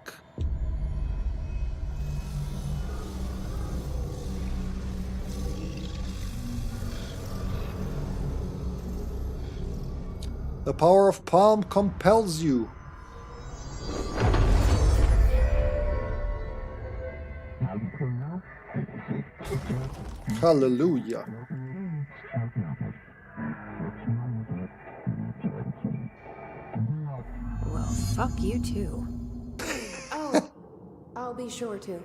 The power of palm compels you. Hallelujah. Well, fuck you too. Oh, I'll be sure to.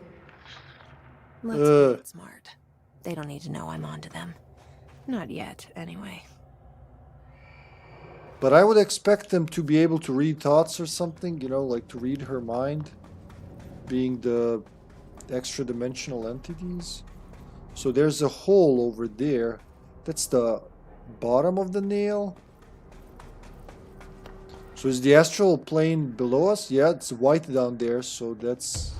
Let's play it smart. They don't need to know I'm onto them. Not yet, anyway. But I would expect them to be able to read thoughts or something, you know, like to read her mind, being the extra dimensional entities. So there's a hole over there. That's the bottom of the nail. So is the astral plane below us? Yeah, it's white down there, so that's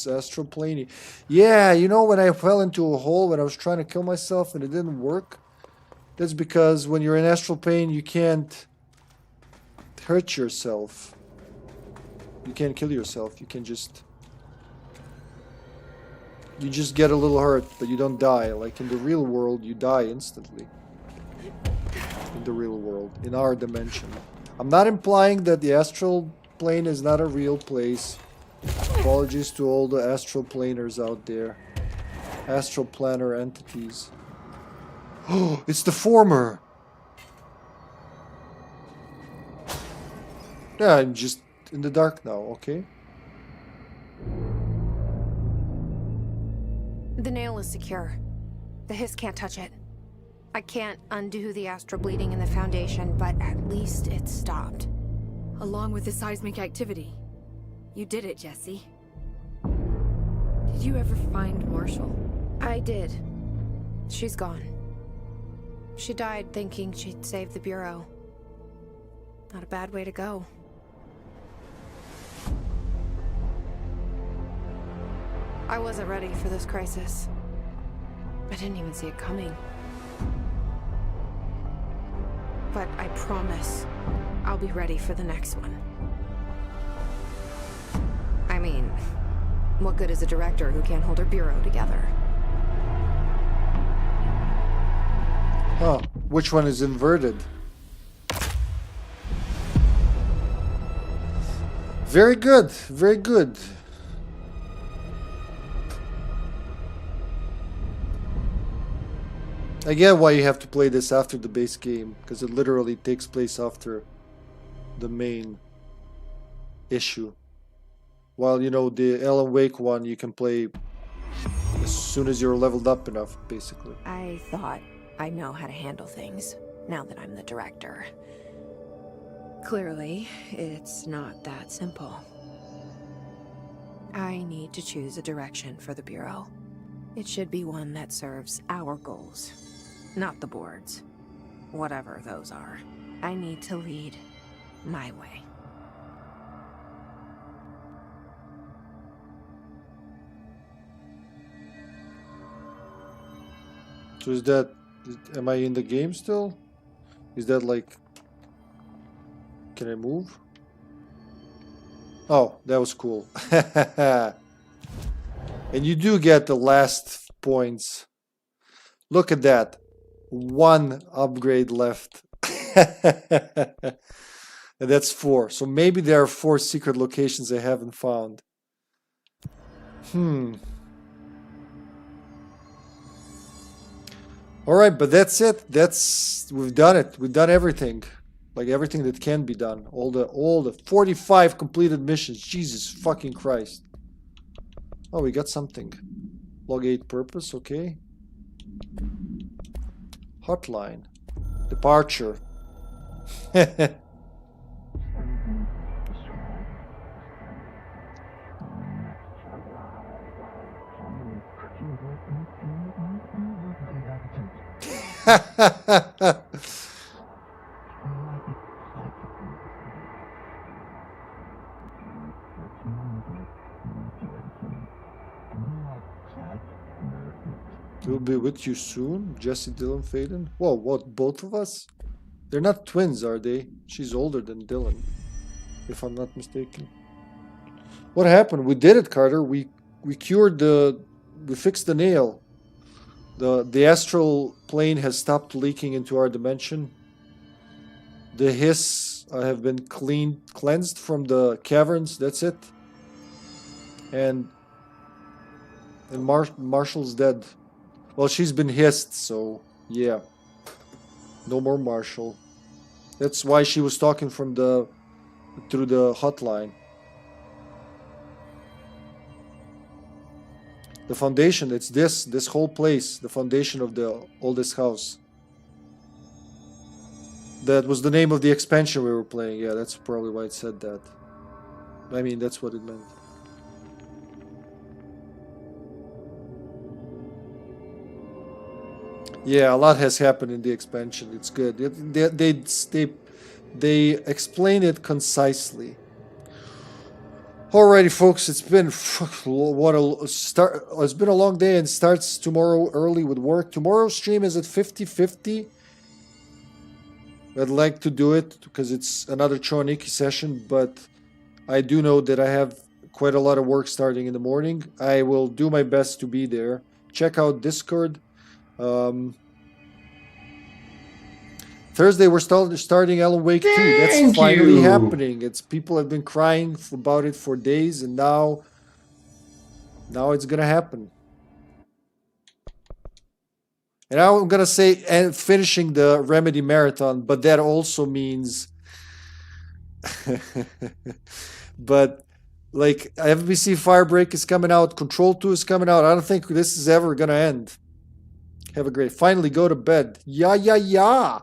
astral plane. Yeah, you know, when I fell into a hole when I was trying to kill myself and it didn't work, that's because when you're in astral plane, you can't hurt yourself. You can't kill yourself. You can just... You just get a little hurt, but you don't die. Like in the real world, you die instantly. In the real world. In our dimension. I'm not implying that the astral plane is not a real place. Apologies to all the astral planers out there. Astral planar entities. Oh, it's the former! Yeah, I'm just in the dark now, okay? The nail is secure. The hiss can't touch it. I can't undo the astral bleeding in the Foundation, but at least it's stopped. Along with the seismic activity. You did it, Jesse. Did you ever find Marshall? I did. She's gone. She died thinking she'd save the Bureau. Not a bad way to go. I wasn't ready for this crisis. I didn't even see it coming. But I promise I'll be ready for the next one. I mean, what good is a director who can't hold her Bureau together? Huh. Which one is inverted? Very good. Very good. I get why you have to play this after the base game, because it literally takes place after the main issue. While, you know, the Alan Wake one you can play as soon as you're leveled up enough, basically. I thought I know how to handle things, now that I'm the director. Clearly, it's not that simple. I need to choose a direction for the Bureau. It should be one that serves our goals, not the board's. Whatever those are. I need to lead my way. So is that... Am I in the game still? Is that like... Can I move? Oh, that was cool. And you do get the last points. Look at that. One upgrade left. And that's 4. So maybe there are 4 secret locations I haven't found. Alright, but that's it. We've done it. We've done everything. Like everything that can be done. All the 45 completed missions. Jesus fucking Christ. Oh, we got something. Log 8 purpose, okay. Hotline. Departure. We'll be with you soon, Jesse, Dylan, Faden. Whoa, what, both of us? They're not twins, are they? She's older than Dylan, if I'm not mistaken. What happened? We did it, Carter. We cured we fixed the nail. The astral plane has stopped leaking into our dimension. The hiss have been cleansed from the caverns. That's it. And Marshall's dead. Well, she's been hissed, so yeah. No more Marshall. That's why she was talking from through the hotline. The foundation, it's this whole place, the foundation of the oldest house. That was the name of the expansion we were playing. Yeah, that's probably why it said that. I mean, that's what it meant. Yeah, a lot has happened in the expansion. It's good. They explain it concisely. Alrighty, folks. It's been It's been a long day and starts tomorrow early with work. Tomorrow's stream is at 50-50. I'd like to do it because it's another Choniki session, but I do know that I have quite a lot of work starting in the morning. I will do my best to be there. Check out Discord. Thursday we're starting Alan Wake 2. That's finally happening. People have been crying about it for days, and now it's gonna happen. And now I'm gonna say and finishing the Remedy Marathon, but that also means but like FBC Firebreak is coming out, Control 2 is coming out. I don't think this is ever gonna end. Have a great finally go to bed. Yeah.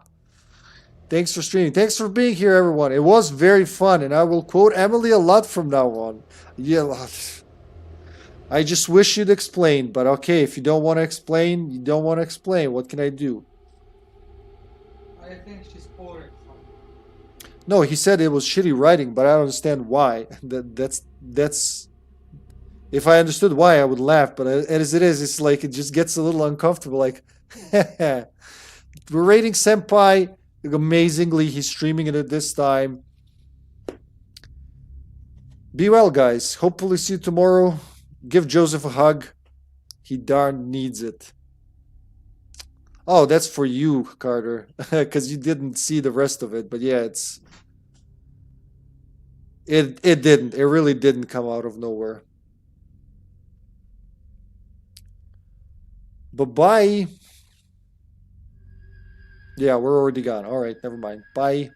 Thanks for streaming. Thanks for being here, everyone. It was very fun, and I will quote Emily a lot from now on. Yeah, I just wish you'd explain, but okay, if you don't want to explain, you don't want to explain. What can I do? I think she's boring. No, he said it was shitty writing, but I don't understand why. That's. If I understood why, I would laugh. But as it is, it's like it just gets a little uncomfortable. Like, we're rating Senpai. Amazingly, he's streaming it at this time. Be well, guys. Hopefully see you tomorrow. Give Joseph a hug. He darn needs it. Oh, that's for you, Carter. Because you didn't see the rest of it. But yeah, it didn't. It really didn't come out of nowhere. Bye-bye. Yeah, we're already gone. All right, never mind. Bye.